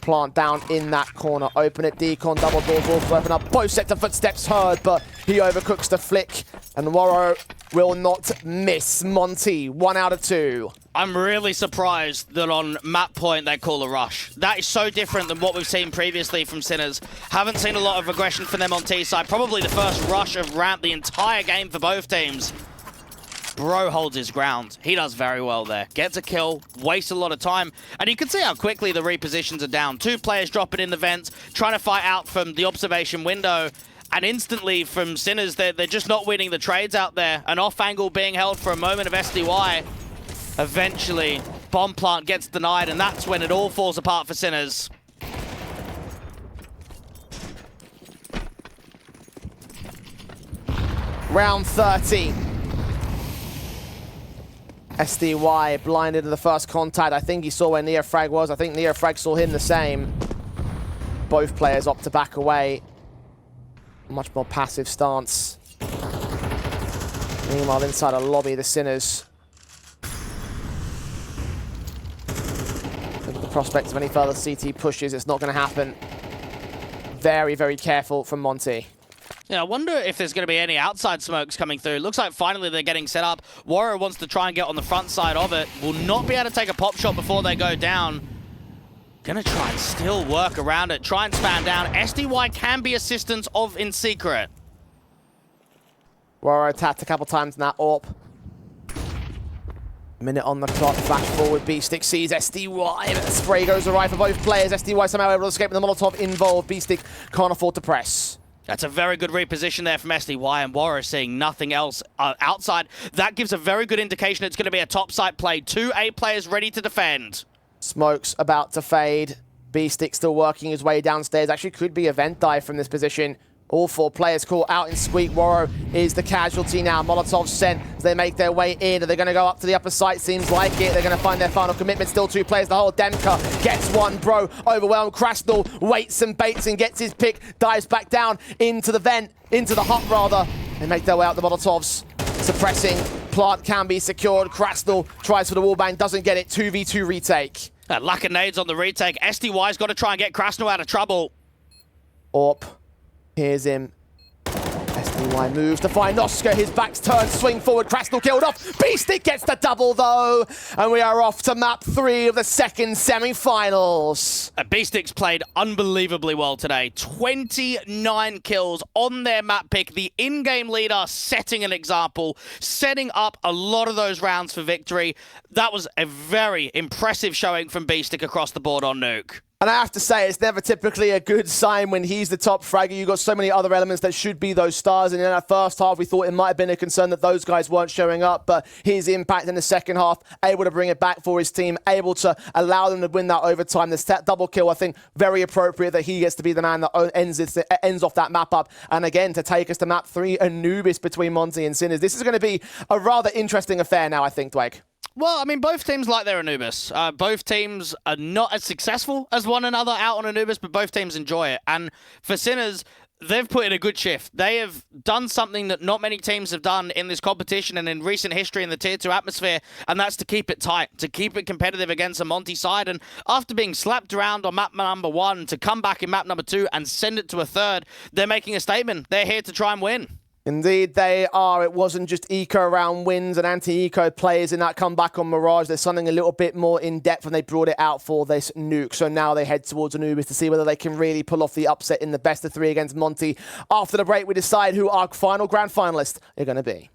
Plant down in that corner. Open it, Decon, double doors also open up. Both sets of footsteps heard, but he overcooks the flick. And Warrow will not miss. Monty, 1 out of 2. I'm really surprised that on map point they call a rush. That is so different than what we've seen previously from Sinners. Haven't seen a lot of aggression from them on T side. Probably the first rush of ramp the entire game for both teams. Bro holds his ground. He does very well there. Gets a kill, wastes a lot of time, and you can see how quickly the repositions are down. 2 players dropping in the vents, trying to fight out from the observation window, and instantly from Sinners, they're just not winning the trades out there. An off angle being held for a moment of SDY. Eventually, bomb plant gets denied, and that's when it all falls apart for Sinners. Round 30. SDY blinded in the first contact. I think he saw where Neofrag was. I think Neofrag saw him the same. Both players opt to back away. Much more passive stance. Meanwhile, inside a lobby, the Sinners. Look at the prospect of any further CT pushes. It's not going to happen. Very, very careful from Monty. Yeah, I wonder if there's going to be any outside smokes coming through. Looks like finally they're getting set up. Warrior wants to try and get on the front side of it. Will not be able to take a pop shot before they go down. Gonna try and still work around it. Try and span down. SDY can be assistance of in secret. Warrior attacked a couple times in that AWP. Minute on the clock, flash forward, B-Stick sees SDY, but the spray goes awry for both players. SDY somehow able to escape with the Molotov involved. B-Stick can't afford to press. That's a very good reposition there from SDY, and Warrior seeing nothing else outside. That gives a very good indication it's going to be a top site play. 2 A players ready to defend. Smoke's about to fade. B-Stick still working his way downstairs. Actually could be a vent dive from this position. All 4 players caught out in Squeak. Warrior is the casualty now. Molotov sent as they make their way in. Are they going to go up to the upper site? Seems like it. They're going to find their final commitment. Still 2 players. The whole Demka gets one, bro. Overwhelmed. Krasnal waits and baits and gets his pick. Dives back down into the vent, into the hut rather. They make their way out the Molotovs. Suppressing. Plant can be secured. Krasnal tries for the wallbang. Doesn't get it. 2v2 retake. Lack of nades on the retake. SDY's got to try and get Krasnal out of trouble. AWP. Here's him. SDY moves to find Oscar. His back's turned. Swing forward. Krasnal killed off. B-Stick gets the double, though. And we are off to map 3 of the second semi-finals. B-Stick's played unbelievably well today. 29 kills on their map pick. The in-game leader setting an example, setting up a lot of those rounds for victory. That was a very impressive showing from B-Stick across the board on Nuke. And I have to say, it's never typically a good sign when he's the top fragger. You've got so many other elements that should be those stars. And in that first half, we thought it might have been a concern that those guys weren't showing up. But his impact in the second half, able to bring it back for his team, able to allow them to win that overtime. The double kill, I think, very appropriate that he gets to be the man that ends off that map up. And again, to take us to map 3, Anubis between Monty and Sinners. This is going to be a rather interesting affair now, I think, Dwayne. Well, I mean, both teams like their Anubis. Both teams are not as successful as one another out on Anubis, but both teams enjoy it. And for Sinners, they've put in a good shift. They have done something that not many teams have done in this competition and in recent history in the Tier 2 atmosphere, and that's to keep it tight, to keep it competitive against a Monty side. And after being slapped around on map number 1, to come back in map number 2 and send it to a third, they're making a statement. They're here to try and win. Indeed, they are. It wasn't just eco around wins and anti-eco players in that comeback on Mirage. There's something a little bit more in-depth when they brought it out for this Nuke. So now they head towards Anubis to see whether they can really pull off the upset in the best of 3 against Monty. After the break, we decide who our final grand finalists are going to be.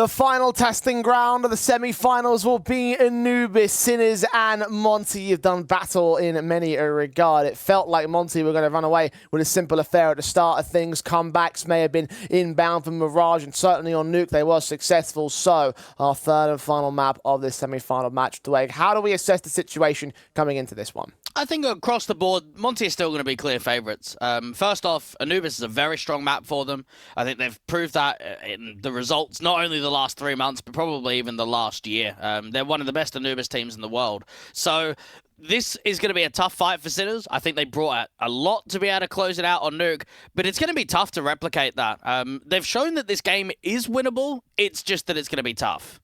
The final testing ground of the semi-finals will be Anubis. Sinners and Monty have done battle in many a regard. It felt like Monty were going to run away with a simple affair at the start of things. Comebacks may have been inbound for Mirage, and certainly on Nuke they were successful. So, our third and final map of this semi-final match. Dwayne, how do we assess the situation coming into this one? I think across the board, Monty is still going to be clear favourites. First off, Anubis is a very strong map for them. I think they've proved that in the results, not only the last 3 months, but probably even the last year. They're one of the best Anubis teams in the world. So this is going to be a tough fight for Sinners. I think they brought a lot to be able to close it out on Nuke, but it's going to be tough to replicate that. They've shown that this game is winnable. It's just that it's going to be tough.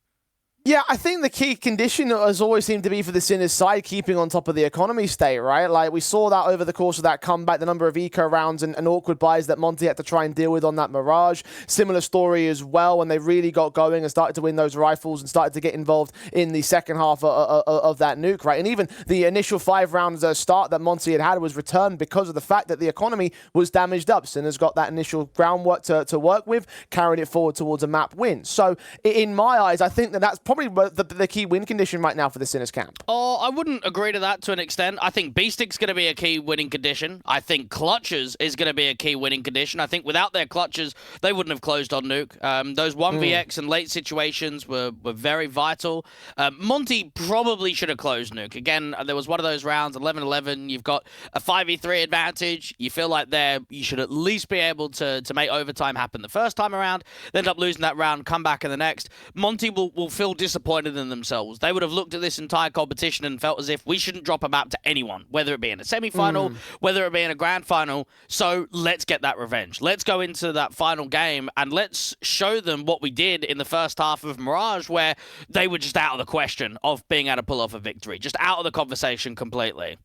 Yeah, I think the key condition has always seemed to be for the Sinners side keeping on top of the economy state, right? Like, we saw that over the course of that comeback, the number of eco rounds and awkward buys that Monty had to try and deal with on that Mirage. Similar story as well when they really got going and started to win those rifles and started to get involved in the second half of that Nuke, right? And even the initial 5 rounds start that Monty had was returned because of the fact that the economy was damaged up. Sinners got that initial groundwork to work with, carried it forward towards a map win. So, in my eyes, I think that's probably the key win condition right now for the Sinners camp. Oh, I wouldn't agree to that to an extent. I think B-Stick's going to be a key winning condition. I think Clutches is going to be a key winning condition. I think without their Clutches, they wouldn't have closed on Nuke. Those 1vx and late situations were very vital. Monty probably should have closed Nuke. Again, there was one of those rounds, 11-11. You've got a 5v3 advantage. You feel like you should at least be able to make overtime happen the first time around. They end up losing that round, come back in the next. Monty will feel disappointed in themselves. They would have looked at this entire competition and felt as if we shouldn't drop a map to anyone, whether it be in a semi-final, whether it be in a grand final. So let's get that revenge. Let's go into that final game and let's show them what we did in the first half of Mirage, where they were just out of the question of being able to pull off a victory, just out of the conversation completely.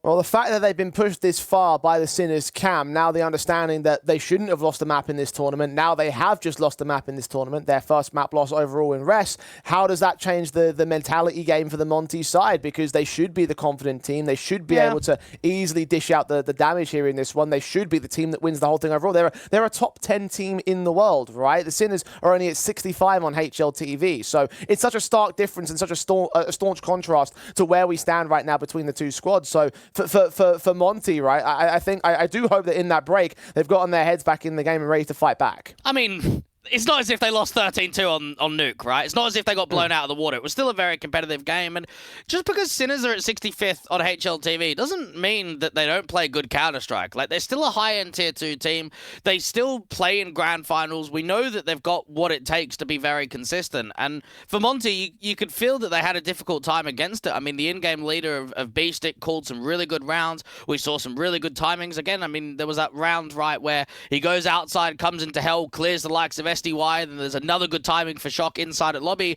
Well, the fact that they've been pushed this far by the Sinners cam, now the understanding that they shouldn't have lost a map in this tournament, now they have just lost a map in this tournament, their first map loss overall in Res, how does that change the mentality game for the Monty side? Because they should be the confident team, they should be able to easily dish out the damage here in this one, they should be the team that wins the whole thing overall. They're a top 10 team in the world, right? The Sinners are only at 65 on HLTV, so it's such a stark difference and such a staunch contrast to where we stand right now between the two squads. So for Monty, right, I do hope that in that break, they've gotten their heads back in the game and ready to fight back. I mean, it's not as if they lost 13-2 on Nuke, right? It's not as if they got blown out of the water. It was still a very competitive game, and just because Sinners are at 65th on HLTV doesn't mean that they don't play good Counter-Strike. Like, they're still a high-end Tier 2 team. They still play in grand finals. We know that they've got what it takes to be very consistent, and for Monty, you could feel that they had a difficult time against it. I mean, the in-game leader of B-Stick called some really good rounds. We saw some really good timings. Again, I mean, there was that round, right, where he goes outside, comes into hell, clears the likes of SDY, then there's another good timing for Shock inside at lobby.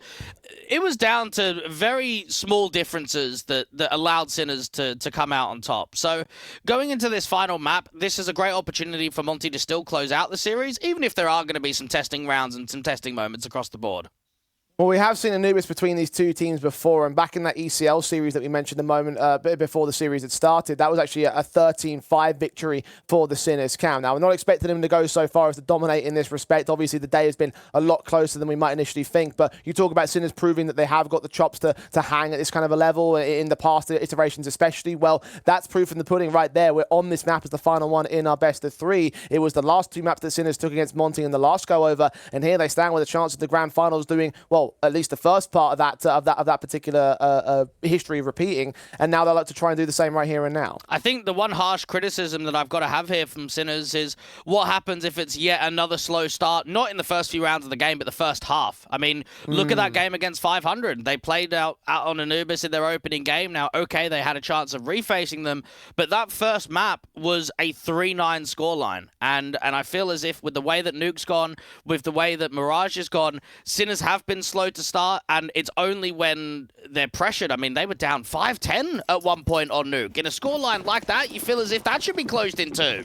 It was down to very small differences that allowed Sinners to come out on top. So going into this final map, this is a great opportunity for Monty to still close out the series, even if there are going to be some testing rounds and some testing moments across the board. Well, we have seen Anubis between these two teams before, and back in that ECL series that we mentioned a moment before the series had started, that was actually a 13-5 victory for the Sinners cam. Now, we're not expecting them to go so far as to dominate in this respect. Obviously, the day has been a lot closer than we might initially think, but you talk about Sinners proving that they have got the chops to hang at this kind of a level in the past iterations especially. Well, that's proof in the pudding right there. We're on this map as the final one in our best of 3. It was the last 2 maps that Sinners took against Monty in the last go-over, and here they stand with a chance at the grand finals doing, well, at least the first part of that particular history repeating, and now they'll like to try and do the same right here and now. I think the one harsh criticism that I've got to have here from Sinners is what happens if it's yet another slow start, not in the first few rounds of the game, but the first half. I mean, look at that game against 500. They played out on Anubis in their opening game. Now, okay, they had a chance of refacing them, but that first map was a 3-9 scoreline, and I feel as if with the way that Nuke's gone, with the way that Mirage has gone, Sinners have been slow to start, and it's only when they're pressured. I mean, they were down 5-10 at one point on Nuke. In a scoreline like that, you feel as if that should be closed in 2.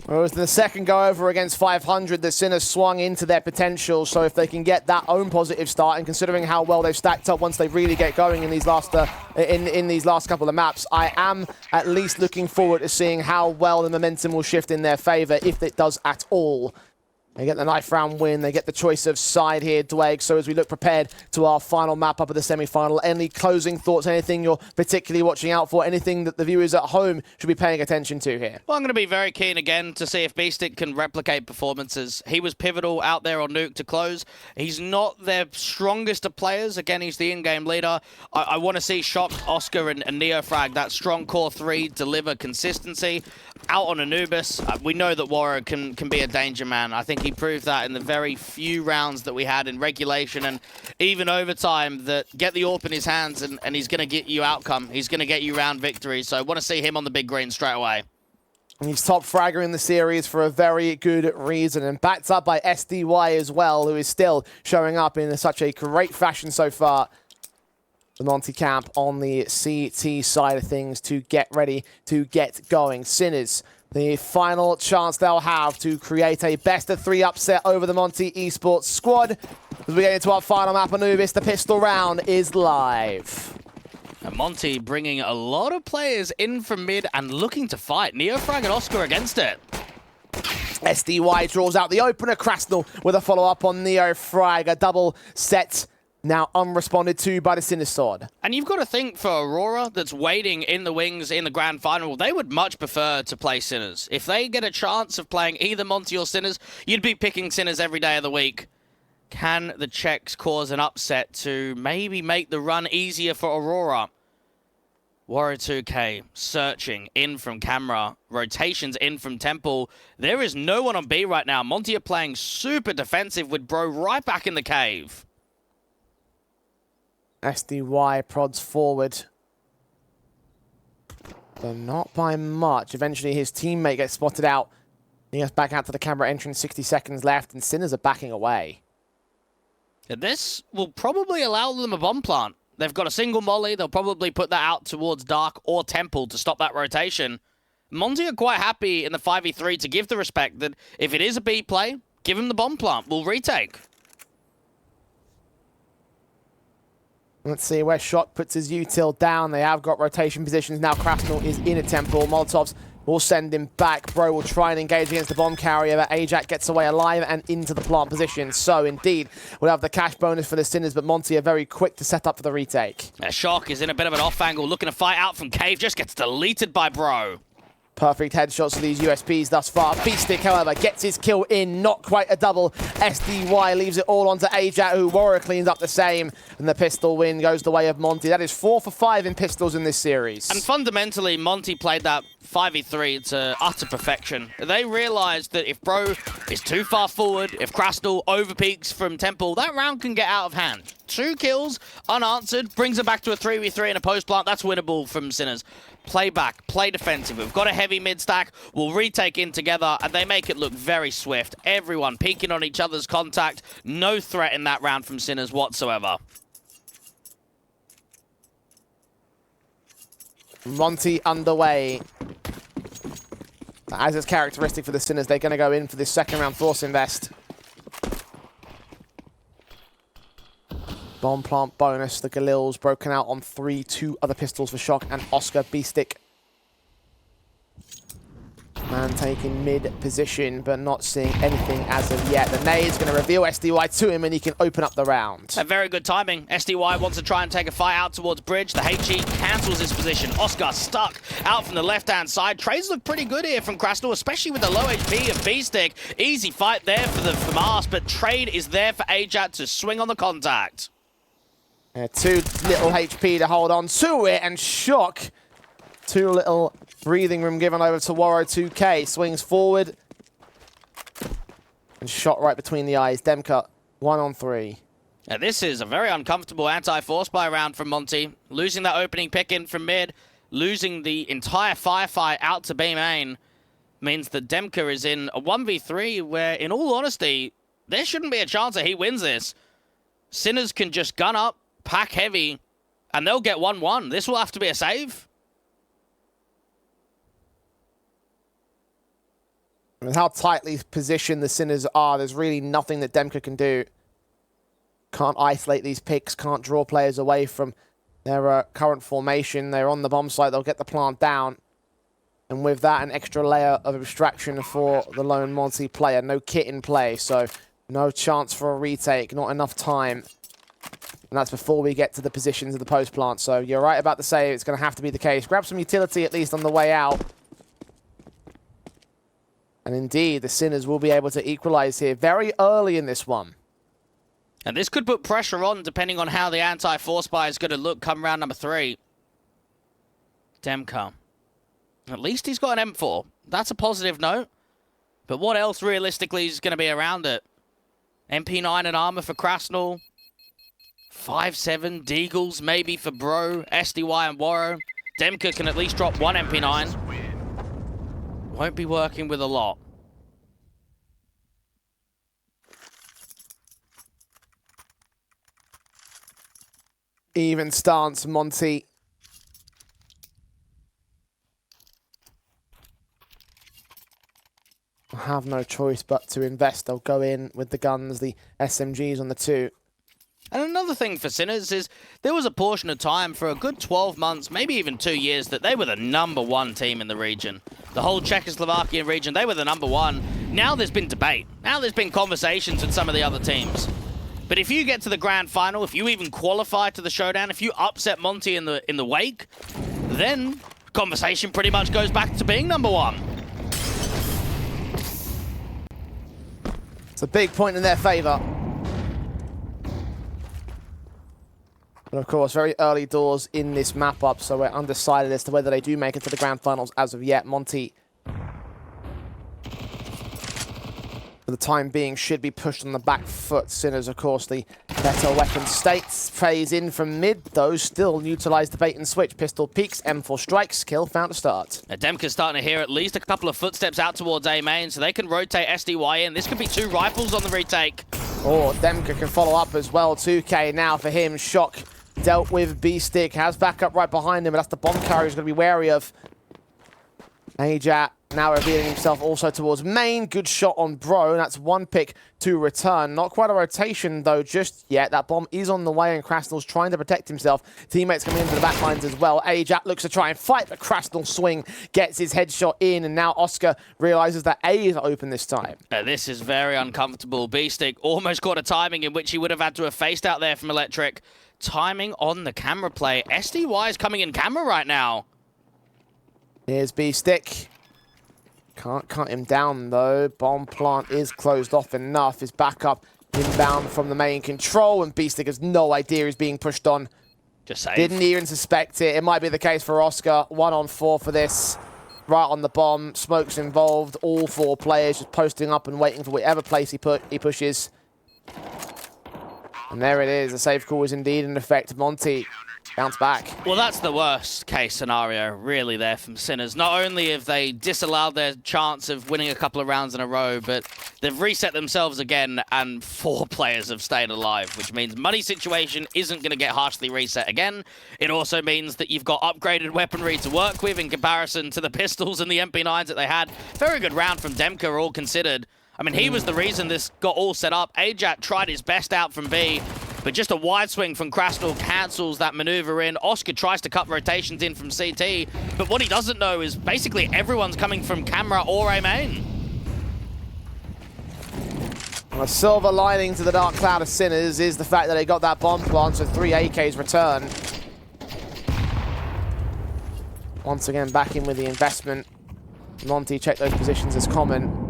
Well, it was the second go-over against 500 that Sinners swung into their potential, so if they can get that own positive start, and considering how well they've stacked up once they really get going in these last in these last couple of maps, I am at least looking forward to seeing how well the momentum will shift in their favor, if it does at all. They get the knife round win. They get the choice of side here, Dweg. So as we look prepared to our final map up of the semi-final, any closing thoughts, anything you're particularly watching out for, anything that the viewers at home should be paying attention to here? Well, I'm going to be very keen again to see if Beastic can replicate performances. He was pivotal out there on Nuke to close. He's not their strongest of players. Again, he's the in-game leader. I want to see Shock, Oscar, and Neofrag, that strong core three, deliver consistency. Out on Anubis, we know that Warrior can be a danger man. I think he proved that in the very few rounds that we had in regulation and even overtime, that get the AWP in his hands and he's going to get you outcome. He's going to get you round victory. So I want to see him on the big green straight away. He's top fragger in the series for a very good reason, and backed up by SDY as well, who is still showing up in such a great fashion so far. The Monty camp on the CT side of things to get ready to get going. Sinners, the final chance they'll have to create a best-of-3 upset over the Monty Esports squad. As we get into our final map, Anubis, the pistol round is live. And Monty bringing a lot of players in from mid and looking to fight. Neofrag and Oscar against it. SDY draws out the opener. Krasnal with a follow-up on Neofrag. A double set now unresponded to by the Sinisword. And you've got to think for Aurora that's waiting in the wings in the grand final, they would much prefer to play Sinners. If they get a chance of playing either Monty or Sinners, you'd be picking Sinners every day of the week. Can the Czechs cause an upset to maybe make the run easier for Aurora? Warrior 2K searching in from camera, rotations in from Temple. There is no one on B right now. Monty are playing super defensive with Bro right back in the cave. SDY prods forward, but not by much. Eventually his teammate gets spotted out. He gets back out to the camera entrance, 60 seconds left, and Sinners are backing away. This will probably allow them a bomb plant. They've got a single molly. They'll probably put that out towards Dark or Temple to stop that rotation. Monty are quite happy in the 5v3 to give the respect that if it is a B play, give him the bomb plant. We'll retake. Let's see where Shock puts his util down. They have got rotation positions. Now Krasnal is in a Temple. Molotovs will send him back. Bro will try and engage against the bomb carrier, but Ajax gets away alive and into the plant position. So indeed, we'll have the cash bonus for the Sinners, but Monty are very quick to set up for the retake. Shock is in a bit of an off angle, looking to fight out from Cave, just gets deleted by Bro. Perfect headshots for these USPs thus far. Beastic, however, gets his kill in. Not quite a double. SDY leaves it all onto Ajax, who Warrior cleans up the same. And the pistol win goes the way of Monty. That is 4 for 5 in pistols in this series. And fundamentally, Monty played that 5v3 to utter perfection. They realized that if Bro is too far forward, if Krasnal overpeaks from Temple, that round can get out of hand. 2 kills, unanswered, brings it back to a 3v3 and a post plant. That's winnable from Sinners. Play back, play defensive. We've got a heavy mid stack. We'll retake in together, and they make it look very swift. Everyone peeking on each other's contact. No threat in that round from Sinners whatsoever. Monty underway. As is characteristic for the Sinners, they're going to go in for this second round Force Invest. Bomb plant bonus. The Galil's broken out on 3, 2 other pistols for Shock and Oscar. Beastic. Man taking mid position, but not seeing anything as of yet. The nade's going to reveal SDY to him, and he can open up the round. A very good timing. SDY wants to try and take a fight out towards Bridge. The HE cancels his position. Oscar stuck out from the left-hand side. Trades look pretty good here from Krasnal, especially with the low HP of Beastic. Easy fight there for Mars, but Trade is there for Ajax to swing on the contact. 2 little HP to hold on to it, and Shock. 2 little breathing room given over to Warro 2K. Swings forward. And shot right between the eyes. Demka, 1 on 3. Now, this is a very uncomfortable anti-force buy round from Monty. Losing that opening pick in from mid, losing the entire firefight out to B main, means that Demka is in a 1v3 where, in all honesty, there shouldn't be a chance that he wins this. Sinners can just gun up, pack heavy, and they'll get 1-1. This will have to be a save. With how tightly positioned the Sinners are, there's really nothing that Demka can do. Can't isolate these picks, can't draw players away from their current formation. They're on the bomb site, they'll get the plant down. And with that, an extra layer of abstraction for the lone Monty player. No kit in play, so no chance for a retake, not enough time. And that's before we get to the positions of the post plant. So you're right about to say it's going to have to be the case. Grab some utility at least on the way out. And indeed, the Sinners will be able to equalize here very early in this one. And this could put pressure on depending on how the anti-force buy is going to look come round number 3. Demka. At least he's got an M4. That's a positive note. But what else realistically is going to be around it? MP9 and armor for Krasnal. 5-7 Deagles maybe for Bro, SDY and Warrow. Demka can at least drop one MP9. Won't be working with a lot. Even stance, Monty. Have no choice but to invest. They'll go in with the guns, the SMGs on the 2. And another thing for Sinners is there was a portion of time for a good 12 months, maybe even 2 years, that they were the #1 team in the region. The whole Czechoslovakian region, they were the #1. Now there's been debate. Now there's been conversations with some of the other teams. But if you get to the grand final, if you even qualify to the showdown, if you upset Monty in the wake, then conversation pretty much goes back to being #1. It's a big point in their favor. But of course, very early doors in this map up, so we're undecided as to whether they do make it to the grand finals as of yet. Monty, for the time being, should be pushed on the back foot. Sinners, of course, the better weapon states. Phase in from mid, though, still neutralize the bait and switch. Pistol peaks, M4 strikes, kill found to start. Now, Demka's starting to hear at least a couple of footsteps out towards A main, so they can rotate SDY in. This could be 2 rifles on the retake. Oh, Demka can follow up as well. 2K now for him. Shock dealt with. B-Stick has backup right behind him, but that's the bomb carrier he's going to be wary of. Ajat now revealing himself also towards main. Good shot on Bro. That's 1 pick to return. Not quite a rotation, though, just yet. That bomb is on the way, and Krasnal's trying to protect himself. Teammates coming into the back lines as well. Ajat looks to try and fight, but Krasnal swing gets his headshot in, and now Oscar realizes that A is open this time. This is very uncomfortable. B-Stick almost caught a timing in which he would have had to have faced out there from Electric. Timing on the camera play. SDY is coming in camera right now. Here's B-Stick. Can't cut him down, though. Bomb plant is closed off enough. His backup inbound from the main control, and B-Stick has no idea he's being pushed on. Just safe. Didn't even suspect it. It might be the case for Oscar. 1-on-4 for this. Right on the bomb. Smoke's involved. All 4 players just posting up and waiting for whatever place he pushes. And there it is. The safe call is indeed in effect. Monty, bounce back. Well, that's the worst case scenario, really, there from Sinners. Not only have they disallowed their chance of winning a couple of rounds in a row, but they've reset themselves again, and 4 players have stayed alive, which means money situation isn't going to get harshly reset again. It also means that you've got upgraded weaponry to work with in comparison to the pistols and the MP9s that they had. Very good round from Demka, all considered. I mean, he was the reason this got all set up. Ajat tried his best out from B, but just a wide swing from Krasnal cancels that maneuver in. Oscar tries to cut rotations in from CT, but what he doesn't know is basically everyone's coming from camera or A main. And a silver lining to the dark cloud of Sinners is the fact that they got that bomb plant, so 3 AKs return. Once again, back in with the investment. Monty check those positions as common.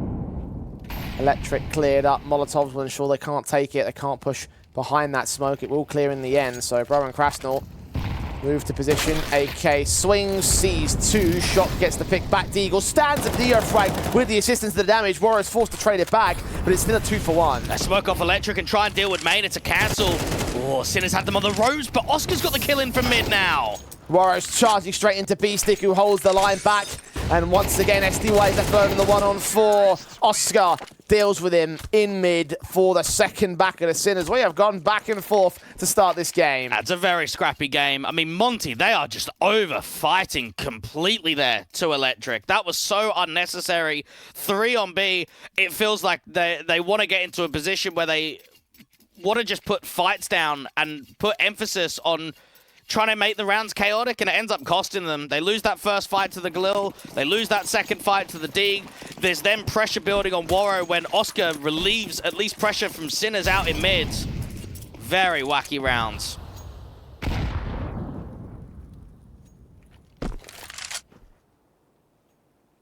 Electric cleared up. Molotovs will ensure they can't take it. They can't push behind that smoke. It will clear in the end. So Bro and Krasnal move to position. AK swings, sees 2. Shot gets the pick back. Deagle stands at Neo frag with the assistance of the damage. Warrior's forced to trade it back, but it's still a 2-for-1. They smoke off Electric and try and deal with main. It's a cancel. Oh, Sinners had them on the ropes, but Oscar's got the kill in from mid now. Warrior's charging straight into B-Stick, who holds the line back. And once again, SDY is left in the 1-on-4. Oscar deals with him in mid for the second back of the Sinners. We have gone back and forth to start this game. That's a very scrappy game. I mean, Monty, they are just over-fighting completely there to Electric. That was so unnecessary. 3 on B. It feels like they want to get into a position where they want to just put fights down and put emphasis on trying to make the rounds chaotic, and it ends up costing them. They lose that first fight to the Galil. They lose that second fight to the Dig. There's then pressure building on Waro when Oscar relieves at least pressure from Sinners out in mid. Very wacky rounds.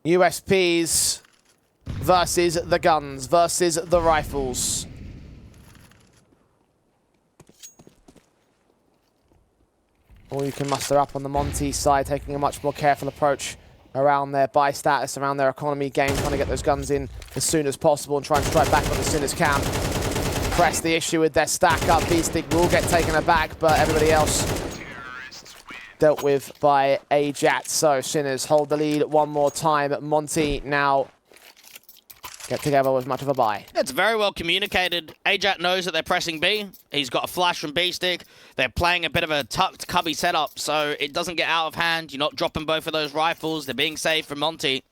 USPs versus the guns, versus the rifles. All you can muster up on the Monty side, taking a much more careful approach around their buy status, around their economy game, trying to get those guns in as soon as possible and try and strike back on the Sinners camp. Press the issue with their stack up. Beastic will get taken aback, but everybody else dealt with by Ajat. So Sinners hold the lead one more time. Monty now get together with much of a buy. It's very well communicated. Ajat knows that they're pressing B. He's got a flash from Beastic. They're playing a bit of a tucked cubby setup, so it doesn't get out of hand. You're not dropping both of those rifles. They're being saved from Monty.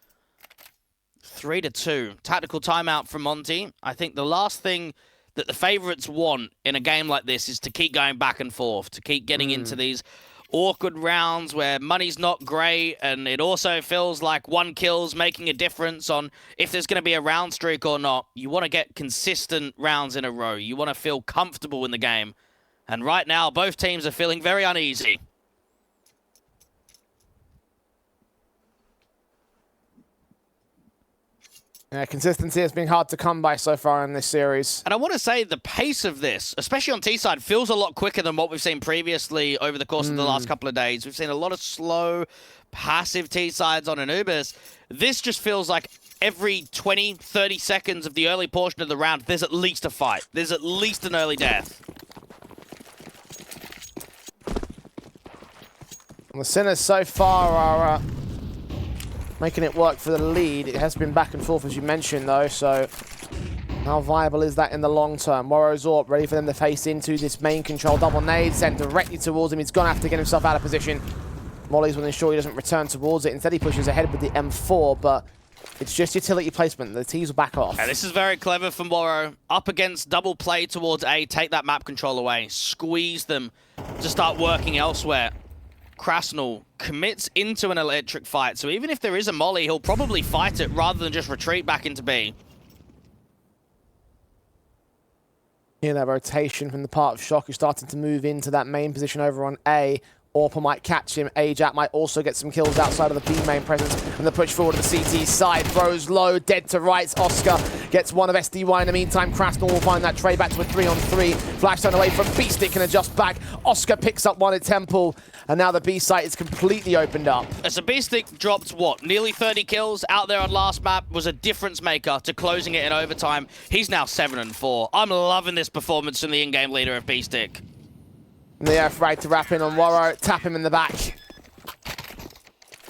3-2. Tactical timeout from Monty. I think the last thing that the favorites want in a game like this is to keep going back and forth, to keep getting into these awkward rounds where money's not great, and it also feels like one kill's making a difference on if there's going to be a round streak or not. You want to get consistent rounds in a row. You want to feel comfortable in the game. And right now, both teams are feeling very uneasy. Yeah, consistency has been hard to come by so far in this series. And I want to say the pace of this, especially on T-side, feels a lot quicker than what we've seen previously over the course of the last couple of days. We've seen a lot of slow, passive T-sides on Anubis. This just feels like every 20, 30 seconds of the early portion of the round, there's at least a fight. There's at least an early death. And the Sinners so far are making it work for the lead. It has been back and forth, as you mentioned, though, so how viable is that in the long term? Waro Zorp ready for them to face into this main control. Double nade sent directly towards him. He's going to have to get himself out of position. Molly's will ensure he doesn't return towards it. Instead, he pushes ahead with the M4, but it's just utility placement. The T's will back off. And this is very clever from Waro. Up against double play towards A, take that map control away. Squeeze them to start working elsewhere. Krasnal commits into an electric fight, so even if there is a molly, he'll probably fight it rather than just retreat back into B. Here, that rotation from the part of Shock, who's starting to move into that main position over on A. Orpa might catch him. Ajat might also get some kills outside of the B main presence. And the push forward to the CT side. Throws low, dead to rights. Oscar gets one of SDY in the meantime. Krasnal will find that trade back to a 3-on-3. Flash turn away from Beastic, can adjust back. Oscar picks up one at Temple. And now the B site is completely opened up. So Beastic dropped, what, nearly 30 kills out there on last map, was a difference maker to closing it in overtime. He's now 7-4. I'm loving this performance from the in-game leader of Beastic. And the frag to wrap in on Waro, tap him in the back.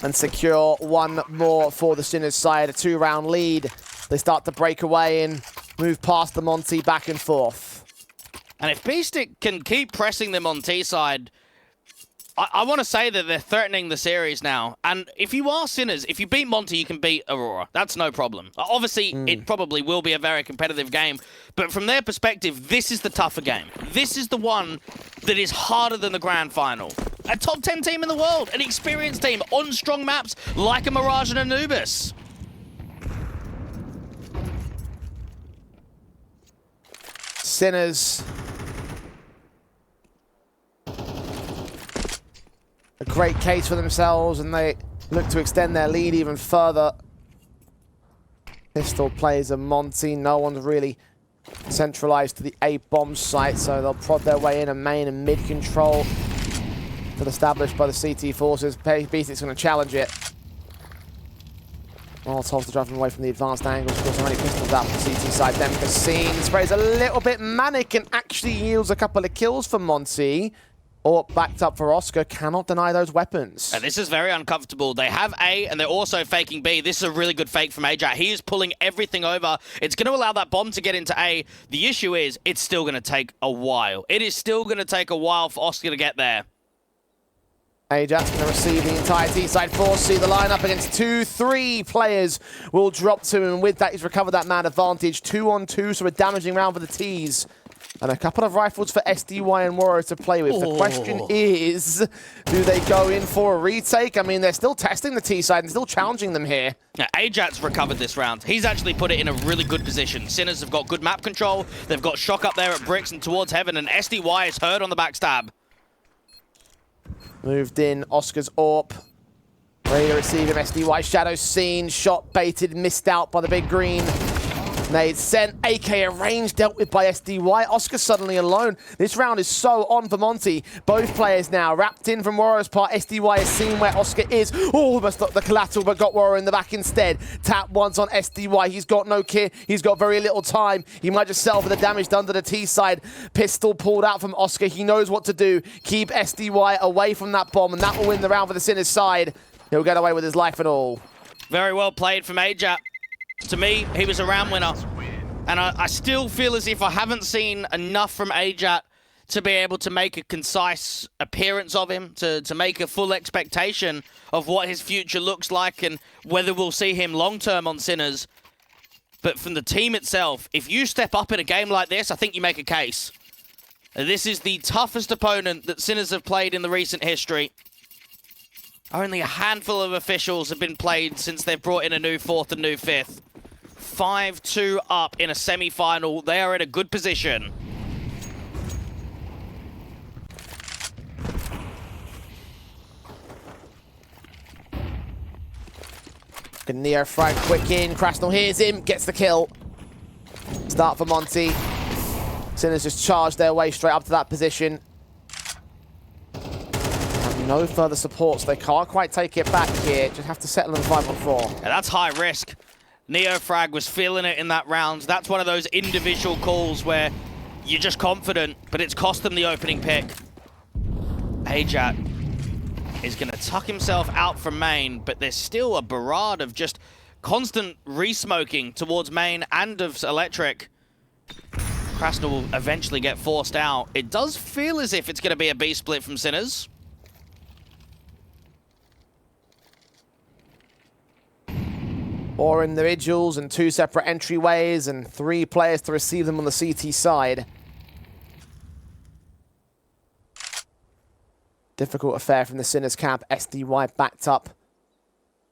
And secure one more for the Sinners side, a 2-round lead. They start to break away and move past the Monty back and forth. And if Beastic can keep pressing them on T-side, I want to say that they're threatening the series now. And if you are Sinners, if you beat Monty, you can beat Aurora. That's no problem. Obviously, it probably will be a very competitive game. But from their perspective, this is the tougher game. This is the one that is harder than the grand final. A top 10 team in the world, an experienced team on strong maps like a Mirage and Anubis. Sinners. A great case for themselves, and they look to extend their lead even further. Pistol plays a Monty. No one's really centralized to the A bomb site, so they'll prod their way in, and main and mid control still established by the CT forces. Beastic's going to challenge it. Molotov's to drive them away from the advanced angles. Of course, already pistols out from the CT side. Then Cassine sprays a little bit manic and actually yields a couple of kills for Monty. Or backed up for Oscar, cannot deny those weapons. And this is very uncomfortable. They have A, and they're also faking B. This is a really good fake from Ajat. He is pulling everything over. It's going to allow that bomb to get into A. The issue is, it's still going to take a while. It is still going to take a while for Oscar to get there. Ajat's going to receive the entire T-side force. See the lineup against 2-3 players will drop to him. And with that, he's recovered that man advantage. 2-on-2, so a damaging round for the T's. And a couple of rifles for SDY and Waro to play with. The question is, do they go in for a retake? I mean, they're still testing the T side and still challenging them here. Now, Ajat's recovered this round. He's actually put it in a really good position. Sinners have got good map control. They've got Shock up there at Bricks and towards Heaven, and SDY is hurt on the backstab. Moved in, Oscar's AWP. Ready to receive him, SDY. Shadow seen, shot baited, missed out by the big green. Nade sent, AK arranged, dealt with by SDY. Oscar suddenly alone. This round is so on for Monty. Both players now wrapped in from Waro's part. SDY has seen where Oscar is. Oh, almost got the collateral, but got Waro in the back instead. Tap once on SDY. He's got no kit. He's got very little time. He might just settle for the damage done to the T side. Pistol pulled out from Oscar. He knows what to do. Keep SDY away from that bomb, and that will win the round for the Sinners side. He'll get away with his life and all. Very well played from Ajat. To me, he was a round winner. And I still feel as if I haven't seen enough from Ajat to be able to make a concise appearance of him, to make a full expectation of what his future looks like and whether we'll see him long-term on Sinners. But from the team itself, if you step up in a game like this, I think you make a case. This is the toughest opponent that Sinners have played in the recent history. Only a handful of officials have been played since they've brought in a new fourth and new fifth. 5-2 up in a semi-final. They are in a good position. Neo frag quick in. Krasnal hears him, gets the kill. Start for Monty. Sinners just charge their way straight up to that position. No further support, so they can't quite take it back here. Just have to settle in 5-on-4. Yeah, that's high risk. Neofrag was feeling it in that round. That's one of those individual calls where you're just confident, but it's cost them the opening pick. Ajat is going to tuck himself out from main, but there's still a barrage of just constant re-smoking towards main and of electric. Krasnal will eventually get forced out. It does feel as if it's going to be a B split from Sinners. Four individuals and 2 separate entryways and 3 players to receive them on the CT side. Difficult affair from the Sinners camp. SDY backed up,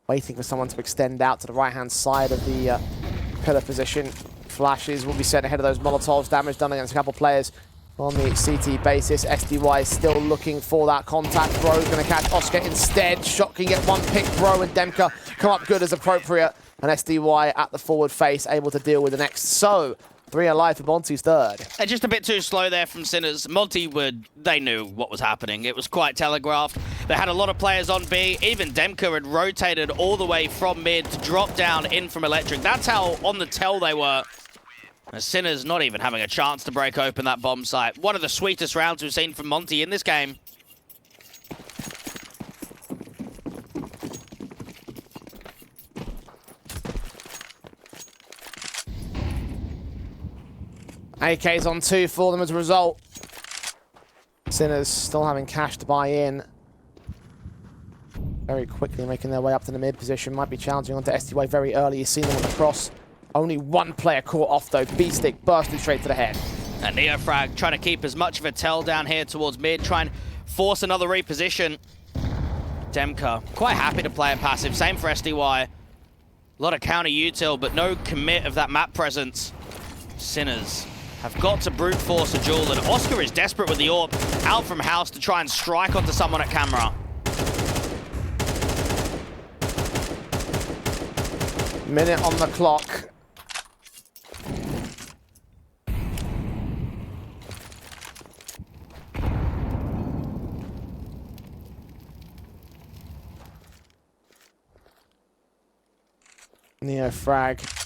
waiting for someone to extend out to the right-hand side of the pillar position. Flashes will be sent ahead of those Molotovs. Damage done against a couple players on the CT basis. SDY is still looking for that contact. Bro's going to catch Oscar instead. Shot can get one pick. Bro and Demka come up good as appropriate. And SDY at the forward face, able to deal with the next. So, 3 alive for Monty's third. And just a bit too slow there from Sinners. Monty they knew what was happening. It was quite telegraphed. They had a lot of players on B. Even Demka had rotated all the way from mid to drop down in from electric. That's how on the tell they were. And Sinners not even having a chance to break open that bomb site. One of the sweetest rounds we've seen from Monty in this game. AK's on 2 for them as a result. Sinners still having cash to buy in. Very quickly making their way up to the mid position. Might be challenging onto SDY very early. You've seen them on the cross. Only 1 player caught off though. B-Stick bursting straight to the head. And Neofrag trying to keep as much of a tell down here towards mid. Try and force another reposition. Demka quite happy to play it passive. Same for SDY. A lot of counter util, but no commit of that map presence. Sinners have got to brute force a duel, and Oscar is desperate with the AWP out from house to try and strike onto someone at camera. Minute on the clock. Neofrag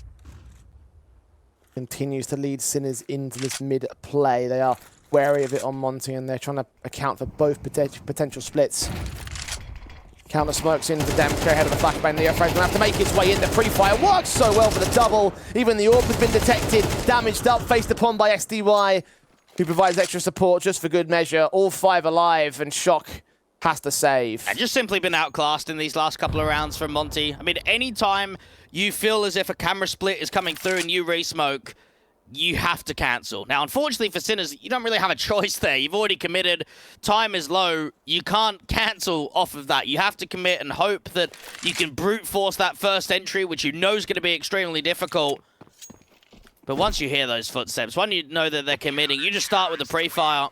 continues to lead Sinners into this mid-play. They are wary of it on Monty, and they're trying to account for both potential splits. Counter smokes in for Demka ahead of the flashbang. Neofrag's going to have to make his way in. The pre-fire works so well for the double. Even the AWP has been detected, damaged up, faced upon by SDY, who provides extra support just for good measure. All 5 alive, and Shock has to save. And just simply been outclassed in these last couple of rounds from Monty. I mean, anytime you feel as if a camera split is coming through and you re-smoke, you have to cancel. Now, unfortunately for Sinners, you don't really have a choice there. You've already committed. Time is low. You can't cancel off of that. You have to commit and hope that you can brute force that first entry, which you know is going to be extremely difficult. But once you hear those footsteps, when you know that they're committing, you just start with the pre-fire.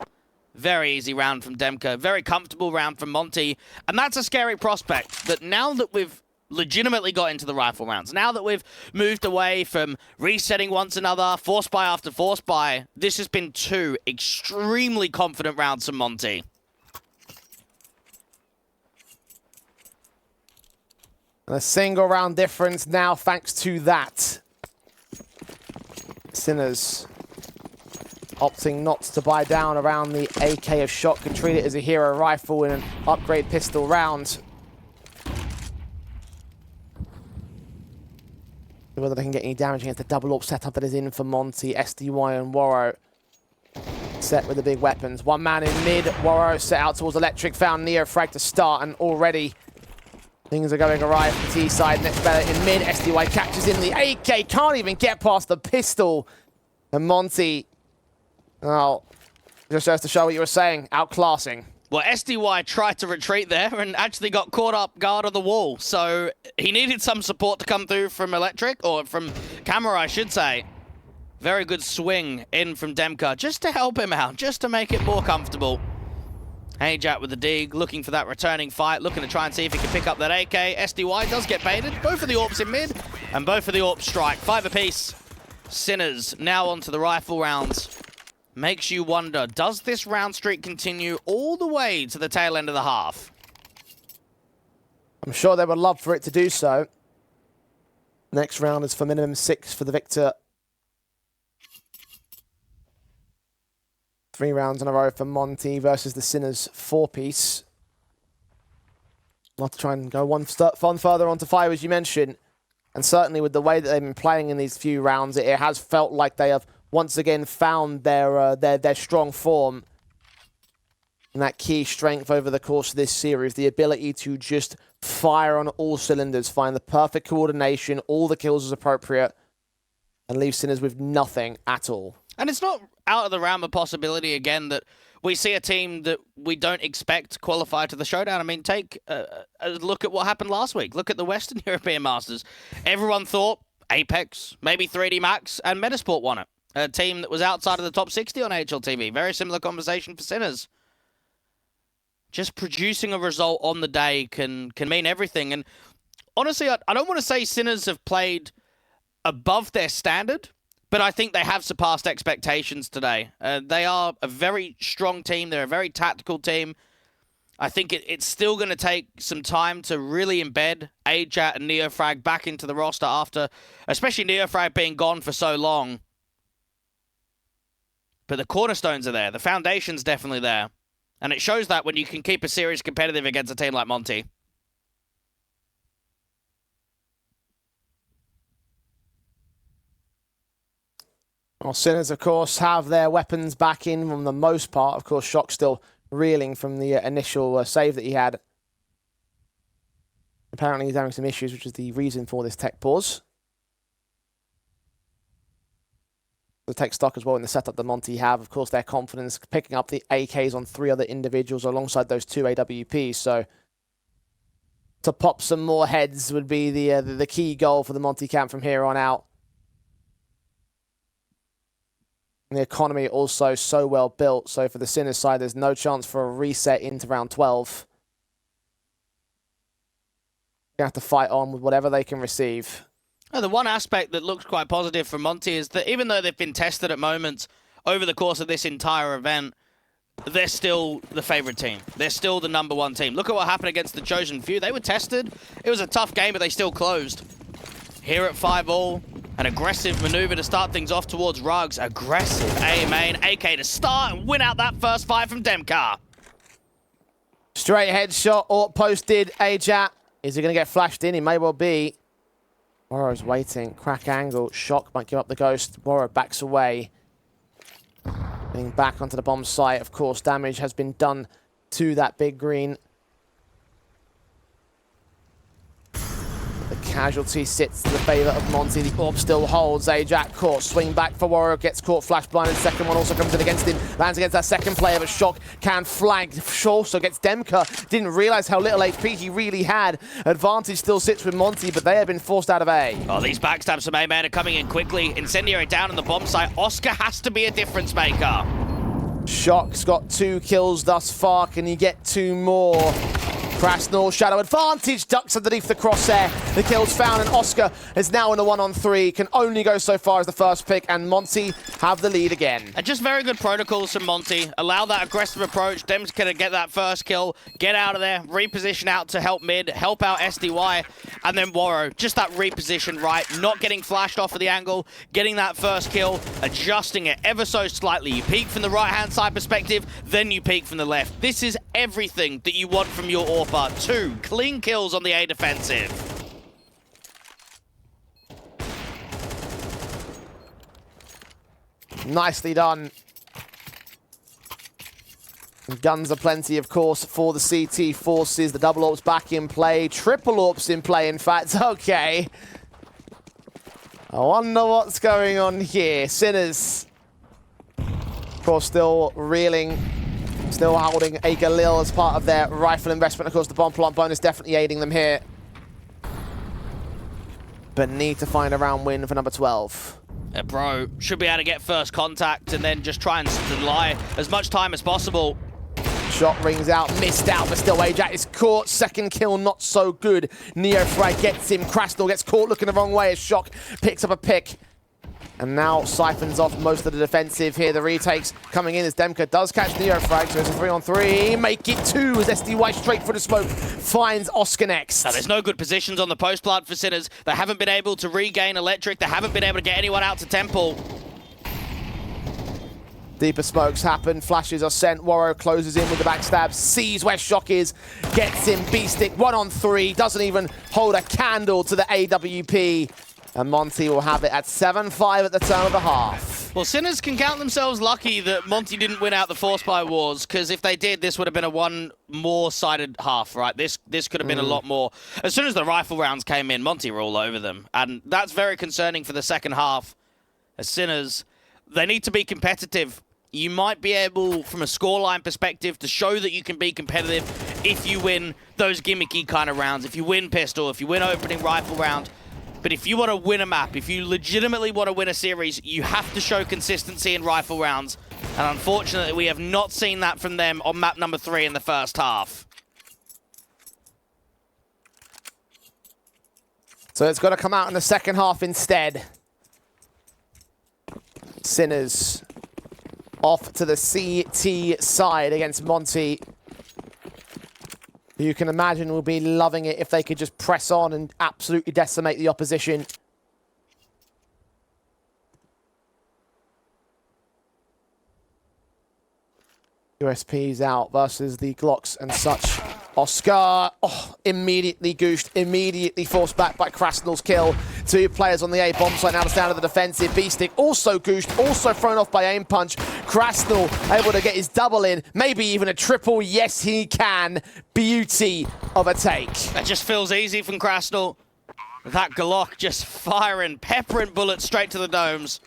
Very easy round from Demka. Very comfortable round from Monty. And that's a scary prospect, that now that we've legitimately got into the rifle rounds, now that we've moved away from resetting once another, force buy after force buy, this has been 2 extremely confident rounds from Monty. A single round difference now thanks to that. Sinners opting not to buy down around the AK of shot, can treat it as a hero rifle in an upgrade pistol round. Whether they can get any damage against the double AWP setup that is in for Monty, SDY and Waro. Set with the big weapons. One man in mid, Waro set out towards Electric, found Neo frag to start, and already things are going awry for the T side. Next better in mid, SDY catches in the AK, can't even get past the pistol. And Monty, well, just goes to show what you were saying, outclassing. Well, SDY tried to retreat there and actually got caught up guard on the wall. So he needed some support to come through from Electric, or from Camera, I should say. Very good swing in from Demka, just to help him out, just to make it more comfortable. Ajat with the dig, looking for that returning fight, looking to try and see if he can pick up that AK. SDY does get baited. Both of the AWPs in mid, and both of the AWPs strike. 5 apiece. Sinners now onto the rifle rounds. Makes you wonder, does this round streak continue all the way to the tail end of the half? I'm sure they would love for it to do so. Next round is for minimum 6 for the victor. 3 rounds in a row for Monty versus the Sinners 4-piece. I'll have to try and go one further onto 5, as you mentioned. And certainly with the way that they've been playing in these few rounds, it has felt like they have once again found their strong form. And that key strength over the course of this series, the ability to just fire on all cylinders, find the perfect coordination, all the kills as appropriate, and leave Sinners with nothing at all. And it's not out of the realm of possibility, again, that we see a team that we don't expect qualify to the showdown. I mean, take a look at what happened last week. Look at the Western European Masters. Everyone thought Apex, maybe 3D Max, and Metasport won it. A team that was outside of the top 60 on HLTV. Very similar conversation for Sinners. Just producing a result on the day can mean everything. And honestly, I don't want to say Sinners have played above their standard, but I think they have surpassed expectations today. They are a very strong team. They're a very tactical team. I think it's still going to take some time to really embed Ajat and Neofrag back into the roster after, especially Neofrag being gone for so long. But the cornerstones are there. The foundation's definitely there. And it shows that when you can keep a series competitive against a team like Monty. Well, Sinners, of course, have their weapons back in for the most part. Of course, Shock still reeling from the initial save that he had. Apparently he's having some issues, which is the reason for this tech pause. The tech stock as well in the setup that Monty have. Of course, their confidence picking up the AKs on 3 other individuals alongside those 2 AWPs. So to pop some more heads would be the key goal for the Monty camp from here on out. And the economy also so well built. So for the Sinners side, there's no chance for a reset into round 12. They have to fight on with whatever they can receive. The one aspect that looks quite positive for Monty is that even though they've been tested at moments over the course of this entire event, they're still the favorite team. They're still the #1 team. Look at what happened against the Chosen Few. They were tested. It was a tough game, but they still closed. Here at 5-all, an aggressive maneuver to start things off towards Rugs. Aggressive A main, AK to start and win out that first fight from Demka. Straight headshot, or posted Ajat. Is he going to get flashed in? He may well be. Warro's waiting. Crack angle. Shock might give up the ghost. Warro backs away. Getting back onto the bomb site. Of course, damage has been done to that big green. The Casualty sits to the favor of Monty. The orb still holds. Ajax caught. Swing back for Warrior. Gets caught flash blinded. Second one also comes in against him. Lands against that second player, but Shock can flank. Also gets Demka. Didn't realize how little HP he really had. Advantage still sits with Monty, but they have been forced out of A. Oh, these backstabs from A-Man are coming in quickly. Incendiary down on the bomb site. Oscar has to be a difference maker. Shock's got 2 kills thus far. Can he get 2 more? Krasnal, Shadow advantage, ducks underneath the crosshair. The kill's found, and Oscar is now in a 1-on-3. Can only go so far as the first pick, and Monty have the lead again. And just very good protocols from Monty. Allow that aggressive approach. Dem's gonna get that first kill, get out of there, reposition out to help mid, help out SDY, and then Warro. Just that reposition right, not getting flashed off of the angle, getting that first kill, adjusting it ever so slightly. You peek from the right-hand side perspective, then you peek from the left. This is everything that you want from your AWP. 2 clean kills on the A defensive. Nicely done. Guns are plenty, of course, for the CT forces. The double AWP's back in play. Triple AWP's in play, in fact. Okay. I wonder what's going on here. Sinners, of course, still reeling. Still holding a Galil as part of their rifle investment. Of course, the bomb plant bonus definitely aiding them here. But need to find a round win for number 12. Yeah, bro, should be able to get first contact and then just try and delay as much time as possible. Shot rings out, missed out, but still Ajax is caught. Second kill, not so good. Neofrag gets him. Krasnal gets caught looking the wrong way as Shock picks up a pick. And now siphons off most of the defensive here. The retakes coming in as Demka does catch Neofrag, so it's a 3-on-3. Make it 2 as SDY straight for the smoke finds Oscar next. Now, there's no good positions on the post plant for Sinners. They haven't been able to regain Electric. They haven't been able to get anyone out to Temple. Deeper smokes happen, flashes are sent, Warro closes in with the backstab, sees where Shock is, gets him, B-stick, 1-on-3, doesn't even hold a candle to the AWP. And Monty will have it at 7-5 at the turn of the half. Well, Sinners can count themselves lucky that Monty didn't win out the Force by Wars, because if they did, this would have been a one more sided half, right? This could have been a lot more. As soon as the rifle rounds came in, Monty were all over them. And that's very concerning for the second half. As Sinners, they need to be competitive. You might be able, from a scoreline perspective, to show that you can be competitive if you win those gimmicky kind of rounds. If you win pistol, if you win opening rifle round. But if you want to win a map, if you legitimately want to win a series, you have to show consistency in rifle rounds. And unfortunately, we have not seen that from them on map number 3 in the first half. So it's got to come out in the second half instead. Sinners off to the CT side against Monty. You can imagine will be loving it if they could just press on and absolutely decimate the opposition. USP's out versus the Glocks and such. Oscar, immediately gooshed, immediately forced back by Krasnal's kill. 2 players on the A bomb site now to stand to the defensive. B-stick also gooshed, also thrown off by aim punch. Krasnal able to get his double in, maybe even a triple. Yes, he can. Beauty of a take. That just feels easy from Krasnal. That Glock just firing, peppering bullets straight to the domes.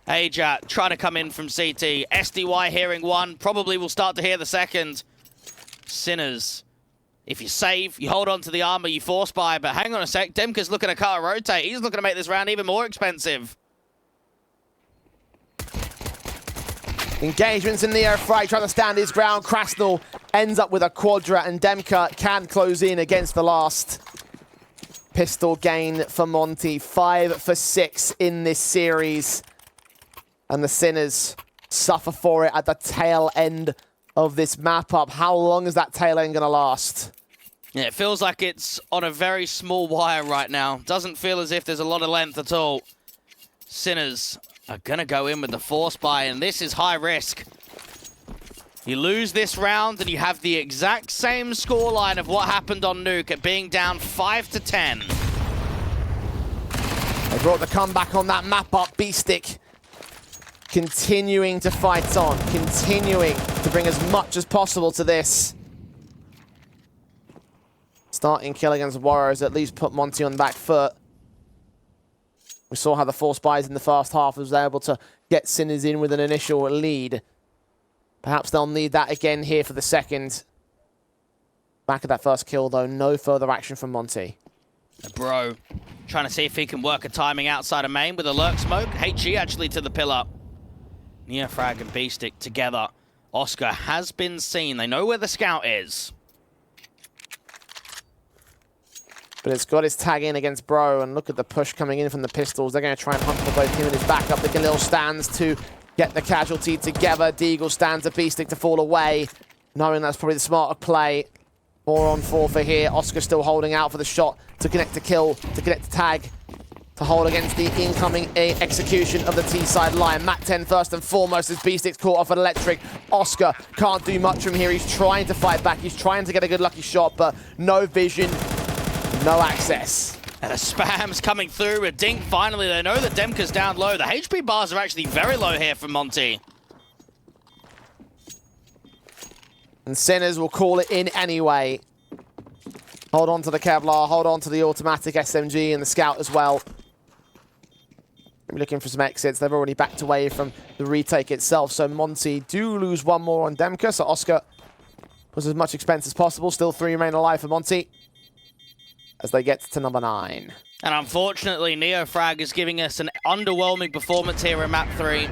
Ajat trying to come in from CT. SDY hearing one, probably will start to hear the second. Sinners. If you save, you hold on to the armor, you force buy, but hang on a sec, Demka's looking to cut a rotate. He's looking to make this round even more expensive. Engagements in Neofrag, trying to stand his ground. Krasnal ends up with a quadra, and Demka can close in against the last. Pistol gain for Monty, 5 for 6 in this series. And the Sinners suffer for it at the tail end of this map up. How long is that tail end going to last? Yeah, it feels like it's on a very small wire right now. Doesn't feel as if there's a lot of length at all. Sinners are going to go in with the force buy, and this is high risk. You lose this round, and you have the exact same scoreline of what happened on Nuke at being down 5-10. They brought the comeback on that map up. B-stick continuing to fight on, continuing to bring as much as possible to this. It's Starting kill against Warriors at least put Monty on the back foot. We saw how the Force buys in the first half was able to get Sinners in with an initial lead. Perhaps they'll need that again here for the second. Back at that first kill, though, no further action from Monty. Bro, trying to see if he can work a timing outside of main with a lurk smoke. HG actually to the pillar. Neofrag and Beestick together. Oscar has been seen. They know where the scout is. But it's got his tag in against Bro, and look at the push coming in from the pistols. They're going to try and hunt for both him and his backup. The Galil stands to get the casualty together. Deagle stands a Beestick to fall away, knowing that's probably the smarter play. 4 on 4 for here. Oscar still holding out for the shot to connect the kill, to connect the tag, to hold against the incoming execution of the T-side line. Mac 10 first and foremost as Beestick's caught off an electric. Oscar can't do much from here. He's trying to fight back. He's trying to get a good lucky shot, but no vision, no access. And the spam's coming through with Dink. Finally, they know that Demka's down low. The HP bars are actually very low here for Monty. And Sinners will call it in anyway. Hold on to the Kevlar, hold on to the automatic SMG and the Scout as well. Looking for some exits. They've already backed away from the retake itself. So Monty do lose one more on Demka. So Oscar was as much expense as possible. Still 3 remain alive for Monty as they get to number 9. And unfortunately, Neofrag is giving us an underwhelming performance here in map 3.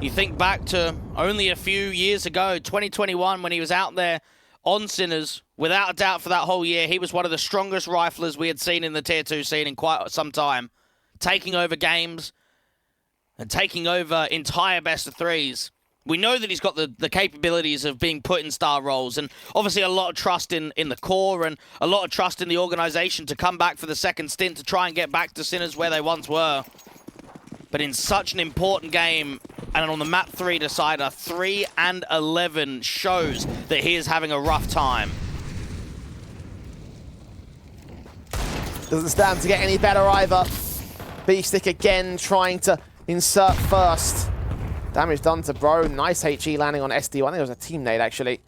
You think back to only a few years ago, 2021, when he was out there on Sinners. Without a doubt for that whole year, he was one of the strongest riflers we had seen in the Tier 2 scene in quite some time. Taking over games and taking over entire best of 3s. We know that he's got the capabilities of being put in star roles, and obviously a lot of trust in the core and a lot of trust in the organization to come back for the second stint to try and get back to Sinners where they once were. But in such an important game, and on the map 3 decider, 3 and 11 shows that he is having a rough time. Doesn't stand to get any better either. Beestick again trying to insert first. Damage done to Bro. Nice HE landing on SD. I think it was a team nade, actually.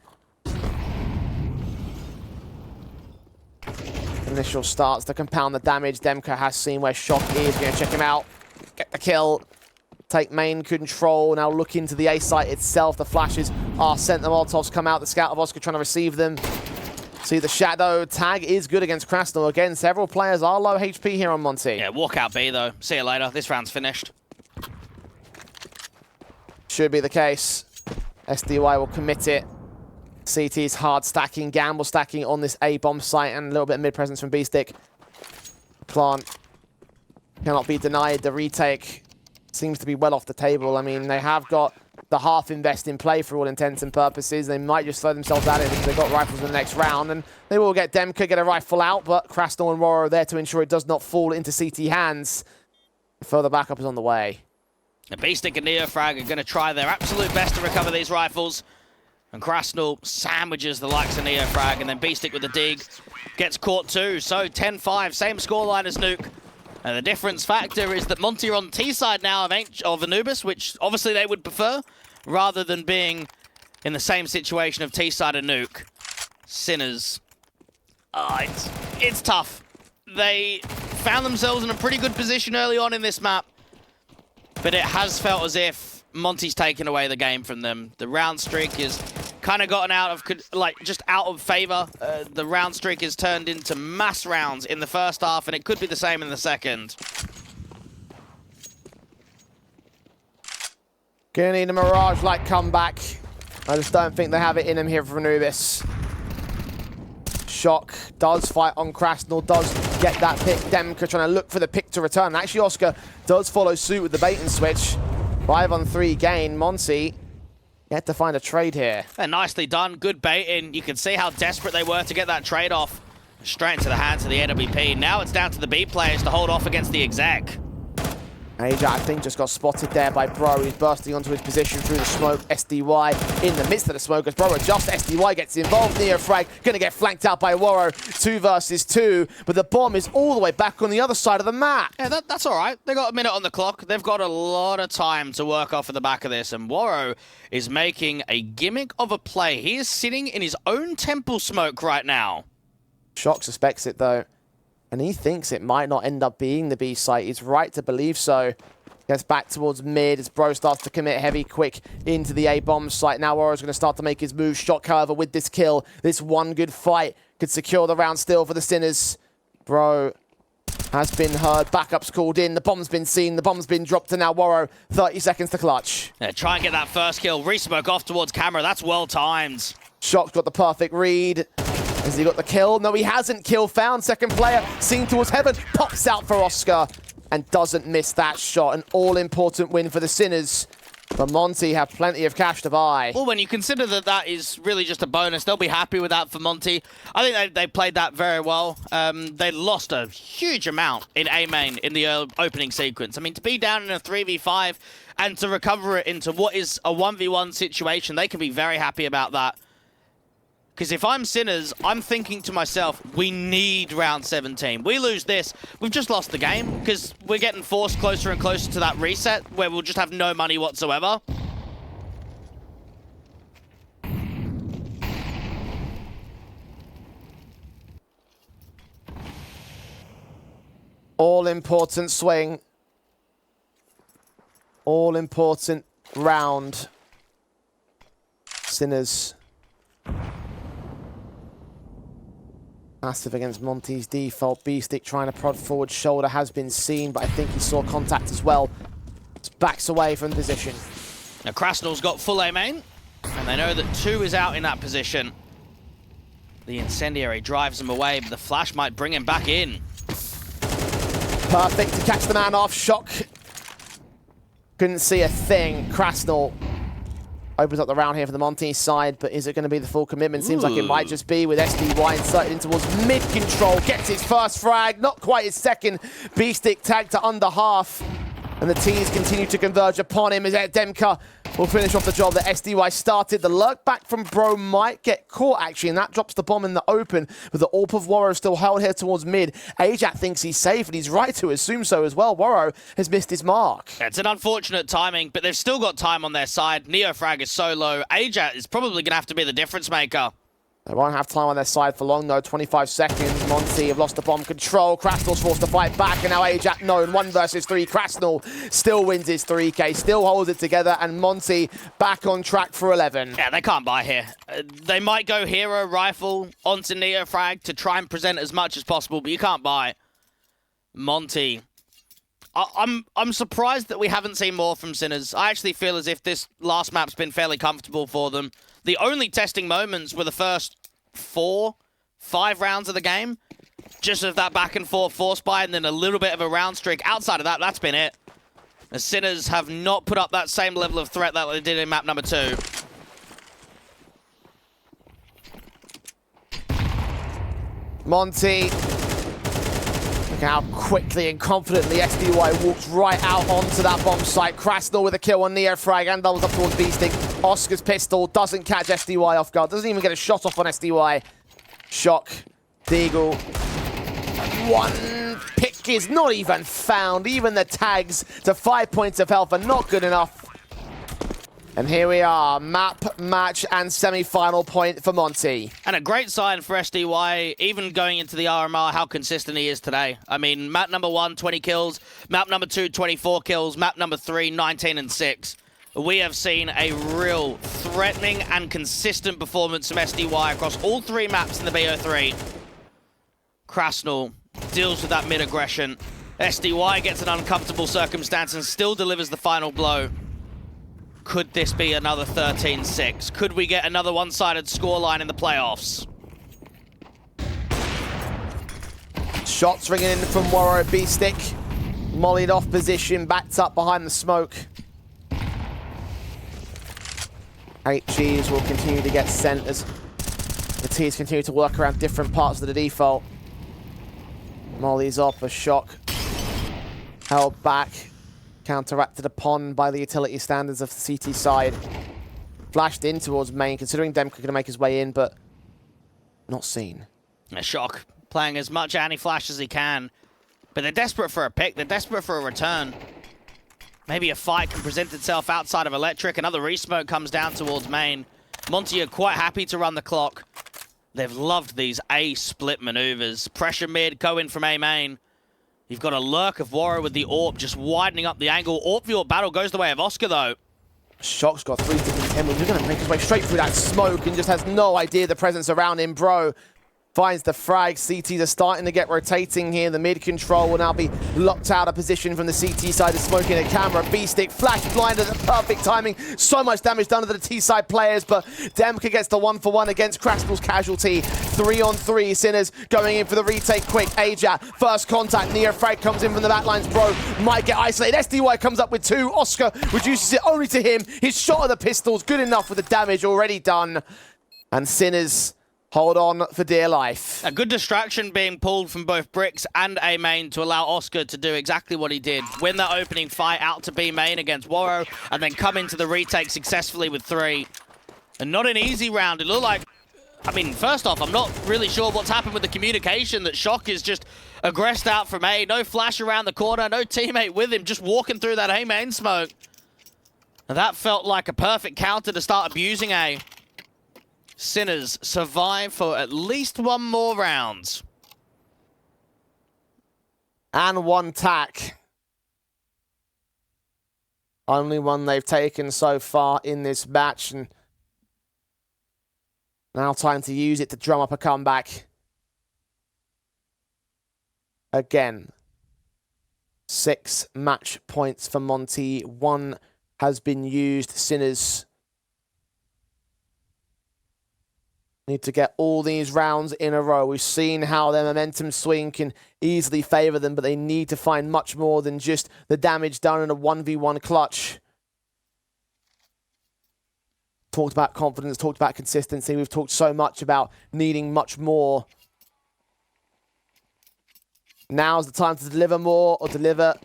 Initial starts to compound the damage. Demka has seen where Shock is. Going to check him out. Get the kill. Take main control. Now look into the A site itself. The flashes are sent. The Molotovs come out. The Scout of Oscar trying to receive them. See the Shadow. Tag is good against Krasnal. Again, several players are low HP here on Monty. Yeah, walk out B, though. See you later. This round's finished. Should be the case. SDY will commit it. CT's hard stacking, gamble stacking on this A-bomb site, and a little bit of mid-presence from Beestick. Plant cannot be denied. The retake seems to be well off the table. I mean, they have got the half invest in play for all intents and purposes. They might just throw themselves at it because they've got rifles in the next round, and they will get Demka, get a rifle out, but Krasnal and Roro are there to ensure it does not fall into CT hands. Further backup is on the way. Beestick and Neofrag are going to try their absolute best to recover these rifles. And Krasnal sandwiches the likes of Neofrag, and then Beestick with the dig gets caught too. So 10-5, same scoreline as Nuke. And the difference factor is that Monty are on T-side now of Anubis, which obviously they would prefer, rather than being in the same situation of T-side and Nuke. Sinners. It's tough. They found themselves in a pretty good position early on in this map. But it has felt as if Monty's taken away the game from them. The round streak is kind of gotten out of, just out of favor. The round streak is turned into mass rounds in the first half, and it could be the same in the second. Gonna need a Mirage-like comeback. I just don't think they have it in them here for Anubis. Shock does fight on Krasnal, does get that pick. Demka trying to look for the pick to return. And actually, Oscar does follow suit with the bait and switch. 5 on 3 gain. Monty yet to find a trade here. And nicely done. Good baiting. You can see how desperate they were to get that trade off. Straight into the hands of the AWP. Now it's down to the B players to hold off against the exec. Aja, I think, just got spotted there by Bro. He's bursting onto his position through the smoke. SDY in the midst of the smoke as Bro adjusts. SDY gets involved. Neofrag going to get flanked out by Woro. 2 versus 2. But the bomb is all the way back on the other side of the map. Yeah, that's all right. They got a minute on the clock. They've got a lot of time to work off of the back of this. And Woro is making a gimmick of a play. He is sitting in his own temple smoke right now. Shock suspects it though, and he thinks it might not end up being the B site. He's right to believe so. Gets back towards mid as Bro starts to commit heavy quick into the A bomb site. Now Warrow's going to start to make his move. Shock, however, with this kill, this one good fight could secure the round still for the Sinners. Bro has been heard. Backup's called in. The bomb's been seen. The bomb's been dropped. And now Warrow, 30 seconds to clutch. Yeah, try and get that first kill. Resmoke off towards camera. That's well timed. Shock's got the perfect read. Has he got the kill? No, he hasn't. Kill found. Second player seen towards heaven. Pops out for Oscar and doesn't miss that shot. An all-important win for the Sinners. But Monty have plenty of cash to buy. Well, when you consider that that is really just a bonus, they'll be happy with that for Monty. I think they played that very well. They lost a huge amount in A main in the opening sequence. I mean, to be down in a 3v5 and to recover it into what is a 1v1 situation, they can be very happy about that. Because if I'm Sinners, I'm thinking to myself, we need round 17. We lose this, we've just lost the game, because we're getting forced closer and closer to that reset where we'll just have no money whatsoever. All-important swing. All-important round. Sinners. Massive against Monty's default. B-stick trying to prod forward. Shoulder has been seen, but I think he saw contact as well. Just backs away from the position. Now Krasnal's got full A main, and they know that 2 is out in that position. The incendiary drives him away, but the flash might bring him back in. Perfect to catch the man off. Shock. Couldn't see a thing. Krasnal opens up the round here for the Monty side, but is it going to be the full commitment? Seems like it might just be, with SDY inserted in towards mid-control. Gets his first frag, not quite his second. B-stick tagged to under half. And the T's continue to converge upon him as Demka will finish off the job that SDY started. The lurk back from Bro might get caught, actually, and that drops the bomb in the open, with the AWP of Warrow still held here towards mid. Ajat thinks he's safe, and he's right to assume so as well. Warrow has missed his mark. Yeah, it's an unfortunate timing, but they've still got time on their side. Neofrag is so low. Ajat is probably going to have to be the difference maker. They won't have time on their side for long, though. 25 seconds. Monty have lost the bomb control. Krasnal's forced to fight back, and now Ajat known. 1 versus 3. Krasnal still wins his 3K, still holds it together, and Monty back on track for 11. Yeah, they can't buy here. They might go hero rifle onto Neofrag to try and present as much as possible, but you can't buy. Monty. I'm surprised that we haven't seen more from Sinners. I actually feel as if this last map's been fairly comfortable for them. The only testing moments were the first 4, 5 rounds of the game. Just of that back and forth force buy and then a little bit of a round streak. Outside of that, that's been it. The Sinners have not put up that same level of threat that they did in map number 2. Monty. Look how quickly and confidently SDY walks right out onto that bomb site. Krasnal with a kill on Neofrag and doubles up towards B-stick. Oscar's pistol doesn't catch SDY off guard. Doesn't even get a shot off on SDY. Shock. Deagle. 1 pick is not even found. Even the tags to 5 points of health are not good enough. And here we are, map, match, and semi-final point for Monty. And a great sign for SDY, even going into the RMR, how consistent he is today. I mean, map number 1, 20 kills. Map number 2, 24 kills. Map number 3, 19 and 6. We have seen a real threatening and consistent performance from SDY across all 3 maps in the BO3. Krasnal deals with that mid-aggression. SDY gets an uncomfortable circumstance and still delivers the final blow. Could this be another 13-6? Could we get another one-sided scoreline in the playoffs? Shots ringing in from Warrow. B-stick mollied off position, backed up behind the smoke. HGs will continue to get sent as the T's continue to work around different parts of the default. Molly's off, a shock. Held back. Counteracted upon by the utility standards of the CT side. Flashed in towards main, considering Demka going to make his way in, but not seen. A shock. Playing as much anti-flash as he can. But they're desperate for a pick. They're desperate for a return. Maybe a fight can present itself outside of Electric. Another resmoke comes down towards main. Monty are quite happy to run the clock. They've loved these A split maneuvers. Pressure mid, go in from A main. You've got a lurk of Warrow with the AWP just widening up the angle. AWP v AWP battle goes the way of Oscar though. Shock's got 3 different emeralds. You're going to make his way straight through that smoke and just has no idea the presence around him, bro. Finds the frag. CTs are starting to get rotating here. The mid control will now be locked out of position from the CT side. Is smoking a camera. B-stick flash blind at the perfect timing. So much damage done to the T-side players, but Demka gets the 1-for-1 against Crastal's casualty. 3-on-3. Sinners going in for the retake quick. Ajat, first contact. Neofrag comes in from the backlines, bro. Might get isolated. SDY comes up with 2. Oscar reduces it only to him. His shot of the pistols, good enough with the damage already done. And Sinners hold on for dear life. A good distraction being pulled from both Bricks and A main to allow Oscar to do exactly what he did. Win that opening fight out to B main against Warrow, and then come into the retake successfully with 3. And not an easy round. It looked like, I mean, first off, I'm not really sure what's happened with the communication, that Shock is just aggressed out from A. No flash around the corner, no teammate with him, just walking through that A main smoke. And that felt like a perfect counter to start abusing A. Sinners survive for at least 1 more round. And 1 tack. Only one they've taken so far in this match. And now time to use it to drum up a comeback. Again. 6 match points for Monty. 1 has been used. Sinners need to get all these rounds in a row. We've seen how their momentum swing can easily favor them, but they need to find much more than just the damage done in a 1v1 clutch. Talked about confidence, talked about consistency. We've talked so much about needing much more. Now's the time to deliver more or deliver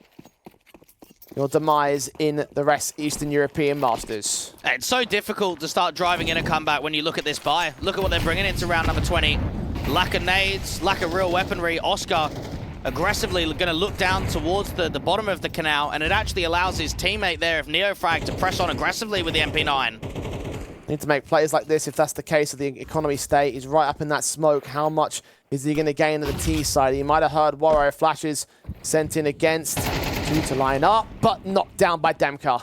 your demise in the rest Eastern European Masters. It's so difficult to start driving in a comeback when you look at this buy. Look at what they're bringing into round number 20. Lack of nades, lack of real weaponry. Oscar aggressively going to look down towards the bottom of the canal, and it actually allows his teammate there of Neofrag to press on aggressively with the MP9. Need to make plays like this if that's the case of the economy state. He's right up in that smoke. How much is he going to gain on the T side? He might have heard Warrior flashes sent in against. Due to line up, but knocked down by Demka.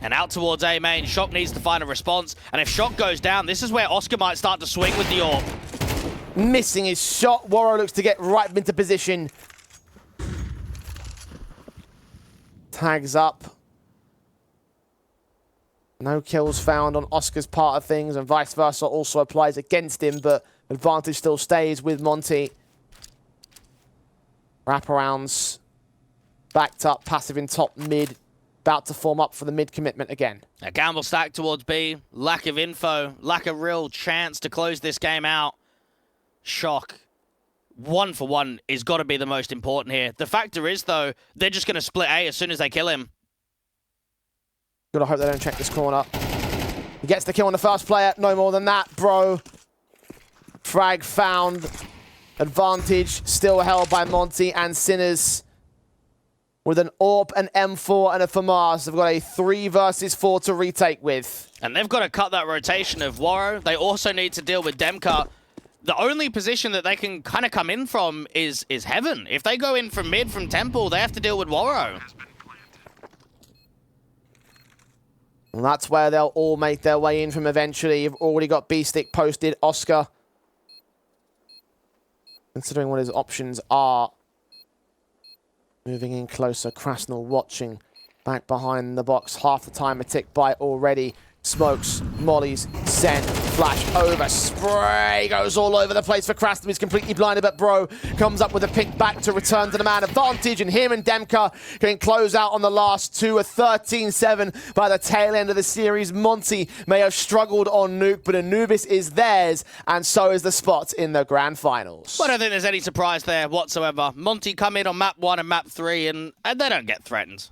And out towards A main. Shock needs to find a response. And if Shock goes down, this is where Oscar might start to swing with the AWP. Missing his shot. Warrow looks to get right into position. Tags up. No kills found on Oscar's part of things, and vice versa also applies against him, but advantage still stays with Monty. Wraparounds. Backed up, passive in top mid. About to form up for the mid commitment again. A gamble stack towards B. Lack of info. Lack of real chance to close this game out. Shock. 1-for-1 is got to be the most important here. The factor is, though, they're just going to split A as soon as they kill him. Gotta hope they don't check this corner. He gets the kill on the first player. No more than that, bro. Frag found. Advantage still held by Monty and Sinners. With an AWP, an M4, and a FAMAS. They've got a 3 versus 4 to retake with. And they've got to cut that rotation of Warrow. They also need to deal with Demka. The only position that they can kind of come in from is Heaven. If they go in from mid, from Temple, they have to deal with Warrow. And that's where they'll all make their way in from eventually. You've already got B-Stick posted. Oscar, considering what his options are. Moving in closer, Krasnal watching. Back behind the box, half the time a tick by already. Smokes, mollies, send, flash over, spray goes all over the place for Krasnal. He's completely blinded, but bro comes up with a pick back to return to the man advantage, and him and Demka can close out on the last 2, a 13-7 by the tail end of the series. Monty may have struggled on Nuke, but Anubis is theirs, and so is the spot in the grand finals. Well, I don't think there's any surprise there whatsoever. Monty come in on map 1 and map 3, and they don't get threatened.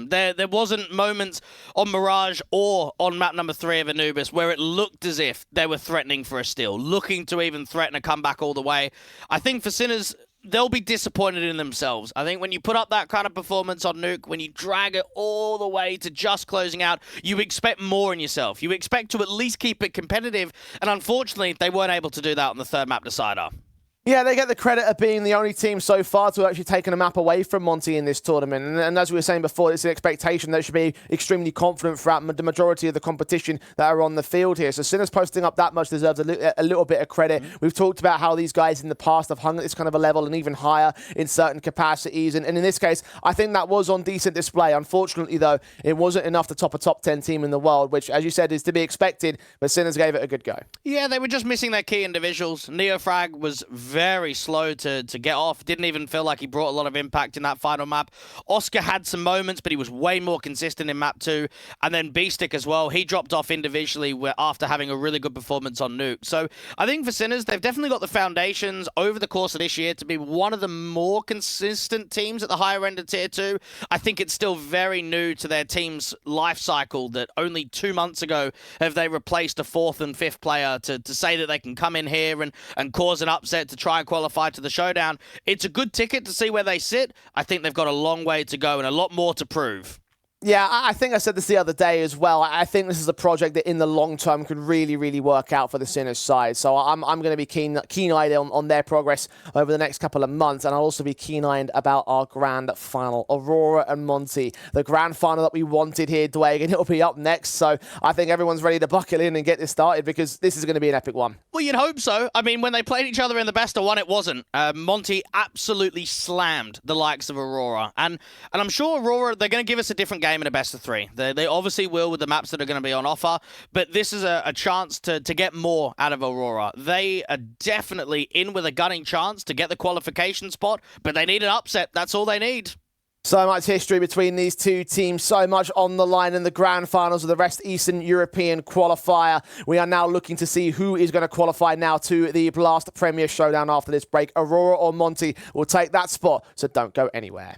There wasn't moments on Mirage or on map number 3 of Anubis where it looked as if they were threatening for a steal, looking to even threaten a comeback all the way. I think for Sinners, they'll be disappointed in themselves. I think when you put up that kind of performance on Nuke, when you drag it all the way to just closing out, you expect more in yourself. You expect to at least keep it competitive, and unfortunately, they weren't able to do that on the third map decider. Yeah, they get the credit of being the only team so far to have actually taken a map away from Monty in this tournament. And as we were saying before, it's an expectation that should be extremely confident throughout the majority of the competition that are on the field here. So Sinners posting up that much deserves a little bit of credit. We've talked about how these guys in the past have hung at this kind of a level and even higher in certain capacities. And in this case, I think that was on decent display. Unfortunately, though, it wasn't enough to top a top 10 team in the world, which, as you said, is to be expected. But Sinners gave it a good go. Yeah, they were just missing their key individuals. Neofrag was very slow to get off. Didn't even feel like he brought a lot of impact in that final map. Oscar had some moments, but he was way more consistent in map 2. And then Beastick as well. He dropped off individually after having a really good performance on Nuke. So I think for Sinners, they've definitely got the foundations over the course of this year to be one of the more consistent teams at the higher end of Tier 2. I think it's still very new to their team's life cycle that only 2 months ago have they replaced a 4th and 5th player to say that they can come in here and cause an upset to try and qualify to the showdown. It's a good ticket to see where they sit. I think they've got a long way to go and a lot more to prove. Yeah, I think I said this the other day as well. I think this is a project that in the long term could really, really work out for the Sinners side. So I'm going to be keen-eyed on their progress over the next couple of months. And I'll also be keen-eyed about our grand final, Aurora and Monty. The grand final that we wanted here, Dwayne, and it'll be up next. So I think everyone's ready to buckle in and get this started because this is going to be an epic one. Well, you'd hope so. I mean, when they played each other in the best of one, it wasn't. Monty absolutely slammed the likes of Aurora. And I'm sure Aurora, they're going to give us a different game in a best of 3. They obviously will with the maps that are going to be on offer, but this is a chance to get more out of Aurora. They are definitely in with a gunning chance to get the qualification spot, but they need an upset. That's all they need. So much history between these two teams, so much on the line in the grand finals of the West Eastern European qualifier. We are now looking to see who is going to qualify now to the Blast Premier Showdown after this break. Aurora or Monty will take that spot, so don't go anywhere.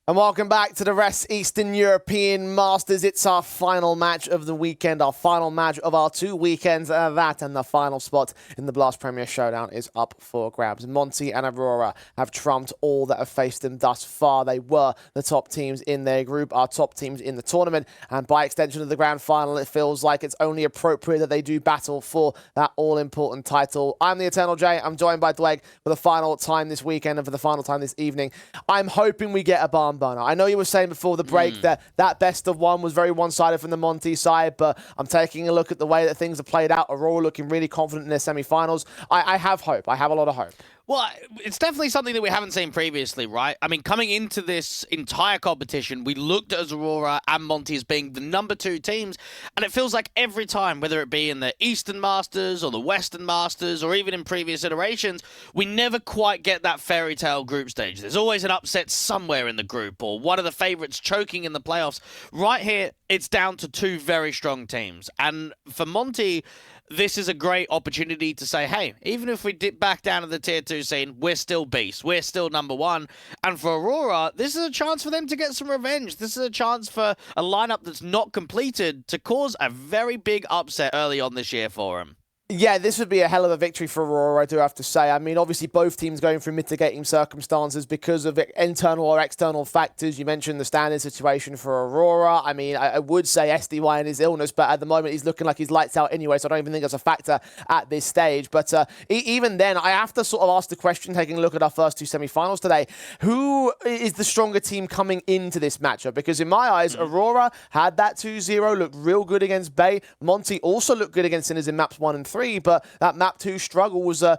And welcome back to the Rest Eastern European Masters. It's our final match of the weekend, our final match of our 2 weekends. That and the final spot in the Blast Premier Showdown is up for grabs. Monty and Aurora have trumped all that have faced them thus far. They were the top teams in their group, our top teams in the tournament, and by extension of the grand final, it feels like it's only appropriate that they do battle for that all-important title. I'm the Eternal J. I'm joined by Dweg for the final time this weekend and for the final time this evening. I'm hoping we get a barn burner. I know you were saying before the break that best of one was very one-sided from the Monty side, but I'm taking a look at the way that things have played out. Aurora looking really confident in their semi-finals. I have hope. I have a lot of hope. Well, it's definitely something that we haven't seen previously, right? I mean, coming into this entire competition, we looked at Aurora and Monty as being the number 2 teams, and it feels like every time, whether it be in the Eastern Masters or the Western Masters or even in previous iterations, we never quite get that fairy tale group stage. There's always an upset somewhere in the group or one of the favorites choking in the playoffs. Right here, it's down to 2 very strong teams, and for Monty, this is a great opportunity to say, hey, even if we dip back down to the tier 2 scene, we're still beasts. We're still number 1. And for Aurora, this is a chance for them to get some revenge. This is a chance for a lineup that's not completed to cause a very big upset early on this year for them. Yeah, this would be a hell of a victory for Aurora, I do have to say. I mean, obviously, both teams going through mitigating circumstances because of internal or external factors. You mentioned the standing situation for Aurora. I mean, I would say SDY and his illness, but at the moment, he's looking like he's lights out anyway, so I don't even think that's a factor at this stage. But even then, I have to sort of ask the question, taking a look at our first 2 semi-finals today, who is the stronger team coming into this matchup? Because in my eyes, Aurora had that 2-0, looked real good against Bay. Monty also looked good against Sinners in maps 1 and 3. But that map 2 struggle was a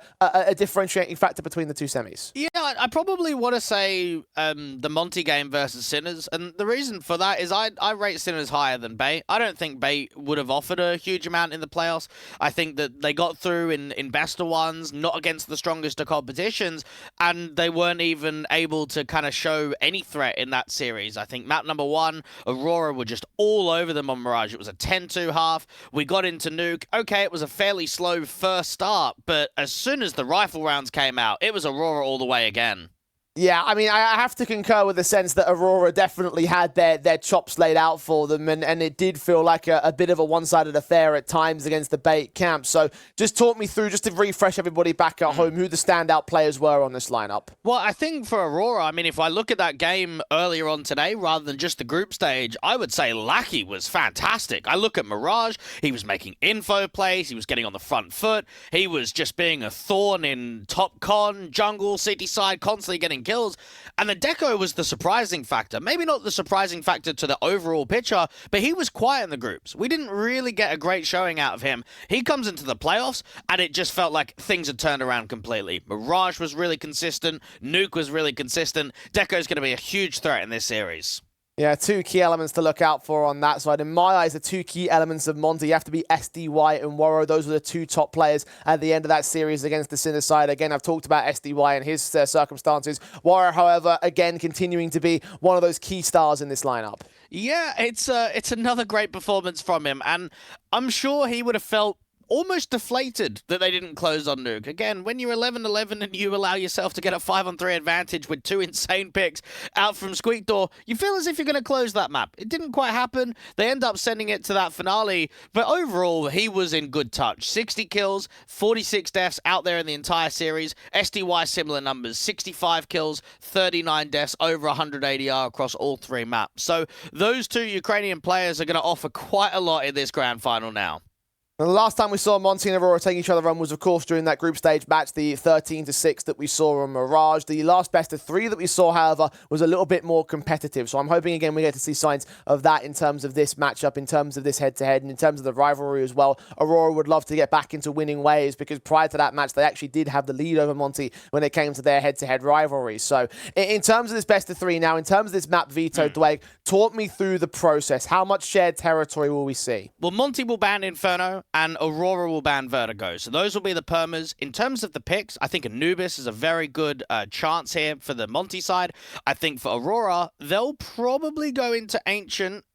differentiating factor between the 2 semis. Yeah, I probably want to say the Monty game versus Sinners, and the reason for that is I rate Sinners higher than Bay. I don't think Bay would have offered a huge amount in the playoffs. I think that they got through in best of ones, not against the strongest of competitions, and they weren't even able to kind of show any threat in that series. I think map number 1, Aurora were just all over them on Mirage. It was a 10-2 half. We got into Nuke. Okay, it was a fairly slow first start, but as soon as the rifle rounds came out, it was Aurora all the way again. Yeah, I mean, I have to concur with the sense that Aurora definitely had their chops laid out for them, and it did feel like a bit of a one-sided affair at times against the Bait camp. So just talk me through, just to refresh everybody back at home, who the standout players were on this lineup. Well, I think for Aurora, I mean, if I look at that game earlier on today, rather than just the group stage, I would say Lackey was fantastic. I look at Mirage, he was making info plays, he was getting on the front foot, he was just being a thorn in top con, jungle, city side, constantly getting kills, and the Deco was the surprising factor. Maybe not the surprising factor to the overall picture, but he was quiet in the groups. We didn't really get a great showing out of him. He comes into the playoffs, and it just felt like things had turned around completely. Mirage was really consistent, Nuke was really consistent. Deco's going to be a huge threat in this series. Yeah, 2 key elements to look out for on that side. In my eyes, the 2 key elements of Monty, you have to be SDY and Woro. Those were the 2 top players at the end of that series against the Sinner side. Again, I've talked about SDY and his circumstances. Woro, however, again, continuing to be one of those key stars in this lineup. Yeah, it's another great performance from him, and I'm sure he would have felt almost deflated that they didn't close on Nuke. Again, when you're 11-11 and you allow yourself to get a 5-on-3 advantage with 2 insane picks out from Squeak Door, you feel as if you're going to close that map. It didn't quite happen. They end up sending it to that finale, but overall, he was in good touch. 60 kills, 46 deaths out there in the entire series. SDY similar numbers, 65 kills, 39 deaths, over 100 ADR across all 3 maps. So those 2 Ukrainian players are going to offer quite a lot in this grand final now. And the last time we saw Monty and Aurora taking each other on was, of course, during that group stage match, the 13-6 that we saw on Mirage. The last best of 3 that we saw, however, was a little bit more competitive. So I'm hoping, again, we get to see signs of that in terms of this matchup, in terms of this head-to-head, and in terms of the rivalry as well. Aurora would love to get back into winning ways because prior to that match, they actually did have the lead over Monty when it came to their head-to-head rivalry. So in terms of this best of 3 now, in terms of this map veto, Dwayne, talk me through the process. How much shared territory will we see? Well, Monty will ban Inferno, and Aurora will ban Vertigo. So those will be the permas. In terms of the picks, I think Anubis is a very good chance here for the Monty side. I think for Aurora, they'll probably go into Ancient.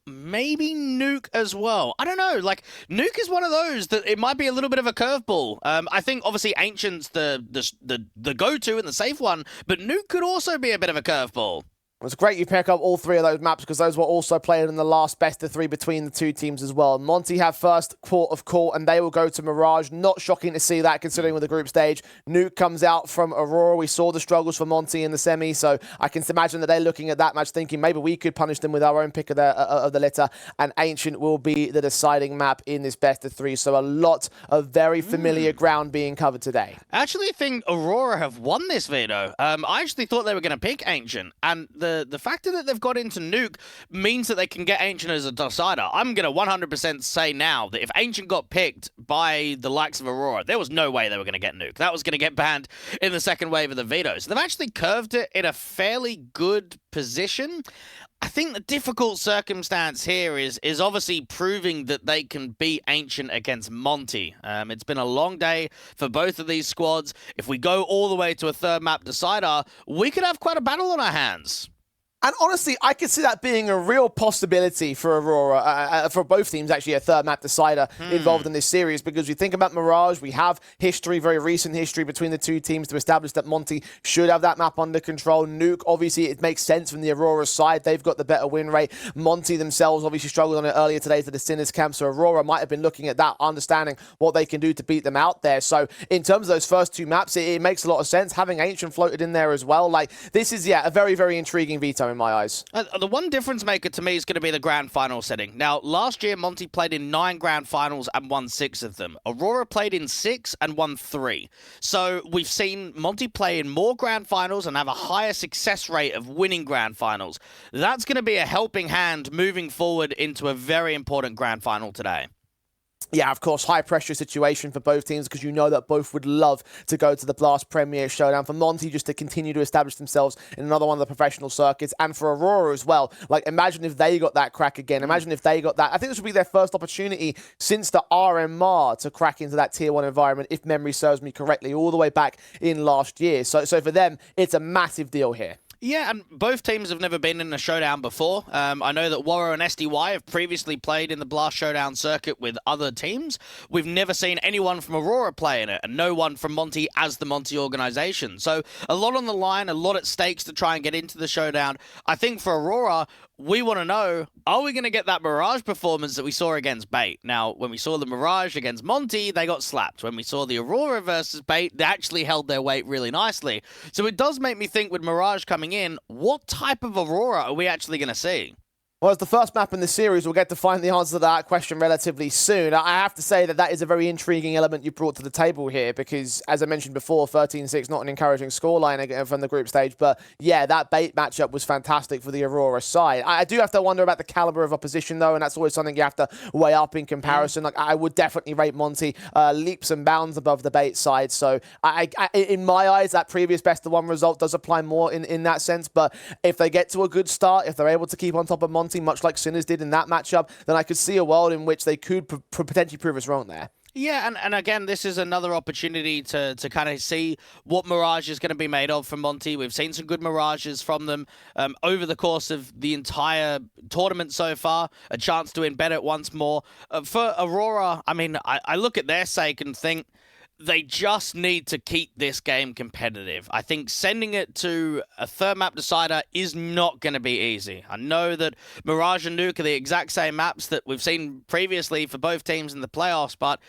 maybe Nuke as well. I don't know. Like, Nuke is one of those that it might be a little bit of a curveball. I think obviously Ancient's the go-to and the safe one, but Nuke could also be a bit of a curveball. It's great you pick up all three of those maps because those were also played in the last best of three between the two teams as well. Monty have first port of call and they will go to Mirage. Not shocking to see that considering with the group stage. Nuke comes out from Aurora. We saw the struggles for Monty in the semi, so I can imagine that they're looking at that match thinking maybe we could punish them with our own pick of the litter, and Ancient will be the deciding map in this best of three. So a lot of very familiar ground being covered today. I actually think Aurora have won this, Vito. I actually thought they were going to pick Ancient, and the factor that they've got into Nuke means that they can get Ancient as a decider. I'm going to 100% say now that if Ancient got picked by the likes of Aurora, there was no way they were going to get Nuke. That was going to get banned in the second wave of the vetoes. They've actually curved it in a fairly good position. I think the difficult circumstance here is obviously proving that they can beat Ancient against Monty. It's been a long day for both of these squads. If we go all the way to a third map decider, we could have quite a battle on our hands. And honestly, I could see that being a real possibility for Aurora, for both teams, actually, a third map decider involved in this series, because we think about Mirage, we have history, very recent history between the two teams to establish that Monty should have that map under control. Nuke, obviously, it makes sense from the Aurora side. They've got the better win rate. Monty themselves obviously struggled on it earlier today to the Sinners camp, so Aurora might have been looking at that, understanding what they can do to beat them out there. So in terms of those first two maps, it makes a lot of sense. Having Ancient floated in there as well, like, this is, yeah, a very, very intriguing veto in my eyes. The one difference maker to me is going to be the grand final setting. Now, last year, Monty played in 9 grand finals and won 6 of them. Aurora played in 6 and won 3. So we've seen Monty play in more grand finals and have a higher success rate of winning grand finals. That's going to be a helping hand moving forward into a very important grand final today. Yeah, of course, high-pressure situation for both teams because you know that both would love to go to the Blast Premier Showdown. For Monty, just to continue to establish themselves in another one of the professional circuits. And for Aurora as well. Like, imagine if they got that crack again. Imagine if they got that. I think this would be their first opportunity since the RMR to crack into that Tier 1 environment, if memory serves me correctly, all the way back in last year. So for them, it's a massive deal here. Yeah, and both teams have never been in a showdown before. I know that Warro and SDY have previously played in the Blast Showdown circuit with other teams. We've never seen anyone from Aurora play in it, and no one from Monty as the Monty organization. So a lot on the line, a lot at stakes to try and get into the showdown. I think for Aurora, we want to know, are we going to get that Mirage performance that we saw against Bait? Now, when we saw the Mirage against Monty, they got slapped. When we saw the Aurora versus Bait, they actually held their weight really nicely. So it does make me think with Mirage coming in, what type of Aurora are we actually going to see? Well, as the first map in the series, we'll get to find the answer to that question relatively soon. I have to say that is a very intriguing element you brought to the table here because, as I mentioned before, 13-6, not an encouraging scoreline from the group stage, but yeah, that Bait matchup was fantastic for the Aurora side. I do have to wonder about the caliber of opposition, though, and that's always something you have to weigh up in comparison. Like, I would definitely rate Monty leaps and bounds above the Bait side, so in my eyes, that previous best-of-1 result does apply more in that sense, but if they get to a good start, if they're able to keep on top of Monty, much like Sinners did in that matchup, then I could see a world in which they could potentially prove us wrong there. Yeah, and again, this is another opportunity to kind of see what Mirage is going to be made of from Monty. We've seen some good Mirages from them over the course of the entire tournament so far. A chance to embed it once more. For Aurora, I mean, I look at their sake and think, they just need to keep this game competitive. I think sending it to a third map decider is not going to be easy. I know that Mirage and Nuke are the exact same maps that we've seen previously for both teams in the playoffs, but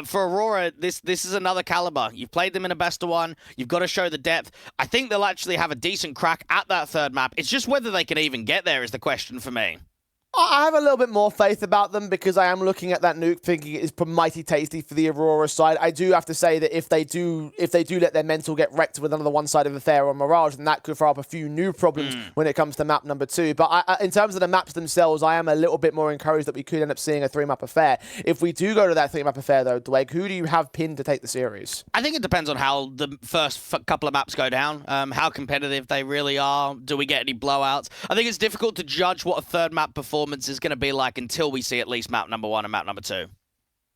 for Aurora, this is another caliber. You've played them in a best-of-1. You've got to show the depth. I think they'll actually have a decent crack at that third map. It's just whether they can even get there is the question for me. I have a little bit more faith about them because I am looking at that Nuke thinking it is mighty tasty for the Aurora side. I do have to say that if they do let their mental get wrecked with another one side of affair on Mirage, then that could throw up a few new problems when it comes to map number 2. But in terms of the maps themselves, I am a little bit more encouraged that we could end up seeing a 3-map affair. If we do go to that 3-map affair, though, Dweg, who do you have pinned to take the series? I think it depends on how the first couple of maps go down, how competitive they really are. Do we get any blowouts? I think it's difficult to judge what a third map performance is going to be like until we see at least map number 1 and map number 2.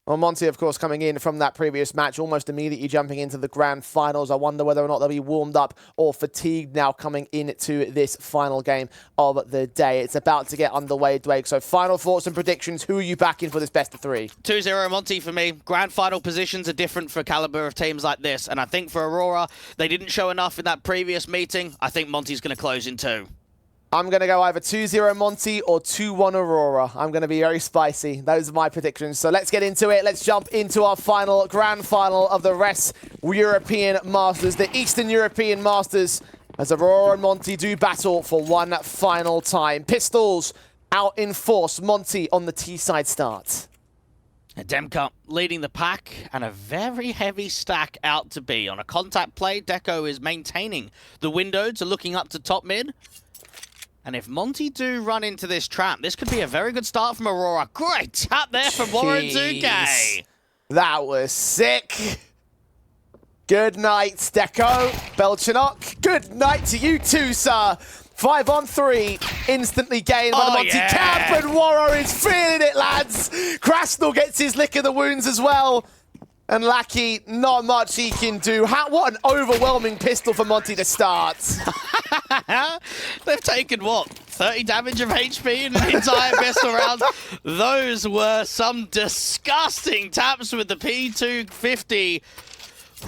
Well, Monty, of course, coming in from that previous match, almost immediately jumping into the grand finals. I wonder whether or not they'll be warmed up or fatigued now coming into this final game of the day. It's about to get underway, Dwayne. So final thoughts and predictions. Who are you backing for this best of three? 2-0 Monty for me. Grand final positions are different for caliber of teams like this. And I think for Aurora, they didn't show enough in that previous meeting. I think Monty's going to close in 2. I'm going to go either 2-0 Monty or 2-1 Aurora. I'm going to be very spicy. Those are my predictions. So let's get into it. Let's jump into our final grand final of the West European Masters, the Eastern European Masters, as Aurora and Monty do battle for one final time. Pistols out in force. Monty on the T-side start. Demka leading the pack, and a very heavy stack out to B. On a contact play, Deco is maintaining the window to looking up to top mid. And if Monty do run into this trap, this could be a very good start from Aurora. Great tap there from Warren2K. That was sick. Good night, Deco. Belchanok, good night to you too, sir. 5-on-3, instantly gained by the Monty camp, and Warro is feeling it, lads. Krasnal gets his lick of the wounds as well. And Lackey, not much he can do. What an overwhelming pistol for Monty to start. They've taken, what, 30 damage of HP in the entire pistol round? Those were some disgusting taps with the P250.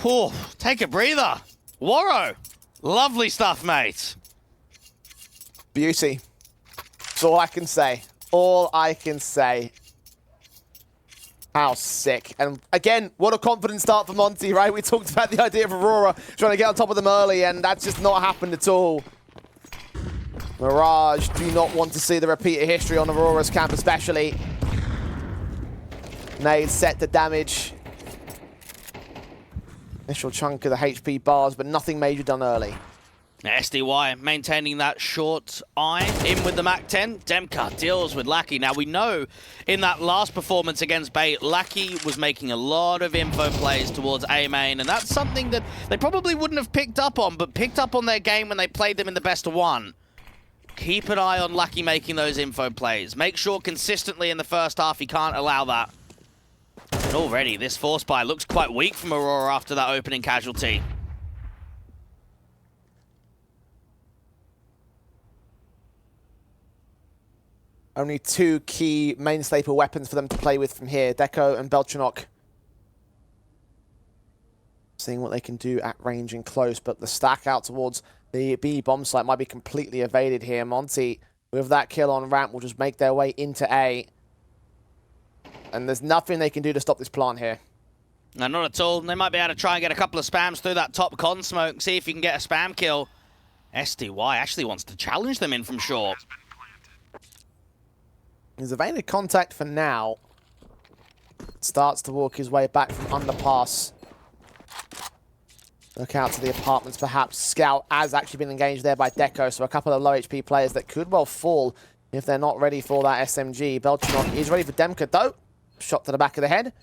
Whew, take a breather. Warro, lovely stuff, mate. Beauty. That's all I can say. All I can say. How sick. And again, what a confident start for Monty, right? We talked about the idea of Aurora trying to get on top of them early, and that's just not happened at all. Mirage do not want to see the repeat of history on Aurora's camp, especially. Nade set to damage. Initial chunk of the HP bars, but nothing major done early. SDY maintaining that short eye in with the MAC-10. Demka deals with Lackey. Now we know in that last performance against Bait, Lackey was making a lot of info plays towards A main, and that's something that they probably wouldn't have picked up on, but picked up on their game when they played them in the best of one. Keep an eye on Lackey making those info plays. Make sure consistently in the first half he can't allow that. And already this force buy looks quite weak from Aurora after that opening casualty. Only two key main staple weapons for them to play with from here, Deco and Belchanok. Seeing what they can do at range and close, but the stack out towards the B bomb site might be completely evaded here. Monty, with that kill on ramp, will just make their way into A. And there's nothing they can do to stop this plant here. No, not at all. They might be able to try and get a couple of spams through that top con smoke, see if you can get a spam kill. SDY actually wants to challenge them in from short. He's evaded contact for now. Starts to walk his way back from underpass. Look out to the apartments, perhaps. Scout has actually been engaged there by Deco, so a couple of low HP players that could well fall if they're not ready for that SMG. Belchanok is ready for Demka, though. Shot to the back of the head.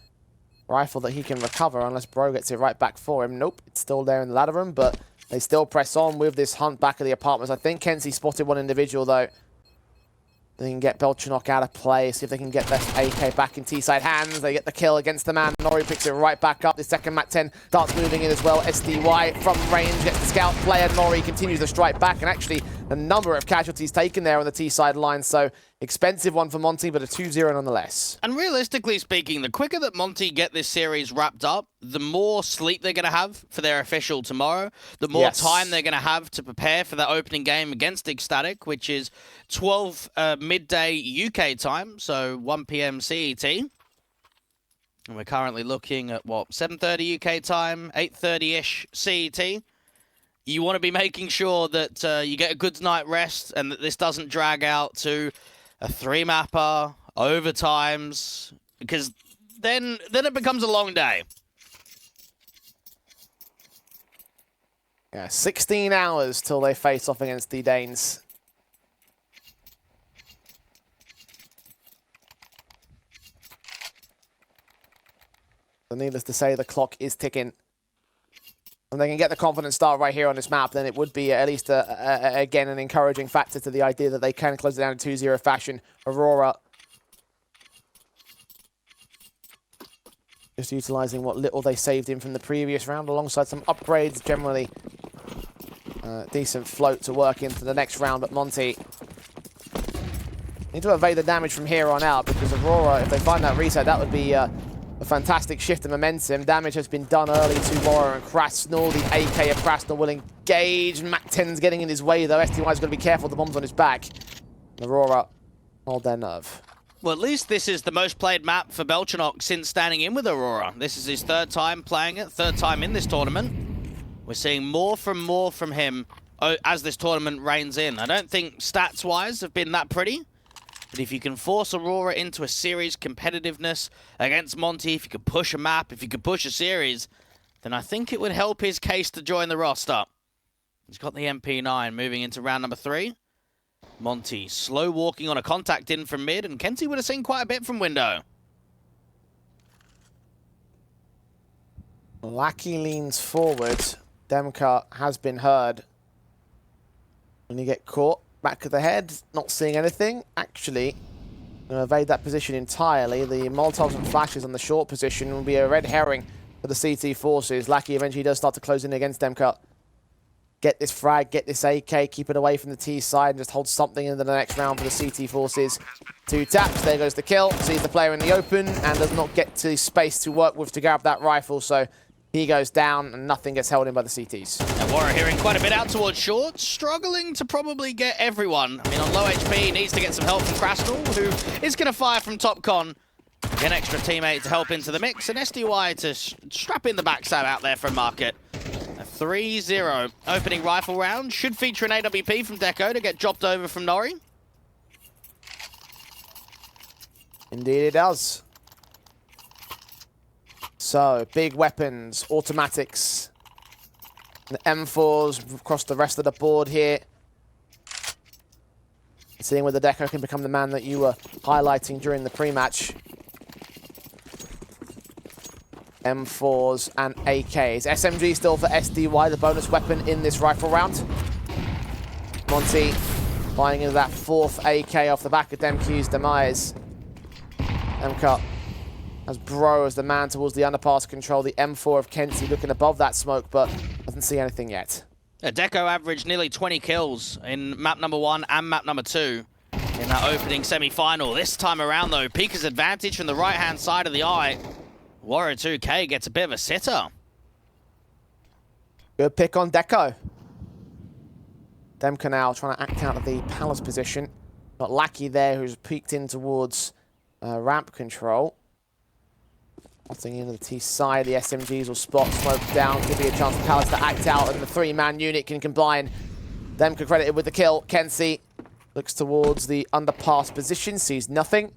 Rifle that he can recover, unless Bro gets it right back for him. Nope, it's still there in the ladder room, but they still press on with this hunt back of the apartments. I think Kenzie spotted one individual, though. They can get Belchanok out of play, see if they can get this AK back in T-side hands. They get the kill against the man. Nori picks it right back up. The second MAC-10 starts moving in as well. SDY from range gets the scout player. Nori continues to strike back, and actually a number of casualties taken there on the T-side line. So expensive one for Monty, but a 2-0 nonetheless. And realistically speaking, the quicker that Monty get this series wrapped up, the more sleep they're going to have for their official tomorrow, the more time they're going to have to prepare for that opening game against Ecstatic, which is 12 midday UK time, so 1 PM CET. And we're currently looking at, what, 7:30 UK time, 8:30-ish CET. You want to be making sure that you get a good night rest and that this doesn't drag out to a 3-mapper, overtimes, because then it becomes a long day. Yeah, 16 hours till they face off against the Danes. So needless to say, the clock is ticking. And they can get the confident start right here on this map, then it would be at least, again, an encouraging factor to the idea that they can close it down in 2-0 fashion. Aurora Just utilising what little they saved in from the previous round, alongside some upgrades. Generally, decent float to work into the next round. But Monty need to evade the damage from here on out, because Aurora, if they find that reset, that would be a fantastic shift of momentum. Damage has been done early to Aurora and Krasnal. The AK of Krasnal will engage. Mac 10's getting in his way, though. STY's got to be careful. The bomb's on his back. Aurora hold their nerve. Well, at least this is the most played map for Belchanok since standing in with Aurora. This is his third time playing it, third time in this tournament. We're seeing more from him as this tournament reigns in. I don't think stats-wise have been that pretty, but if you can force Aurora into a series competitiveness against Monty, if you could push a map, if you could push a series, then I think it would help his case to join the roster. He's got the MP9 moving into round number 3. Monty slow walking on a contact in from mid, and Kenty would have seen quite a bit from window. Lackey leans forward. Demka has been heard. When you get caught, back of the head, not seeing anything. Actually, going to evade that position entirely. The Molotovs and flashes on the short position will be a red herring for the CT forces. Lackey eventually does start to close in against Demka. Get this frag, get this AK, keep it away from the T side, and just hold something into the next round for the CT forces. 2 taps, there goes the kill. Sees the player in the open and does not get to space to work with to grab that rifle, so he goes down and nothing gets held in by the CTs. And Warrior hearing quite a bit out towards short, struggling to probably get everyone. I mean, on low HP, he needs to get some help from Krasnal, who is going to fire from top con. Get an extra teammate to help into the mix, and SDY to strap in the backstab out there from Market. 3-0 opening rifle round. Should feature an AWP from Deco to get dropped over from Nori. Indeed it does. So, big weapons, automatics. The M4s across the rest of the board here. Seeing whether Deco can become the man that you were highlighting during the pre-match. M4s and AKs. SMG still for SDY, the bonus weapon in this rifle round. Monty flying into that 4th AK off the back of Demq's demise. MCut has Bro as the man towards the underpass control. The M4 of Kenty looking above that smoke, but doesn't see anything yet. Deco averaged nearly 20 kills in map number 1 and map number 2 in that opening semi-final. This time around, though, Pika's advantage from the right-hand side of the eye. Warrior 2K gets a bit of a sitter. Good pick on Deco. Demka now trying to act out of the Palace position. Got Lackey there, who's peeked in towards ramp control. Nothing into the T side. The SMGs will spot, smoke down. Give me a chance for Palace to act out, and the 3-man unit can combine. Demka credited with the kill. Kensi looks towards the underpass position, sees nothing.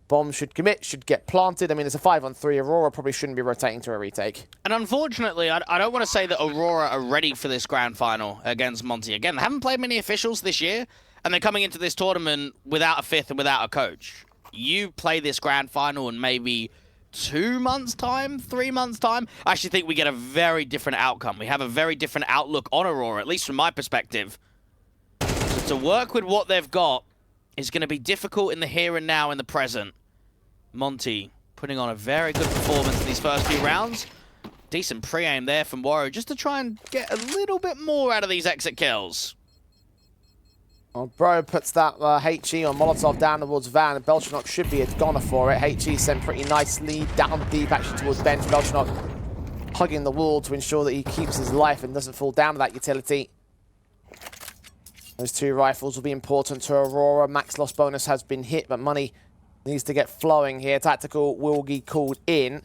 Bomb should commit, should get planted. I mean, it's a 5-on-3. Aurora probably shouldn't be rotating to a retake. And unfortunately, I don't want to say that Aurora are ready for this grand final against Monty. Again, they haven't played many officials this year, and they're coming into this tournament without a 5th and without a coach. You play this grand final in maybe 2 months' time, 3 months' time. I actually think we get a very different outcome. We have a very different outlook on Aurora, at least from my perspective. So to work with what they've got is going to be difficult in the here and now, in the present. Monty putting on a very good performance in these first few rounds. Decent pre-aim there from Warrior, just to try and get a little bit more out of these exit kills. Well, Bro puts that HE on Molotov down towards Van, and Belchanok should be a goner for it. HE sent pretty nicely down deep, actually, towards bench. Belchanok hugging the wall to ensure that he keeps his life and doesn't fall down to that utility. Those 2 rifles will be important to Aurora. Max loss bonus has been hit, but money needs to get flowing here. Tactical will be called in,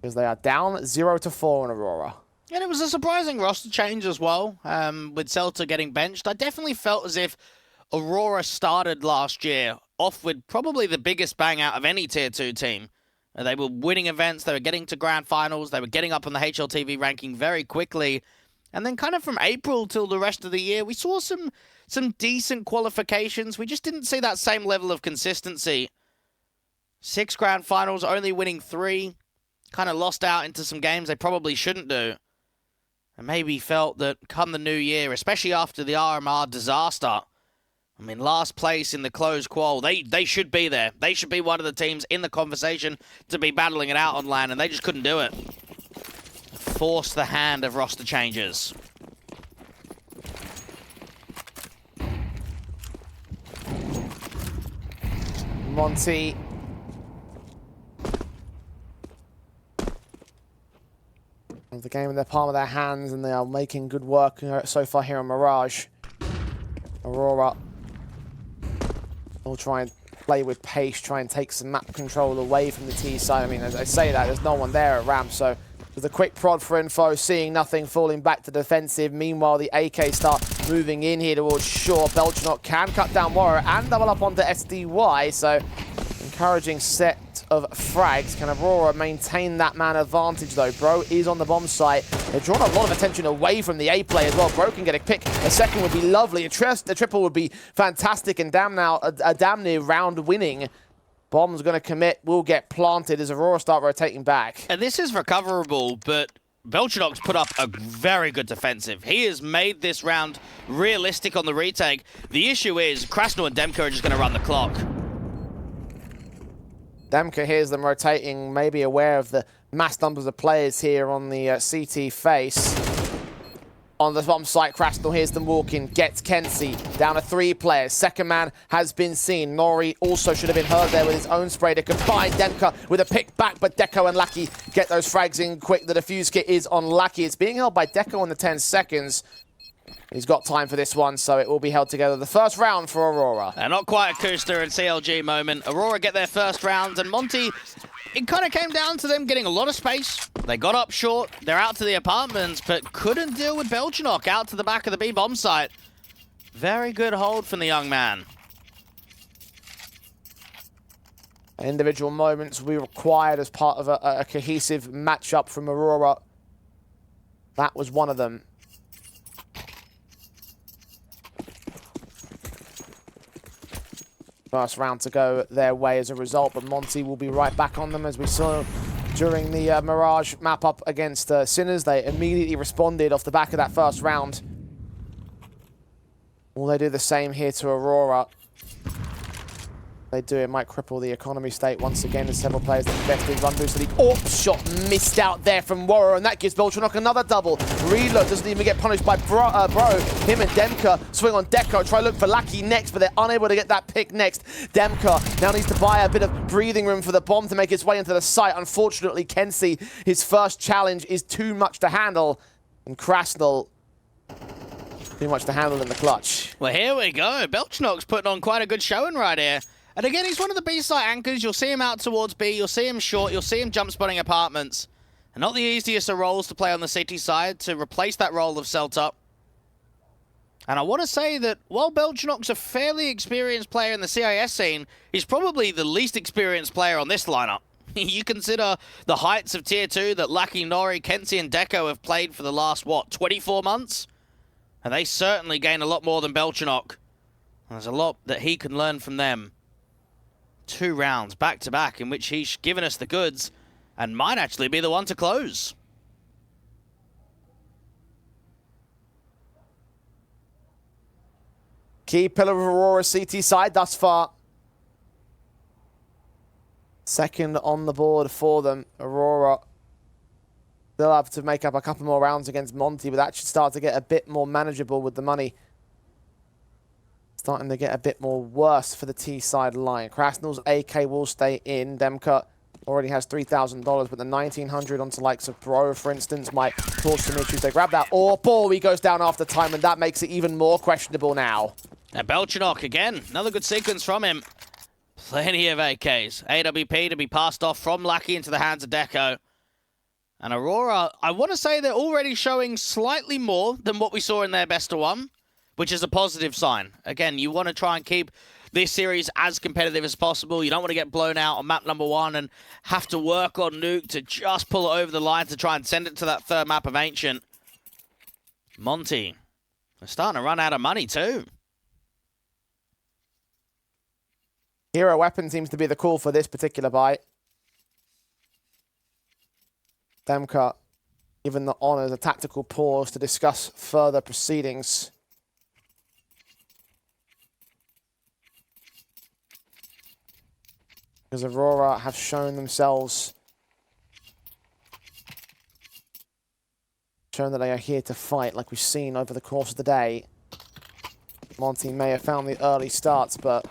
because they are down 0-4 on Aurora. And it was a surprising roster change as well, with Celta getting benched. I definitely felt as if Aurora started last year off with probably the biggest bang out of any Tier 2 team. They were winning events, they were getting to grand finals, they were getting up on the HLTV ranking very quickly. And then kind of from April till the rest of the year, we saw some decent qualifications. We just didn't see that same level of consistency. 6 grand finals, only winning 3. Kind of lost out into some games they probably shouldn't do. And maybe felt that come the new year, especially after the RMR disaster, I mean, last place in the closed qual, they should be there. They should be one of the teams in the conversation to be battling it out on LAN, and they just couldn't do it. Forced the hand of roster changes. Monty. The game in the palm of their hands, and they are making good work so far here on Mirage. Aurora will try and play with pace, try and take some map control away from the T side. I mean, as I say that, there's no one there at ramp, so with a quick prod for info, seeing nothing, falling back to defensive. Meanwhile, the AK start moving in here towards Shore. Belchanok can cut down Warrior and double up onto SDY, so encouraging set of frags. Can Aurora maintain that man advantage though? Bro is on the bomb site. They've drawn a lot of attention away from the A play as well. Bro can get a pick. A second would be lovely. A triple would be fantastic, and damn near round winning. Bomb's going to commit, will get planted as Aurora start rotating back. And this is recoverable, but Belchanok's put up a very good defensive. He has made this round realistic on the retake. The issue is Krasnal and Demko are just going to run the clock. Demka hears them rotating, maybe aware of the mass numbers of players here on the CT face. On the bomb site, Krasnal hears them walking, gets Kenzie down to 3 players. Second man has been seen. Nori also should have been heard there with his own spray to combine Demka with a pick back, but Deco and Lucky get those frags in quick. The defuse kit is on Lucky. It's being held by Deco on the 10 seconds. He's got time for this one, so it will be held together. The first round for Aurora. And not quite a Kuster and CLG moment. Aurora get their first round, and Monty, it kind of came down to them getting a lot of space. They got up short. They're out to the apartments, but couldn't deal with Belchanok out to the back of the B bomb site. Very good hold from the young man. Individual moments will be required as part of a cohesive matchup from Aurora. That was one of them. First round to go their way as a result, but Monty will be right back on them as we saw during the Mirage map up against Sinners. They immediately responded off the back of that first round. Will they do the same here to Aurora? They do, it might cripple the economy state once again as several players that invested. Run boost to the AWP shot missed out there from Warrior, and that gives Belchanok another double. Reload doesn't even get punished by Bro. Him and Demka swing on Deco, try to look for Lucky next, but they're unable to get that pick next. Demka now needs to buy a bit of breathing room for the bomb to make its way into the site. Unfortunately, Kenzie, his first challenge is too much to handle, and Krasnal too much to handle in the clutch. Well, here we go. Belchanok's putting on quite a good showing right here. And again, he's one of the B-site anchors. You'll see him out towards B. You'll see him short. You'll see him jump spotting apartments. And not the easiest of roles to play on the city side to replace that role of Celtup. And I want to say that while Belchanok's a fairly experienced player in the CIS scene, he's probably the least experienced player on this lineup. You consider the heights of Tier 2 that Lucky, Nori, Kenzie, and Deco have played for the last, what, 24 months? And they certainly gain a lot more than Belchanok. There's a lot that he can learn from them. 2 rounds back-to-back in which he's given us the goods and might actually be the one to close. Key pillar of Aurora CT side thus far. Second on the board for them. Aurora, they'll have to make up a couple more rounds against Monty, but that should start to get a bit more manageable with the money starting to get a bit more worse for the T-side line. Krasnal's AK will stay in. Demka already has $3,000, but the 1,900 onto likes of Bro, for instance, might cause some issues. They grab that AWP, ball, he goes down after time, and that makes it even more questionable now. Now Belchanok, again, another good sequence from him. Plenty of AKs. AWP to be passed off from Lucky into the hands of Deco. And Aurora, I want to say they're already showing slightly more than what we saw in their best of one, which is a positive sign. Again, you want to try and keep this series as competitive as possible. You don't want to get blown out on map number 1 and have to work on Nuke to just pull it over the line to try and send it to that third map of Ancient. Monty, they're starting to run out of money too. Hero weapon seems to be the call for this particular bite. Demka given the honours a tactical pause to discuss further proceedings. Because Aurora have shown themselves, shown that they are here to fight, like we've seen over the course of the day. Monty may have found the early starts, but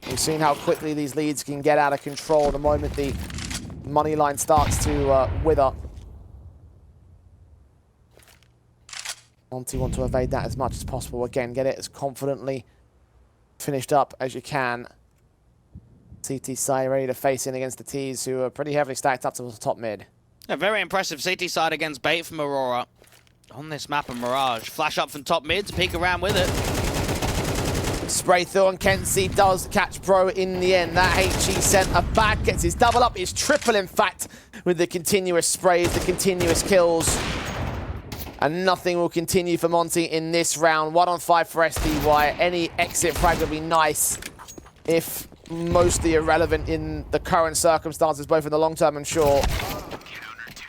we've seen how quickly these leads can get out of control the moment the money line starts to wither. Monty want to evade that as much as possible. Again, get it as confidently finished up as you can. CT side ready to face in against the T's, who are pretty heavily stacked up to the top mid. A very impressive CT side against bait from Aurora. On this map of Mirage. Flash up from top mid to peek around with it. Spray through on Kenzie does catch Bro in the end. That HE centre back gets his double up, his triple in fact, with the continuous sprays, the continuous kills. And nothing will continue for Monty in this round. 1 on 5 for SDY. Any exit frag would be nice, if mostly irrelevant in the current circumstances, both in the long term and short.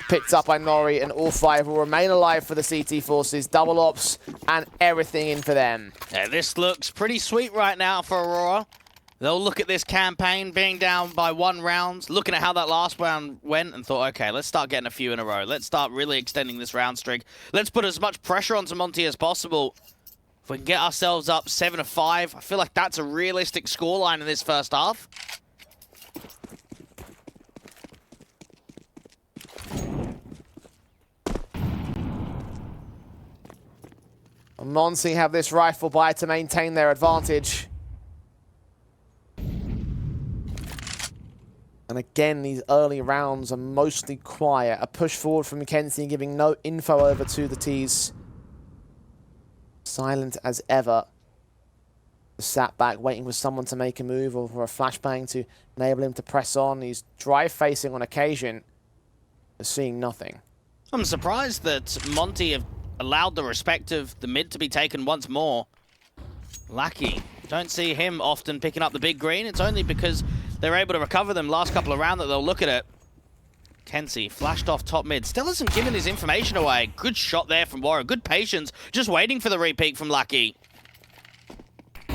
Picked up by Nori, and all 5 will remain alive for the CT forces. Double ops and everything in for them. Yeah, this looks pretty sweet right now for Aurora. They'll look at this campaign being down by 1 round, looking at how that last round went and thought, okay, let's start getting a few in a row. Let's start really extending this round streak. Let's put as much pressure onto Monty as possible. If we can get ourselves up 7-5, I feel like that's a realistic scoreline in this first half. Monty have this rifle buy to maintain their advantage. And again, these early rounds are mostly quiet. A push forward from Mackenzie, giving no info over to the T's. Silent as ever. Sat back, waiting for someone to make a move or for a flashbang to enable him to press on. He's drive-facing on occasion, but seeing nothing. I'm surprised that Monty have allowed the respect of the mid to be taken once more. Lucky. Don't see him often picking up the big green. It's only because they're able to recover them last couple of rounds that they'll look at it. Kenzie flashed off top mid. Still hasn't given his information away. Good shot there from Warrior. Good patience. Just waiting for the repeat from Lucky.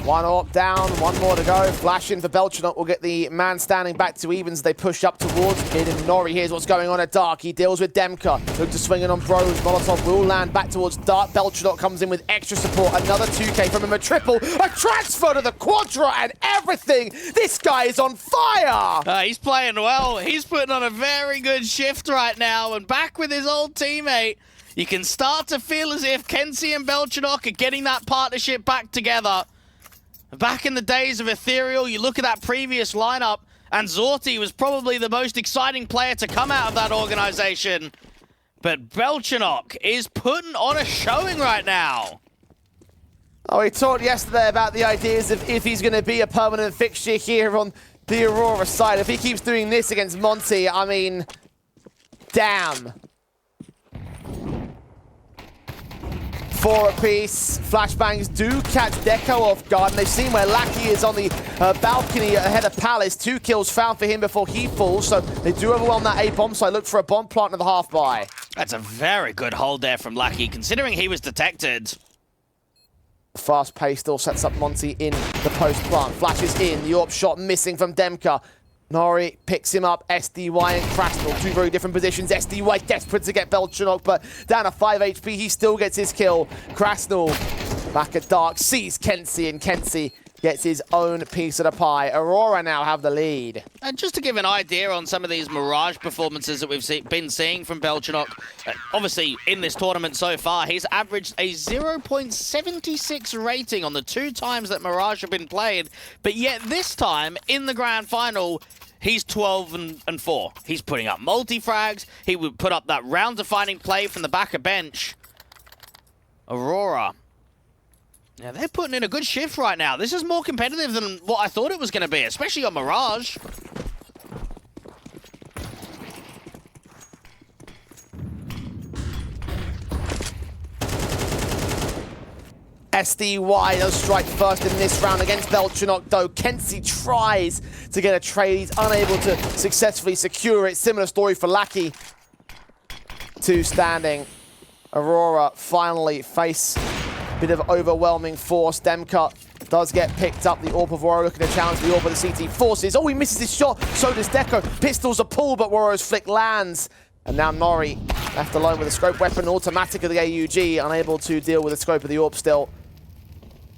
1 AWP down, 1 more to go. Flash in for Belchanot will get the man standing back to evens as they push up towards mid. And Nori here's what's going on at Dark. He deals with Demka. Look to swing it on Bros. Molotov will land back towards Dark. Belchanot comes in with extra support. Another 2K from him, a triple. A transfer to the Quadra and everything. This guy is on fire. He's playing well. He's putting on a very good shift right now. And back with his old teammate. You can start to feel as if Kenzie and Belchanot are getting that partnership back together. Back in the days of Ethereal, you look at that previous lineup, and Zorti was probably the most exciting player to come out of that organization. But Belchanok is putting on a showing right now. Oh, we talked yesterday about the ideas of if he's going to be a permanent fixture here on the Aurora side. If he keeps doing this against Monty, I mean, damn. 4 apiece. Flashbangs do catch Deco off guard, and they've seen where Lackey is on the balcony ahead of Palace. 2 kills found for him before he falls, so they do overwhelm that A bomb, so I look for a bomb plant in the half by. That's a very good hold there from Lackey, considering he was detected. Fast pace still sets up Monty in the post plant. Flashes in, the AWP shot missing from Demka. Nori picks him up, SDY and Krasnal, 2 very different positions. SDY desperate to get Belchanok, but down to 5 HP, he still gets his kill. Krasnal back at Dark, sees Kenzie, and Kenzie gets his own piece of the pie. Aurora now have the lead. And just to give an idea on some of these Mirage performances that we've been seeing from Belchanok, obviously in this tournament so far, he's averaged a 0.76 rating on the 2 times that Mirage have been played, but yet this time in the grand final, he's 12-4. He's putting up multi-frags. He would put up that round-defining play from the back of bench. Aurora. Now, they're putting in a good shift right now. This is more competitive than what I thought it was going to be, especially on Mirage. SDY does strike first in this round against Belchanok, though. Kenzie tries to get a trade. He's unable to successfully secure it. Similar story for Lackey. 2 standing. Aurora finally face a bit of overwhelming force. Demka does get picked up. The AWP of Waro looking to challenge the AWP of the CT forces. Oh, he misses his shot. So does Deco. Pistols are pulled, but Waro's flick lands. And now Nori left alone with a scope weapon, automatic of the AUG, unable to deal with the scope of the AWP still.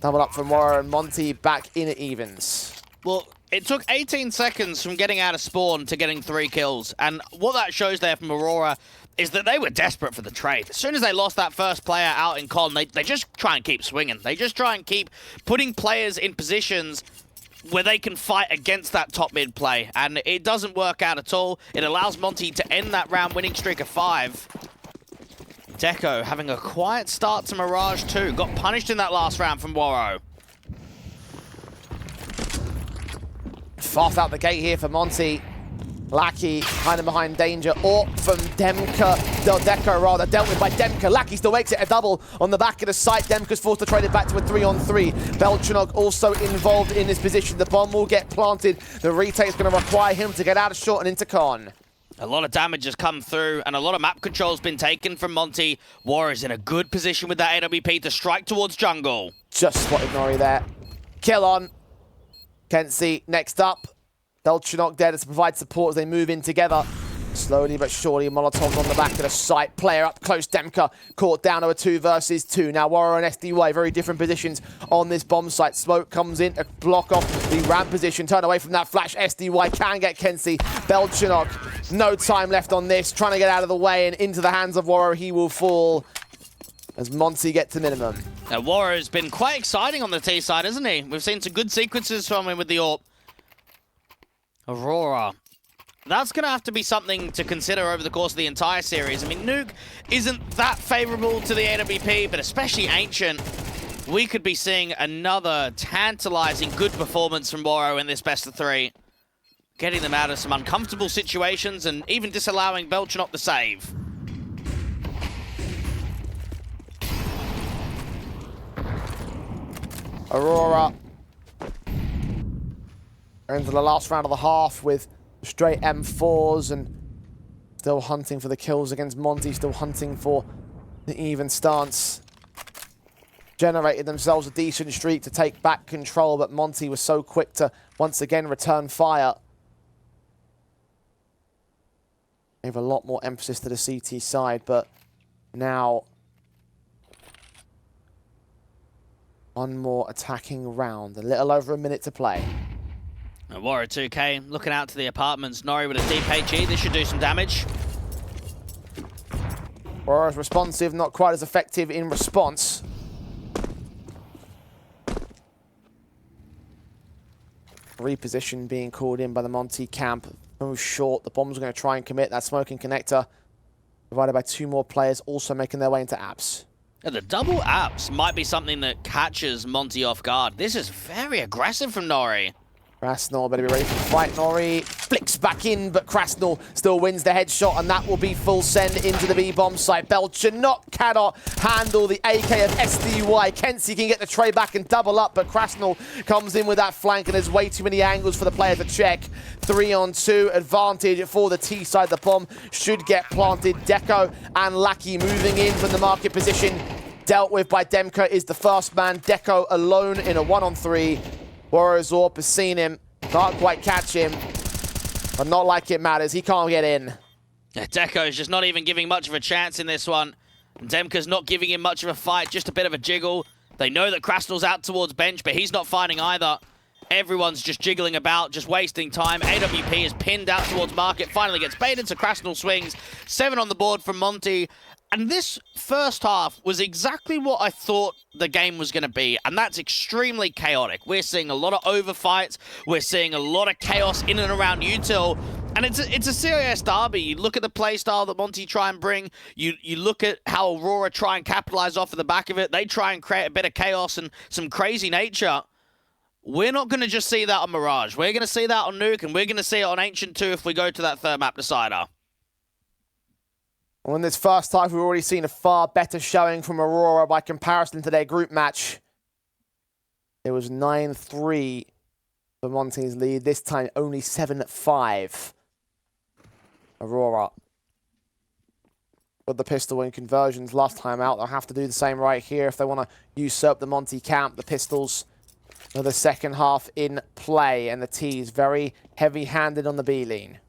Double up from Waro and Monty back in at evens. Well, it took 18 seconds from getting out of spawn to getting 3 kills. And what that shows there from Aurora is that they were desperate for the trade. As soon as they lost that first player out in con, they just try and keep swinging. They just try and keep putting players in positions where they can fight against that top mid play. And it doesn't work out at all. It allows Monty to end that round winning streak of 5. Deco having a quiet start to Mirage too. Got punished in that last round from Waro. Fast out the gate here for Monty. Lackey hiding behind danger. Or from Deco rather, dealt with by Demka. Lackey still makes it a double on the back of the site. Demka's forced to trade it back to a 3-on-3. Belchanok also involved in this position. The bomb will get planted. The retake's going to require him to get out of short and into con. A lot of damage has come through, and a lot of map control's been taken from Monty. War is in a good position with that AWP to strike towards jungle. Just spotted Nori there. Kill on. Kenzie next up. Belchanok there to provide support as they move in together. Slowly but surely, Molotov's on the back of the site. Player up close, Demka caught down to a 2 versus 2. Now Waro and SDY, very different positions on this bomb site. Smoke comes in to block off the ramp position. Turn away from that flash. SDY can get Kenzie. Belchanok, no time left on this. Trying to get out of the way and into the hands of Waro. He will fall as Monty gets to minimum. Now, Waro's been quite exciting on the T side, hasn't he? We've seen some good sequences from him with the AWP. Aurora. That's going to have to be something to consider over the course of the entire series. I mean, Nuke isn't that favorable to the AWP, but especially Ancient. We could be seeing another tantalizing good performance from Waro in this best of 3. Getting them out of some uncomfortable situations and even disallowing Belchanok the save. Aurora into the last round of the half with straight M4s and still hunting for the kills against Monty, still hunting for the even stance. Generated themselves a decent streak to take back control, but Monty was so quick to once again return fire. Gave a lot more emphasis to the CT side, but now one more attacking round. A little over a minute to play. Waro 2K looking out to the apartments. Nori with a deep HE. This should do some damage. Waro's responsive, not quite as effective in response. Reposition being called in by the Monty camp. Move short. The bomb's going to try and commit that smoking connector. Provided by 2 more players also making their way into apps. Yeah, the double apps might be something that catches Monty off guard. This is very aggressive from Nori. Krasnal better be ready for the fight. Nori flicks back in, but Krasnal still wins the headshot, and that will be full send into the B-bomb site. Belchanok cannot handle the AK of SDY. Kenzie can get the tray back and double up, but Krasnal comes in with that flank, and there's way too many angles for the player to check. 3-on-2 advantage for the T side. The bomb should get planted. Deco and Lackey moving in from the market position. Dealt with by Demka is the first man. Deco alone in a 1-on-3. Waro's AWP has seen him, can't quite catch him, but not like it matters. He can't get in. Yeah, Deco's just not even giving much of a chance in this one. And Demka's not giving him much of a fight, just a bit of a jiggle. They know that Krasnal's out towards bench, but he's not fighting either. Everyone's just jiggling about, just wasting time. AWP is pinned out towards market, finally gets baited, so Krasnal swings. 7 on the board from Monty. And this first half was exactly what I thought the game was going to be, and that's extremely chaotic. We're seeing a lot of overfights, we're seeing a lot of chaos in and around Util, and it's a serious derby. You look at the playstyle that Monty try and bring, you look at how Aurora try and capitalize off of the back of it, they try and create a bit of chaos and some crazy nature. We're not going to just see that on Mirage, we're going to see that on Nuke, and we're going to see it on Ancient too if we go to that third map decider. Well, in this first half, we've already seen a far better showing from Aurora by comparison to their group match. It was 9-3 for Monty's lead. This time, only 7-5. Aurora with the pistol win conversions last time out. They'll have to do the same right here if they want to usurp the Monty camp. The pistols of the second half in play, and the T's very heavy-handed on the B lane.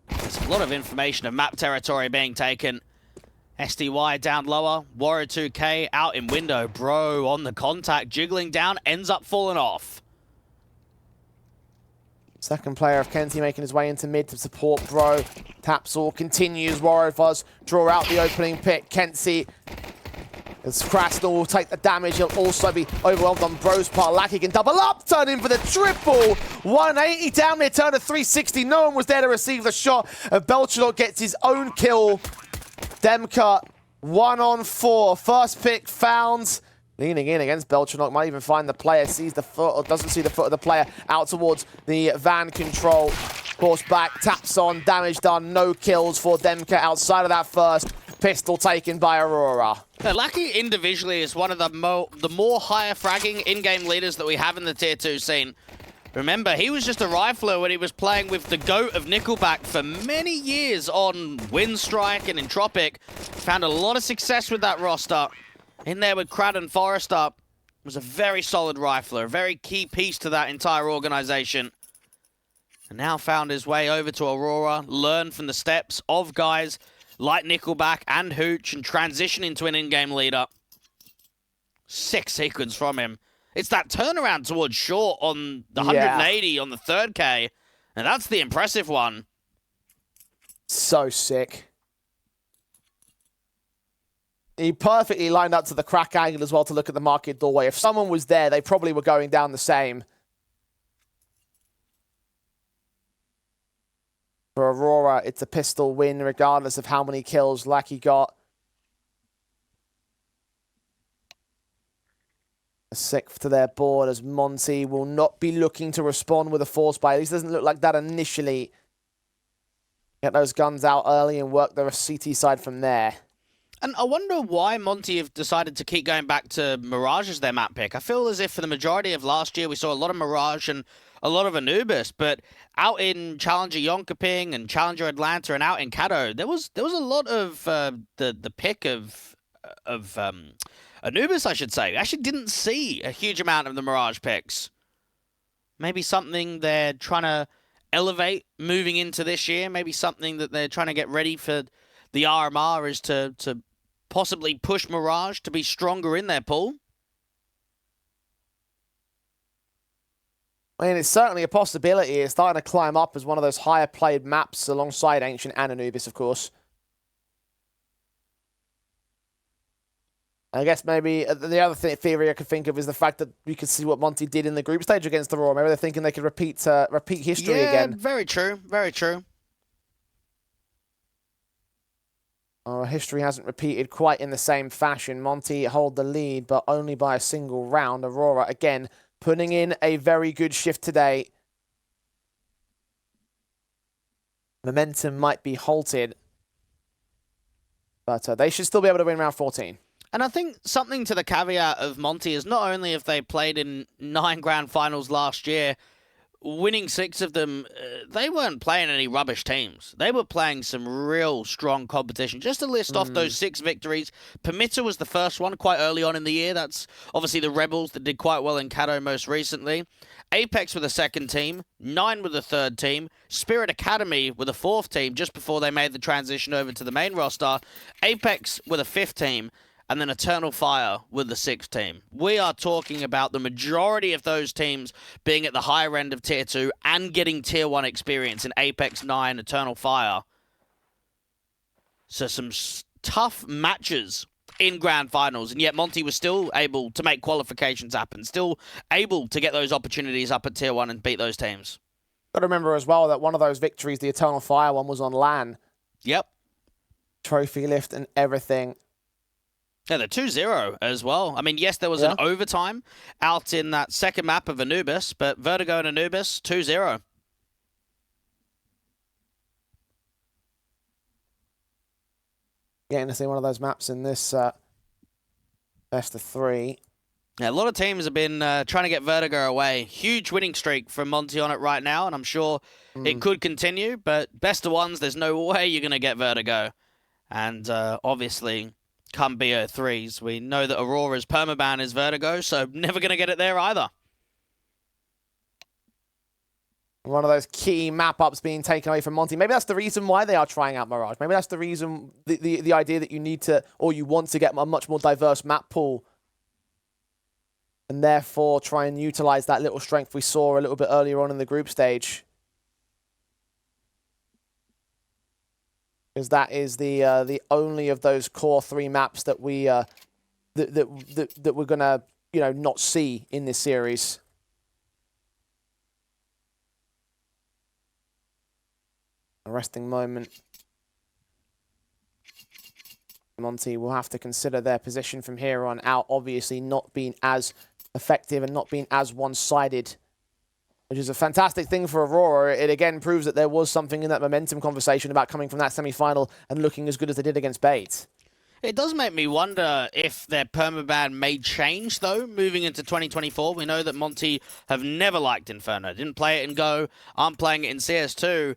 There's a lot of information of map territory being taken. SDY down lower, Warrior 2K out in window. Bro on the contact, jiggling down, ends up falling off. Second player of Kenty making his way into mid to support Bro. Tapsall continues. Warrior Fuzz draw out the opening pick. Kenty, as Crastal will take the damage, he'll also be overwhelmed on Bro's part. Lackey can double up, turn in for the triple. 180 down there, turn to 360. No one was there to receive the shot. Belchelot gets his own kill. Demka, 1-on-4. First pick found. Leaning in against Belchelot, might even find the player, sees the foot, or doesn't see the foot of the player, out towards the van control. Force back, taps on, damage done, no kills for Demka outside of that first. Pistol taken by Aurora. Now, Lackey individually is one of the more higher fragging in-game leaders that we have in the Tier 2 scene. Remember, he was just a rifler when he was playing with the GOAT of Nickelback for many years on Windstrike and Entropic. Found a lot of success with that roster. In there with Crad and Forrester. Was a very solid rifler, a very key piece to that entire organization. And now found his way over to Aurora, learned from the steps of guys like Nickelback and Hooch, and transition into an in-game leader. Sick sequence from him. It's that turnaround towards short on the 180 on the 3rd K, and that's the impressive one. So sick. He perfectly lined up to the crack angle as well to look at the market doorway. If someone was there, they probably were going down the same. For Aurora, it's a pistol win regardless of how many kills Lackey got. A 6th to their board as Monty will not be looking to respond with a force buy. At least doesn't look like that initially. Get those guns out early and work the CT side from there. And I wonder why Monty have decided to keep going back to Mirage as their map pick. I feel as if for the majority of last year we saw a lot of Mirage and a lot of Anubis, but out in Challenger Yonkoping and Challenger Atlanta and out in Caddo, there was a lot of the pick of Anubis, I should say. I actually didn't see a huge amount of the Mirage picks. Maybe something they're trying to elevate moving into this year. Maybe something that they're trying to get ready for the RMR is to possibly push Mirage to be stronger in their pool. I mean, it's certainly a possibility. It's starting to climb up as one of those higher played maps alongside Ancient and Anubis, of course. I guess maybe the other theory I could think of is the fact that we could see what Monty did in the group stage against Aurora. Maybe they're thinking they could repeat history again. Yeah, very true. Very true. History hasn't repeated quite in the same fashion. Monty hold the lead, but only by a single round. Aurora, again, putting in a very good shift today. Momentum might be halted, but they should still be able to win round 14. And I think something to the caveat of Monty is not only have they played in 9 grand finals last year, winning 6 of them, they weren't playing any rubbish teams. They were playing some real strong competition. Just to list off those 6 victories, Permitter was the first one quite early on in the year. That's obviously the Rebels that did quite well in Caddo most recently. Apex were the 2nd team, 9 were the 3rd team, Spirit Academy were the 4th team just before they made the transition over to the main roster, Apex were the 5th team, and then Eternal Fire with the 6th team. We are talking about the majority of those teams being at the higher end of Tier 2 and getting Tier 1 experience in Apex 9, Eternal Fire. So some tough matches in Grand Finals, and yet Monty was still able to make qualifications happen, still able to get those opportunities up at Tier 1 and beat those teams. Got to remember as well that one of those victories, the Eternal Fire one, was on LAN. Yep. Trophy lift and everything. Yeah, the 2-0 as well. I mean, yes, there was an overtime out in that second map of Anubis, but Vertigo and Anubis, 2-0. Getting to see one of those maps in this best of 3. Yeah, a lot of teams have been trying to get Vertigo away. Huge winning streak from Monty on it right now, and I'm sure it could continue, but best of 1s, there's no way you're going to get Vertigo. And obviously, come BO3s, we know that Aurora's permaban is Vertigo, so never going to get it there either. One of those key map-ups being taken away from Monty. Maybe that's the reason why they are trying out Mirage. Maybe that's the reason, the idea that you need to, or you want to get a much more diverse map pool. And therefore try and utilize that little strength we saw a little bit earlier on in the group stage. Because that is the only of those core 3 maps that we that we're gonna, you know, not see in this series. A resting moment. Monty will have to consider their position from here on out, obviously not being as effective and not being as one-sided, which is a fantastic thing for Aurora. It again proves that there was something in that momentum conversation about coming from that semi-final and looking as good as they did against Bait. It does make me wonder if their permaban may change, though, moving into 2024. We know that Monty have never liked Inferno. Didn't play it in Go, aren't playing it in CS2.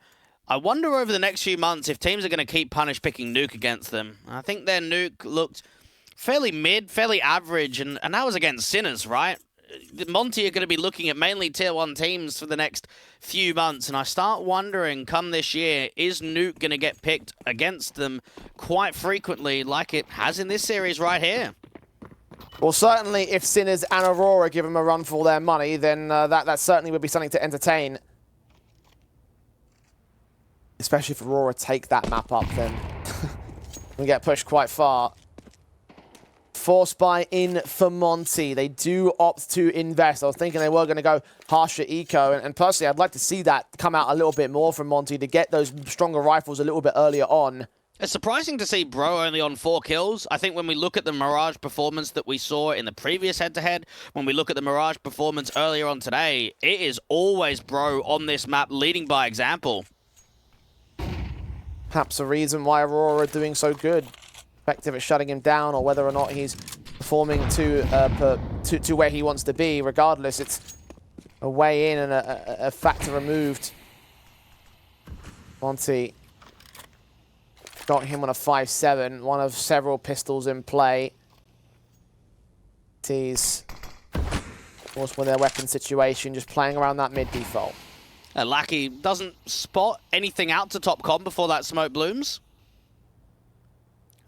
I wonder over the next few months if teams are going to keep punish picking Nuke against them. I think their Nuke looked fairly mid, fairly average, and that was against Sinners, right? Monty are going to be looking at mainly Tier 1 teams for the next few months, and I start wondering, come this year, is Nuke going to get picked against them quite frequently like it has in this series right here? Well, certainly if Sinners and Aurora give them a run for all their money, then that certainly would be something to entertain. Especially if Aurora take that map up, then we get pushed quite far. Force buy in for Monty. They do opt to invest. I was thinking they were going to go harsher eco, and personally, I'd like to see that come out a little bit more from Monty to get those stronger rifles a little bit earlier on. It's surprising to see Bro only on 4 kills. I think when we look at the Mirage performance that we saw in the previous head-to-head, when we look at the Mirage performance earlier on today, it is always Bro on this map leading by example. Perhaps a reason why Aurora are doing so good. Effective at shutting him down, or whether or not he's performing to where he wants to be. Regardless, it's a way in and a factor removed. Monty got him on a 5-7, one of several pistols in play. He's, of course, with their weapon situation, just playing around that mid default. Lackey doesn't spot anything out to top com before that smoke blooms.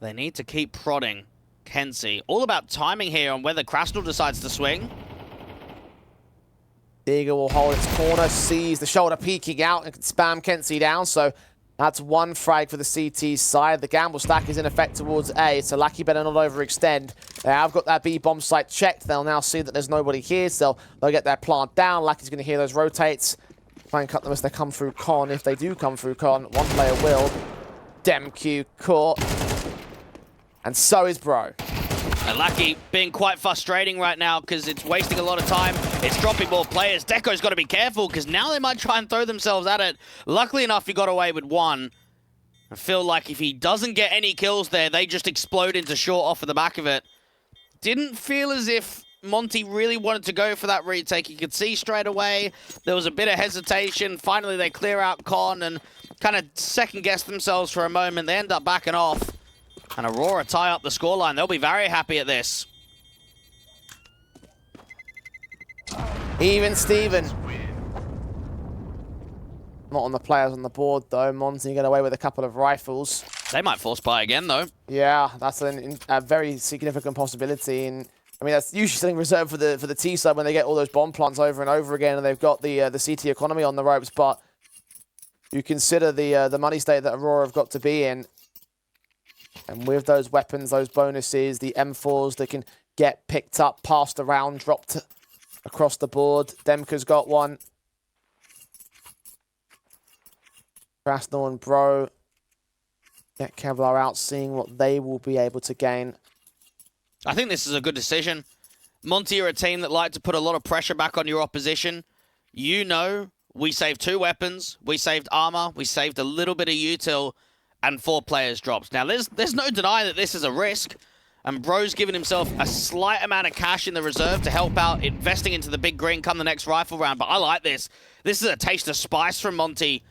They need to keep prodding Kenzie. All about timing here on whether Krasnal decides to swing. Eagle will hold its corner, sees the shoulder peeking out and can spam Kenzie down. So that's one frag for the CT side. The gamble stack is in effect towards A, so Lackey better not overextend. They have got that B bomb site checked. They'll now see that there's nobody here, so they'll get their plant down. Lackey's going to hear those rotates. Try and cut them as they come through Con. If they do come through Con, one player will. Demq caught. And so is Bro. And Lackey being quite frustrating right now because it's wasting a lot of time. It's dropping more players. Deco's got to be careful because now they might try and throw themselves at it. Luckily enough, he got away with one. I feel like if he doesn't get any kills there, they just explode into short off of the back of it. Didn't feel as if Monty really wanted to go for that retake. You could see straight away there was a bit of hesitation. Finally, they clear out Con and kind of second-guess themselves for a moment. They end up backing off. And Aurora tie up the scoreline. They'll be very happy at this. Even Steven. Not on the players on the board, though. Monty get away with a couple of rifles. They might force buy again, though. Yeah, that's a very significant possibility. And I mean, that's usually something reserved for the T side when they get all those bomb plants over and over again, and they've got the CT economy on the ropes. But you consider the money state that Aurora have got to be in. And with those weapons, those bonuses, the M4s that can get picked up, passed around, dropped across the board. Demka's got one. Krasnal and Bro get Kevlar out, seeing what they will be able to gain. I think this is a good decision. Monty are a team that like to put a lot of pressure back on your opposition. You know, we saved 2 weapons, we saved armor, we saved a little bit of util, and 4 players dropped. Now, there's no denying that this is a risk, and Bro's given himself a slight amount of cash in the reserve to help out investing into the big green come the next rifle round, but I like this. This is a taste of spice from Monty.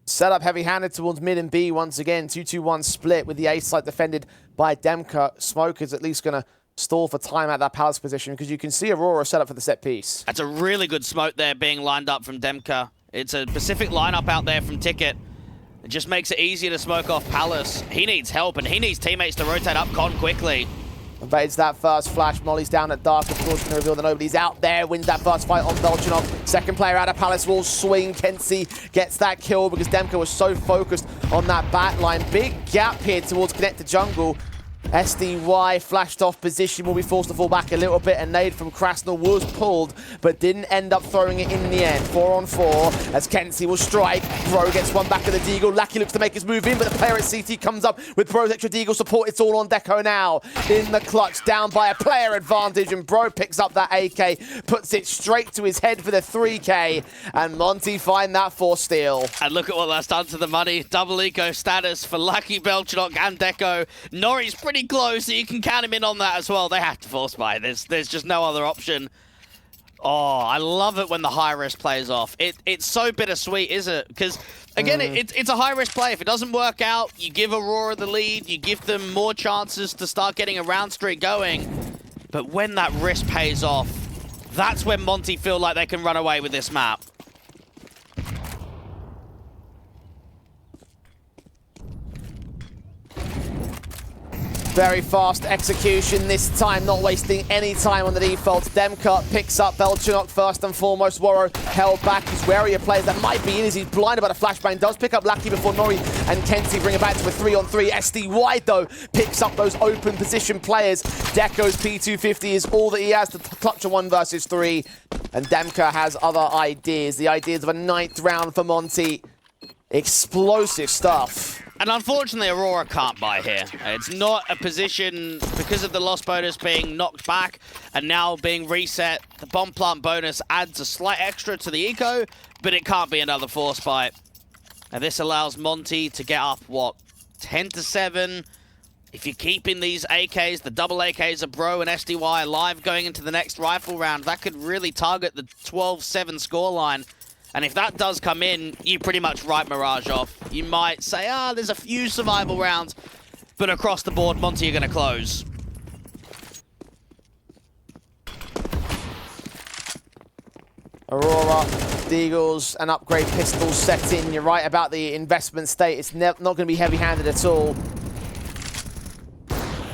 Set up heavy-handed towards mid and B once again. 2-2-1 split with the A site defended by Demka. Smoke is at least going to stall for time at that Palace position because you can see Aurora set up for the set piece. That's a really good smoke there being lined up from Demka. It's a Pacific lineup out there from Ticket. It just makes it easier to smoke off Palace. He needs help, and he needs teammates to rotate up Con quickly. Evades that first flash. Molly's down at Dark. Of course, going to reveal that nobody's out there. Wins that first fight on Belchanov. Second player out of Palace will swing. Kenzie gets that kill because Demka was so focused on that back line. Big gap here towards connected jungle. SDY flashed off position, will be forced to fall back a little bit. A nade from Krasnal was pulled, but didn't end up throwing it in the end. 4 on 4 as Kenzie will strike. Bro gets one back of the Deagle. Lucky looks to make his move in, but the player at CT comes up with Bro's extra Deagle support. It's all on Deco now. In the clutch, down by a player advantage, and Bro picks up that AK, puts it straight to his head for the 3K, and Monty find that 4 steal. And look at what that's done to the money. Double eco status for Lucky, Belchanok, and Deco. Nori's pretty close, so you can count him in on that as well. They have to force buy. There's just no other option. Oh, I love it when the high-risk plays off. It's so bittersweet, isn't it? Because, again, it's a high-risk play. If it doesn't work out, you give Aurora the lead, you give them more chances to start getting a round streak going. But when that risk pays off, that's when Monty feel like they can run away with this map. Very fast execution this time, not wasting any time on the default. Demka picks up Belchanok first and foremost. Waro held back. He's wary of players that might be in as he's blinded by the flashbang. Does pick up Lucky before Nori and Kenzie bring it back to a 3-on-3. SDY, though, picks up those open position players. Deco's P250 is all that he has to clutch a 1 versus 3. And Demka has other ideas. The ideas of a 9th round for Monty. Explosive stuff. And unfortunately, Aurora can't buy here. It's not a position, because of the loss bonus being knocked back and now being reset. The bomb plant bonus adds a slight extra to the eco, but it can't be another force buy. And this allows Monty to get up, what, 10-7. If you're keeping these AKs, the double AKs of Bro and SDY alive going into the next rifle round, that could really target the 12-7 scoreline. And if that does come in, you pretty much write Mirage off. You might say, there's a few survival rounds, but across the board, Monty are going to close. Aurora, Deagles, and upgrade pistols set in. You're right about the investment state. It's not going to be heavy-handed at all.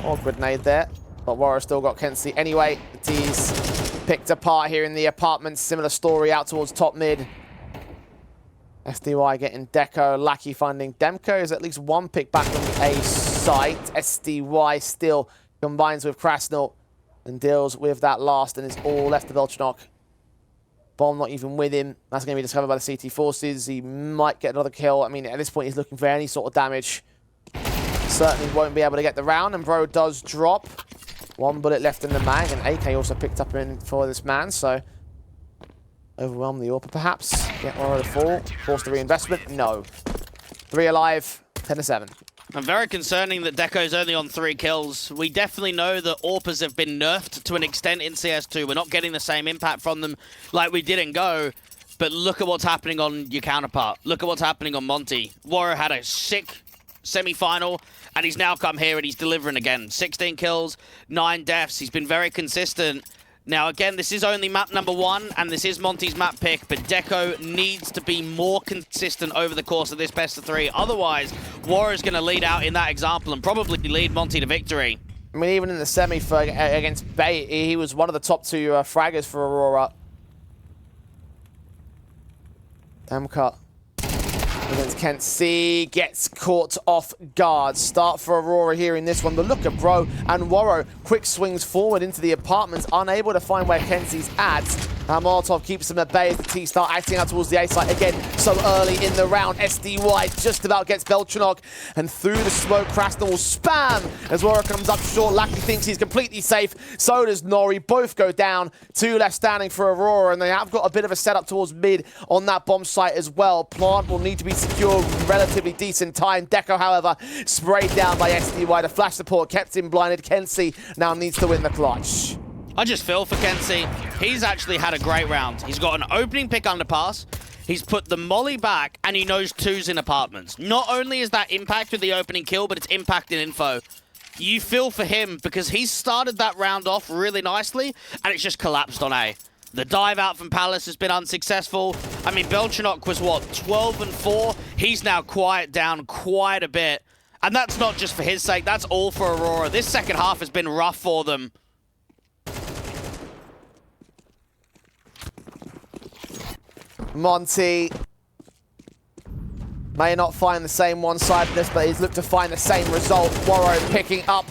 Oh, grenade there. But Warrior still got Kenzie. Anyway, the T's picked apart here in the apartments. Similar story out towards top mid. SDY getting Deco. Lucky finding Demko. Is at least one pick back on the A site. SDY still combines with Krasnal and deals with that last, and it's all left to Belchanok. Bomb not even with him. That's going to be discovered by the CT forces. He might get another kill. I mean, at this point, he's looking for any sort of damage. Certainly won't be able to get the round, and Bro does drop. 1 bullet left in the mag, and AK also picked up in for this man, so overwhelm the AWP perhaps. Get one of the 4. Force the reinvestment. No. 3 alive. 10-7. And very concerning that Deco's only on 3 kills. We definitely know that AWPers have been nerfed to an extent in CS2. We're not getting the same impact from them like we did in Go. But look at what's happening on your counterpart. Look at what's happening on Monty. Warrior had a sick semi-final, and he's now come here and he's delivering again. 16 kills, 9 deaths. He's been very consistent. Now, again, this is only map number 1, and this is Monty's map pick, but Deco needs to be more consistent over the course of this best of 3. Otherwise, Warrior's going to lead out in that example and probably lead Monty to victory. I mean, even in the semi against Bait, he was one of the top 2 fraggers for Aurora. Damn cut. Against Kenzie, gets caught off guard. Start for Aurora here in this one. But look at Bro and Warro. Quick swings forward into the apartments, unable to find where Kenzie's at. Molotov keeps him at bay as the T start acting out towards the A site again so early in the round. SDY just about gets Belchanok, and through the smoke, Krasnal will spam as Warro comes up short. Lucky thinks he's completely safe. So does Nori. Both go down. 2 left standing for Aurora, and they have got a bit of a setup towards mid on that bomb site as well. Plant will need to be secured relatively decent time. Deco, however, sprayed down by SDY. The flash support kept him blinded. Kenzie now needs to win the clutch. I just feel for Kenzie. He's actually had a great round. He's got an opening pick underpass. He's put the molly back, and he knows 2s in apartments. Not only is that impact with the opening kill, but it's impact in info. you feel for him because he started that round off really nicely, and it's just collapsed on A. The dive out from Palace has been unsuccessful. I mean, Belchanok was, what, 12-4? He's now quiet down quite a bit. And that's not just for his sake, that's all for Aurora. This second half has been rough for them. Monty may not find the same one-sidedness, but he's looked to find the same result. Warrow picking up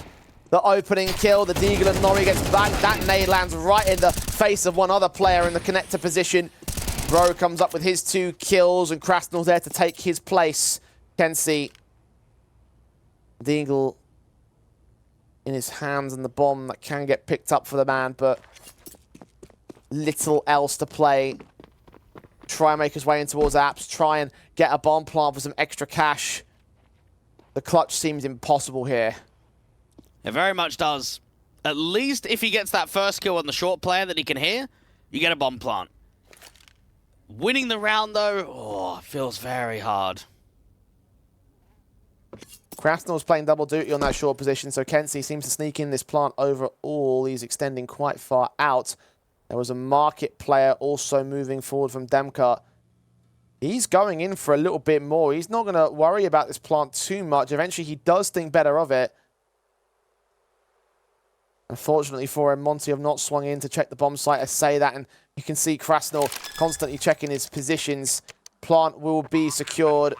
the opening kill. The Deagle and Nori gets back. That nade lands right in the face of one other player in the connector position. Rowe comes up with his 2 kills, and Krasnal's there to take his place. Kenzie, Deagle in his hands and the bomb that can get picked up for the man, but little else to play. Try and make his way in towards Apps, try and get a bomb plant for some extra cash. The clutch seems impossible here. It very much does. At least if he gets that first kill on the short player that he can hear, you get a bomb plant. Winning the round, though, it feels very hard. Krasnal's playing double duty on that short position, so Kenzie seems to sneak in this plant overall. He's extending quite far out. There was a market player also moving forward from Demka. He's going in for a little bit more. He's not going to worry about this plant too much. Eventually, he does think better of it. Unfortunately for him, Monty have not swung in to check the bomb site. I say that, and you can see Krasnal constantly checking his positions. Plant will be secured.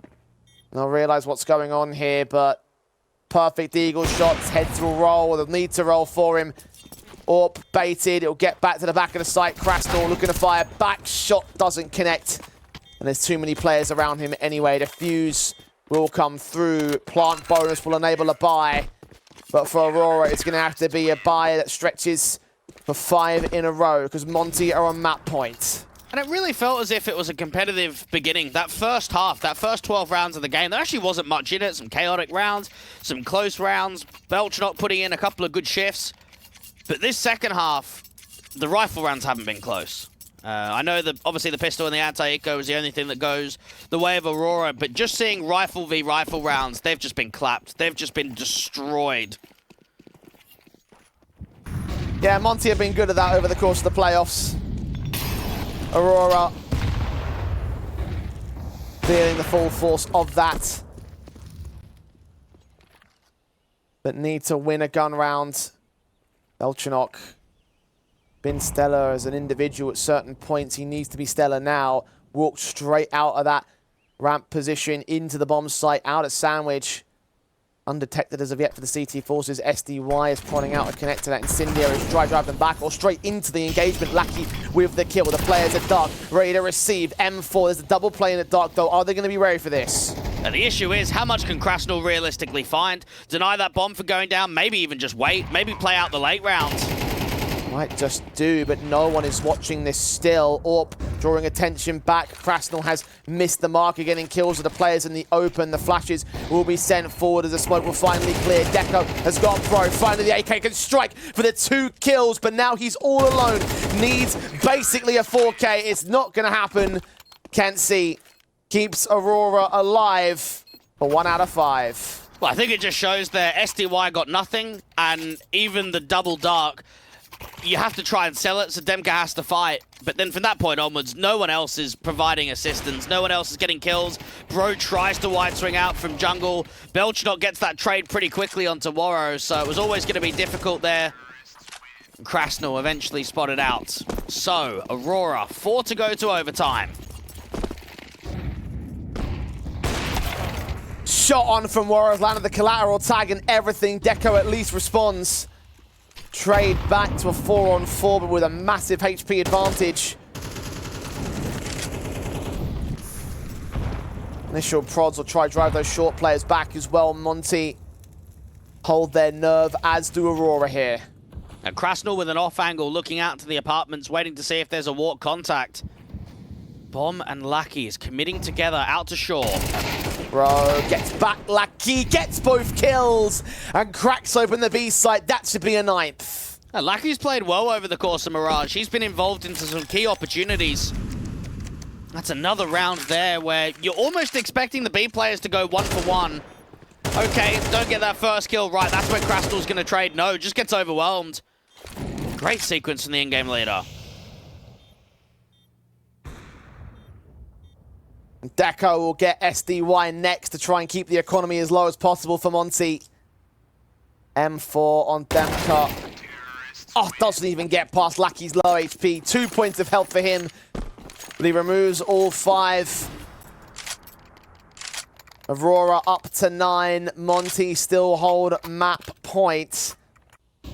And I'll realize what's going on here, but perfect Eagle shots. Heads will roll. They'll need to roll for him. Orp baited. It'll get back to the back of the site. Krasnal looking to fire. Back shot doesn't connect. And there's too many players around him anyway. The fuse will come through. Plant bonus will enable a buy. But for Aurora, it's going to have to be a buy that stretches for 5 in a row because Monty are on map point. And it really felt as if it was a competitive beginning. That first half, that first 12 rounds of the game, there actually wasn't much in it. Some chaotic rounds, some close rounds. Belchanok putting in a couple of good shifts. But this second half, the rifle rounds haven't been close. I know that obviously the pistol and the anti-eco is the only thing that goes the way of Aurora, but just seeing rifle v rifle rounds, they've just been clapped. They've just been destroyed. Yeah, Monty have been good at that over the course of the playoffs. Aurora feeling the full force of that. But need to win a gun round. Belchanok been stellar as an individual at certain points. He needs to be stellar now. Walked straight out of that ramp position into the bomb site, out at Sandwich. Undetected as of yet for the CT forces. SDY is prodding out a connector. That Incendiary is drive them back or straight into the engagement. Lucky with the kill. The players at Dark ready to receive. M4, there's a double play in the Dark though. Are they going to be ready for this? And the issue is, how much can Krasnal realistically find? Deny that bomb for going down, maybe even just wait, maybe play out the late rounds. Might just do, but no one is watching this still. Orp drawing attention back. Krasnal has missed the mark, getting kills of the players in the open. The flashes will be sent forward as the smoke will finally clear. Deco has got Pro. Finally, the AK can strike for the 2 kills, but now he's all alone. Needs basically a 4K. It's not going to happen. Can't see. Keeps Aurora alive for 1 out of 5. Well, I think it just shows that SDY got nothing, and even the double Dark, you have to try and sell it, so Demka has to fight. But then from that point onwards, no one else is providing assistance. No one else is getting kills. Bro tries to wide swing out from jungle. Belchanok gets that trade pretty quickly onto Warrow, so it was always going to be difficult there. Krasnal eventually spotted out. So, Aurora, 4 to go to overtime. Shot on from Warrow's landed the collateral tag and everything. Deco at least responds. Trade back to a 4-on-4, but with a massive HP advantage. Initial prods will try to drive those short players back as well. Monty hold their nerve, as do Aurora here. And Krasnal with an off angle, looking out to the apartments, waiting to see if there's a walk contact. Bomb and Lucky is committing together out to shore. Bro gets back, Lucky gets both kills and cracks open the B site. That should be a 9th. Lucky's played well over the course of Mirage. He's been involved into some key opportunities. That's another round there where you're almost expecting the B players to go 1 for 1. Okay, don't get that first kill right. That's where Crastal's going to trade. No, just gets overwhelmed. Great sequence from the in-game leader. Deco will get SDY next to try and keep the economy as low as possible for Monty. M4 on Demka. Oh, doesn't even get past Lackey's low HP. 2 points of health for him. But he removes all 5. Aurora up to 9. Monty still hold map point.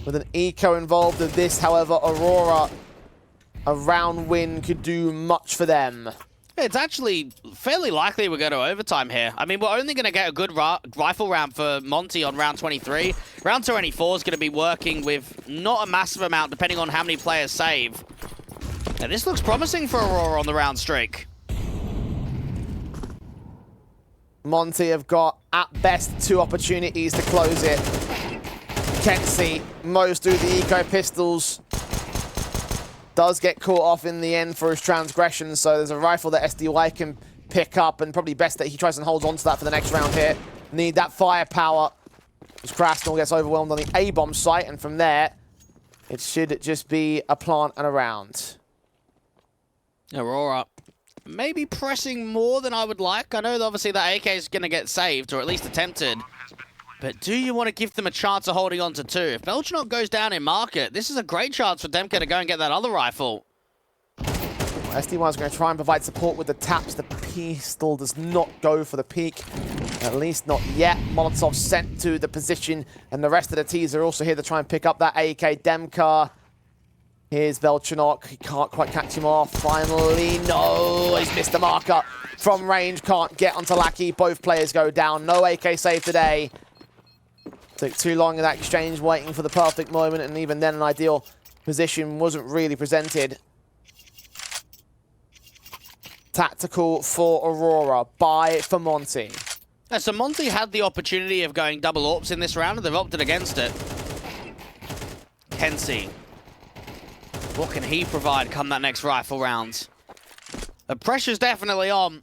With an eco involved in this, however, Aurora, a round win could do much for them. It's actually fairly likely we're going to overtime here. I mean, we're only going to get a good rifle round for Monty on round 23. Round 24 is going to be working with not a massive amount, depending on how many players save. And this looks promising for Aurora on the round streak. Monty have got, at best, 2 opportunities to close it. Kenzie, most do the eco pistols. Does get caught off in the end for his transgression, so there's a rifle that SDY can pick up, and probably best that he tries and holds on to that for the next round here. Need that firepower. As Crastal gets overwhelmed on the A-bomb site, and from there, it should just be a plant and a round. Aurora maybe pressing more than I would like. I know that obviously that AK is going to get saved, or at least attempted. But do you want to give them a chance of holding on to 2? If Belchenok goes down in market, this is a great chance for Demka to go and get that other rifle. SDY is going to try and provide support with the taps. The pistol does not go for the peak. At least not yet. Molotov sent to the position, and the rest of the T's are also here to try and pick up that AK. Demka. Here's Belchenok. He can't quite catch him off. Finally, no! He's missed the marker. From range, can't get onto Lackey. Both players go down. No AK save today. Took too long in that exchange, waiting for the perfect moment, and even then an ideal position wasn't really presented. Tactical for Aurora, buy for Monty. Yeah, so Monty had the opportunity of going double AWPs in this round, and they've opted against it. Kenzie. What can he provide come that next rifle round? The pressure's definitely on.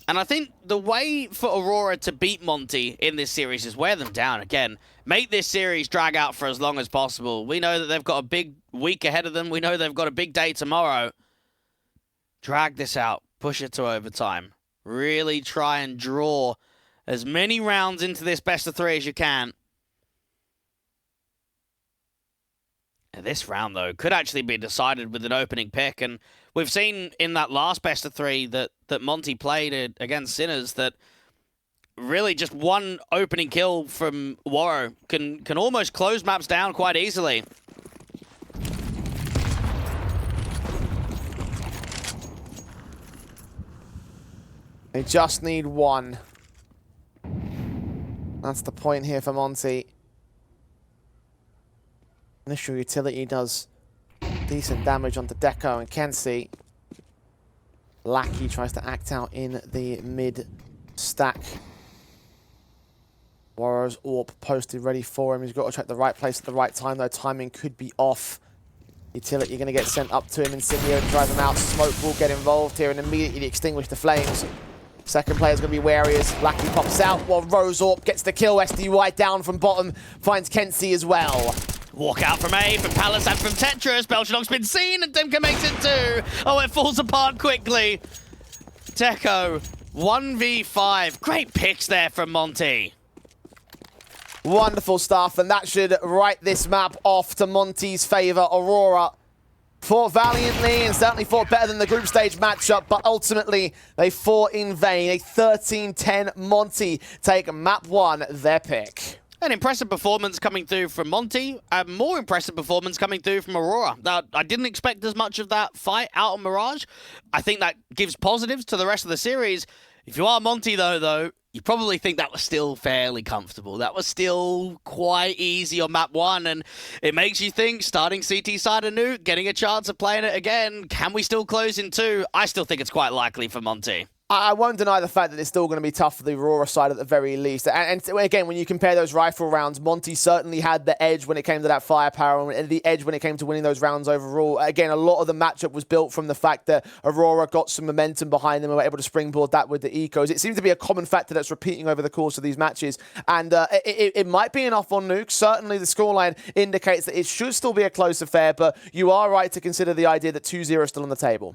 And I think the way for Aurora to beat Monty in this series is wear them down again. Make this series drag out for as long as possible. We know that they've got a big week ahead of them. We know they've got a big day tomorrow. Drag this out. Push it to overtime. Really try and draw as many rounds into this best of 3 as you can. And this round, though, could actually be decided with an opening pick. And we've seen in that last best of 3 that Monty played against Sinners that really just one opening kill from Waro can almost close maps down quite easily. They just need 1. That's the point here for Monty. Initial utility does decent damage onto Deco and Kenzie. Lackey tries to act out in the mid stack. Warriors AWP posted ready for him. He's got to check the right place at the right time, though. Timing could be off. Utility going to get sent up to him. Insignia and drive him out. Smoke will get involved here and immediately extinguish the flames. Second player's going to be wary as Lackey pops out while Rose AWP gets the kill. SDY down from bottom. Finds Kenzie as well. Walk out from A, from Palace and from Tetris. Belchenok's been seen and Demka makes it too. Oh, it falls apart quickly. Deco, 1v5. Great picks there from Monty. Wonderful stuff, and that should write this map off to Monty's favour. Aurora fought valiantly and certainly fought better than the group stage matchup, but ultimately they fought in vain. A 13-10 Monty take map 1, their pick. An impressive performance coming through from Monty. A more impressive performance coming through from Aurora. Now, I didn't expect as much of that fight out on Mirage. I think that gives positives to the rest of the series. If you are Monty, though, you probably think that was still fairly comfortable. That was still quite easy on map 1, and it makes you think, starting CT side anew, getting a chance of playing it again, can we still close in 2? I still think it's quite likely for Monty. I won't deny the fact that it's still going to be tough for the Aurora side at the very least. And again, when you compare those rifle rounds, Monty certainly had the edge when it came to that firepower and the edge when it came to winning those rounds overall. Again, a lot of the matchup was built from the fact that Aurora got some momentum behind them and were able to springboard that with the ecos. It seems to be a common factor that's repeating over the course of these matches. And it might be enough on Nuke. Certainly the scoreline indicates that it should still be a close affair, but you are right to consider the idea that 2-0 is still on the table.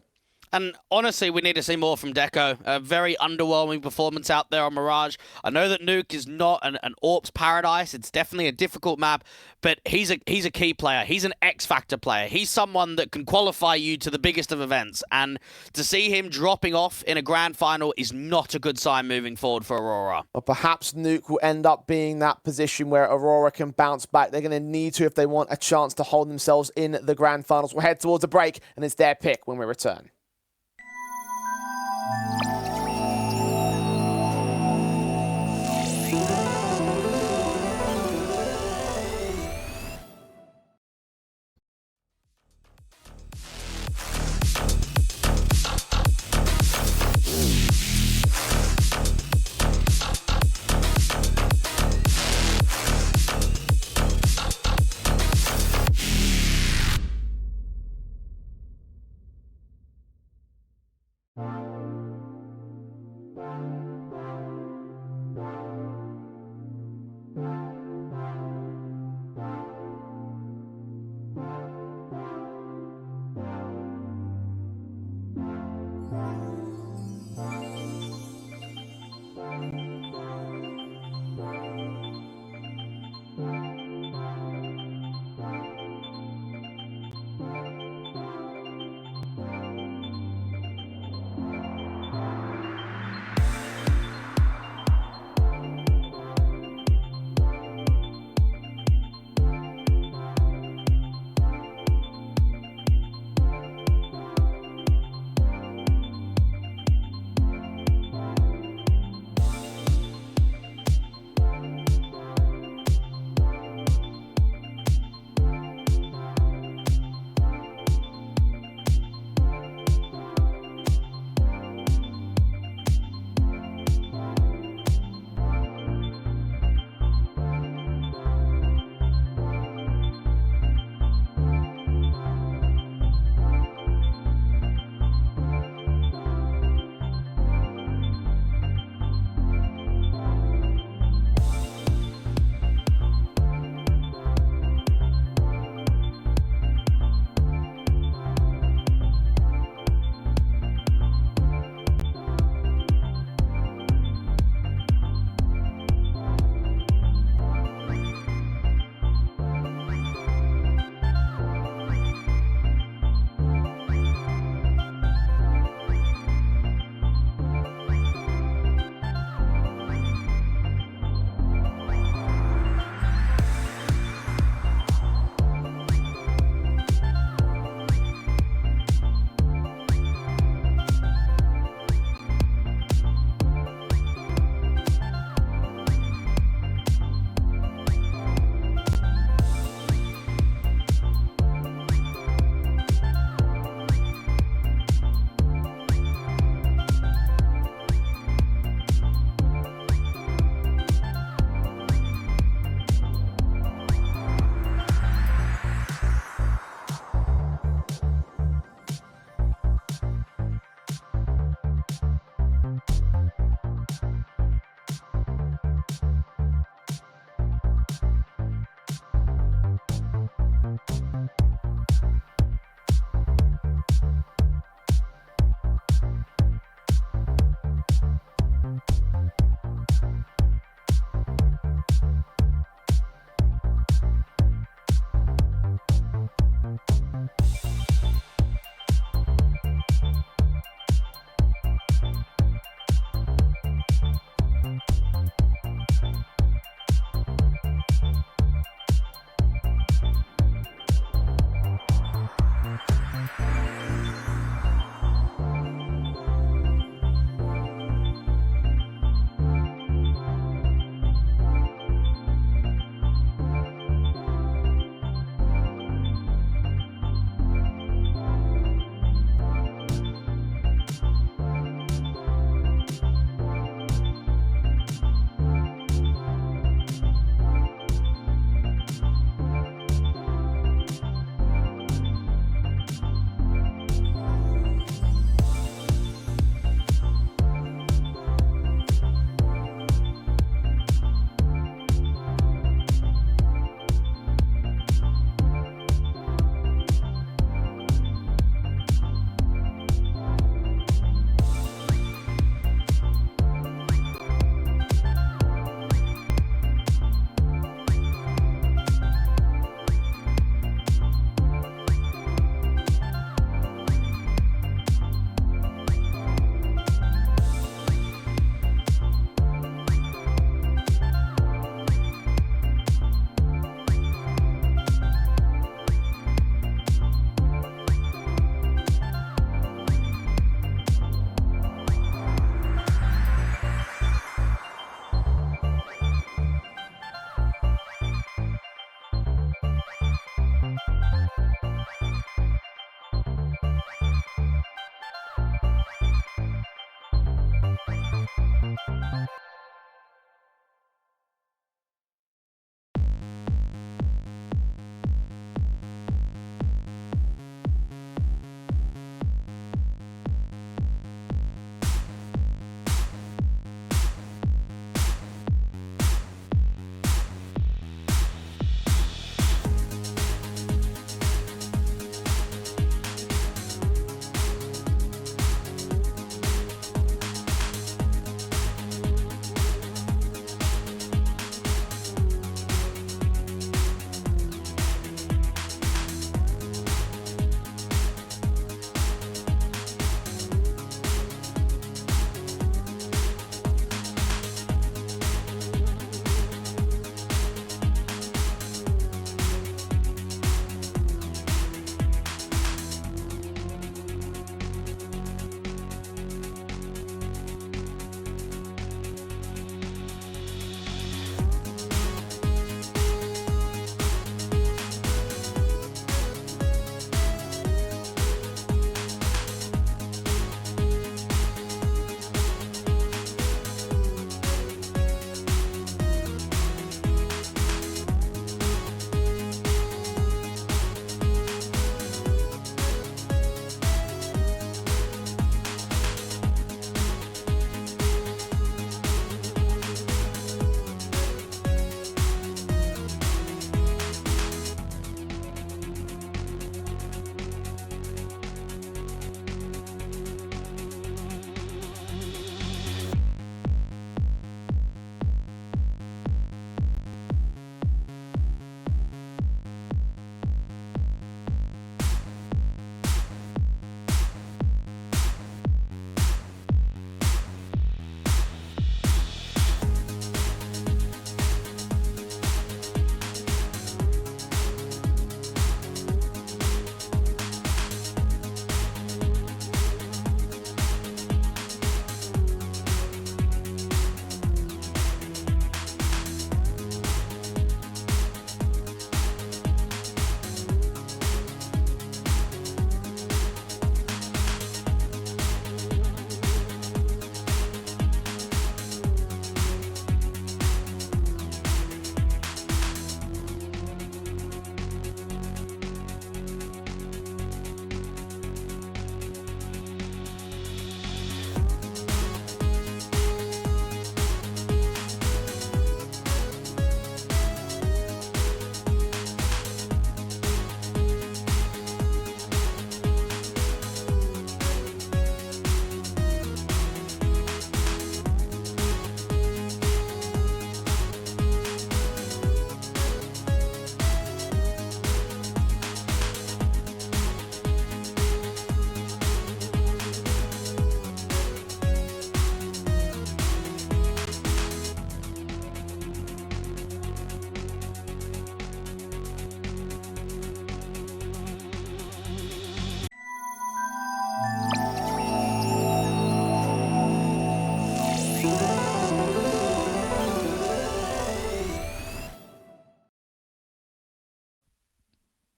And honestly, we need to see more from Deco. A very underwhelming performance out there on Mirage. I know that Nuke is not an AWP's paradise. It's definitely a difficult map, but he's a key player. He's an X-Factor player. He's someone that can qualify you to the biggest of events. And to see him dropping off in a grand final is not a good sign moving forward for Aurora. Or perhaps Nuke will end up being that position where Aurora can bounce back. They're going to need to if they want a chance to hold themselves in the grand finals. We'll head towards a break, and it's their pick when we return.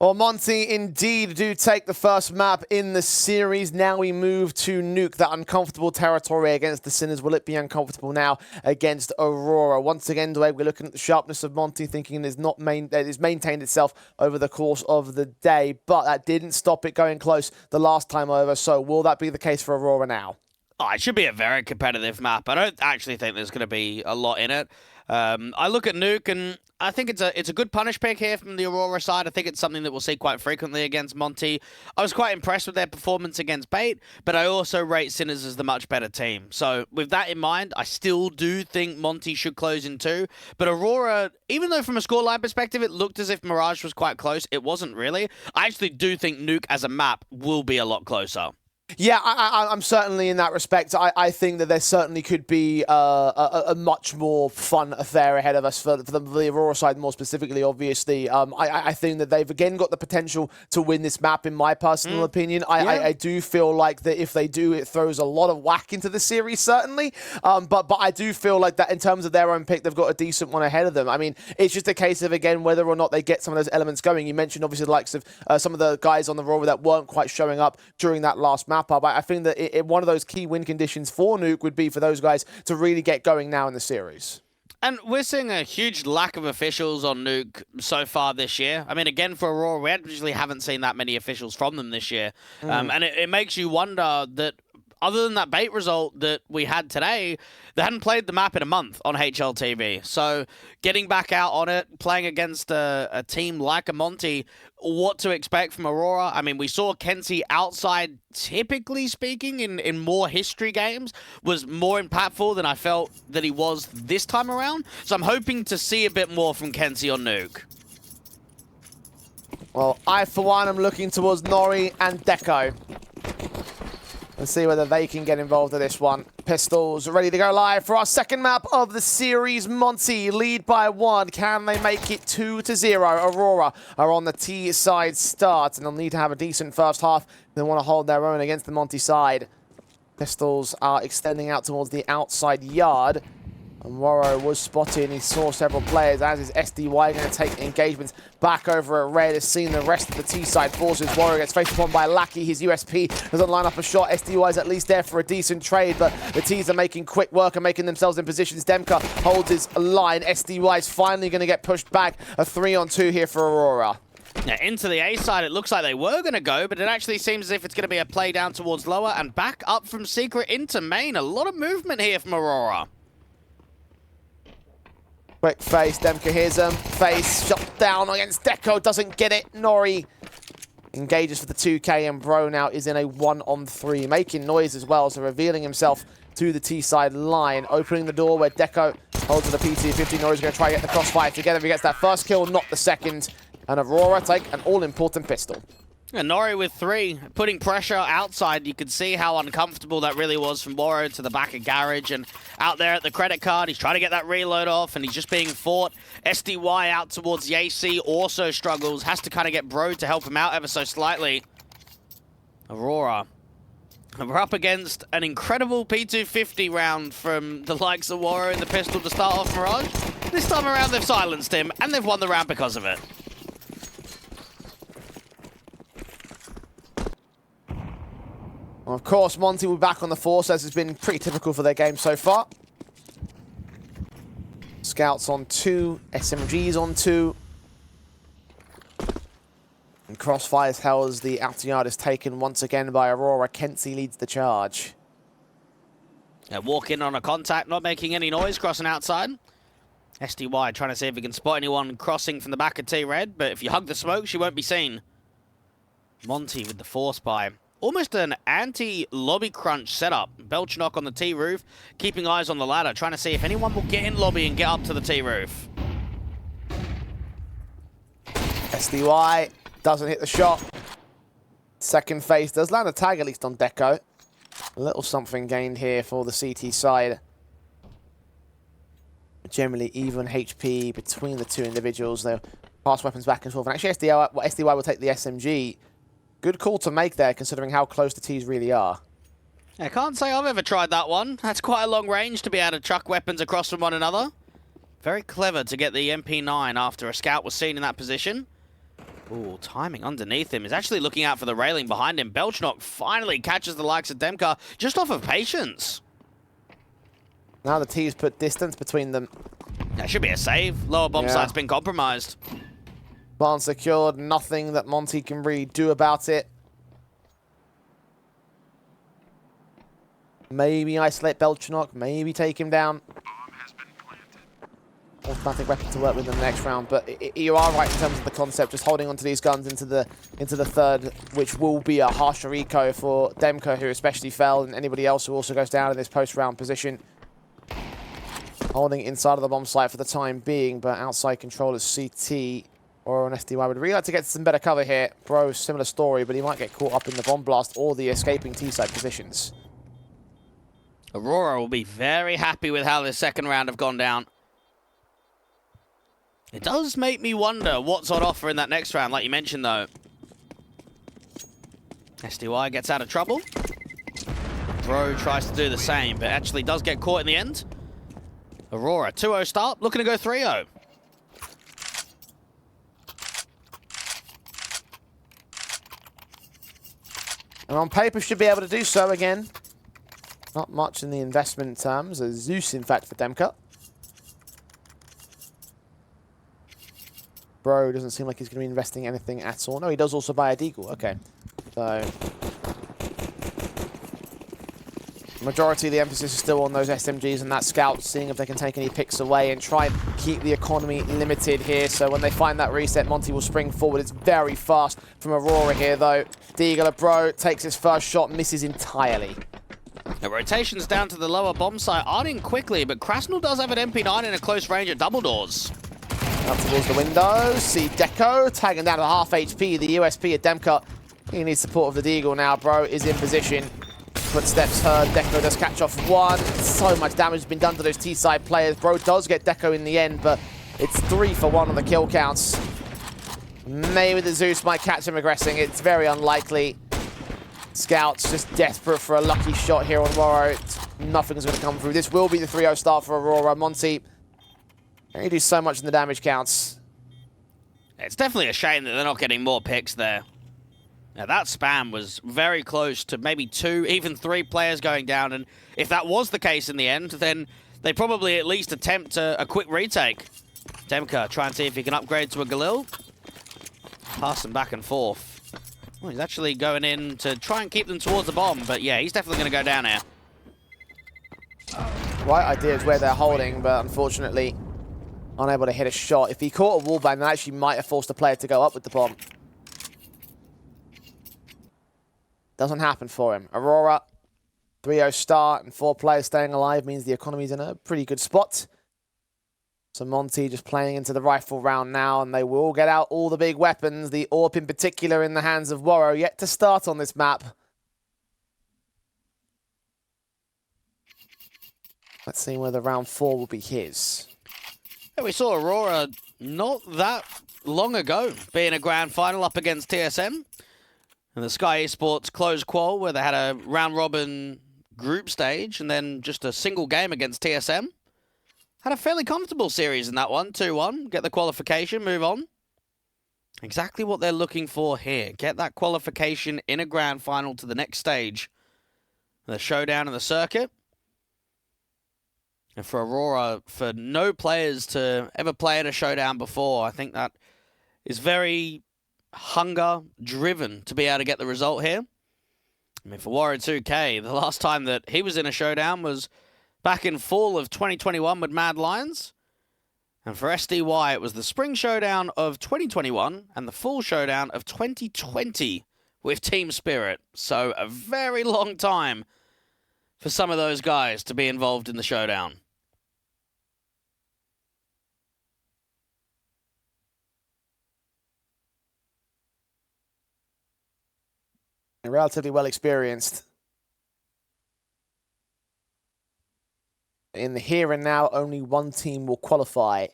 Well, Monty indeed do take the first map in the series. Now we move to Nuke, that uncomfortable territory against the Sinners. Will it be uncomfortable now against Aurora? Once again, Dwayne, we're looking at the sharpness of Monty, thinking it is maintained itself over the course of the day, but that didn't stop it going close the last time over. So will that be the case for Aurora now? Oh, it should be a very competitive map. I don't actually think there's going to be a lot in it. I look at Nuke, and I think it's a good punish pick here from the Aurora side. I think it's something that we'll see quite frequently against Monty. I was quite impressed with their performance against Bait, but I also rate Sinners as the much better team. So with that in mind, I still do think Monty should close in 2. But Aurora, even though from a scoreline perspective it looked as if Mirage was quite close, it wasn't really. I actually do think Nuke as a map will be a lot closer. Yeah, I'm certainly in that respect. I think that there certainly could be a much more fun affair ahead of us for the Aurora side more specifically, obviously. I think that they've again got the potential to win this map, in my personal opinion. I do feel like that if they do, it throws a lot of whack into the series, certainly. But I do feel like that in terms of their own pick, they've got a decent one ahead of them. I mean, it's just a case of, again, whether or not they get some of those elements going. You mentioned, obviously, the likes of some of the guys on the Aurora that weren't quite showing up during that last map. I think that one of those key win conditions for Nuke would be for those guys to really get going now in the series. And we're seeing a huge lack of officials on Nuke so far this year. I mean, again, for Aurora, we actually haven't seen that many officials from them this year. And it makes you wonder that other than that Bait result that we had today, they hadn't played the map in a month on HLTV. So getting back out on it, playing against a team like a Monty, what to expect from Aurora? I mean, we saw Kenzie outside, typically speaking, in more history games, was more impactful than I felt that he was this time around. So I'm hoping to see a bit more from Kenzie on Nuke. Well, I, for one, am looking towards Nori and Deco. Let's see whether they can get involved in this one. Pistols ready to go live for our second map of the series. Monty lead by 1. Can they make it 2-0? Aurora are on the T side start, and they'll need to have a decent first half. They want to hold their own against the Monty side. Pistols are extending out towards the outside yard. And Warrow was spotted. He saw several players, as is SDY going to take engagements back over at Red. Has seen the rest of the T-side forces. Warrow gets faced upon by Lackey. His USP doesn't line up a shot. SDY is at least there for a decent trade, but the T's are making quick work and making themselves in positions. Demka holds his line. SDY is finally going to get pushed back. A 3-on-2 here for Aurora. Yeah, into the A side, it looks like they were going to go, but it actually seems as if it's going to be a play down towards lower and back up from Secret into main. A lot of movement here from Aurora. Quick face, Demka hears him. Face, shot down against Deco, doesn't get it. Nori engages for the 2K, and Bro now is in a 1-on-3, making noise as well, so revealing himself to the T-side line, opening the door where Deco holds to the PT-50. Nori's going to try to get the crossfire together. If he gets that first kill, not the second. And Aurora take an all-important pistol. And Nori with 3, putting pressure outside. You could see how uncomfortable that really was from Warrow to the back of Garage. And out there at the credit card, he's trying to get that reload off, and he's just being fought. SDY out towards the AC also struggles. Has to kind of get Bro to help him out ever so slightly. Aurora. We're up against an incredible P250 round from the likes of Warrow in the pistol to start off Mirage. This time around, they've silenced him, and they've won the round because of it. Well, of course, Monty will be back on the force, as has been pretty typical for their game so far. Scouts on 2, SMGs on 2. And Crossfire's held as the outer yard is taken once again by Aurora. Kenzie leads the charge. Walk in on a contact, not making any noise, crossing outside. SDY trying to see if he can spot anyone crossing from the back of T-Red, but if you hug the smoke, she won't be seen. Monty with the force buy. Almost an anti-lobby crunch setup. Belch knock on the T-roof, keeping eyes on the ladder, trying to see if anyone will get in lobby and get up to the T-roof. SDY doesn't hit the shot. Second phase does land a tag, at least on Deco. A little something gained here for the CT side. Generally even HP between the two individuals. They'll pass weapons back and forth. And actually SDY will take the SMG. Good call to make there, considering how close the T's really are. I can't say I've ever tried that one. That's quite a long range to be able to chuck weapons across from one another. Very clever to get the MP9 after a scout was seen in that position. Ooh, timing underneath him. Is actually looking out for the railing behind him. Belchnok finally catches the likes of Demka just off of patience. Now the T's put distance between them. That should be a save. Lower bomb site's been compromised. Barn secured. Nothing that Monty can really do about it. Maybe isolate Belchnok. Maybe take him down. Automatic weapon to work with in the next round, but you are right in terms of the concept, just holding onto these guns into the third, which will be a harsher eco for Demka, who especially fell, and anybody else who also goes down in this post-round position. Holding inside of the bomb site for the time being, but outside control is CT or an SDY. Would really like to get some better cover here. Bro, similar story, but he might get caught up in the bomb blast or the escaping T-side positions. Aurora will be very happy with how this second round have gone down. It does make me wonder what's on offer in that next round, like you mentioned, though. SDY gets out of trouble. Bro tries to do the same, but actually does get caught in the end. Aurora, 2-0 start, looking to go 3-0. And on paper should be able to do so again. Not much in the investment terms. A Zeus, in fact, for Demka. Bro doesn't seem like he's going to be investing anything at all. No, he does also buy a Deagle. Okay. So majority of the emphasis is still on those SMGs and that scout, seeing if they can take any picks away and try and keep the economy limited here. So when they find that reset, Monty will spring forward. It's very fast from Aurora here, though. Deagle, Bro takes his first shot, misses entirely. The rotations down to the lower bomb site aren't in quickly, but Krasnal does have an MP9 in a close range at double doors. Up towards the window, see Deco tagging down to half HP, the USP at Demka. He needs support of the Deagle now. Bro is in position. Footsteps heard. Deco does catch off one. So much damage has been done to those T-side players. Bro does get Deco in the end, but it's 3 for 1 on the kill counts. Maybe the Zeus might catch him aggressing. It's very unlikely. Scouts just desperate for a lucky shot here on Aurora. Nothing's going to come through. This will be the 3-0 start for Aurora. Monty, they do so much in the damage counts. It's definitely a shame that they're not getting more picks there. Now, that spam was very close to maybe 2, even 3 players going down, and if that was the case in the end, then they probably at least attempt a quick retake. Demka try and see if he can upgrade to a Galil. Pass them back and forth. Well, he's actually going in to try and keep them towards the bomb, but yeah, he's definitely going to go down here. Right idea is where they're holding, but unfortunately unable to hit a shot. If he caught a wallbang, that actually might have forced a player to go up with the bomb. Doesn't happen for him. Aurora, 3-0 start and 4 players staying alive means the economy's in a pretty good spot. So Monty just playing into the rifle round now, and they will get out all the big weapons. The AWP in particular in the hands of Warrow, yet to start on this map. Let's see whether round 4 will be his. Yeah, we saw Aurora not that long ago being a grand final up against TSM. And the Sky Esports closed qual where they had a round-robin group stage and then just a single game against TSM. Had a fairly comfortable series in that one, 2-1. Get the qualification, move on. Exactly what they're looking for here. Get that qualification in a grand final to the next stage. The showdown in the circuit. And for Aurora, for no players to ever play at a showdown before, I think that is very hunger-driven to be able to get the result here. I mean, for Warrior 2K, the last time that he was in a showdown was back in fall of 2021 with Mad Lions. And for SDY, it was the spring showdown of 2021 and the fall showdown of 2020 with Team Spirit. So a very long time for some of those guys to be involved in the showdown. Relatively well experienced. In the here and now, only one team will qualify.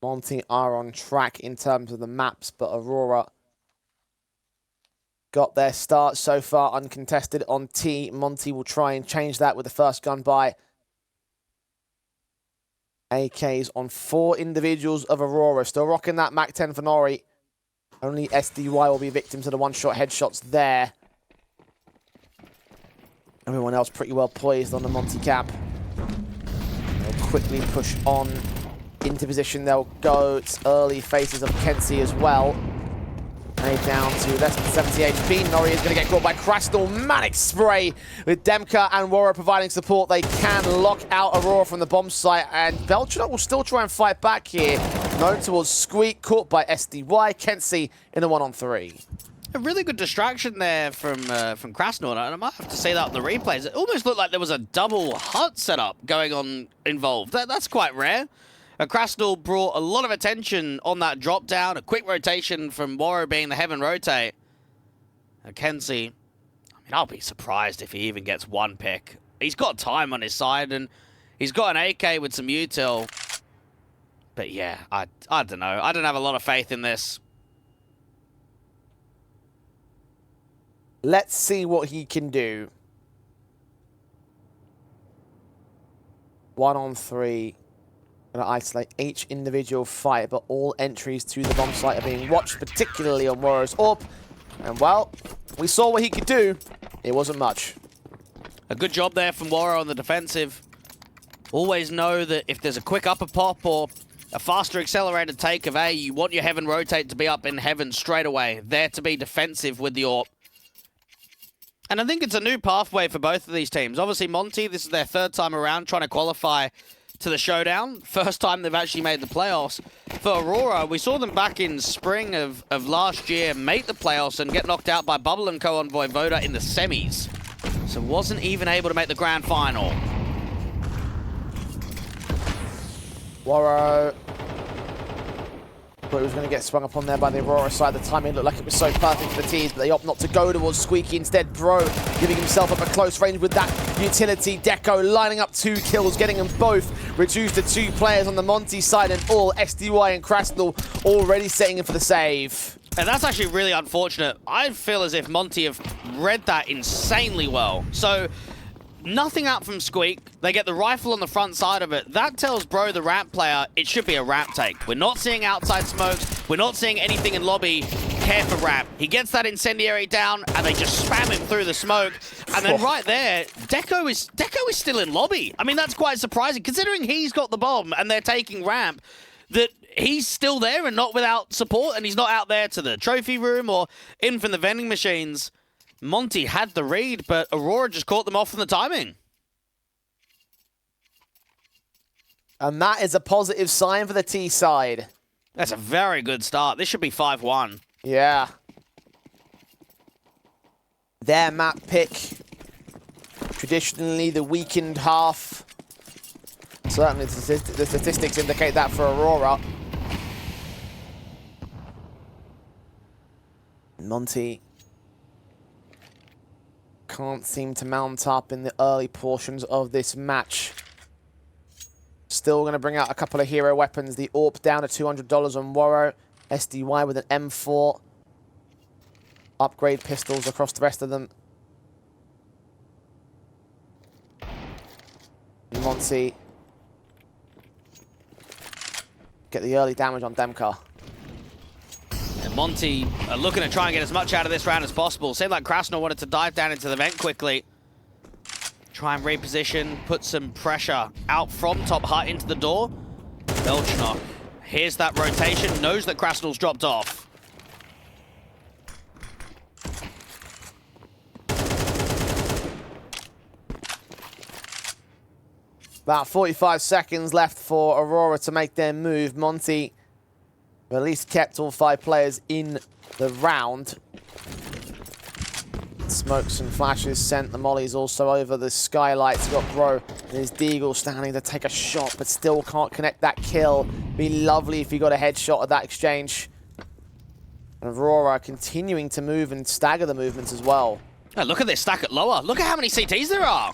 Monty are on track in terms of the maps, but Aurora got their start so far uncontested on T. Monty will try and change that with the first gun by. AKs on 4 individuals of Aurora. Still rocking that MAC-10 for Nori. Only SDY will be victim to the one-shot headshots there. Everyone else pretty well poised on the Monty cap. They'll quickly push on into position. They'll go. It's early phases of Kenzie as well. And down to less than 70 HP. Nori is going to get caught by Crystal. Manic spray with Demka and Wara providing support. They can lock out Aurora from the bomb site. And Belchner will still try and fight back here. Known towards Squeak, caught by SDY. Kenzie in a 1-on-3. A really good distraction there from Krasnor, and I might have to say that on the replays. It almost looked like there was a double hut setup going on involved. That's quite rare. Krasnor brought a lot of attention on that drop down, a quick rotation from Waro being the heaven rotate. Kenzie, I mean, I'll be surprised if he even gets one pick. He's got time on his side, and he's got an AK with some util. But yeah, I don't know. I don't have a lot of faith in this. Let's see what he can do. 1-on-3. Going to isolate each individual fight, but all entries to the bomb site are being watched, particularly on Waro's AWP. And well, we saw what he could do. It wasn't much. A good job there from Waro on the defensive. Always know that if there's a quick upper pop or a faster accelerated take of A, you want your heaven rotate to be up in heaven straight away. There to be defensive with the AWP. And I think it's a new pathway for both of these teams. Obviously, Monty, this is their 3rd time around trying to qualify to the showdown. First time they've actually made the playoffs. For Aurora, we saw them back in spring of last year make the playoffs and get knocked out by Bubble & Co. on Voivoda in the semis. So wasn't even able to make the grand final. Waro thought he was going to get swung upon there by the Aurora side. The timing looked like it was so perfect for the T's, but they opt not to go towards Squeaky. Instead, Bro giving himself up at close range with that utility. Deco lining up 2 kills, getting them both reduced to 2 players on the Monty side, and all SDY and Krasnal already setting in for the save. And that's actually really unfortunate. I feel as if Monty have read that insanely well. So nothing out from Squeak. They get the rifle on the front side of it. That tells Bro, the ramp player, it should be a ramp take. We're not seeing outside smokes. We're not seeing anything in lobby. Care for ramp. He gets that incendiary down, and they just spam him through the smoke. And then right there, Deco is still in lobby. I mean, that's quite surprising, considering he's got the bomb and they're taking ramp, that he's still there and not without support, and he's not out there to the trophy room or in from the vending machines. Monty had the read, but Aurora just caught them off from the timing. And that is a positive sign for the T side. That's a very good start. This should be 5-1. Yeah. Their map pick. Traditionally the weakened half. Certainly the statistics indicate that for Aurora. Monty can't seem to mount up in the early portions of this match. Still going to bring out a couple of hero weapons. The AWP down to $200 on Waro. SDY with an M4. Upgrade pistols across the rest of them. Monty. Get the early damage on Demka. And Monty are looking to try and get as much out of this round as possible. Seemed like Krasnor wanted to dive down into the vent quickly. Try and reposition, put some pressure out from top hut into the door. Belchner hears that rotation, knows that Krasnal's dropped off. About 45 seconds left for Aurora to make their move. Monty at least kept all 5 players in the round. Smokes and flashes sent the mollies also over the skylights. Got Bro and his Deagle standing to take a shot, but still can't connect that kill. Be lovely if he got a headshot at that exchange. And Aurora continuing to move and stagger the movements as well. Oh, look at this stack at lower. Look at how many CTs there are.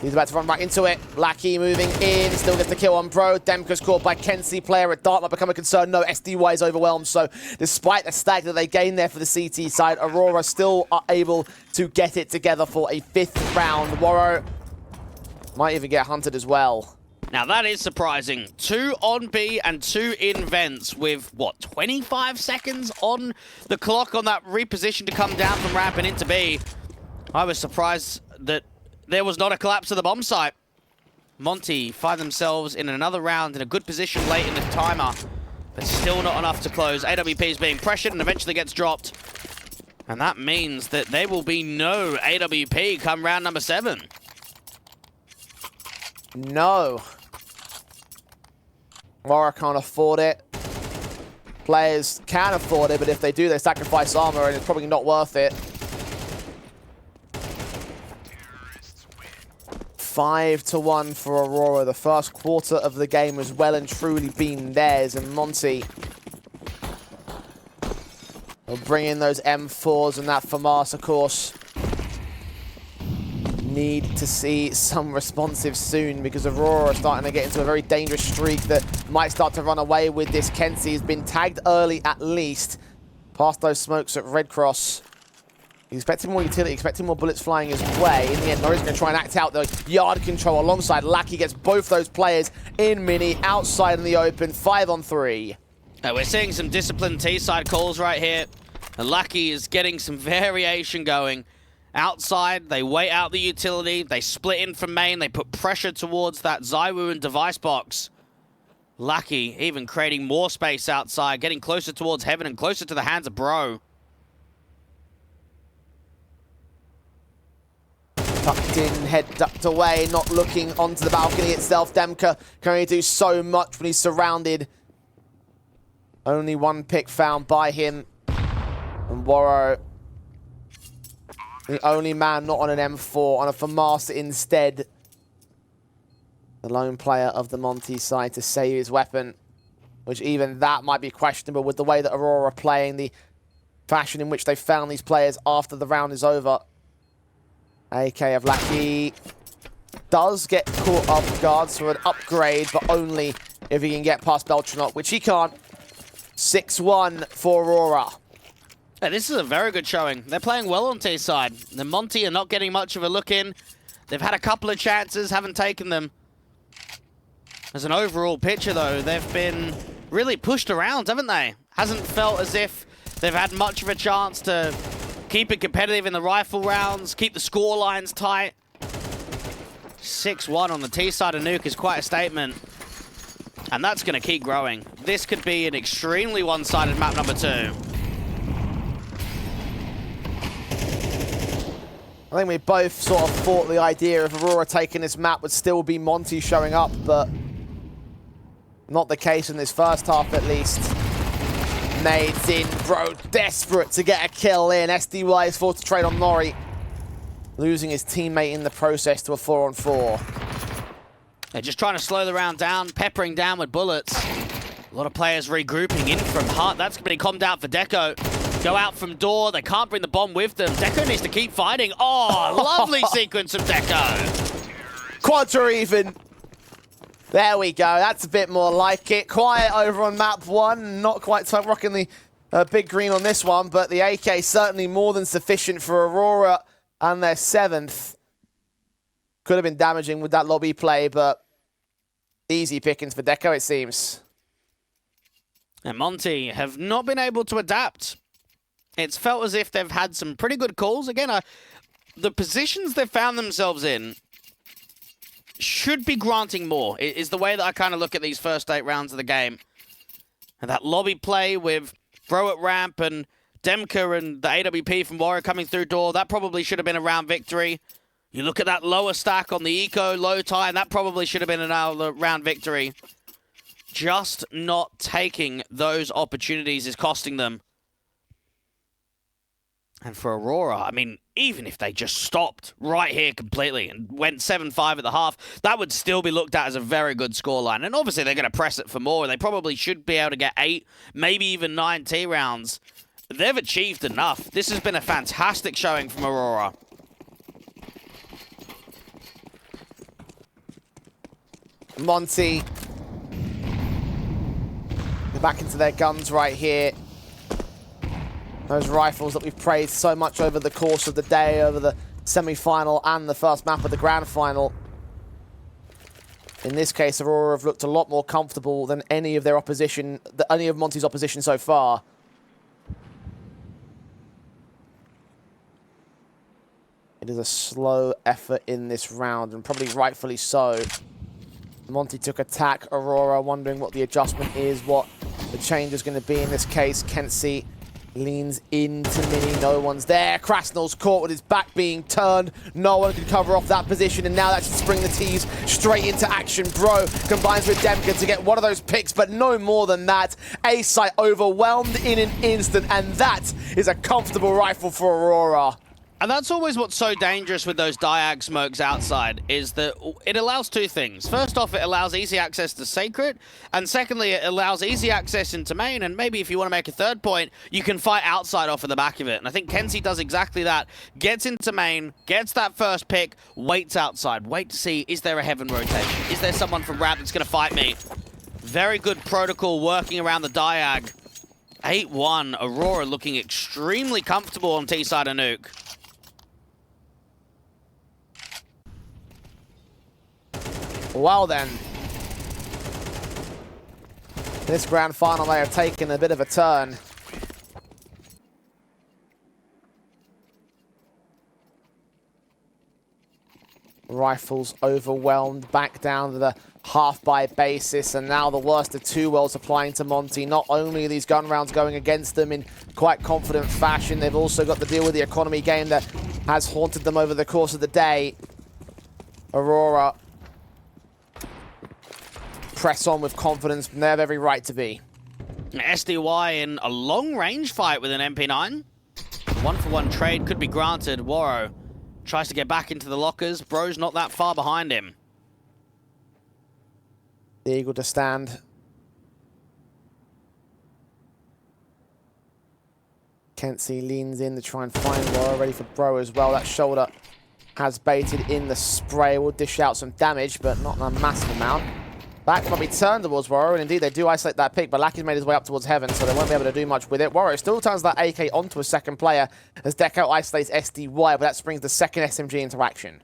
He's about to run right into it. Lackey moving in, still gets the kill on Bro. Demka's caught by Kenzie. Player at Dart might become a concern. No, SDY is overwhelmed. So despite the stag that they gained there for the CT side, Aurora still are able to get it together for a 5th round. Waro might even get hunted as well. Now that is surprising. 2 on B and 2 in vents with, what, 25 seconds on the clock on that reposition to come down from ramp and into B. I was surprised that there was not a collapse of the bomb site. Monty find themselves in another round in a good position late in the timer, but still not enough to close. AWP is being pressured and eventually gets dropped. And that means that there will be no AWP come round number 7. No. Aurora can't afford it. Players can afford it, but if they do, they sacrifice armor, and it's probably not worth it. 5-1 for Aurora. The first quarter of the game has well and truly been theirs, and Monty will bring in those M4s, and that FAMAS, of course, need to see some responsive soon, because Aurora are starting to get into a very dangerous streak that might start to run away with this. Kenzie has been tagged early at least, past those smokes at Red Cross. He's expecting more utility, expecting more bullets flying his way. In the end, Murray's going to try and act out the yard control alongside Lackey. Gets both those players in mini, outside in the open, 5-on-3. We're seeing some disciplined T-side calls right here. And Lackey is getting some variation going. Outside, they wait out the utility, they split in from main, they put pressure towards that Zywoo and device box. Lackey even creating more space outside, getting closer towards heaven and closer to the hands of Bro. Tucked in, head ducked away, not looking onto the balcony itself. Demka can only do so much when he's surrounded. Only one pick found by him. And Warrow, the only man not on an M4, on a FAMAS instead. The lone player of the Monty side to save his weapon, which even that might be questionable with the way that Aurora are playing, the fashion in which they found these players after the round is over. AK of Lackey does get caught off guard for an upgrade, but only if he can get past Beltranot, which he can't. 6-1 for Aurora. Yeah, this is a very good showing. They're playing well on T-side. The Monty are not getting much of a look in. They've had a couple of chances, haven't taken them. As an overall picture, though, they've been really pushed around, haven't they? Hasn't felt as if they've had much of a chance to keep it competitive in the rifle rounds, keep the score lines tight. 6-1 on the T-side of Nuke is quite a statement. And that's going to keep growing. This could be an extremely one-sided map number 2. I think we both sort of thought the idea of Aurora taking this map would still be Monty showing up, but not the case in this first half at least. Nades in, Bro desperate to get a kill in. SDY is forced to trade on Nori, losing his teammate in the process to a 4-on-4. They're just trying to slow the round down, peppering down with bullets. A lot of players regrouping in from Hut. That's going to be calmed out for Deco. Go out from door. They can't bring the bomb with them. Deco needs to keep fighting. Oh, lovely sequence of Deco. Quadra even. There we go. That's a bit more like it. Quiet over on map 1. Not quite rocking the big green on this one, but the AK certainly more than sufficient for Aurora and their 7th. Could have been damaging with that lobby play, but easy pickings for Deco, it seems. And Monty have not been able to adapt. It's felt as if they've had some pretty good calls. Again, the positions they've found themselves in should be granting more, is the way that I kind of look at these first 8 rounds of the game. And that lobby play with Bro at ramp and Demka and the AWP from Warrior coming through door, that probably should have been a round victory. You look at that lower stack on the eco, low tie, and that probably should have been a round victory. Just not taking those opportunities is costing them. And for Aurora, I mean, even if they just stopped right here completely and went 7-5 at the half, that would still be looked at as a very good scoreline. And obviously they're going to press it for more. They probably should be able to get 8, maybe even 9 T rounds. They've achieved enough. This has been a fantastic showing from Aurora. Monty. They're back into their guns right here. Those rifles that we've praised so much over the course of the day, over the semi-final and the first map of the grand final. In this case, Aurora have looked a lot more comfortable than any of their opposition, any of Monty's opposition so far. It is a slow effort in this round, and probably rightfully so. Monty took attack. Aurora wondering what the adjustment is, what the change is going to be in this case. Kenzie leans into Mini. No one's there. Krasnol's caught with his back being turned. No one can cover off that position, and now that should spring the T's straight into action. Bro combines with Demka to get one of those picks, but no more than that. A-Site overwhelmed in an instant, and that is a comfortable rifle for Aurora. And that's always what's so dangerous with those diag smokes outside, is that it allows two things. First off, it allows easy access to Sacred, and secondly, it allows easy access into main, and maybe if you want to make a third point, you can fight outside off of the back of it. And I think Kenzie does exactly that. Gets into main, gets that first pick, waits outside. Wait to see, is there a Heaven rotation? Is there someone from Rap that's going to fight me? Very good protocol working around the diag. 8-1, Aurora looking extremely comfortable on T-side of Nuke. Well then, this grand final may have taken a bit of a turn. Rifles overwhelmed, back down to the half-buy basis, and now the worst of two worlds applying to Monty. Not only are these gun rounds going against them in quite confident fashion, they've also got to deal with the economy game that has haunted them over the course of the day. Aurora press on with confidence, and they have every right to be. SDY in a long-range fight with an MP9. One-for-one trade could be granted. Waro tries to get back into the lockers. Bro's not that far behind him. The Eagle to stand. Kenzie leans in to try and find Waro, ready for Bro as well. That shoulder has baited in the spray. Will dish out some damage, but not a massive amount. Back might be turned towards Waro, and indeed they do isolate that pick, but Lackey's made his way up towards Heaven, so they won't be able to do much with it. Waro still turns that AK onto a second player as Deco isolates SDY, but that springs the second SMG into action.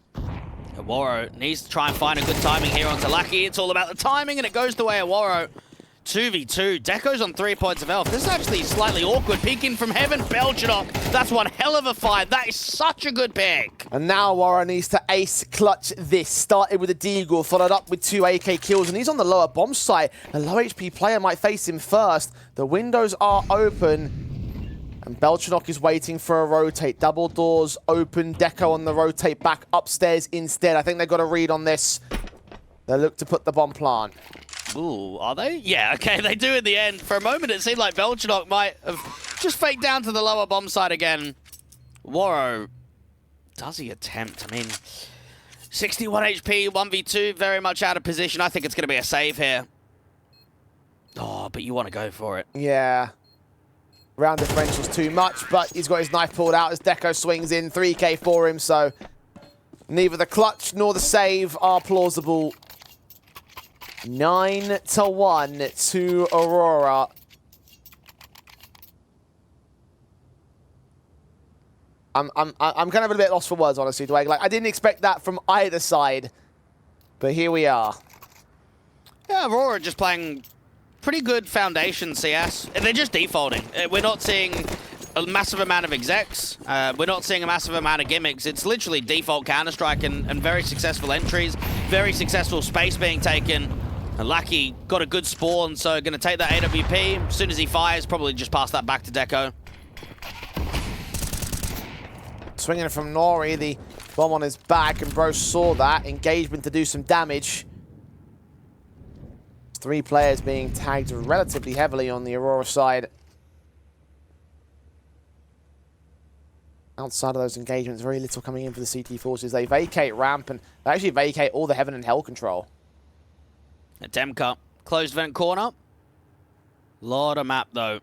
Waro needs to try and find a good timing here onto Lackey. It's all about the timing, and it goes the way of Waro. 2v2. Deco's on 3 points of health. This is actually slightly awkward. Peeking from Heaven, Belchadok. That's one hell of a fight. That is such a good pick. And now Waro needs to ace clutch this. Started with a Deagle, followed up with 2 AK kills, and he's on the lower bomb site. A low HP player might face him first. The windows are open, and Belchadok is waiting for a rotate. Double doors open. Deco on the rotate back upstairs instead. I think they've got a read on this. They look to put the bomb plant. Ooh, are they? Yeah, okay, they do in the end. For a moment, it seemed like Belchadok might have just faked down to the lower bomb side again. Waro, does he attempt? I mean, 61 HP, 1v2, very much out of position. I think it's going to be a save here. Oh, but you want to go for it. Yeah. Round differential's too much, but he's got his knife pulled out as Deco swings in. 3k for him, so neither the clutch nor the save are plausible. 9-1 to Aurora. I'm kind of a bit lost for words, honestly, Dwayne. Like, I didn't expect that from either side, but here we are. Yeah, Aurora just playing pretty good foundation CS. They're just defaulting. We're not seeing a massive amount of execs. We're not seeing a massive amount of gimmicks. It's literally default Counter-Strike and very successful entries, very successful space being taken. And Lackey got a good spawn, so going to take that AWP. As soon as he fires, probably just pass that back to Deco. Swinging from Nori, the bomb on his back, and Bro saw that. Engagement to do some damage. 3 players being tagged relatively heavily on the Aurora side. Outside of those engagements, very little coming in for the CT forces. They vacate ramp, and they actually vacate all the Heaven and Hell control. A Demka, closed vent corner. Lot of map though.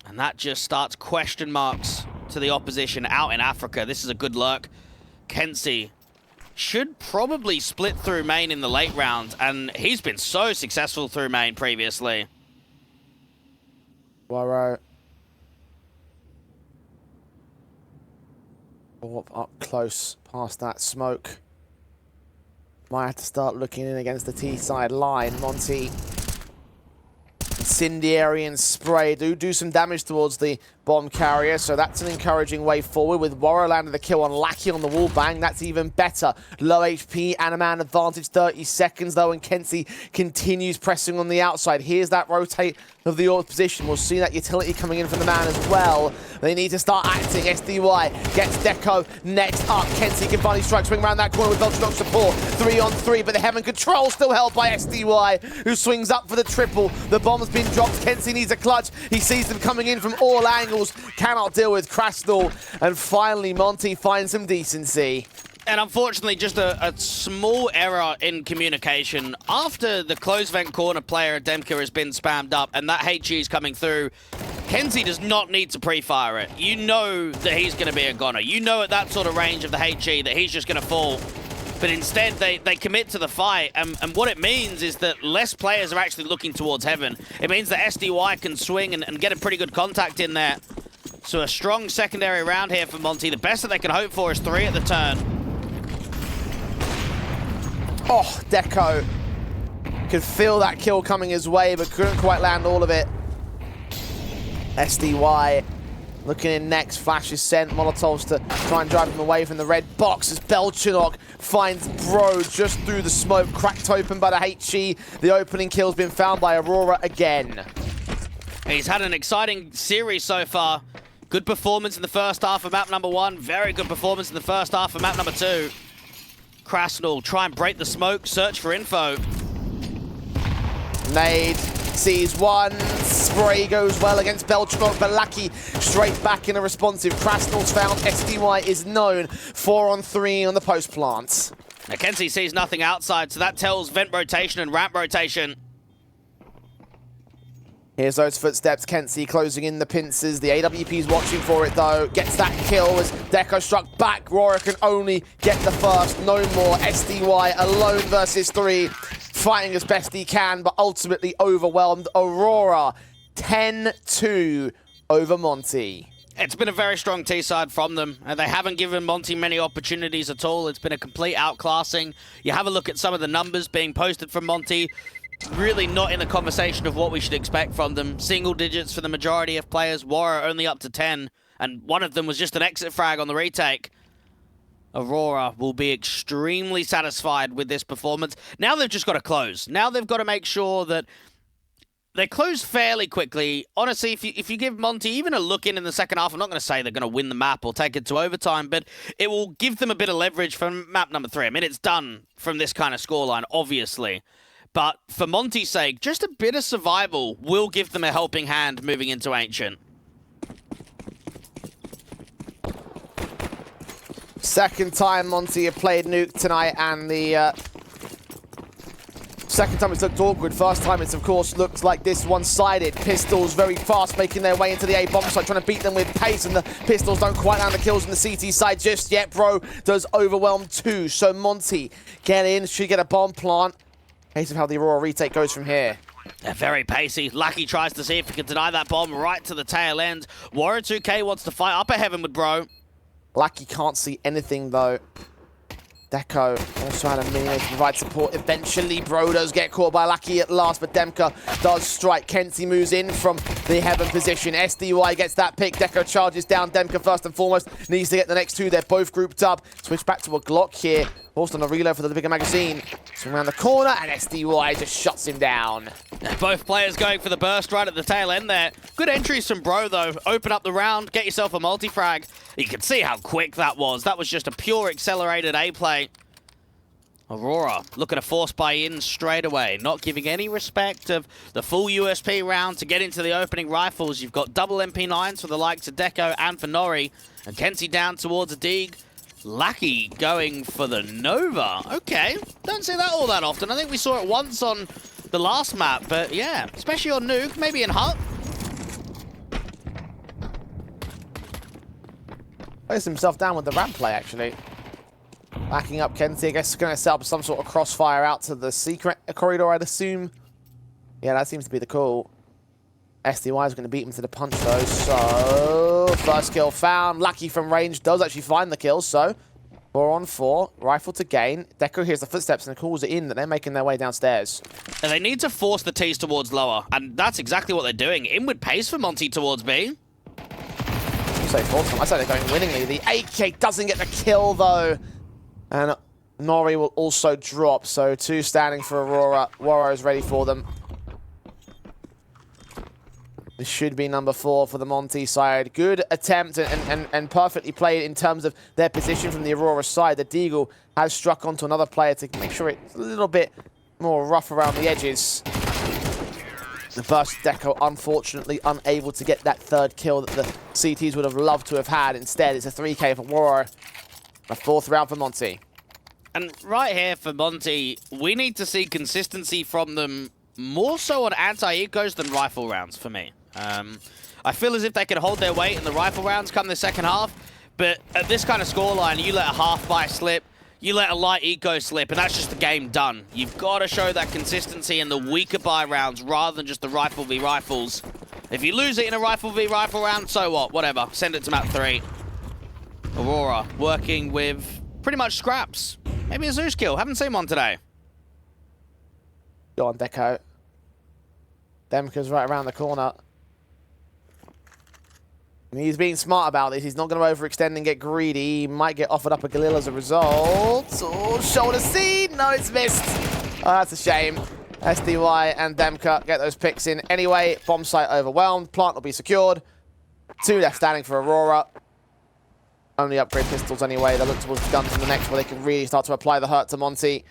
And that just starts question marks to the opposition out in Africa. This is a good lurk. Kenzie should probably split through main in the late round, and he's been so successful through main previously. Waro. Up close past that smoke. Might have to start looking in against the T-side line. Monty. Incendiary and spray do some damage towards the bomb carrier, so that's an encouraging way forward. With Warrior landing the kill on Lackey on the wall bang, that's even better. Low HP and a man advantage, 30 seconds though, and Kenzie continues pressing on the outside. Here's that rotate of the position. We'll see that utility coming in from the man as well. They need to start acting. SDY gets Deco next up. Kenzie can finally strike, swing around that corner with Ultra support. 3 on 3, but the Heaven control still held by SDY, who swings up for the triple. The bomb's been dropped. Kenzie needs a clutch. He sees them coming in from all angles. Cannot deal with Krasnal. And finally, Monty finds some decency. And unfortunately, just a small error in communication. After the close vent corner player, Demka, has been spammed up and that HE is coming through, Kenzie does not need to pre-fire it. You know that he's going to be a goner. You know at that sort of range of the HE that he's just going to fall. But instead, they commit to the fight, and what it means is that less players are actually looking towards Heaven. It means that SDY can swing and get a pretty good contact in there. So a strong secondary round here for Monty. The best that they can hope for is 3 at the turn. Oh, Deco could feel that kill coming his way, but couldn't quite land all of it. SDY looking in next, flash is sent, Molotovs to try and drive him away from the red box as Belchinok finds Bro just through the smoke, cracked open by the HE. The opening kill's been found by Aurora again. He's had an exciting series so far. Good performance in the first half of map number 1, very good performance in the first half of map number 2. Krasnal try and break the smoke, search for info. Nade sees one, spray goes well against Belchinok, but Lucky straight back in a responsive. Krasnal's found, SDY is known. 4 on 3 on the post plants. Now Kenzie sees nothing outside, so that tells vent rotation and ramp rotation. Here's those footsteps, Kenzie closing in the pincers. The AWP's watching for it though. Gets that kill as Deco struck back. Rora can only get the first, no more. SDY alone versus 3. Fighting as best he can, but ultimately overwhelmed. Aurora 10-2 over Monty. It's been a very strong T-side from them, and they haven't given Monty many opportunities at all. It's been a complete outclassing. You have a look at some of the numbers being posted from Monty. Really not in the conversation of what we should expect from them. Single digits for the majority of players. Warrior only up to 10, and one of them was just an exit frag on the retake. Aurora will be extremely satisfied with this performance. Now they've just got to close. Now they've got to make sure that they close fairly quickly. Honestly, if you give Monty even a look in the second half, I'm not going to say they're going to win the map or take it to overtime, but it will give them a bit of leverage for map number 3. I mean, it's done from this kind of scoreline, obviously. But for Monty's sake, just a bit of survival will give them a helping hand moving into Ancient. Second time Monty have played Nuke tonight, and the second time it's looked awkward. First time it's, of course, looked like this one-sided. Pistols very fast, making their way into the A bomb site, trying to beat them with pace, and the Pistols don't quite land the kills on the CT side just yet. Bro does overwhelm 2, so Monty get in, should get a bomb plant. Case of how the Aurora retake goes from here. They're very pacey. Lucky tries to see if he can deny that bomb right to the tail end. Warrior 2K wants to fight up a Heaven with Bro. Lucky can't see anything though. Deco also had a minute to provide support. Eventually, Bro does get caught by Lucky at last, but Demka does strike. Kenzie moves in from the Heaven position. SDY gets that pick. Deco charges down. Demka first and foremost needs to get the next 2. They're both grouped up. Switch back to a Glock here. Forced on a reload for the bigger magazine. Swing around the corner, and SDY just shuts him down. Both players going for the burst right at the tail end there. Good entries from Bro, though. Open up the round, get yourself a multi-frag. You can see how quick that was. That was just a pure accelerated A-play. Aurora looking to force buy-in straight away. Not giving any respect of the full USP round to get into the opening rifles. You've got double MP9s for the likes of Deco and for Nori. And Kenzie down towards a dig. Lucky going for the Nova. Okay, don't see that all that often. I think we saw it once on the last map, but yeah, especially on Nuke, maybe in Hut. Plays himself down with the ramp play, actually. Backing up Kenzie, I guess he's going to set up some sort of crossfire out to the secret corridor, I'd assume. Yeah, that seems to be the call. SDY is going to beat him to the punch, though, so... First kill found. Lucky from range does actually find the kill, so... 4-on-4, rifle to gain. Deco hears the footsteps and calls it in that they're making their way downstairs. And they need to force the T's towards lower, and that's exactly what they're doing. Inward pace for Monty towards B. You say force them. I say they're going winningly. The AK doesn't get the kill, though. And Nori will also drop, so 2 standing for Aurora. Waro is ready for them. This should be number 4 for the Monty side. Good attempt and perfectly played in terms of their position from the Aurora side. The Deagle has struck onto another player to make sure it's a little bit more rough around the edges. The burst Deco, unfortunately, unable to get that 3rd kill that the CTs would have loved to have had. Instead, it's a 3K for Aurora. A 4th round for Monty. And right here for Monty, we need to see consistency from them more so on anti-ecos than rifle rounds for me. I feel as if they could hold their weight in the rifle rounds come the second half, but at this kind of scoreline, you let a half buy slip, you let a light eco slip, and that's just the game done. You've got to show that consistency in the weaker buy rounds rather than just the rifle v rifles. If you lose it in a rifle v rifle round, so what? Whatever. Send it to map 3. Aurora working with pretty much scraps. Maybe a Zeus kill. Haven't seen one today. Go on, Deco. Demka's right around the corner. And he's being smart about this. He's not going to overextend and get greedy. He might get offered up a Galil as a result. Oh, shoulder seed. No, it's missed. Oh, that's a shame. SDY and Demka get those picks in anyway. Bomb site overwhelmed. Plant will be secured. 2 left standing for Aurora. Only upgrade pistols anyway. They look towards the guns in the next where they can really start to apply the hurt to Monty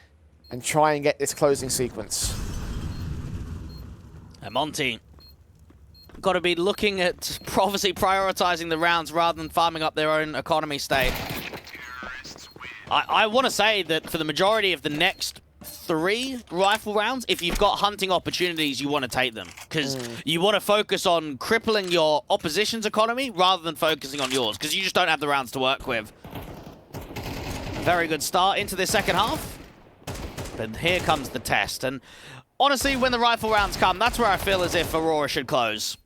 and try and get this closing sequence. And Monty got to be looking at obviously prioritizing the rounds rather than farming up their own economy state. I want to say that for the majority of the next 3 rifle rounds, if you've got hunting opportunities, you want to take them. Because you want to focus on crippling your opposition's economy rather than focusing on yours, because you just don't have the rounds to work with. Very good start into the second half. But here comes the test. And honestly, when the rifle rounds come, that's where I feel as if Aurora should close.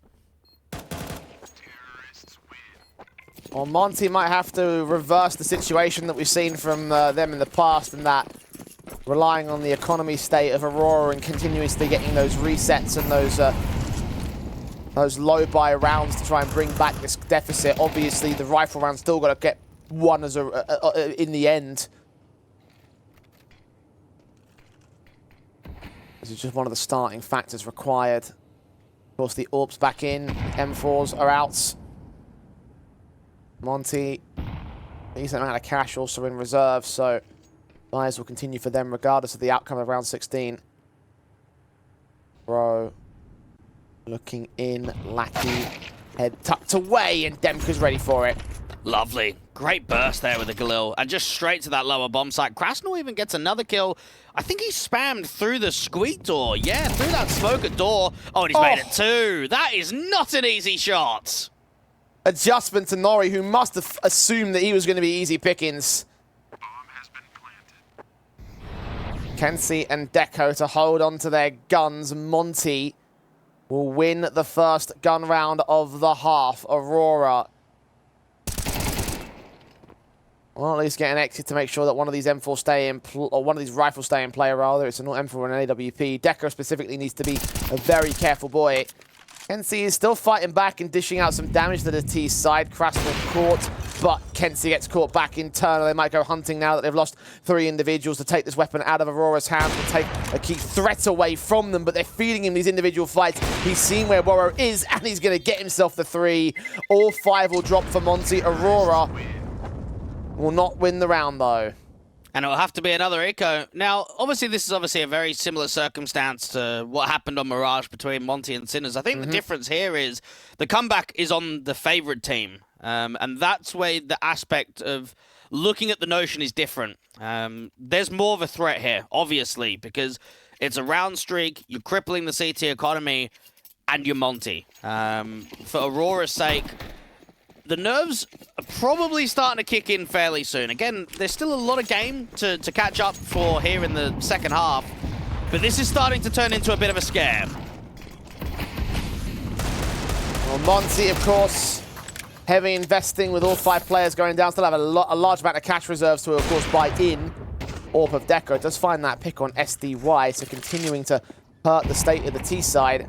Well, Monty might have to reverse the situation that we've seen from them in the past, and that relying on the economy state of Aurora and continuously getting those resets and those low buy rounds to try and bring back this deficit. Obviously, the rifle round's still got to get one as in the end. This is just one of the starting factors required. Of course, the AWP's back in, M4s are out. Monty, decent amount of cash also in reserve, so buys will continue for them regardless of the outcome of round 16. Bro, looking in, Lackey, head tucked away, and Demka's ready for it. Lovely. Great burst there with the Galil, and just straight to that lower bomb site. Krasnal even gets another kill. I think he spammed through the squeak door. Yeah, through that smoker door. Oh, and he's made it 2. That is not an easy shot. Adjustment to Nori, who must have assumed that he was going to be easy pickings. Kenzie and Deco to hold on to their guns. Monty will win the first gun round of the half. Aurora well, at least get an exit to make sure that one of these M4 stay in, or one of these rifles stay in play, rather. It's an M4 and an AWP. Deco specifically needs to be a very careful boy. Kenzie is still fighting back and dishing out some damage to the T side. Krasnal caught, but Kenzie gets caught back in turn. They might go hunting now that they've lost 3 individuals to take this weapon out of Aurora's hands and take a key threat away from them, but they're feeding him these individual fights. He's seen where Waro is, and he's going to get himself the 3. All 5 will drop for Monty. Aurora will not win the round, though. And it'll have to be another eco. Now, obviously, this is obviously a very similar circumstance to what happened on Mirage between Monty and Sinners. I think the difference here is the comeback is on the favored team. And that's where the aspect of looking at the notion is different. There's more of a threat here, obviously, because it's a round streak, you're crippling the CT economy, and you're Monty. For Aurora's sake, the nerves are probably starting to kick in fairly soon. Again, there's still a lot of game to catch up for here in the second half, but this is starting to turn into a bit of a scare. Well, Monty, of course, Heavy investing with all 5 players going down. Still have a large amount of cash reserves to, of course, buy in. Orb of Deco does find that pick on SDY, so continuing to hurt the state of the T side.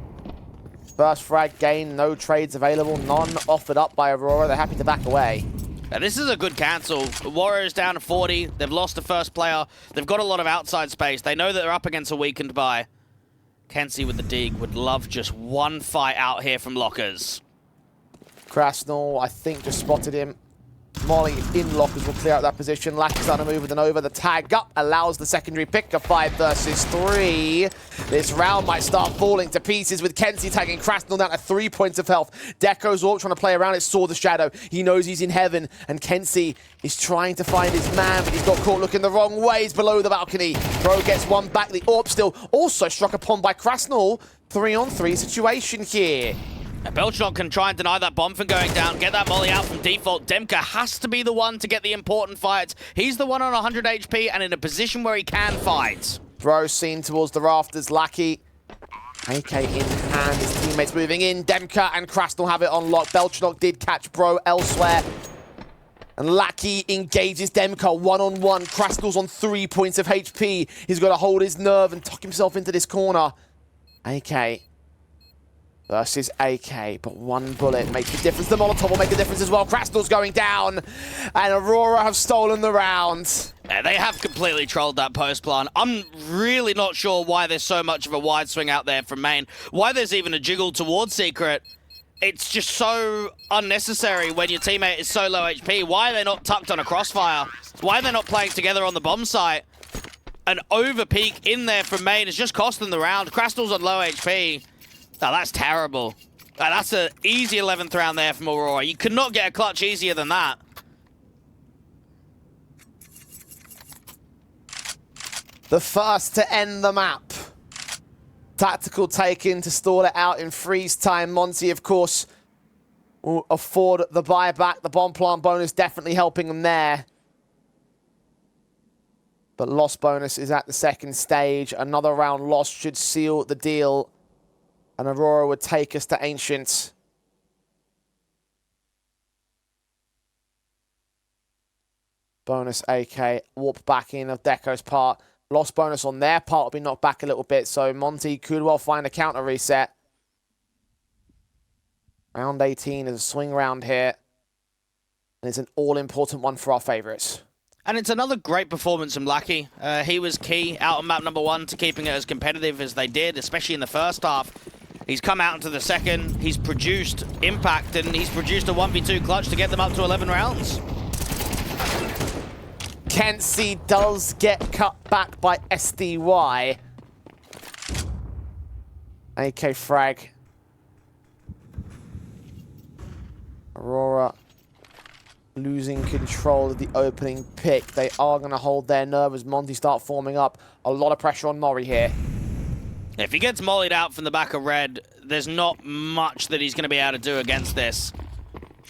First frag gain, no trades available, none offered up by Aurora. They're happy to back away. Now, this is a good cancel. Warriors down to 40. They've lost the first player. They've got a lot of outside space. They know that they're up against a weakened buy. Kenzie with the dig would love just one fight out here from Lockers. Krasnal, I think, just spotted him. Molly in Lockers will clear out that position. Lacky's on a move with an over. The tag up allows the secondary pick of 5 versus 3. This round might start falling to pieces with Kenzie tagging Krasnal down to 3 points of health. Deco's all trying to play around it, saw the shadow. He knows he's in heaven, and Kenzie is trying to find his man, but he's got caught looking the wrong ways below the balcony. Bro gets one back. The Orb still also struck upon by Krasnal. 3-on-3 situation here. Belchnock can try and deny that bomb from going down, get that molly out from default. Demka has to be the one to get the important fights. He's the one on 100 HP and in a position where he can fight. Bro seen towards the rafters. Lackey. AK in hand. His teammates moving in. Demka and Krasnal have it on lock. Belchnock did catch Bro elsewhere. And Lackey engages Demka one-on-one. Krasnal's on 3 points of HP. He's got to hold his nerve and tuck himself into this corner. AK versus AK, but one bullet makes the difference. The Molotov will make a difference as well. Krasnal's going down, and Aurora have stolen the round. Yeah, they have completely trolled that post plan. I'm really not sure why there's so much of a wide swing out there from main. Why there's even a jiggle towards Secret. It's just so unnecessary when your teammate is so low HP. Why are they not tucked on a crossfire? Why are they not playing together on the bomb site? An over peak in there from main has just cost them the round. Krasnal's on low HP. Oh, that's terrible. That's an easy 11th round there from Aurora. You could not get a clutch easier than that. The first to end the map. Tactical taken to stall it out in freeze time. Monty, of course, will afford the buyback. The bomb plant bonus definitely helping them there. But loss bonus is at the second stage. Another round lost should seal the deal. And Aurora would take us to Ancient. Bonus AK. Warp back in of Deco's part. Lost bonus on their part will be knocked back a little bit. So Monty could well find a counter reset. Round 18 is a swing round here. And it's an all-important one for our favourites. And it's another great performance from Lackey. He was key out on map number 1 to keeping it as competitive as they did, especially in the first half. He's come out into the second, he's produced impact, and he's produced a 1v2 clutch to get them up to 11 rounds. Kenzie does get cut back by SDY. AK frag. Aurora losing control of the opening pick. They are going to hold their nerve as Monty start forming up. A lot of pressure on Mori here. If he gets mollied out from the back of red, there's not much that he's going to be able to do against this.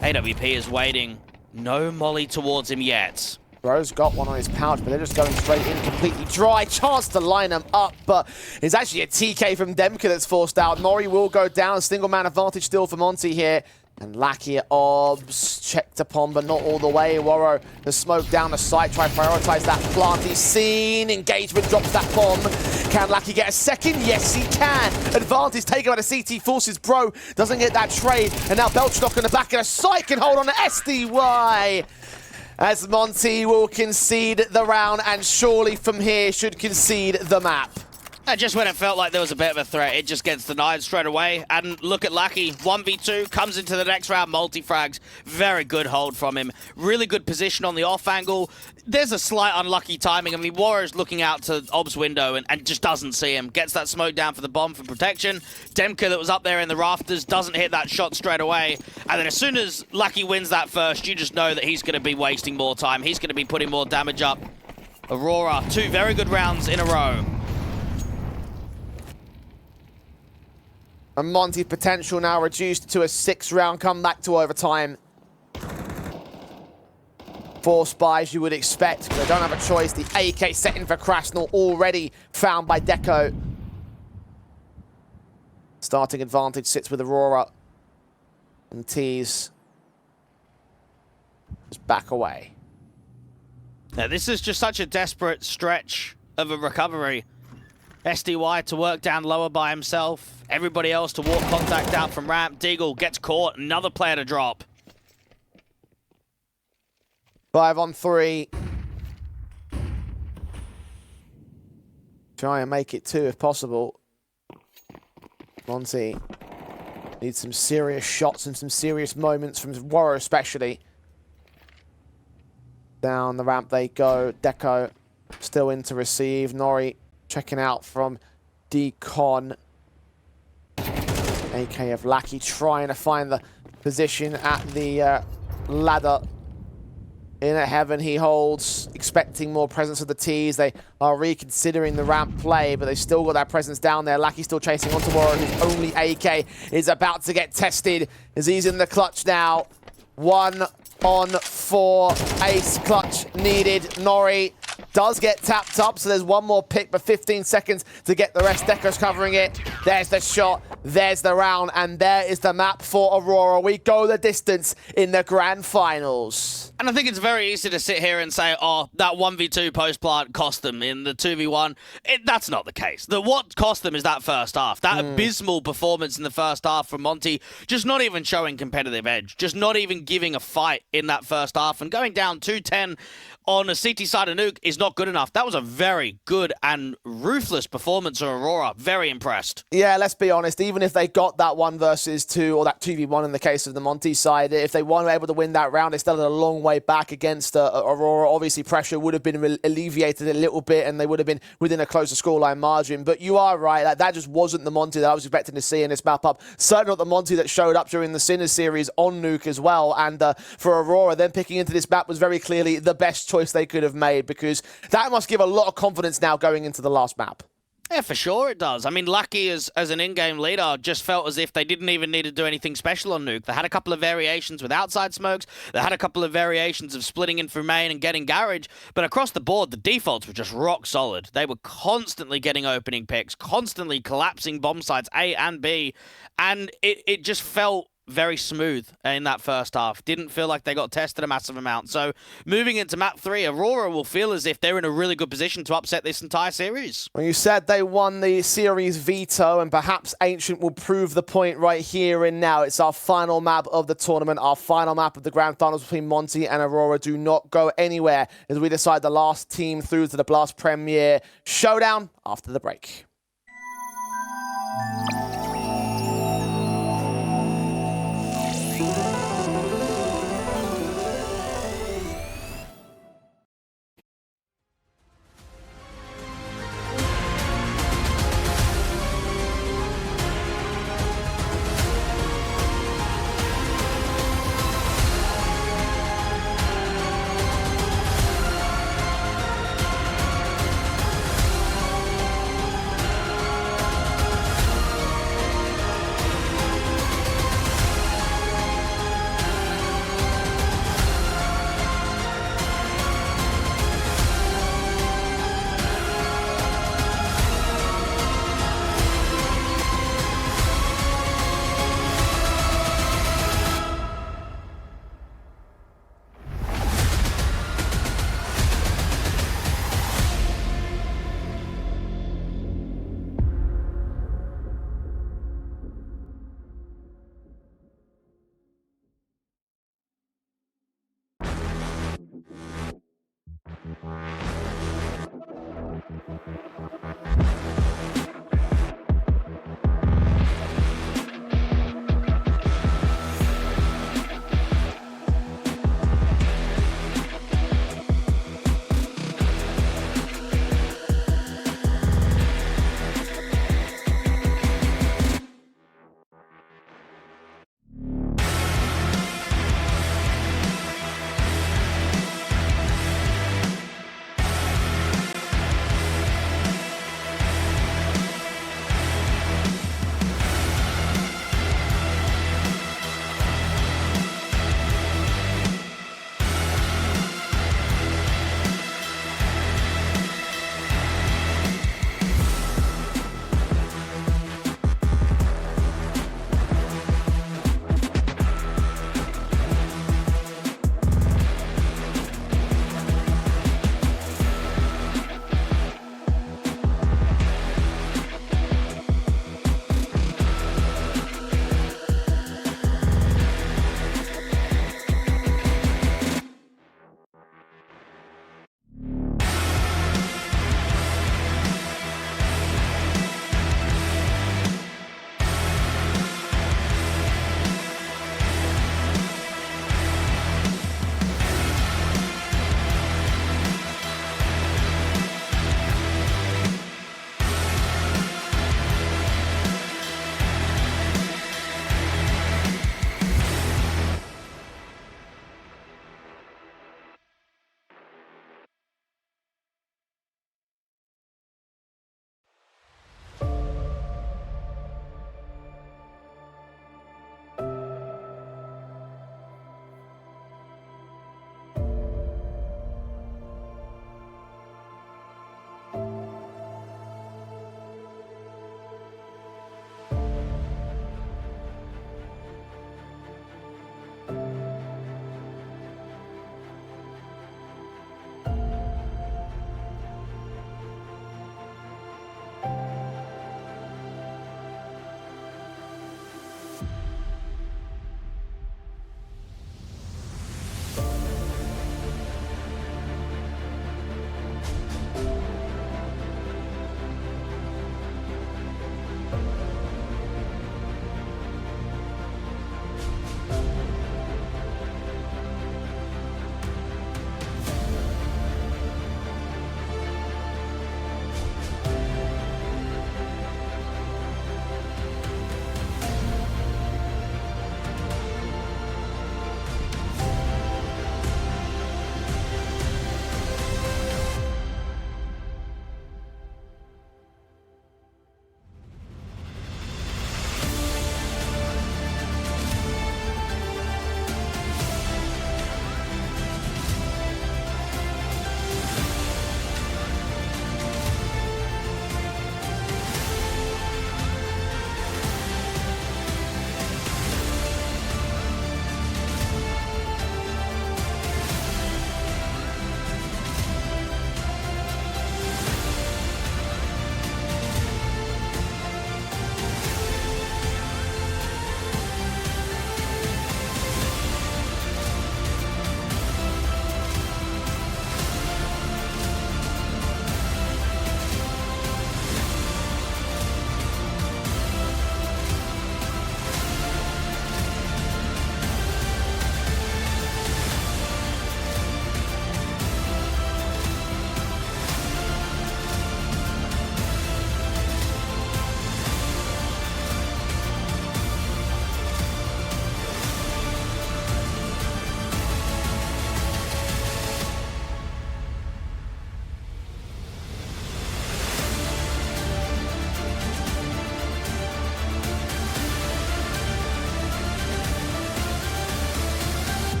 AWP is waiting. No molly towards him yet. Bro's got one on his pouch, but they're just going straight in, completely dry. Chance to line them up, but it's actually a TK from Demka that's forced out. Mori will go down. Single man advantage still for Monty here. And Lackey at Obs, checked upon, but not all the way. Waro, the smoke down the site, try to prioritize that plant. He's seen, engagement drops that bomb. Can Lackey get a second? Yes, he can. Advantage taken by the CT forces. Bro doesn't get that trade. And now Belchnock in the back of the site can hold on to SDY. As Monty will concede the round, and surely from here should concede the map. Just when it felt like there was a bit of a threat, it just gets denied straight away. And look at Lackey, 1v2, comes into the next round, multi-frags. Very good hold from him. Really good position on the off angle. There's a slight unlucky timing. I mean, Warrior's looking out to Ob's window and just doesn't see him. Gets that smoke down for the bomb for protection. Demka that was up there in the rafters doesn't hit that shot straight away. And then as soon as Lackey wins that first, you just know that he's going to be wasting more time. He's going to be putting more damage up. Aurora, 2 very good rounds in a row. And Monty's potential now reduced to a 6-round comeback to overtime. 4 spies you would expect. They don't have a choice. The AK setting for Krasnal already found by Deco. Starting advantage sits with Aurora. And Tease Just back away. Now, this is just such a desperate stretch of a recovery. SDY to work down lower by himself. Everybody else to walk contact out from ramp. Deagle gets caught. Another player to drop. 5 on 3. Try and make it 2 if possible. Monty needs some serious shots and some serious moments from Warrior especially. Down the ramp they go. Deco still in to receive. Nori checking out from Decon. AK of Lackey trying to find the position at the ladder. In at heaven he holds, expecting more presence of the T's. They are reconsidering the ramp play, but they still got that presence down there. Lackey still chasing onto Warren, whose only AK is about to get tested as he's in the clutch now. 1 on 4, ace clutch needed. Nori does get tapped up, so there's one more pick, but 15 seconds to get the rest. Deco's covering it. There's the shot, there's the round, and there is the map for Aurora. We go the distance in the grand finals. And I think it's very easy to sit here and say, oh, that 1v2 post-plant cost them in the 2v1. That's not the case. What cost them is that first half. That abysmal performance in the first half from Monty, just not even showing competitive edge, just not even giving a fight in that first half, and going down 2-10 on a CT side of Nuke is not good enough. That was a very good and ruthless performance of Aurora. Very impressed. Yeah, let's be honest. Even if they got that 1 versus 2, or that 2v1 in the case of the Monty side, if they weren't able to win that round, they still had a long way back against Aurora. Obviously, pressure would have been alleviated a little bit, and they would have been within a closer scoreline margin. But you are right. That just wasn't the Monty that I was expecting to see in this map up. Certainly not the Monty that showed up during the Sinners series on Nuke as well. And for Aurora, then picking into this map was very clearly the best choice they could have made, because that must give a lot of confidence now going into the last map. Yeah, for sure it does. I mean, Lucky as an in-game leader just felt as if they didn't even need to do anything special on Nuke. They had a couple of variations with outside smokes. They had a couple of variations of splitting in through main and getting garage. But across the board, the defaults were just rock solid. They were constantly getting opening picks, constantly collapsing bomb sites A and B. And it just felt very smooth in that first half. Didn't feel like they got tested a massive amount. So moving into map 3, Aurora will feel as if they're in a really good position to upset this entire series. Well, you said they won the series veto, and perhaps Ancient will prove the point right here and now. It's our final map of the tournament, our final map of the grand finals between Monty and Aurora. Do not go anywhere as we decide the last team through to the Blast Premier Showdown after the break.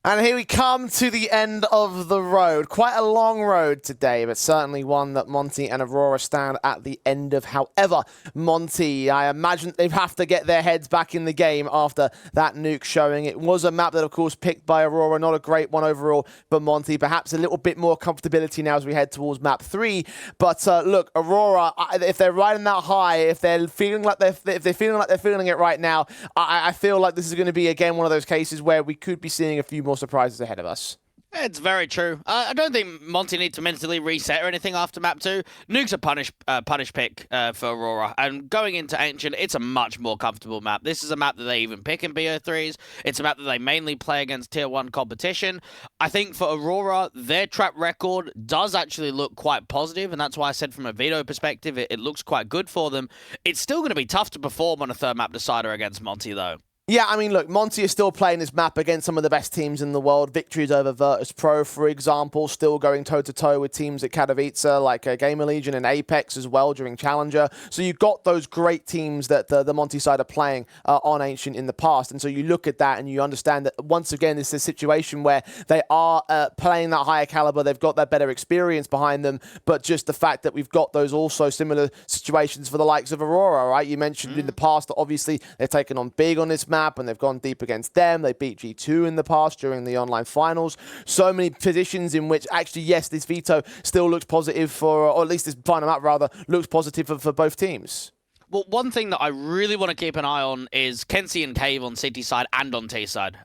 And here we come to the end of the road. Quite a long road today, but certainly one that Monty and Aurora stand at the end of. However, Monty, I imagine they have to get their heads back in the game after that nuke showing. It was a map that, of course, picked by Aurora. Not a great one overall for Monty. Perhaps a little bit more comfortability now as we head towards map 3. But look, Aurora, if they're riding that high, if they're feeling like they're feeling it right now, I feel like this is going to be again one of those cases where we could be seeing a few more surprises ahead of us. It's very true. I don't think Monty needs to mentally reset or anything after map 2. Nuke's a punish pick for Aurora, and going into Ancient, it's a much more comfortable map. This is a map that they even pick in BO3s. It's a map that they mainly play against Tier 1 competition. I think for Aurora, their track record does actually look quite positive, and that's why I said from a veto perspective, it looks quite good for them. It's still going to be tough to perform on a third map decider against Monty, though. Yeah, I mean, look, Monty is still playing this map against some of the best teams in the world. Victories over Virtus Pro, for example, still going toe-to-toe with teams at Katowice, like Gamer Legion and Apex as well during Challenger. So you've got those great teams that the Monty side are playing on Ancient in the past. And so you look at that and you understand that, once again, this is a situation where they are playing that higher caliber. They've got that better experience behind them. But just the fact that we've got those also similar situations for the likes of Aurora, right? You mentioned in the past that obviously they've taken on big on this map, and they've gone deep against them. They beat G2 in the past during the online finals. So many positions in which actually, yes, this veto still looks positive for, or at least this final map rather, looks positive for both teams. Well, one thing that I really want to keep an eye on is Kenzie and Cave on CT side and on T side.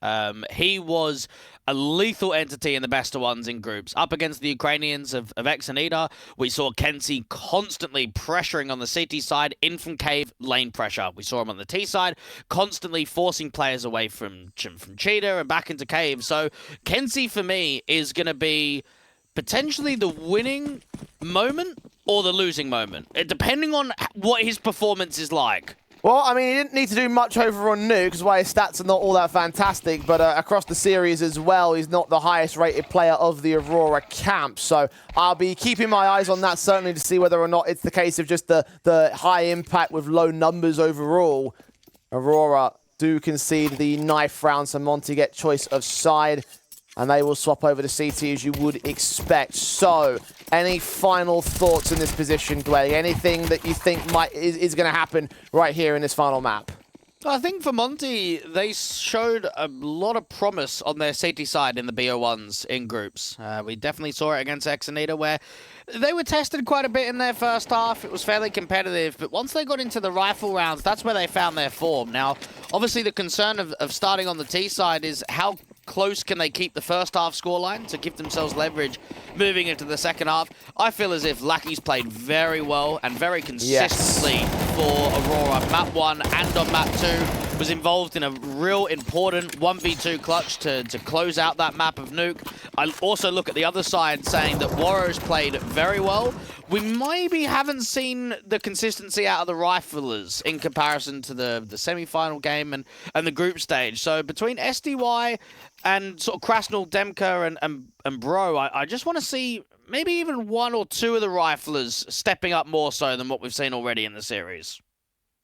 He was a lethal entity in the best of ones in groups. Up against the Ukrainians of X and Ida, we saw Kenzie constantly pressuring on the CT side, in from Cave, lane pressure. We saw him on the T side, constantly forcing players away from Cheetah and back into Cave. So Kenzie, for me, is going to be potentially the winning moment or the losing moment, depending on what his performance is like. Well, I mean, he didn't need to do much over on Nuke, because why his stats are not all that fantastic, but across the series as well, he's not the highest-rated player of the Aurora camp. So I'll be keeping my eyes on that, certainly, to see whether or not it's the case of just the high impact with low numbers overall. Aurora do concede the knife round, so Monty get choice of side, and they will swap over to CT as you would expect. So, any final thoughts in this position, Dwayne? Anything that you think is going to happen right here in this final map? I think for Monty, they showed a lot of promise on their CT side in the BO1s in groups. We definitely saw it against X and Ida, where they were tested quite a bit in their first half. It was fairly competitive, but once they got into the rifle rounds, that's where they found their form. Now, obviously the concern of starting on the T side is how close can they keep the first half scoreline to give themselves leverage moving into the second half. I feel as if Lucky's played very well and very consistently for Aurora. Map 1 and on map 2 was involved in a real important 1v2 clutch to close out that map of Nuke. I also look at the other side saying that Warriors played very well. We maybe haven't seen the consistency out of the Riflers in comparison to the semi-final game and the group stage. So between SDY and sort of Krasnal, Demka, and Bro, I just want to see maybe even one or two of the Riflers stepping up more so than what we've seen already in the series.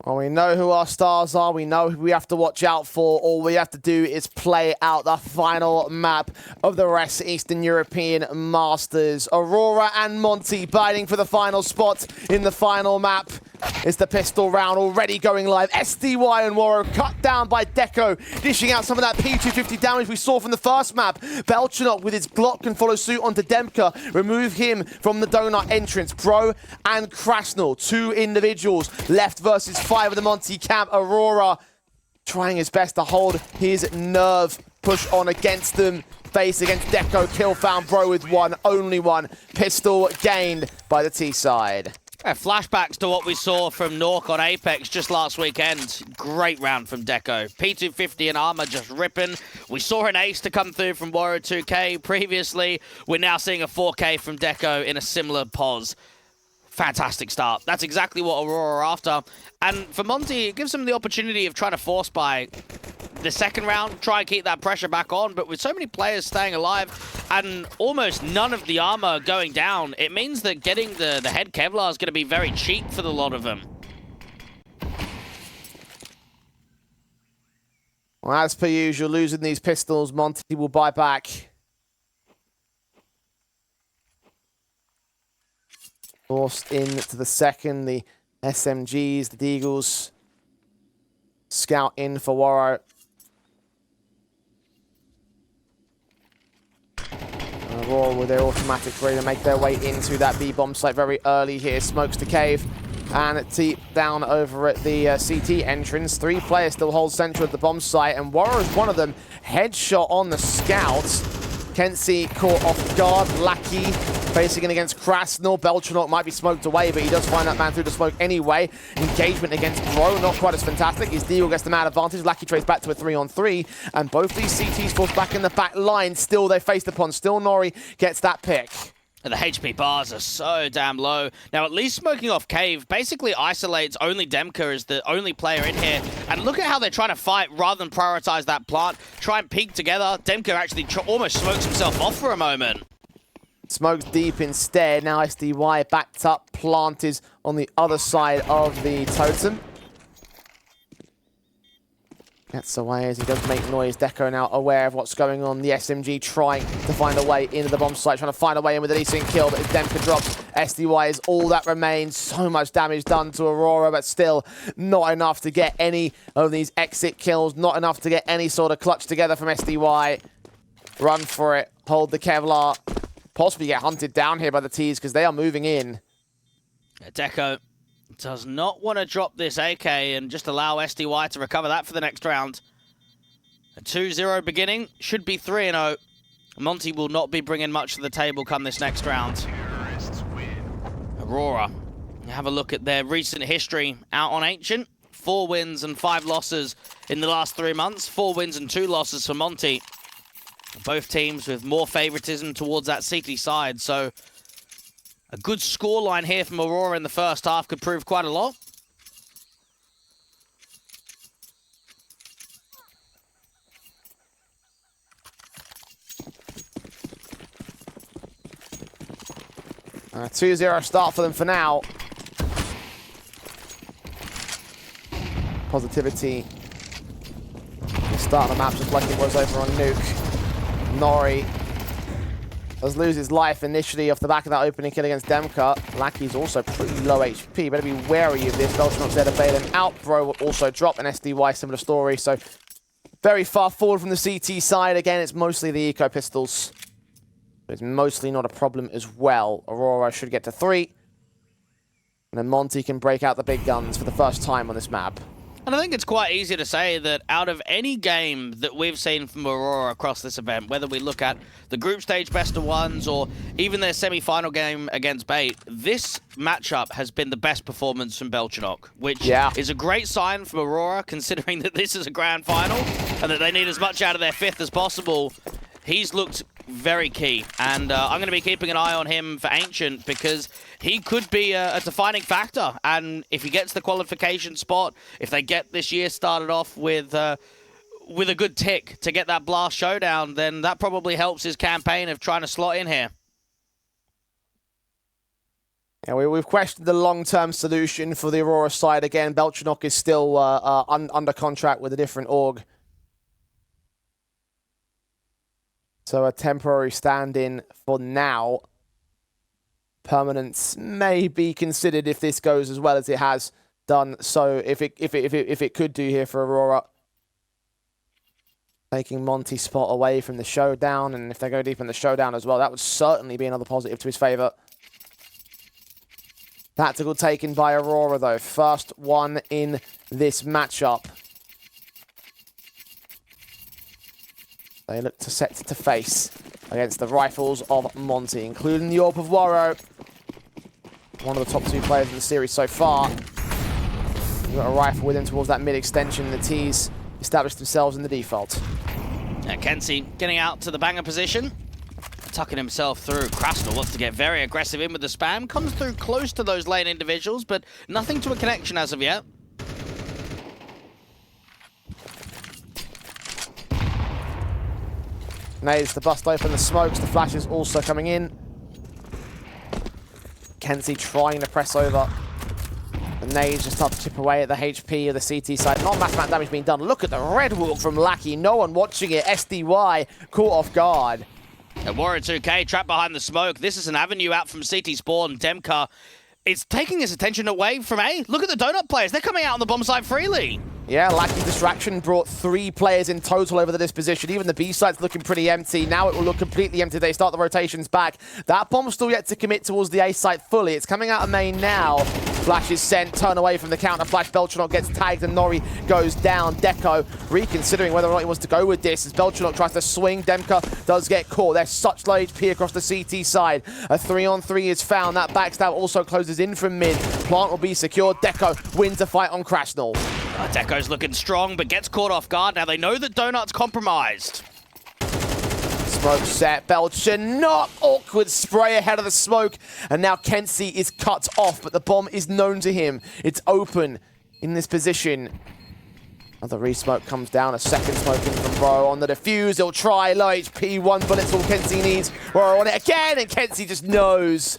Well, we know who our stars are. We know who we have to watch out for. All we have to do is play out the final map of the West Eastern European Masters. Aurora and Monty biting for the final spot in the final map. It's the pistol round already going live. SDY and Warro cut down by Deco, dishing out some of that P250 damage we saw from the first map. Belchanok with his Glock can follow suit onto Demka, remove him from the donut entrance. Bro and Krasnal, two individuals left versus 5 of the Monty camp. Aurora trying his best to hold his nerve, push on against them. Face against Deco, kill found Bro with one, only one. Pistol gained by the T side. Flashbacks to what we saw from Nork on Apex just last weekend. Great round from Deco. P250 and armor just ripping. We saw an ace to come through from Warrior 2K previously. We're now seeing a 4K from Deco in a similar pos. Fantastic start. That's exactly what Aurora are after. And for Monty, it gives them the opportunity of trying to force by the second round, try and keep that pressure back on, but with so many players staying alive and almost none of the armor going down, it means that getting the head Kevlar is going to be very cheap for the lot of them. Well, as per usual, losing these pistols, Monty will buy back. Forced into the second, the SMGs, the Deagles. Scout in for Warrow. Aurora with their automatic ready to make their way into that B-bomb site very early here. Smokes the cave. And deep down over at the CT entrance. 3 players still hold central at the bomb site, and Warrow is one of them. Headshot on the scout. Kenzie caught off guard. Lackey facing in against Krasnal. Belchanok might be smoked away, but he does find that man through the smoke anyway. Engagement against Bro, not quite as fantastic. His Deagle gets the man advantage. Lackey trades back to a 3-on-3, and both these CTs forced back in the back line. Still, they're faced upon. Still, Nori gets that pick. And the HP bars are so damn low. Now, at least smoking off Cave basically isolates only Demka as the only player in here. And look at how they're trying to fight rather than prioritize that plant. Try and peek together. Demka actually almost smokes himself off for a moment. Smokes deep instead. Now SDY backed up. Plant is on the other side of the totem. Gets away as he does make noise. Deco now aware of what's going on. The SMG trying to find a way into the bomb site, trying to find a way in with a decent kill, but as Demka drops, SDY is all that remains. So much damage done to Aurora, but still not enough to get any of these exit kills, not enough to get any sort of clutch together from SDY. Run for it, hold the Kevlar, possibly get hunted down here by the T's because they are moving in. Deco does not want to drop this AK and just allow SDY to recover that for the next round. A 2-0 beginning, should be 3-0. Monty will not be bringing much to the table come this next round. Aurora, have a look at their recent history out on Ancient. 4 wins and 5 losses in the last 3 months. 4 wins and 2 losses for Monty. Both teams with more favoritism towards that CT side, so a good scoreline here from Aurora in the first half could prove quite a lot. A 2-0 start for them for now. Positivity. The start of the map just like it was over on Nuke. Nori does lose his life initially off the back of that opening kill against Demka. Lackey's also pretty low HP. Better be wary of this. Belchanok's there to bail him out. Bro will also drop, an SDY similar story. So very far forward from the CT side. Again, it's mostly the eco pistols. But it's mostly not a problem as well. Aurora should get to 3. And then Monty can break out the big guns for the first time on this map. And I think it's quite easy to say that out of any game that we've seen from Aurora across this event, whether we look at the group stage best of ones or even their semi-final game against Bait, this matchup has been the best performance from Belchanok, which is a great sign from Aurora, considering that this is a grand final and that they need as much out of their 5th as possible. He's looked very key, and I'm going to be keeping an eye on him for Ancient because he could be a defining factor. And if he gets the qualification spot, if they get this year started off with a good tick to get that Blast Showdown, then that probably helps his campaign of trying to slot in here. Yeah, we've questioned the long-term solution for the Aurora side. Again, Belchanok is still under contract with a different org. So a temporary stand-in for now. Permanence may be considered if this goes as well as it has done. So if it could do here for Aurora, taking Monty's spot away from the showdown, and if they go deep in the showdown as well, that would certainly be another positive to his favour. Tactical taken by Aurora though. First one in this matchup. They look to set to face against the rifles of Monty, including the AWP of Warrow. One of the top 2 players in the series so far. You've got a rifle with him towards that mid-extension. The T's established themselves in the default. Kenzie getting out to the banger position. Tucking himself through. Krasnal wants to get very aggressive in with the spam. Comes through close to those lane individuals, but nothing to a connection as of yet. Nades to bust open the smokes. The flash is also coming in. Kenzie trying to press over. The nades just start to chip away at the HP of the CT side. Not massive amount of damage being done. Look at the red walk from Lackey. No one watching it. SDY caught off guard. And Warrior 2K trapped behind the smoke. This is an avenue out from CT Spawn. Demka, it's taking his attention away from A. Look at the donut players. They're coming out on the bomb site freely. Yeah, Lackey distraction brought 3 players in total over the disposition. Even the B site's looking pretty empty. Now it will look completely empty. They start the rotations back. That bomb's still yet to commit towards the A site fully. It's coming out of main now. Flash is sent, turn away from the counter flash. Beltranot gets tagged and Nori goes down. Deco reconsidering whether or not he wants to go with this as Beltranot tries to swing. Demka does get caught. There's such low HP across the CT side. A 3-on-3 is found. That backstab also closes in from mid. Plant will be secured. Deco wins a fight on Crashnall. Deco's looking strong, but gets caught off guard. Now they know that Donut's compromised. Smoke set, Beltranot, awkward spray ahead of the smoke, and now Kenzie is cut off, but the bomb is known to him. It's open in this position. Another re-smoke comes down, a second smoke in from Bro on the defuse. He'll try, low HP, 1 bullet's all Kenzie needs. Bro on it again, and Kenzie just knows.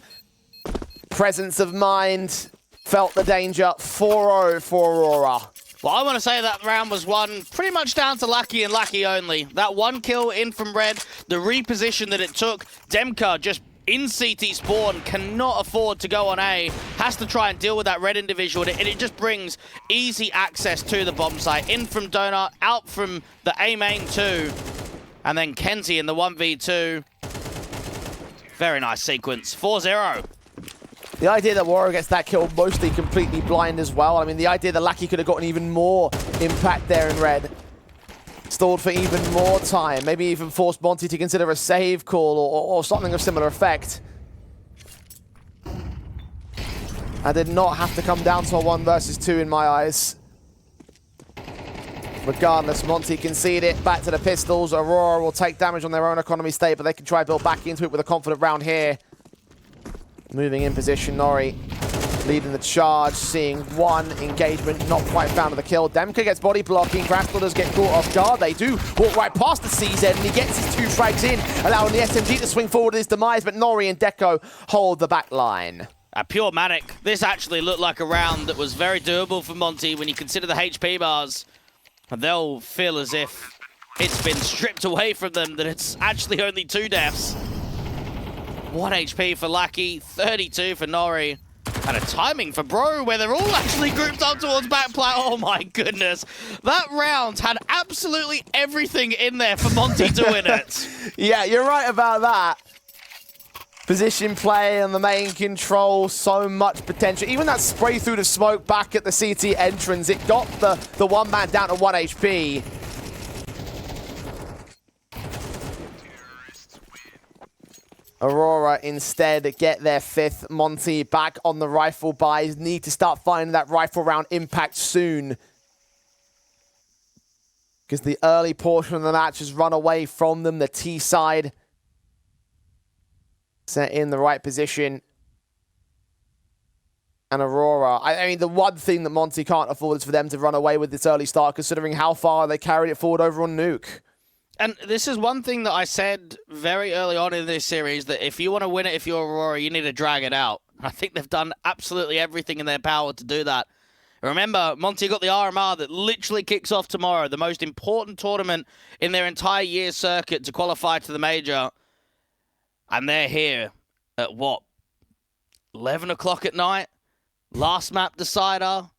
Presence of mind, felt the danger, 4-0 for Aurora. Well, I want to say that round was won pretty much down to Lucky and Lucky only. That 1 kill in from Red, the reposition that it took, Demka just in CT spawn, cannot afford to go on A, has to try and deal with that Red individual, and it just brings easy access to the bomb site. In from Donut, out from the A main too, and then Kenzie in the 1v2. Very nice sequence, 4-0. The idea that Warrior gets that kill mostly completely blind as well. I mean, the idea that Lackey could have gotten even more impact there in Red. Stalled for even more time. Maybe even forced Monty to consider a save call or something of similar effect. I did not have to come down to a 1 versus 2 in my eyes. Regardless, Monty conceded it. Back to the pistols. Aurora will take damage on their own economy state, but they can try to build back into it with a confident round here. Moving in position, Nori leading the charge, seeing 1 engagement, not quite found of the kill. Demka gets body blocking, Crashnall does get caught off guard. They do walk right past the CZ, and he gets his 2 frags in, allowing the SMG to swing forward at his demise, but Nori and Deco hold the back line. Pure Manic. This actually looked like a round that was very doable for Monty when you consider the HP bars. And they'll feel as if it's been stripped away from them, that it's actually only 2 deaths. 1 HP for Lackey, 32 for Nori, and a timing for Bro where they're all actually grouped up towards backplat. Oh my goodness. That round had absolutely everything in there for Monty to win it. Yeah, you're right about that. Position play and the main control, so much potential. Even that spray through the smoke back at the CT entrance, it got the 1 man down to 1 HP. Aurora instead get their 5th. Monty back on the rifle buys. Need to start finding that rifle round impact soon, because the early portion of the match has run away from them. The T side set in the right position. And Aurora, I mean, the one thing that Monty can't afford is for them to run away with this early start, considering how far they carried it forward over on Nuke. And this is one thing that I said very early on in this series, that if you want to win it, if you're Aurora, you need to drag it out. I think they've done absolutely everything in their power to do that. Remember, Monty got the RMR that literally kicks off tomorrow, the most important tournament in their entire year circuit to qualify to the major. And they're here at, what, 11 o'clock at night? Last map decider.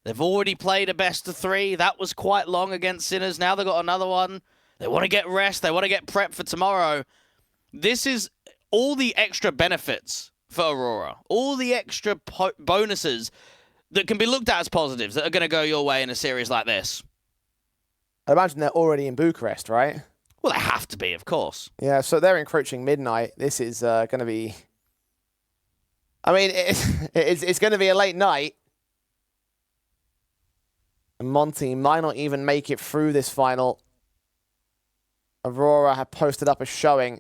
They've already played a best of 3. That was quite long against Sinners. Now they've got another one. They want to get rest. They want to get prep for tomorrow. This is all the extra benefits for Aurora. All the extra bonuses that can be looked at as positives that are going to go your way in a series like this. I imagine they're already in Bucharest, right? Well, they have to be, of course. Yeah, so they're encroaching midnight. This is going to be... I mean, it's going to be a late night. And Monty might not even make it through this final. Aurora have posted up a showing.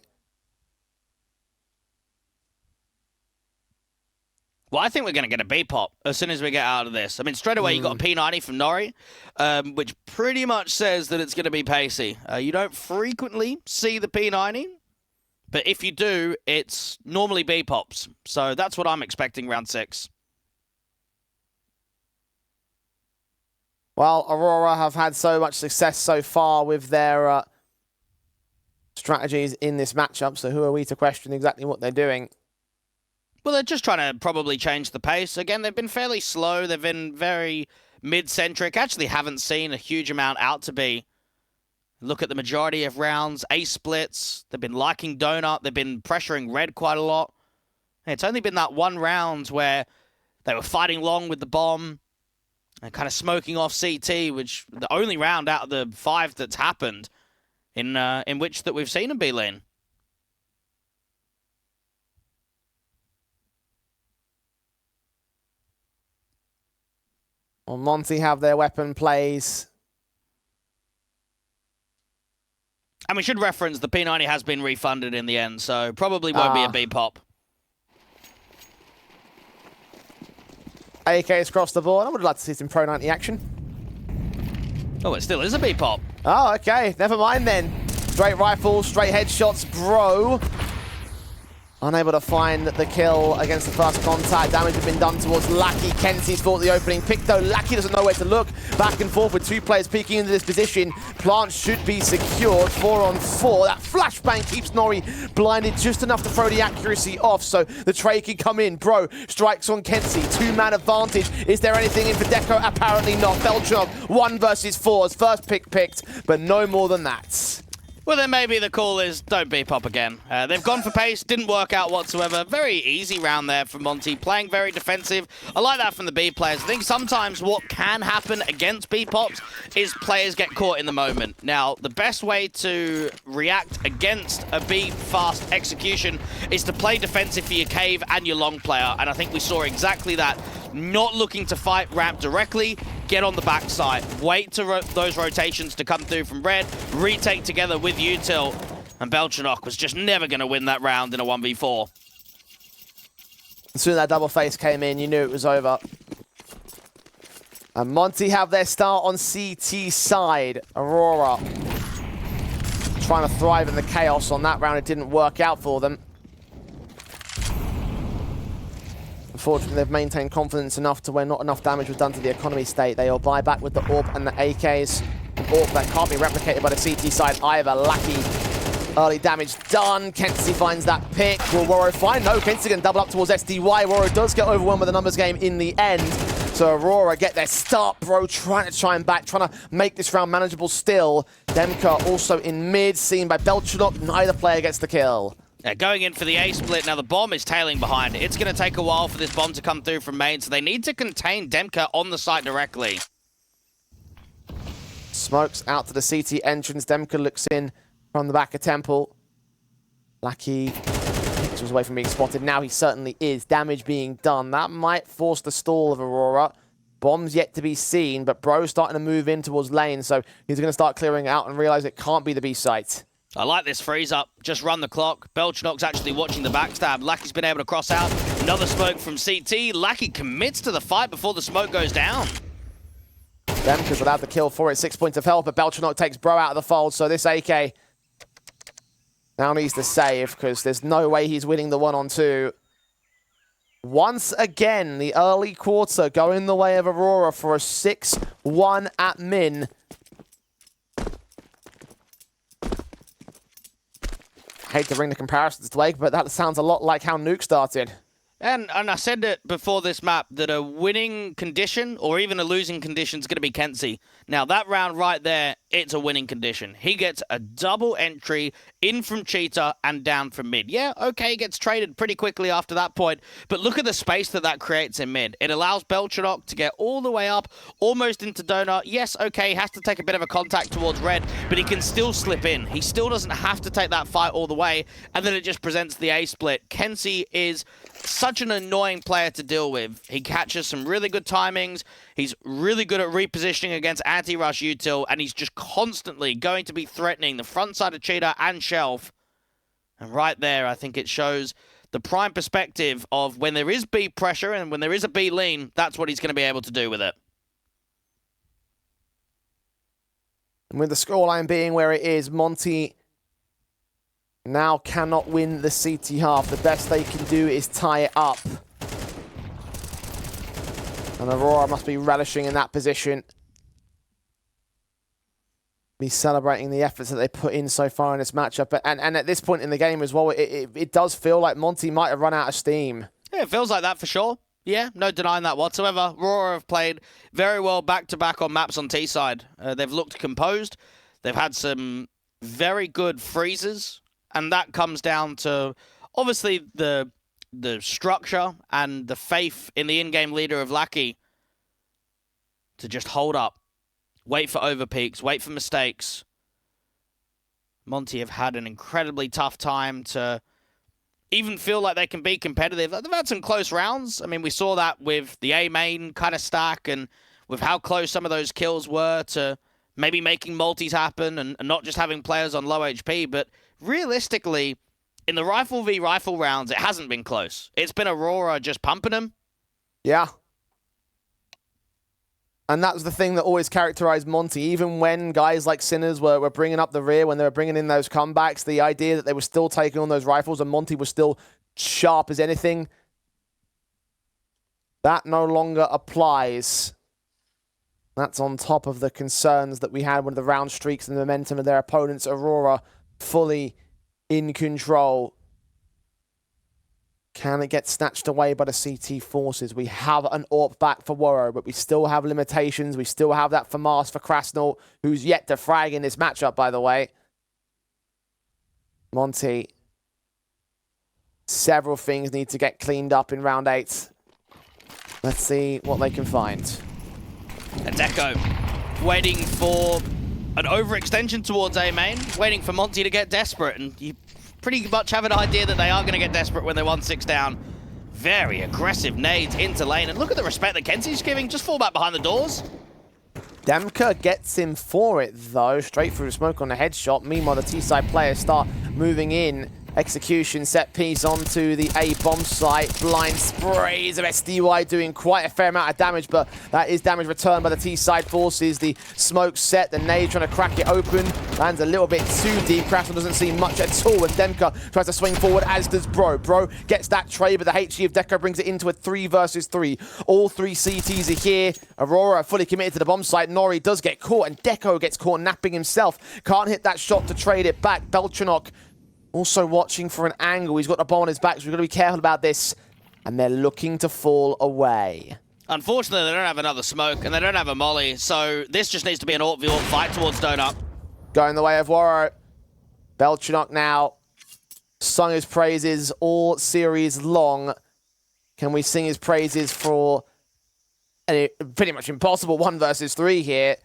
Well, I think we're going to get a B-pop as soon as we get out of this. I mean, straight away, you got a P90 from Nori, which pretty much says that it's going to be pacey. You don't frequently see the P90, but if you do, it's normally B-pops. So that's what I'm expecting round 6. Well, Aurora have had so much success so far with their strategies in this matchup, so who are we to question exactly what they're doing? Well, they're just trying to probably change the pace. Again, they've been fairly slow. They've been very mid-centric. Actually haven't seen a huge amount out to be. Look at the majority of rounds, ace splits. They've been liking Donut. They've been pressuring Red quite a lot. It's only been that one round where they were fighting long with the bomb and kind of smoking off CT, which the only round out of the 5 that's happened in which that we've seen in B-Lane. Well, Monty have their weapon plays. And we should reference the P90 has been refunded in the end, so probably won't be a B-pop. AKs across the board. I would like to see some Pro 90 action. Oh, it still is a B-pop. Oh, okay. Never mind then. Straight rifles, straight headshots. Bro. Unable to find the kill against the first contact. Damage has been done towards Lackey. Kenzie's fought the opening pick, though. Lackey doesn't know where to look. Back and forth with 2 players peeking into this position. Plant should be secured. 4 on 4. That flashbang keeps Nori blinded just enough to throw the accuracy off, so the trade can come in. Bro strikes on Kenzie. 2-man advantage. Is there anything in for Deco? Apparently not. Belchuk, 1 versus 4's first pick picked, but no more than that. Well, then maybe the call is don't B-pop again. They've gone for pace, didn't work out whatsoever. Very easy round there from Monty, playing very defensive. I like that from the B players. I think sometimes what can happen against B-pops is players get caught in the moment. Now, the best way to react against a B-fast execution is to play defensive for your cave and your long player, and I think we saw exactly that. Not looking to fight ramp directly, get on the backside, wait to those rotations to come through from Red, retake together with Util, and Belchanok was just never going to win that round in a 1v4. As soon as that double face came in, you knew it was over. And Monty have their start on CT side. Aurora trying to thrive in the chaos on that round. It didn't work out for them. Unfortunately, they've maintained confidence enough to where not enough damage was done to the economy state. They will buy back with the AWP and the AKs. An AWP that can't be replicated by the CT side either. Lackey, early damage done. Kenzie finds that pick. Will Woro find? No, Kenzie can double up towards SDY. Woro does get overwhelmed with the numbers game in the end. So Aurora get their start, bro, trying to chime back, trying to make this round manageable still. Demka also in mid, seen by Belchanok. Neither player gets the kill. Yeah, going in for the A split. Now the bomb is tailing behind. It's going to take a while for this bomb to come through from main, so they need to contain Demka on the site directly. Smokes out to the CT entrance. Demka looks in from the back of Temple. Lackey was away from being spotted. Now he certainly is. Damage being done. That might force the stall of Aurora. Bomb's yet to be seen, but Bro's starting to move in towards lane, so he's going to start clearing out and realize it can't be the B site. I like this freeze up. Just run the clock. Belchanok's actually watching the backstab. Lackey's been able to cross out. Another smoke from CT. Lackey commits to the fight before the smoke goes down. Demka's without the kill for it. 6 points of health, but Belchanok takes Bro out of the fold, so this AK now needs to save, because there's no way he's winning the 1-on-2. Once again, the early quarter going the way of Aurora for a 6-1 at min. I hate to bring the comparisons to Lake, but that sounds a lot like how Nuke started. And I said it before this map that a winning condition or even a losing condition is going to be Kenzie. Now, that round right there, it's a winning condition. He gets a double entry in from Cheetah and down from mid. Yeah, okay, gets traded pretty quickly after that point, but look at the space that that creates in mid. It allows Belchanok to get all the way up, almost into Donut. Yes, okay, he has to take a bit of a contact towards Red, but he can still slip in. He still doesn't have to take that fight all the way, and then it just presents the A split. Kenzie is such an annoying player to deal with. He catches some really good timings. He's really good at repositioning against anti-rush util, and he's just constantly going to be threatening the front side of Cheetah and Shelf. And right there, I think it shows the prime perspective of when there is B pressure and when there is a B lean, that's what he's going to be able to do with it. And with the scoreline being where it is, Monty now cannot win the CT half. The best they can do is tie it up. And Aurora must be relishing in that position. be celebrating the efforts that they put in so far in this matchup. And at this point in the game as well, it does feel like Monty might have run out of steam. Yeah, it feels like that for sure. Yeah, no denying that whatsoever. Aurora have played very well back-to-back on maps on T-side. They've looked composed. They've had some very good freezes, and that comes down to, obviously, the structure and the faith in the in-game leader of Lackey to just hold up, wait for overpeaks, wait for mistakes. Monty have had an incredibly tough time to even feel like they can be competitive. They've had some close rounds. I mean, we saw that with the A main kind of stack and with how close some of those kills were to maybe making multis happen and not just having players on low HP. But realistically, in the rifle v rifle rounds, it hasn't been close. It's been Aurora just pumping them. Yeah. And that was the thing that always characterized Monty. Even when guys like Sinners were bringing up the rear, when they were bringing in those comebacks, the idea that they were still taking on those rifles and Monty was still sharp as anything, that no longer applies. That's on top of the concerns that we had with the round streaks and the momentum of their opponents. Aurora fully in control. Can it get snatched away by the CT forces? We have an AWP back for Woro, but we still have limitations. We still have that FAMAS for Krasnal, who's yet to frag in this matchup, by the way. Monty. Several things need to get cleaned up in round 8. Let's see what they can find. And Deco waiting for an overextension towards A main, waiting for Monty to get desperate, and you pretty much have an idea that they are going to get desperate when they're 1-6 down. Very aggressive nades into lane, and look at the respect that Kenzie's giving. Just fall back behind the doors. Demka gets him for it, though. Straight through the smoke on the headshot. Meanwhile, the T-side players start moving in. Execution set piece onto the A bomb site. Blind sprays of SDY doing quite a fair amount of damage, but that is damage returned by the T-side forces. The smoke set, the nade trying to crack it open. Lands a little bit too deep. Krasnal doesn't see much at all, and Demka tries to swing forward, as does Bro. Bro gets that trade, but the HG of Deco brings it into a 3 versus 3. All 3 CTs are here. Aurora fully committed to the bomb site. Nori does get caught, and Deco gets caught napping himself. Can't hit that shot to trade it back. Belchanok also watching for an angle. He's got the bomb on his back, so we've got to be careful about this. And they're looking to fall away. Unfortunately, they don't have another smoke, and they don't have a molly, so this just needs to be an AWP v AWP fight towards Donut. Going the way of Woro. Belchanok now sung his praises all series long. Can we sing his praises for a pretty much impossible 1 versus 3 here?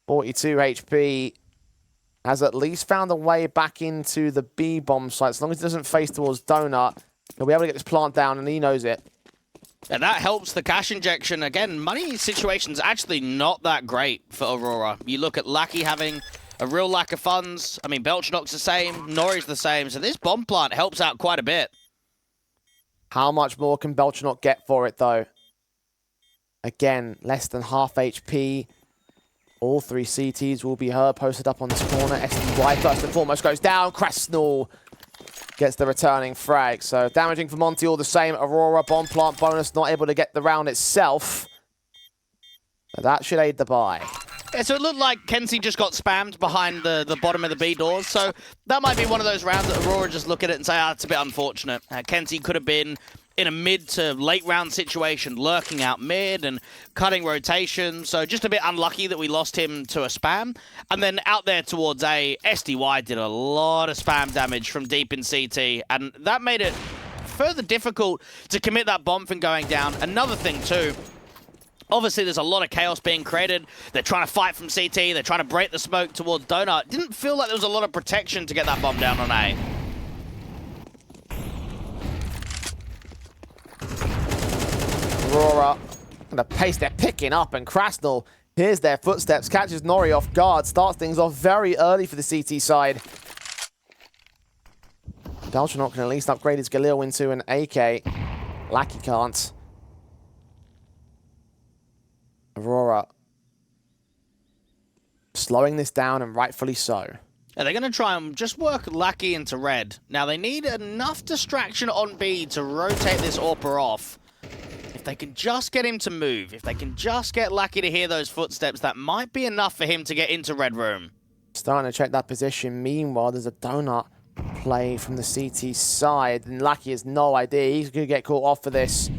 42 HP. Has at least found a way back into the B bomb site. As long as it doesn't face towards Donut, he'll be able to get this plant down, and he knows it. And that helps the cash injection. Again, money situation's actually not that great for Aurora. You look at Lackey having a real lack of funds. I mean, Belchanok's the same, Nori's the same, so this bomb plant helps out quite a bit. How much more can Belchanok get for it, though? Again, less than half HP. All 3 CTs will be her posted up on this corner. SDY first and foremost goes down. Krasnal gets the returning frag. So damaging for Monty all the same. Aurora bomb plant bonus not able to get the round itself. But that should aid the buy. Yeah, so it looked like Kenzie just got spammed behind the bottom of the B doors. So that might be one of those rounds that Aurora just look at it and say, it's a bit unfortunate. Kenzie could have been in a mid to late round situation, lurking out mid and cutting rotation. So just a bit unlucky that we lost him to a spam. And then out there towards A, SDY did a lot of spam damage from deep in CT. And that made it further difficult to commit that bomb from going down. Another thing too, obviously there's a lot of chaos being created. They're trying to fight from CT. They're trying to break the smoke towards Donut. Didn't feel like there was a lot of protection to get that bomb down on A. Aurora, and the pace they're picking up, and Krasnal hears their footsteps, catches Nori off guard, starts things off very early for the CT side. Belchanok can at least upgrade his Galil into an AK. Lackey can't. Aurora slowing this down, and rightfully so. Yeah, they're going to try and just work Lackey into red. Now, they need enough distraction on B to rotate this AWPer off. If they can just get him to move, if they can just get Lucky to hear those footsteps, that might be enough for him to get into Red Room. Starting to check that position. Meanwhile, there's a donut play from the CT side, and Lucky has no idea. He's going to get caught off for this.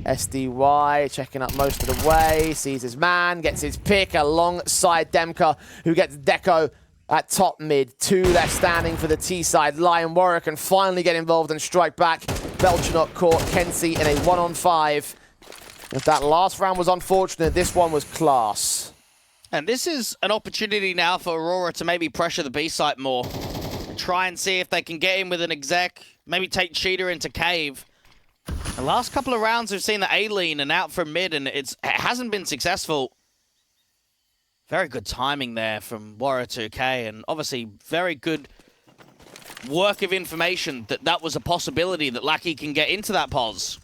SDY checking up most of the way, sees his man, gets his pick alongside Demka, who gets Deco at top mid. 2 left standing for the T side. Lion Warrior can finally get involved and strike back. Belchanok caught Kenzie in a 1-on-5. If that last round was unfortunate, this one was class. And this is an opportunity now for Aurora to maybe pressure the B site more. And try and see if they can get him with an exec, maybe take Cheetah into cave. The last couple of rounds we've seen the A-lean and out from mid, and it hasn't been successful. Very good timing there from Warrior 2K, and obviously very good work of information that was a possibility that Lucky can get into that pos.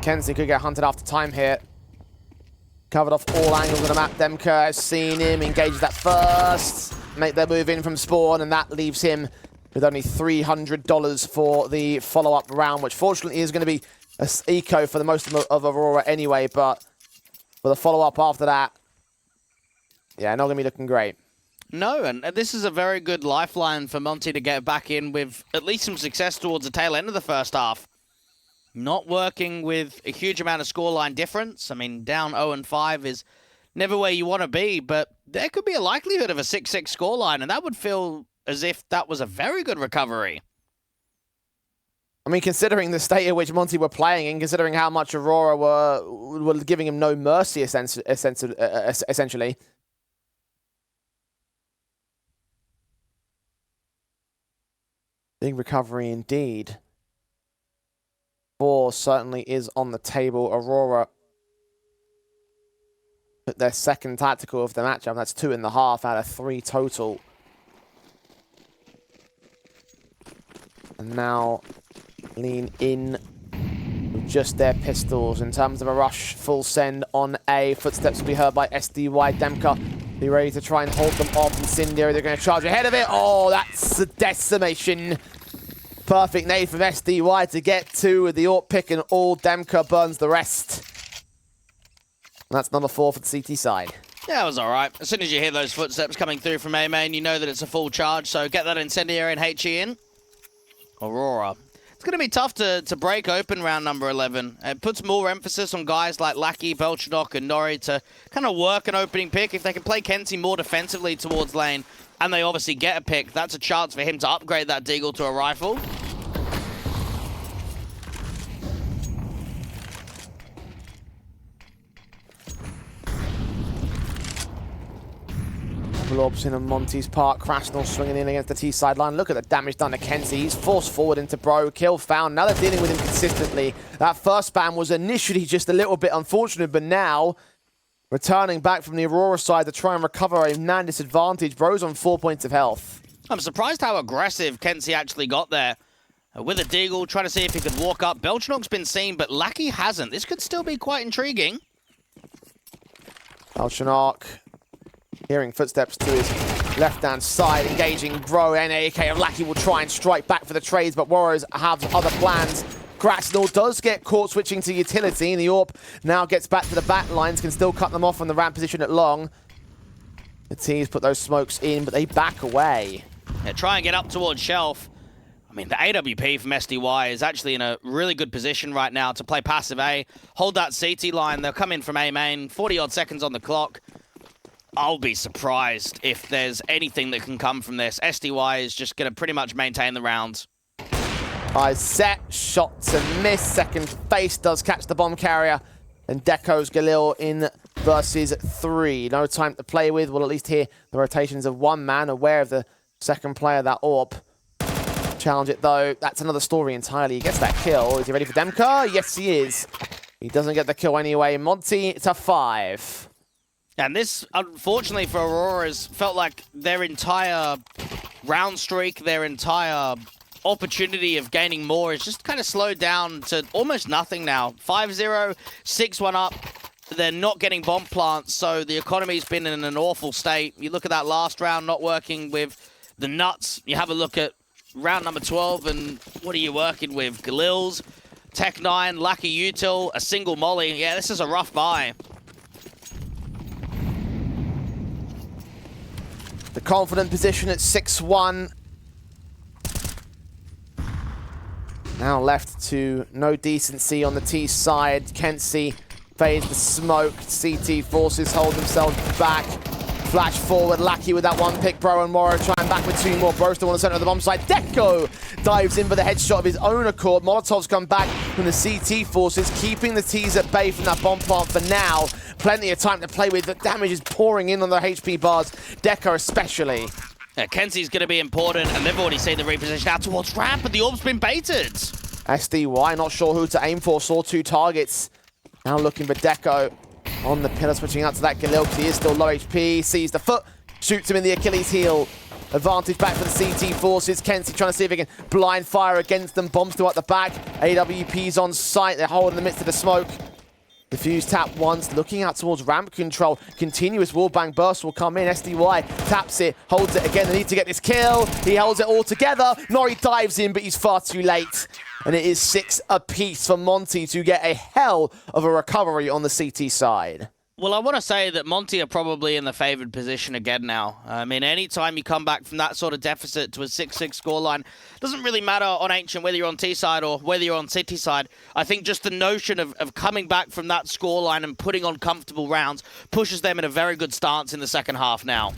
Kenzie could get hunted after time here. Covered off all angles of the map. Demka has seen him, engages that first, make their move in from spawn, and that leaves him with only $300 for the follow-up round, which fortunately is going to be an eco for the most of Aurora anyway, but for the follow-up after that, yeah, not going to be looking great. No, and this is a very good lifeline for Monty to get back in with at least some success towards the tail end of the first half. Not working with a huge amount of scoreline difference. I mean, down 0-5 is never where you want to be, but there could be a likelihood of a 6-6 scoreline, and that would feel as if that was a very good recovery. I mean, considering the state in which Monty were playing and considering how much Aurora were giving him no mercy, essentially. Big recovery indeed. 4 certainly is on the table. Aurora put their second tactical of the matchup. That's 2.5 out of 3 total. And now lean in with just their pistols. In terms of a rush, full send on A. Footsteps will be heard by SDY. Demka be ready to try and hold them off. And Cindy, they're going to charge ahead of it. Oh, that's a decimation. Perfect nade from SDY to get to with the AWP pick, and all Demka burns the rest. And that's number 4 for the CT side. Yeah, it was all right. As soon as you hear those footsteps coming through from A-main, you know that it's a full charge, so get that incendiary and HE in. Aurora. It's going to be tough to break open round number 11. It puts more emphasis on guys like Lackey, Belchanok, and Nori to kind of work an opening pick. If they can play Kenzie more defensively towards lane, and they obviously get a pick, that's a chance for him to upgrade that Deagle to a rifle. Orbs in on Monty's part. Crashnell swinging in against the T sideline. Look at the damage done to Kenzie. He's forced forward into Bro. Kill found. Now they're dealing with him consistently. That first spam was initially just a little bit unfortunate, but now returning back from the Aurora side to try and recover a man disadvantage. Bro's on 4 points of health. I'm surprised how aggressive Kenzie actually got there. With a Deagle, trying to see if he could walk up. Belchanok's been seen, but Lackey hasn't. This could still be quite intriguing. Belchanok hearing footsteps to his left-hand side, engaging Bro. NAK of Lackey will try and strike back for the trades, but Warriors have other plans. Cracksnell does get caught switching to utility, and the AWP now gets back to the back lines, can still cut them off from the ramp position at long. The T's put those smokes in, but they back away. Yeah, try and get up towards Shelf. I mean, the AWP from SDY is actually in a really good position right now to play passive A. Hold that CT line. They'll come in from A main. 40-odd seconds on the clock. I'll be surprised if there's anything that can come from this. SDY is just going to pretty much maintain the rounds. Eyes set, shot to miss. Second face does catch the bomb carrier. And Deco's Galil in versus 3. No time to play with. We'll at least hear the rotations of one man, aware of the second player, that AWP. Challenge it though. That's another story entirely. He gets that kill. Is he ready for Demka? Yes, he is. He doesn't get the kill anyway. Monty to 5. And this, unfortunately for Aurora, has felt like their entire round streak, their entire opportunity of gaining more is just kind of slowed down to almost nothing now. 5-0, 6-1 up. They're not getting bomb plants, so the economy's been in an awful state. You look at that last round not working with the nuts. You have a look at round number 12, and what are you working with? Galils, Tech9, Lucky Util, a single molly. Yeah, this is a rough buy. The confident position at 6-1. Now left to no decency on the T side. Kenzie fades the smoke. CT forces hold themselves back. Flash forward, Lucky with that one pick. Bro and Moro trying back with two more. Bro still on the center of the bomb site. Deco dives in for the headshot of his own accord. Molotov's come back from the CT forces, keeping the T's at bay from that bomb plant for now. Plenty of time to play with. The damage is pouring in on their HP bars. Deco especially. Yeah, Kenzie's going to be important, and they've already seen the reposition out towards ramp, but the orb's been baited. SDY, not sure who to aim for, saw two targets. Now looking for Deco on the pillar, switching out to that Galil, because he is still low HP. Sees the foot, shoots him in the Achilles heel. Advantage back for the CT forces. Kenzie trying to see if he can blind fire against them. Bombs still at the back. AWP's on site. They're holding in the midst of the smoke. Diffuse tap once, looking out towards ramp control. Continuous wallbang burst will come in. SDY taps it, holds it again. They need to get this kill. He holds it all together. Nori dives in, but he's far too late. And it is 6 apiece for Monty to get a hell of a recovery on the CT side. Well, I want to say that Monty are probably in the favored position again now. I mean, anytime you come back from that sort of deficit to a 6-6 scoreline, doesn't really matter on Ancient whether you're on T side or whether you're on City side. I think just the notion of coming back from that scoreline and putting on comfortable rounds pushes them in a very good stance in the second half now.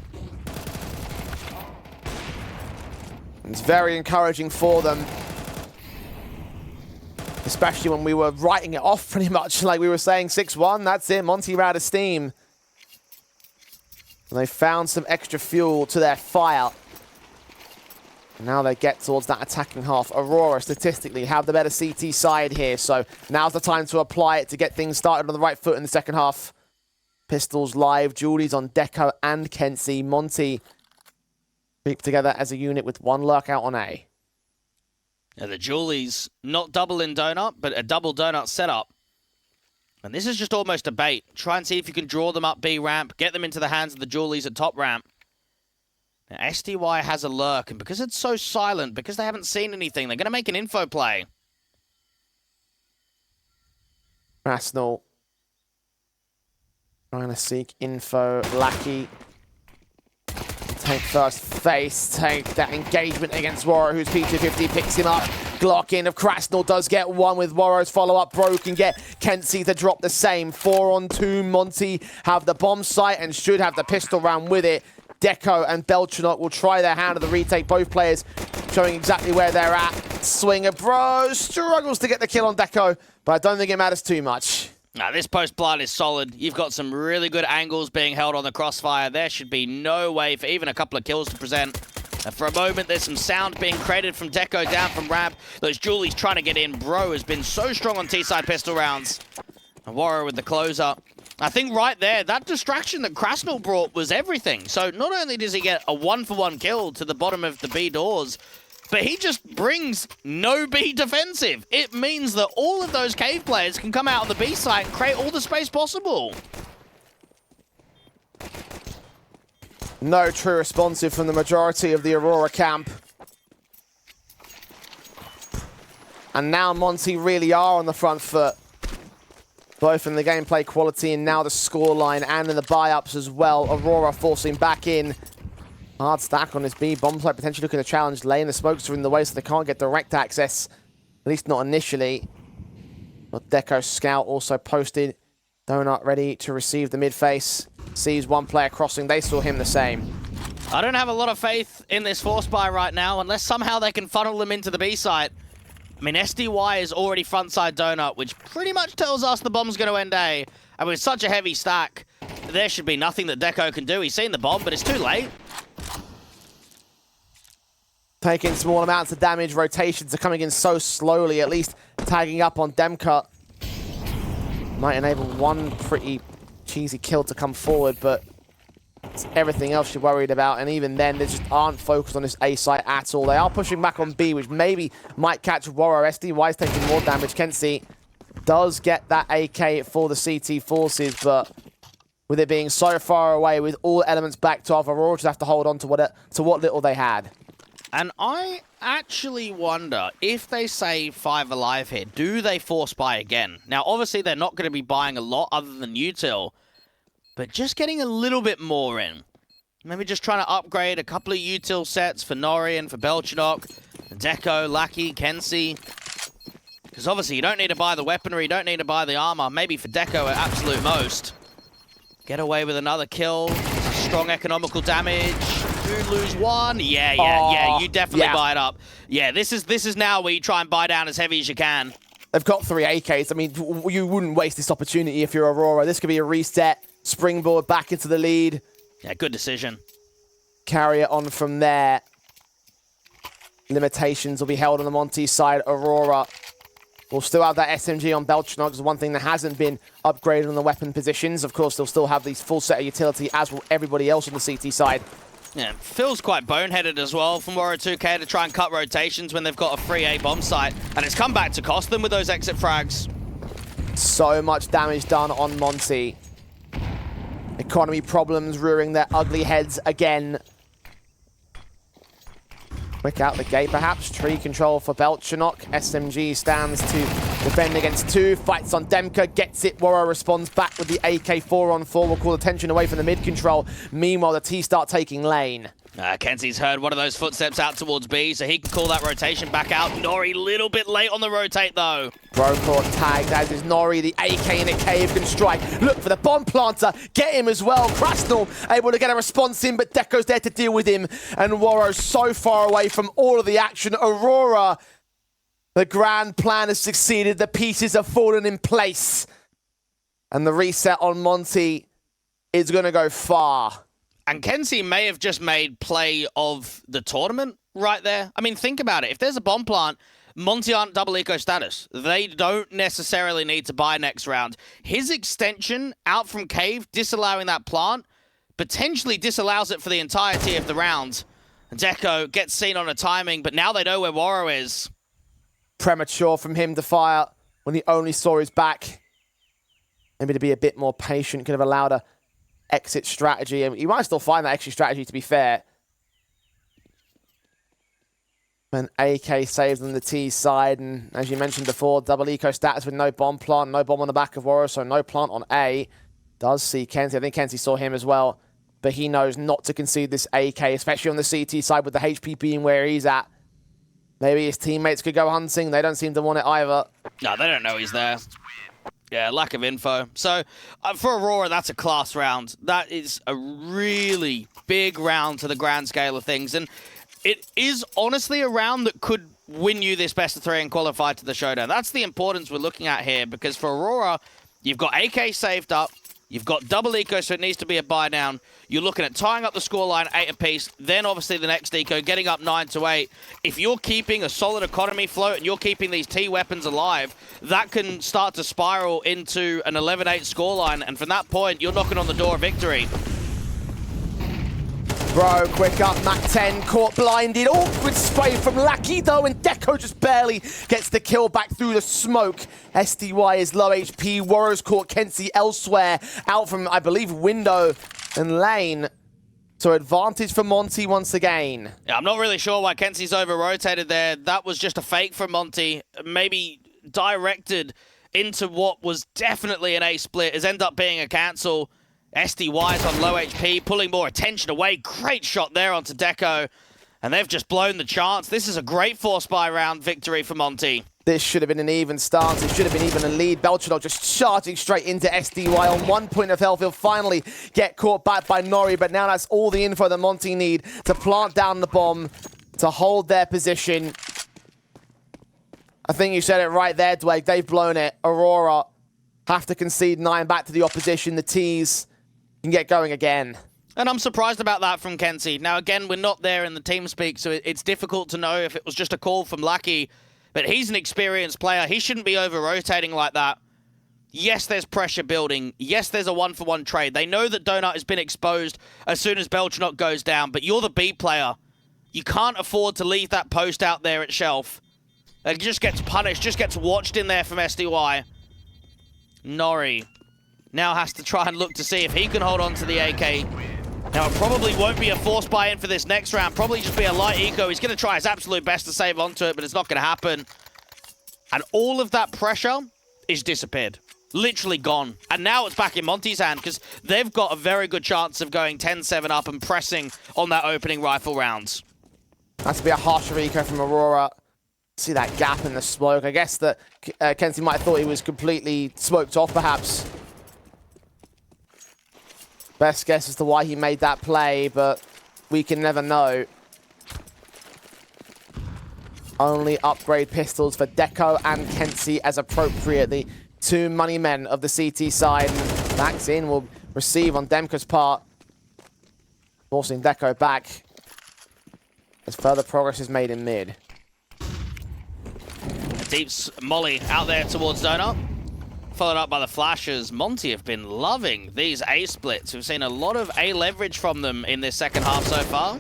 It's very encouraging for them. Especially when we were writing it off pretty much, like we were saying 6-1, that's it, Monty ran out of steam. And they found some extra fuel to their fire. And now they get towards that attacking half. Aurora statistically have the better CT side here, so now's the time to apply it to get things started on the right foot in the second half. Pistols live, Julie's on Deco and Kenzie. Monty keep together as a unit with one lurk out on A. Yeah, the Julie's not double in donut, but a double donut setup. And this is just almost a bait. Try and see if you can draw them up B ramp, get them into the hands of the Julie's at top ramp. Now, SDY has a lurk, and because it's so silent, because they haven't seen anything, they're going to make an info play. Arsenal trying to seek info. Lucky. Take first face, take that engagement against Waro, who's P250, picks him up. Glock in of Krasnal does get one with Waro's follow-up. Bro can get Kenzie to drop the same. 4-on-2, Monty have the bomb site and should have the pistol round with it. Deco and Beltranot will try their hand at the retake. Both players showing exactly where they're at. Swinger Bro struggles to get the kill on Deco, but I don't think it matters too much. Now, this post-plant is solid. You've got some really good angles being held on the crossfire. There should be no way for even a couple of kills to present. And for a moment, there's some sound being created from Deco down from ramp. Those Julie's trying to get in. Bro has been so strong on T-side pistol rounds. And Warrior with the closer. I think right there, that distraction that Krasnal brought was everything. So not only does he get a 1-for-1 kill to the bottom of the B doors, but he just brings no B defensive. It means that all of those cave players can come out on the B site and create all the space possible. No true responsive from the majority of the Aurora camp. And now Monty really are on the front foot. Both in the gameplay quality and now the scoreline and in the buy-ups as well. Aurora forcing back in. Hard stack on this B. Bomb site potentially looking to challenge lane. The smokes are in the way so they can't get direct access. At least not initially. But Deco Scout also posted. Donut ready to receive the mid-face. Sees one player crossing. They saw him the same. I don't have a lot of faith in this force buy right now unless somehow they can funnel them into the B site. I mean, SDY is already frontside donut, which pretty much tells us the bomb's going to end A. And with such a heavy stack, there should be nothing that Deco can do. He's seen the bomb, but it's too late. Taking small amounts of damage. Rotations are coming in so slowly, at least tagging up on Demcut. Might enable one pretty cheesy kill to come forward, but it's everything else you're worried about. And even then, they just aren't focused on this A site at all. They are pushing back on B, which maybe might catch Waro. SDY is taking more damage. Kenzie does get that AK for the CT forces, but with it being so far away, with all elements backed off. Aurora just have to hold on to what little they had. And I actually wonder if they save 5 alive here, do they force buy again? Now, obviously, they're not going to be buying a lot other than util, but just getting a little bit more in. Maybe just trying to upgrade a couple of util sets for Nori and for Belchinok, Deco, Lackey, Kenzie. Because obviously, you don't need to buy the weaponry, you don't need to buy the armor. Maybe for Deco at absolute most. Get away with another kill. Strong economical damage. Do lose one. Yeah. You definitely buy it up. Yeah, this is now where you try and buy down as heavy as you can. They've got 3 AKs. I mean, you wouldn't waste this opportunity if you're Aurora. This could be a reset. Springboard back into the lead. Yeah, good decision. Carry it on from there. Limitations will be held on the Monty side. Aurora will still have that SMG on Belchinok. It's one thing that hasn't been upgraded on the weapon positions. Of course, they'll still have these full set of utility, as will everybody else on the CT side. Yeah, feels quite boneheaded as well from Warrior 2K to try and cut rotations when they've got a free A bomb site. And it's come back to cost them with those exit frags. So much damage done on Monty. Economy problems rearing their ugly heads again. Quick out the gate, perhaps. Tree control for Belchinok. SMG stands to defend against 2. Fights on Demka, gets it. Warrior responds back with the AK 4-on-4. Will call attention away from the mid control. Meanwhile, the T start taking lane. Kenzie's heard one of those footsteps out towards B, so he can call that rotation back out. Nori, little bit late on the rotate, though. Brocourt tagged, as is Nori. The AK in a cave can strike. Look for the bomb planter. Get him as well. Krasnal able to get a response in, but Deco's there to deal with him. And Warro's so far away from all of the action. Aurora, the grand plan has succeeded. The pieces have fallen in place. And the reset on Monty is going to go far. And Kenzie may have just made play of the tournament right there. I mean, think about it. If there's a bomb plant, Monty aren't double eco status. They don't necessarily need to buy next round. His extension out from cave, disallowing that plant, potentially disallows it for the entirety of the round. Deco gets seen on a timing, but now they know where Warro is. Premature from him to fire when he only saw his back. Maybe to be a bit more patient, could have allowed a exit strategy. And you might still find that exit strategy, to be fair. An AK saves on the T side, and as you mentioned before, double eco status with no bomb plant, no bomb on the back of Warrior, so no plant on A. Does see Kenzie. I think Kenzie saw him as well, but he knows not to concede this AK, especially on the CT side with the HP being where he's at. Maybe his teammates could go hunting. They don't seem to want it either. No, they don't know he's there. Yeah, lack of info. So, for Aurora, that's a class round. That is a really big round to the grand scale of things. And it is honestly a round that could win you this best of 3 and qualify to the showdown. That's the importance we're looking at here, because for Aurora, you've got AK saved up, you've got double eco, so it needs to be a buy down. You're looking at tying up the scoreline 8 apiece, then obviously the next eco, getting up 9 to 8. If you're keeping a solid economy float and you're keeping these T weapons alive, that can start to spiral into an 11-8 scoreline, and from that point, you're knocking on the door of victory. Bro, quick up, Mac 10, caught blinded. Awkward spray from Lackey, though, and Deco just barely gets the kill back through the smoke. SDY is low HP. Warro's caught Kenzie elsewhere, out from, I believe, window and lane. So advantage for Monty once again. Yeah, I'm not really sure why Kenzie's over-rotated there. That was just a fake from Monty. Maybe directed into what was definitely an A split. Has ended up being a cancel. SDY's on low HP, pulling more attention away. Great shot there onto Deco. And they've just blown the chance. This is a great force buy round victory for Monty. This should have been an even stance. It should have been even a lead. Belchinok just charging straight into SDY on 1 point of health. He'll finally get caught back by Nori, but now that's all the info that Monty need to plant down the bomb, to hold their position. I think you said it right there, Dwayne. They've blown it. Aurora have to concede 9 back to the opposition. The T's can get going again. And I'm surprised about that from Kenzie. Now, again, we're not there in the team speak, so it's difficult to know if it was just a call from Lackey. But he's an experienced player. He shouldn't be over-rotating like that. Yes, there's pressure building. Yes, there's a one-for-one trade. They know that Donut has been exposed as soon as Belchinok goes down, but you're the B player. You can't afford to leave that post out there at shelf. It just gets punished, just gets watched in there from SDY. Nori now has to try and look to see if he can hold on to the AK. Now, it probably won't be a forced buy-in for this next round. Probably just be a light eco. He's going to try his absolute best to save onto it, but it's not going to happen. And all of that pressure is disappeared. Literally gone. And now it's back in Monty's hand because they've got a very good chance of going 10-7 up and pressing on that opening rifle rounds. That's to be a harsher eco from Aurora. See that gap in the smoke. I guess that Kenzie might have thought he was completely smoked off, perhaps. Best guess as to why he made that play, but we can never know. Only upgrade pistols for Deco and Kenzie as appropriate. The two money men of the CT side. Backs in will receive on Demka's part, forcing Deco back as further progress is made in mid. A deep molly out there towards Donut. Followed up by the flashes. Monty have been loving these A splits. We've seen a lot of A leverage from them in this second half so far.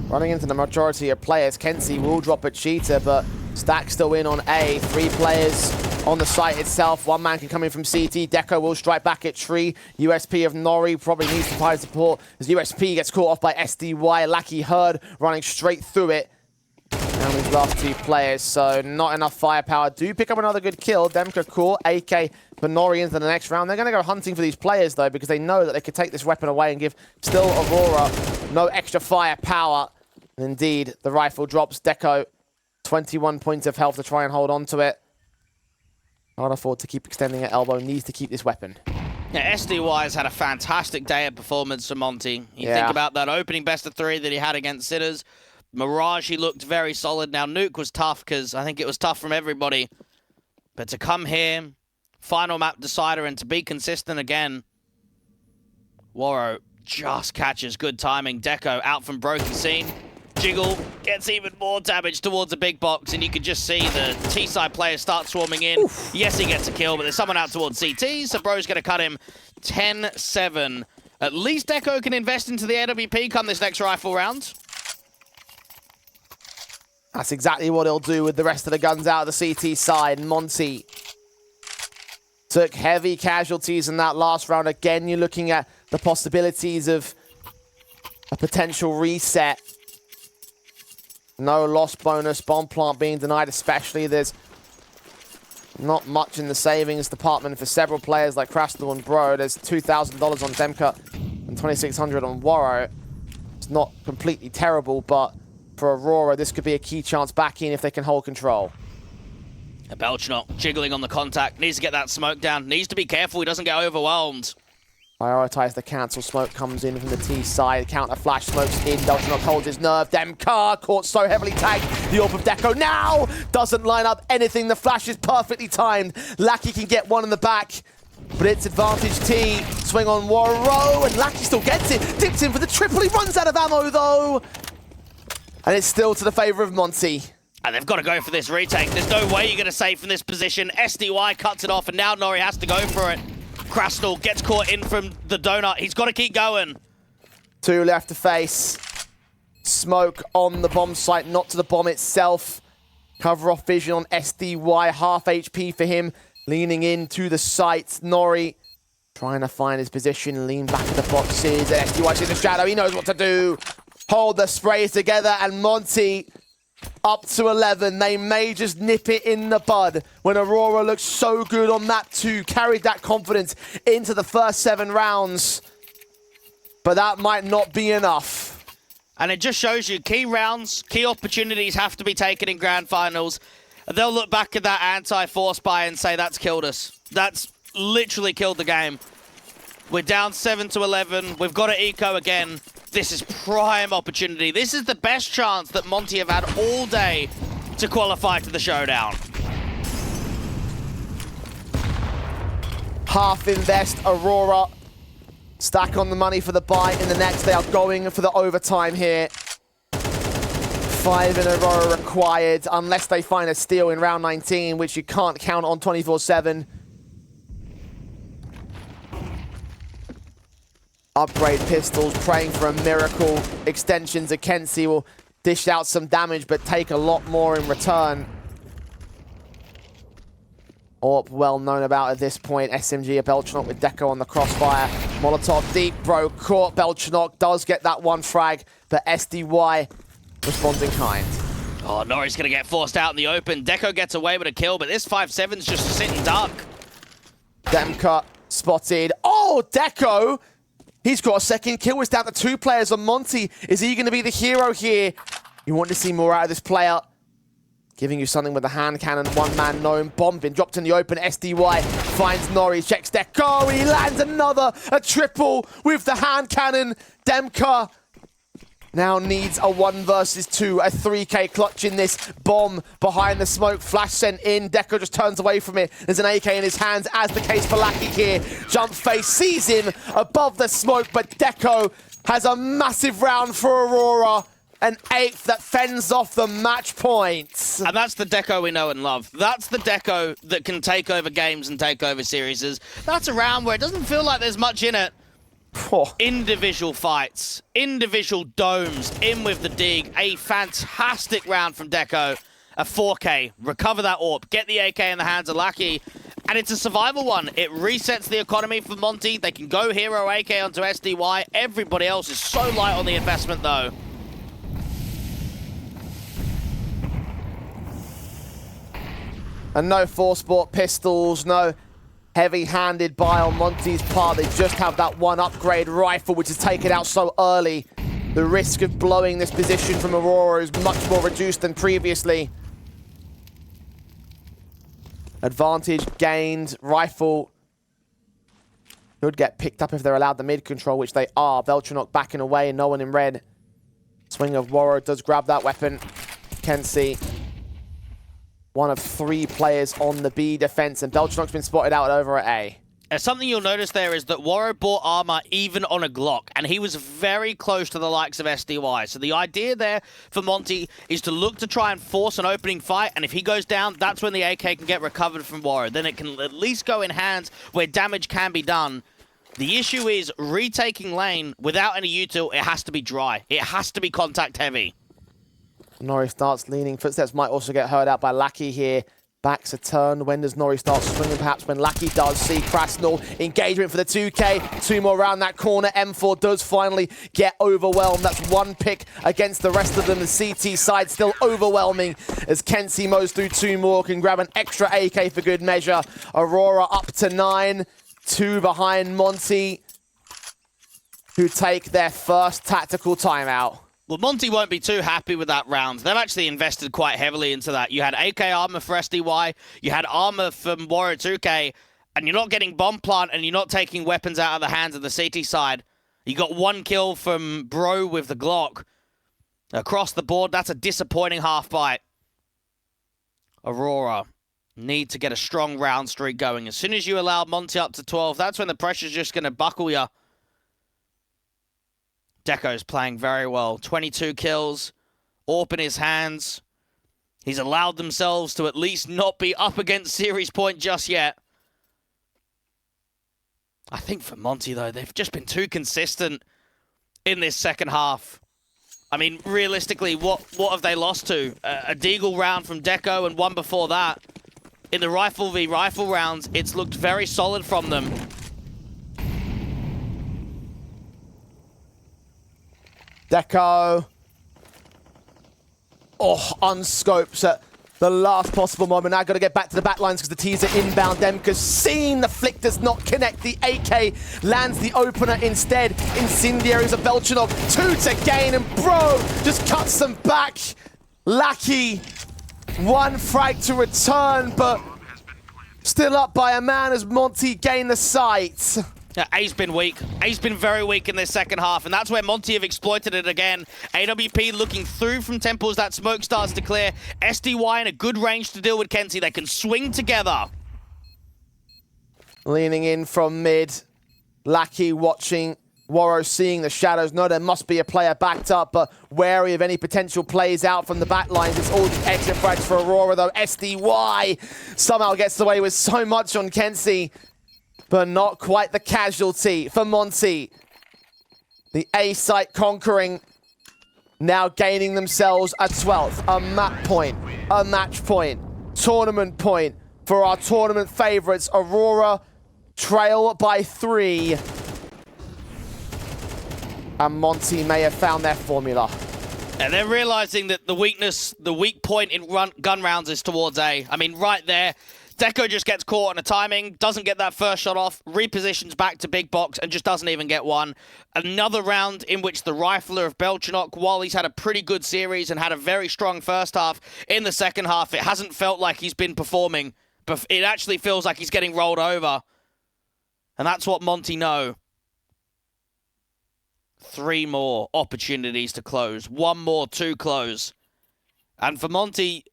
Running into the majority of players, Kenzie will drop a cheater, but Stack still in on A. 3 players on the site itself. One man can come in from CT. Deco will strike back at Tree. USP of Nori probably needs to provide support as USP gets caught off by SDY. Lackey Herd running straight through it. And these last 2 players, so not enough firepower. Do pick up another good kill. Demka cool. AK for Nori into the next round. They're going to go hunting for these players, though, because they know that they could take this weapon away and give still Aurora no extra firepower. And indeed, the rifle drops. Deco, 21 points of health to try and hold on to it. Can't afford to keep extending at elbow. Needs to keep this weapon. Yeah, SDY has had a fantastic day of performance for Monty. You think about that opening best of 3 that he had against Sitters. Mirage, he looked very solid. Now, Nuke was tough because I think it was tough from everybody. But to come here, final map decider, and to be consistent again, Waro just catches good timing. Deco out from Broken Scene. Jiggle gets even more damage towards the big box, and you can just see the T-side players start swarming in. Oof. Yes, he gets a kill, but there's someone out towards CT, so Bro's going to cut him 10-7. At least Deco can invest into the AWP come this next rifle round. That's exactly what he'll do with the rest of the guns out of the CT side. Monty took heavy casualties in that last round. Again, you're looking at the possibilities of a potential reset. No loss bonus, bomb plant being denied especially. There's not much in the savings department for several players like Crastal and Bro. There's $2,000 on Demka and $2,600 on Waro. It's not completely terrible, but for Aurora, this could be a key chance back in if they can hold control. A Belchnok jiggling on the contact. Needs to get that smoke down. Needs to be careful he doesn't get overwhelmed. Prioritize the cancel. Smoke comes in from the T side. Counter flash smokes in. Belchnok holds his nerve. Demka caught so heavily tagged. The Orb of Deco now doesn't line up anything. The flash is perfectly timed. Lackey can get one in the back, but it's advantage T. Swing on Waro, and Lackey still gets it. Dips in for the triple. He runs out of ammo, though. And it's still to the favor of Monty. And they've got to go for this retake. There's no way you're going to save from this position. SDY cuts it off, and now Nori has to go for it. Crastal gets caught in from the donut. He's got to keep going. 2 left to face. Smoke on the bomb site, not to the bomb itself. Cover off vision on SDY. Half HP for him. Leaning into the site. Nori trying to find his position. Lean back at the boxes. And SDY's in the shadow. He knows what to do. Hold the sprays together, and Monty up to 11. They may just nip it in the bud when Aurora looks so good on map 2. Carried that confidence into the first 7 rounds. But that might not be enough. And it just shows you key rounds, key opportunities have to be taken in grand finals. They'll look back at that anti-force buy and say, that's killed us. That's literally killed the game. We're down 7-11. We've got to eco again. This is prime opportunity. This is the best chance that Monty have had all day to qualify to the showdown. Half invest, Aurora. Stack on the money for the buy in the next. They are going for the overtime here. 5 in a row required, unless they find a steal in round 19, which you can't count on 24/7. Upgrade pistols, praying for a miracle. Extensions of Kenzie will dish out some damage, but take a lot more in return. AWP well known about at this point. SMG of Belchanok with Deco on the crossfire. Molotov deep, bro, caught. Belchanok does get that one frag, but SDY responds in kind. Oh, Nori's going to get forced out in the open. Deco gets away with a kill, but this 5-7's just sitting duck. Demka spotted. Oh, Deco! He's got a second kill. It's down to 2 players on Monty. Is he going to be the hero here? You want to see more out of this player. Giving you something with a hand cannon, one man known. Bomb been dropped in the open. SDY finds Nori, checks Deco. He lands a triple with the hand cannon. Demka now needs a 1 versus 2, a 3K clutch in this. Bomb behind the smoke, flash sent in. Deco just turns away from it. There's an AK in his hands, as the case for Lackey here. Jump face sees him above the smoke, but Deco has a massive round for Aurora. An 8th that fends off the match points. And that's the Deco we know and love. That's the Deco that can take over games and take over series. That's a round where it doesn't feel like there's much in it. Individual fights, individual domes, in with the dig. A fantastic round from Deco. A 4K, recover that AWP, get the AK in the hands of Lucky. And it's a survival one. It resets the economy for Monty. They can go hero AK onto SDY. Everybody else is so light on the investment though. And no four-sport pistols, no heavy-handed buy on Monty's part. They just have that one upgrade rifle, which is taken out so early. The risk of blowing this position from Aurora is much more reduced than previously. Advantage gained. Rifle could get picked up if they're allowed the mid control, which they are. Belchanok backing away, no one in red. Swing of Warrow does grab that weapon. Kenzie. One of 3 players on the B defense, and Belchanok's been spotted out over at A. Something you'll notice there is that Warrow bought armor even on a Glock, and he was very close to the likes of SDY. So the idea there for Monty is to look to try and force an opening fight, and if he goes down, that's when the AK can get recovered from Warrow. Then it can at least go in hands where damage can be done. The issue is retaking lane without any util. It has to be dry. It has to be contact heavy. Nori starts leaning. Footsteps might also get heard out by Lackey here. Backs a turn. When does Nori start swinging? Perhaps when Lackey does see Krasnal. Engagement for the 2K. 2 more around that corner. M4 does finally get overwhelmed. That's 1 pick against the rest of them. The CT side still overwhelming as Kenzie mows through 2 more. Can grab an extra AK for good measure. Aurora up to 9. 2 behind Monty, who take their first tactical timeout. Well, Monty won't be too happy with that round. They've actually invested quite heavily into that. You had AK armor for SDY, you had armor from Warrior 2K, and you're not getting bomb plant and you're not taking weapons out of the hands of the CT side. You got 1 kill from Bro with the Glock. Across the board, that's a disappointing half bite. Aurora need to get a strong round streak going. As soon as you allow Monty up to 12, that's when the pressure's just going to buckle you. Deco's playing very well. 22 kills. AWP in his hands. He's allowed themselves to at least not be up against series point just yet. I think for Monty, though, they've just been too consistent in this second half. I mean, realistically, what have they lost to? A Deagle round from Deco and one before that. In the rifle v rifle rounds, it's looked very solid from them. Deco. Oh, unscopes at the last possible moment. Now got to get back to the back lines because the teaser inbound. Demka's seen the flick does not connect. The AK lands the opener instead. Incendiaries of Belchanok. 2 to gain, and Bro just cuts them back. Lackey, 1 frag to return, but still up by a man as Monty gain the site. Yeah, A's been weak. A's been very weak in this second half, and that's where Monty have exploited it again. AWP looking through from Temple as that smoke starts to clear. SDY in a good range to deal with Kenzie. They can swing together. Leaning in from mid. Lackey watching. Warrow seeing the shadows. No, there must be a player backed up, but wary of any potential plays out from the back lines. It's all just exit frags for Aurora, though. SDY somehow gets away with so much on Kenzie, but not quite the casualty for Monty. The A site conquering, now gaining themselves a 12th, a map point, a match point, tournament point. for our tournament favorites. Aurora trail by 3. And Monty may have found their formula. And they're realizing that the weak point in gun rounds is towards A. I mean, right there, Deco just gets caught on a timing, doesn't get that first shot off, repositions back to big box, and just doesn't even get one. Another round in which the rifler of Belchenok, while he's had a pretty good series and had a very strong first half, in the second half, it hasn't felt like he's been performing, but it actually feels like he's getting rolled over. And that's what Monty know. 3 more opportunities to close. 1 more to close. And for Monty,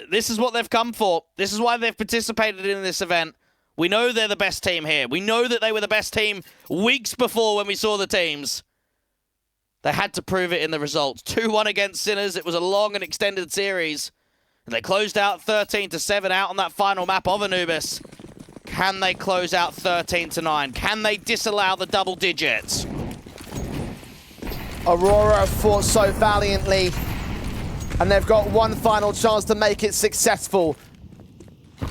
this is what they've come for. This is why they've participated in this event. We know they're the best team here. We know that they were the best team weeks before when we saw the teams. They had to prove it in the results. 2-1 against Sinners. It was a long and extended series. And they closed out 13-7 out on that final map of Anubis. Can they close out 13-9? Can they disallow the double digits? Aurora have fought so valiantly, and they've got one final chance to make it successful.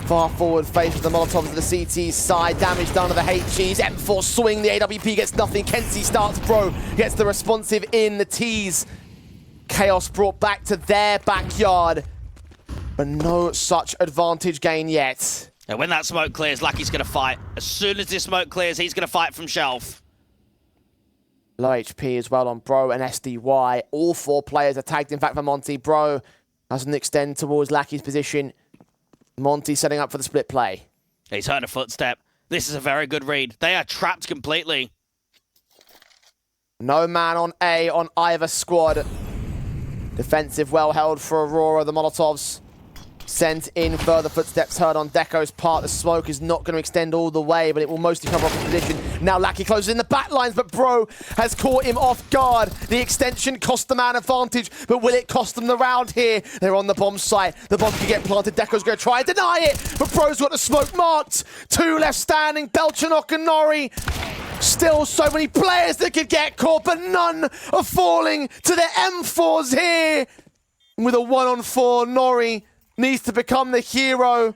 Far forward face with the Molotovs to the CT side. Damage done to the HGs. M4 swing. The AWP gets nothing. Kenzie starts Bro. Gets the responsive in. The T's. Chaos brought back to their backyard. But no such advantage gain yet. And when that smoke clears, Lucky's going to fight. As soon as this smoke clears, he's going to fight from shelf. Low HP as well on Bro and SDY. All 4 players are tagged, in fact, for Monty. Bro doesn't extend towards Lucky's position. Monty setting up for the split play. He's heard a footstep. This is a very good read. They are trapped completely. No man on A on either squad. Defensive well held for Aurora. The Molotovs sent in. Further footsteps heard on Deco's part. The smoke is not going to extend all the way, but it will mostly cover up the position. Now Lackey closes in the back lines, but Bro has caught him off guard. The extension cost the man advantage, but will it cost them the round here? They're on the bomb site. The bomb can get planted. Deco's going to try and deny it, but Bro's got the smoke marked. 2 left standing. Belchenok and Nori. Still so many players that could get caught, but none are falling to the M4s here. With a 1-on-4, Nori needs to become the hero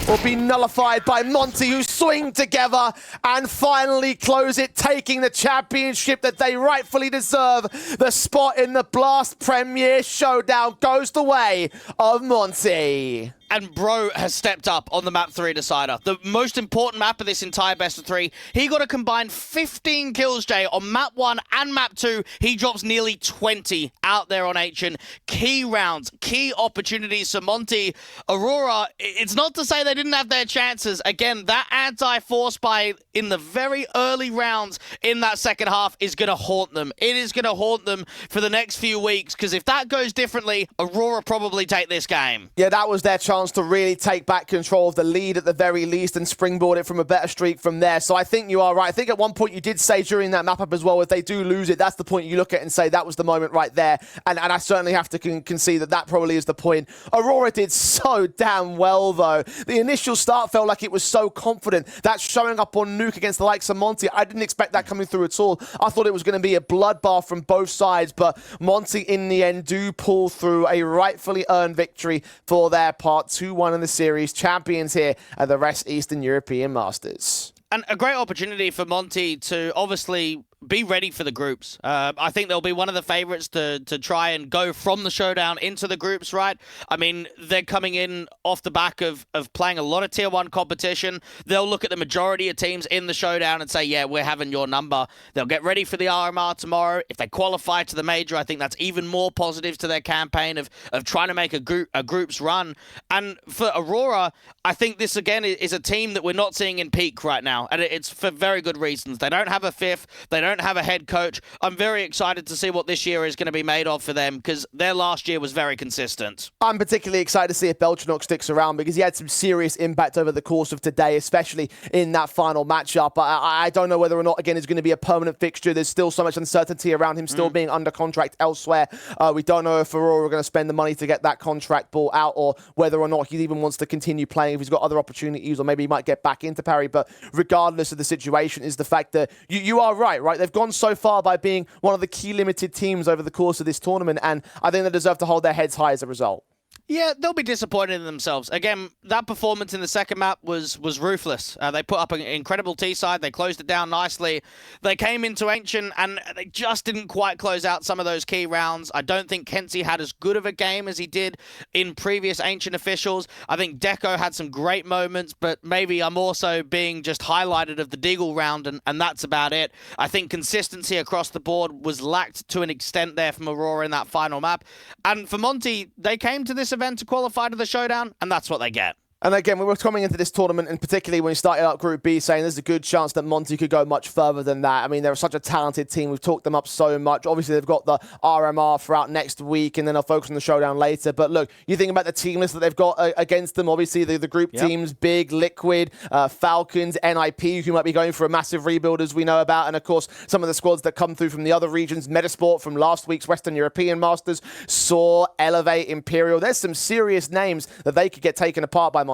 or be nullified by Monty, who swing together and finally close it, taking the championship that they rightfully deserve. The spot in the Blast Premier Showdown goes the way of Monty. And Bro has stepped up on the map 3 decider. The most important map of this entire best of 3. He got a combined 15 kills, Jay, on map 1 and map 2. He drops nearly 20 out there on HN. Key rounds, key opportunities for Monty. Aurora, it's not to say they didn't have their chances. Again, that anti-force buy in the very early rounds in that second half is going to haunt them. It is going to haunt them for the next few weeks, because if that goes differently, Aurora probably take this game. Yeah, that was their chance to really take back control of the lead at the very least and springboard it from a better streak from there. So I think you are right. I think at one point you did say during that map up as well, if they do lose it, that's the point you look at and say that was the moment right there. And I certainly have to concede that that probably is the point. Aurora did so damn well, though. The initial start felt like it was so confident. That showing up on Nuke against the likes of Monty, I didn't expect that coming through at all. I thought it was going to be a bloodbath from both sides, but Monty in the end do pull through a rightfully earned victory for their part. 2-1 in the series, champions here at the Rest Eastern European Masters. And a great opportunity for Monty to obviously be ready for the groups. I think they'll be one of the favorites to try and go from the showdown into the groups, right? I mean, they're coming in off the back of playing a lot of Tier 1 competition. They'll look at the majority of teams in the showdown and say, yeah, we're having your number. They'll get ready for the RMR tomorrow. If they qualify to the major, I think that's even more positive to their campaign of trying to make a group's run. And for Aurora, I think this, again, is a team that we're not seeing in peak right now. And it's for very good reasons. They don't have a fifth. They don't have a head coach. I'm very excited to see what this year is going to be made of for them, because their last year was very consistent. I'm particularly excited to see if Belchenok sticks around, because he had some serious impact over the course of today, especially in that final matchup. I don't know whether or not, again, it's going to be a permanent fixture. There's still so much uncertainty around him still being under contract elsewhere. We don't know if Aurora are going to spend the money to get that contract ball out, or whether or not he even wants to continue playing, if he's got other opportunities, or maybe he might get back into Parry. But regardless of the situation, is the fact that you are right? They've gone so far by being one of the key limited teams over the course of this tournament, and I think they deserve to hold their heads high as a result. Yeah, they'll be disappointed in themselves. Again, that performance in the second map was ruthless. They put up an incredible T-side. They closed it down nicely. They came into Ancient, and they just didn't quite close out some of those key rounds. I don't think Kenzie had as good of a game as he did in previous Ancient officials. I think Deco had some great moments, but maybe I'm also being just highlighted of the Deagle round, and that's about it. I think consistency across the board was lacked to an extent there from Aurora in that final map. And for Monty, they came to this event to qualify to the showdown, and that's what they get. And again, we were coming into this tournament, and particularly when we started out Group B, saying there's a good chance that Monty could go much further than that. I mean, they're such a talented team. We've talked them up so much. Obviously, they've got the RMR throughout next week, and then I'll focus on the showdown later. But look, you think about the team list that they've got against them. Obviously, the group teams, Big, Liquid, Falcons, NIP, who might be going for a massive rebuild, as we know about. And, of course, some of the squads that come through from the other regions, Metasport from last week's Western European Masters, Soar, Elevate, Imperial. There's some serious names that they could get taken apart by Monty.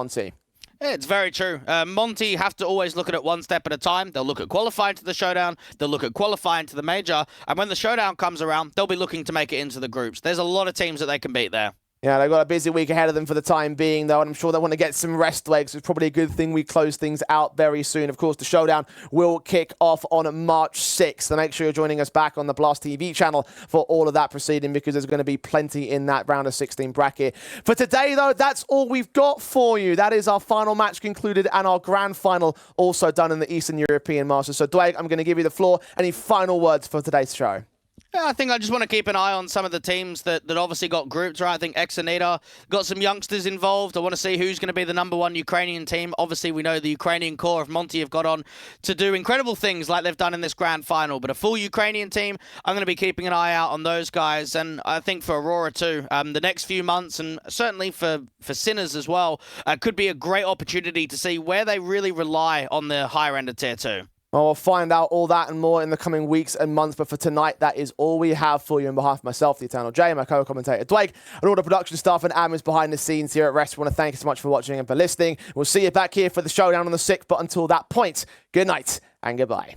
Yeah, it's very true. Monty have to always look at it one step at a time. They'll look at qualifying to the showdown. They'll look at qualifying to the major. And when the showdown comes around, they'll be looking to make it into the groups. There's a lot of teams that they can beat there. Yeah, they've got a busy week ahead of them for the time being, though, and I'm sure they want to get some rest legs. It's probably a good thing we close things out very soon. Of course, the showdown will kick off on March 6th, so make sure you're joining us back on the Blast TV channel for all of that proceeding, because there's going to be plenty in that round of 16 bracket. For today, though, that's all we've got for you. That is our final match concluded and our grand final also done in the Eastern European Masters. So, Dwayne, I'm going to give you the floor. Any final words for today's show? Yeah, I think I just want to keep an eye on some of the teams that obviously got grouped, right? I think Exanita got some youngsters involved. I want to see who's going to be the #1 Ukrainian team. Obviously, we know the Ukrainian core of Monty have got on to do incredible things like they've done in this grand final. But a full Ukrainian team, I'm going to be keeping an eye out on those guys. And I think for Aurora too, the next few months, and certainly for Sinners as well, could be a great opportunity to see where they really rely on the higher end of Tier 2. Well, we'll find out all that and more in the coming weeks and months. But for tonight, that is all we have for you. On behalf of myself, the Eternal J, my co-commentator Dwayne, and all the production staff and admins behind the scenes here at Rest, we want to thank you so much for watching and for listening. We'll see you back here for the showdown on the 6th. But until that point, good night and goodbye.